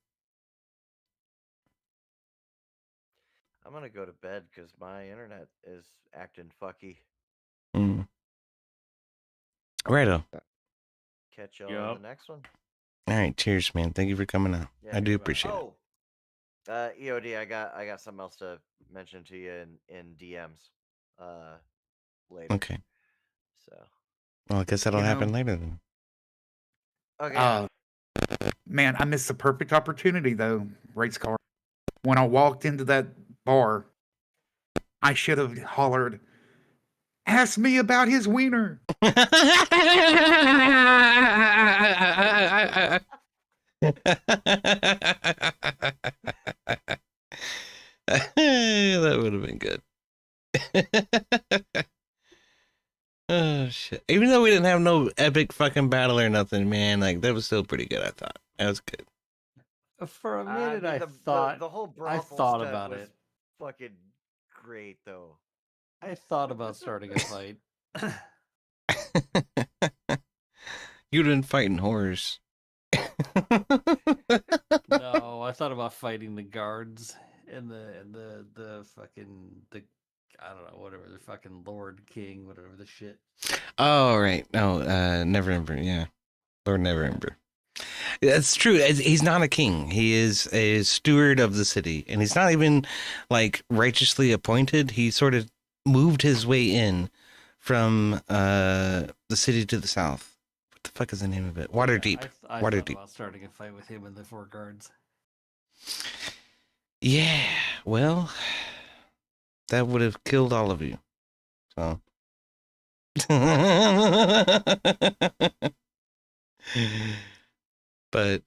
I'm gonna go to bed because my internet is acting fucky. Righto. Catch y'all in Yup. the next one. All right, cheers, man. Thank you for coming out. Yeah, I do goodbye. appreciate it. Oh, EOD, I got something else to mention to you in DMs later. Okay. So Well, I guess that'll You know- happen later then. okay. Man, I missed the perfect opportunity though, race car. When I walked into that bar, I should have hollered, "Ask me about his wiener." That would have been good. Oh shit! Even though we didn't have no epic fucking battle or nothing, man, that was still pretty good. I thought that was good. For a minute, mean, I the thought whole I brothel thought stuff about was it. fucking great though. I thought about starting a fight. You've been fighting horrors. No, I thought about fighting the guards and the fucking the I don't know, whatever, the fucking Lord King, whatever the shit. Oh, right. No, Neverember, yeah. Lord Neverember. That's true. He's not a king. He is a steward of the city. And he's not even, like, righteously appointed. He sort of moved his way in from the city to the south. What the fuck is the name of it? Waterdeep. I Waterdeep. thought about starting a fight with him and the 4 guards. Yeah, well, that would have killed all of you. So. But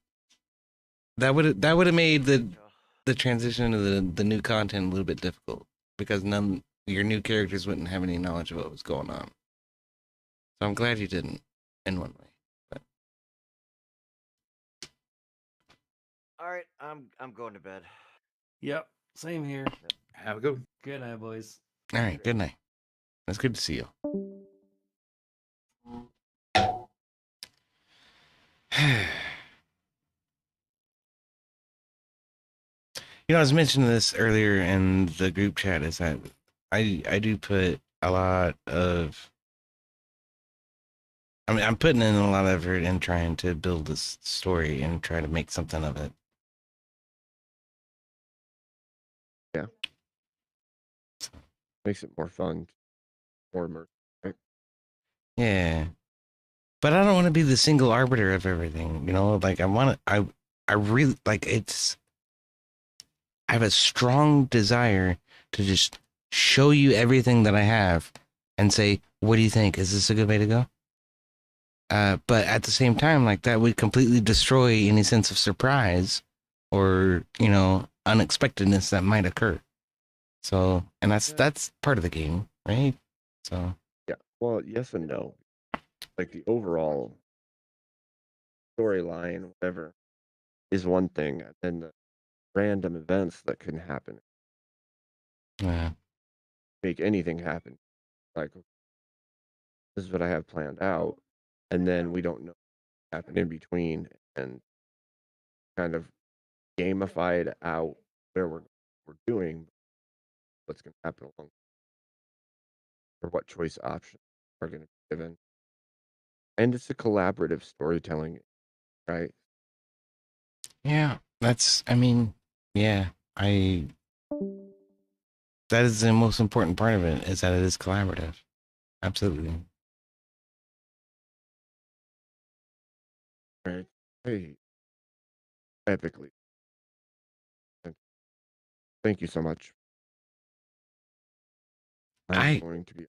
that would have made the transition to the new content a little bit difficult because your new characters wouldn't have any knowledge of what was going on. So I'm glad you didn't in one way. But All right, I'm going to bed. Yep, same here. Have a good one. Good night, boys. all right, good night. It's good to see you. You know, I was mentioning this earlier in the group chat is that I do put a lot of, I mean, I'm putting in a lot of effort in trying to build this story and try to make something of it. Yeah. Makes it more fun, more immersive. Right? Yeah. But I don't want to be the single arbiter of everything, you know, like I really like I have a strong desire to just show you everything that I have and say, what do you think? Is this a good way to go? But at the same time, like that would completely destroy any sense of surprise or, you know, unexpectedness that might occur. So, and that's part of the game, right? So, Yeah. Well, yes and no. Like the overall storyline, whatever, is one thing, and then the random events that can happen yeah. make anything happen. Like this is what I have planned out, and then we don't know what happened in between, and kind of gamify it out where we're doing what's going to happen along, or what choice options are going to be given. And it's a collaborative storytelling, right? Yeah, I mean, yeah, that is the most important part of it is that it is collaborative. Absolutely. Right. Hey, epically. Thank you so much. I'm going to be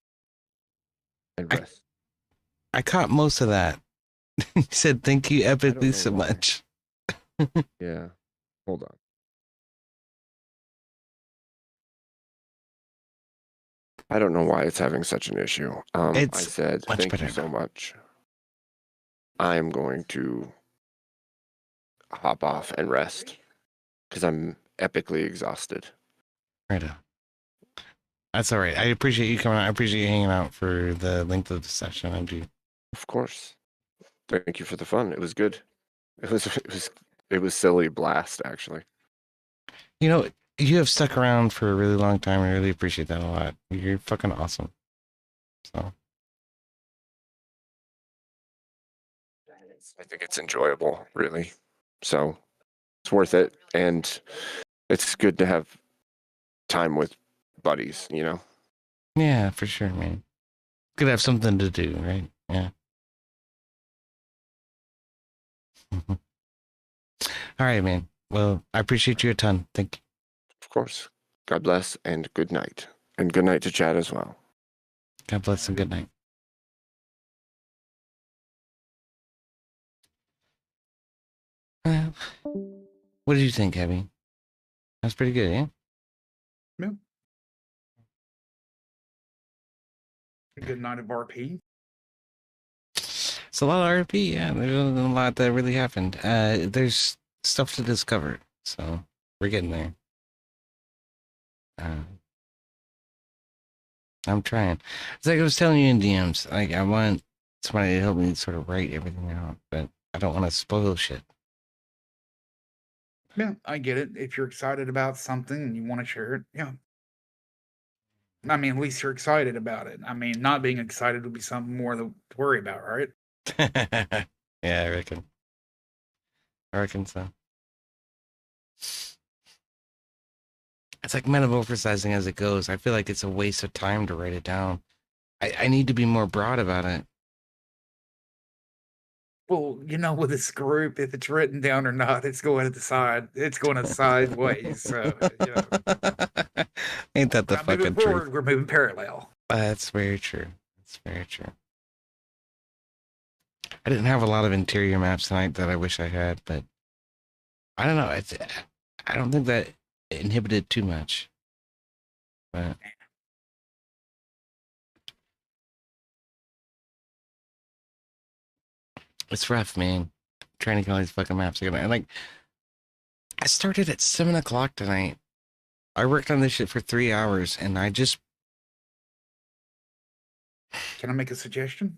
and I- rest. I caught most of that. He said, thank you epically know so why. much. Yeah. Hold on. I don't know why it's having such an issue. I It's said, much thank better you so now. much. I'm going to hop off and rest because I'm epically exhausted. Right on. That's all right. I appreciate you coming out. I appreciate you hanging out for the length of the session. I do. Of course. Thank you for the fun. It was good. It was silly blast actually. You know, you have stuck around for a really long time. I really appreciate that a lot. You're fucking awesome. So, I think it's enjoyable, really. So it's worth it, and it's good to have time with buddies, you know. yeah, for sure, man. Could have something to do, right? Yeah. All right, man. Well, I appreciate you a ton. Thank you. Of course. God bless and good night. And good night to Chad as well. God bless and good night. Well, what did you think, Heavy? That's pretty good, yeah? Yeah. A good night of RP. It's a lot of RP, yeah. There's a lot that really happened. There's stuff to discover, so we're getting there. I'm trying. It's like I was telling you in DMs. Like I want somebody to help me sort of write everything out, but I don't want to spoil shit. Yeah, I get it. If you're excited about something and you want to share it, yeah. I mean, at least you're excited about it. I mean, not being excited would be something more to worry about, right? Yeah, I reckon. I reckon so. It's like metamorphosizing as it goes. I feel like it's a waste of time to write it down. I need to be more broad about it. Well, you know, with this group, if it's written down or not, it's going to decide. It's going to sideways. So, you know, Ain't that the we're not moving fucking forward, truth? we're moving parallel. That's very true. That's very true. I didn't have a lot of interior maps tonight that I wish I had, but I don't know. I don't think that inhibited too much. But it's rough, man. Trying to get all these fucking maps together. And like, I started at 7 o'clock tonight. I worked on this shit for 3 hours, and I Can I make a suggestion?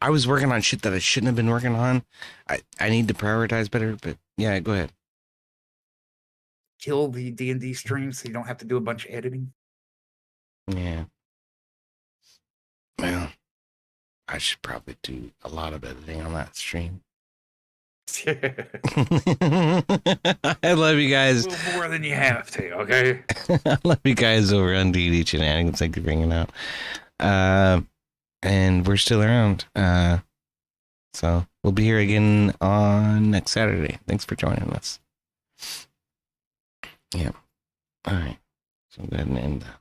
I was working on shit that I shouldn't have been working on. I need to prioritize better, but yeah, go ahead. Kill the D&D stream so you don't have to do a bunch of editing. Yeah. Well, I should probably do a lot of editing on that stream. I love you guys. A little more than you have to, okay? I love you guys over on DnD Shenanigans. Thank you for bringing out. And we're still around. So we'll be here again on next Saturday. Thanks for joining us. Yeah. All right. So go ahead and end that.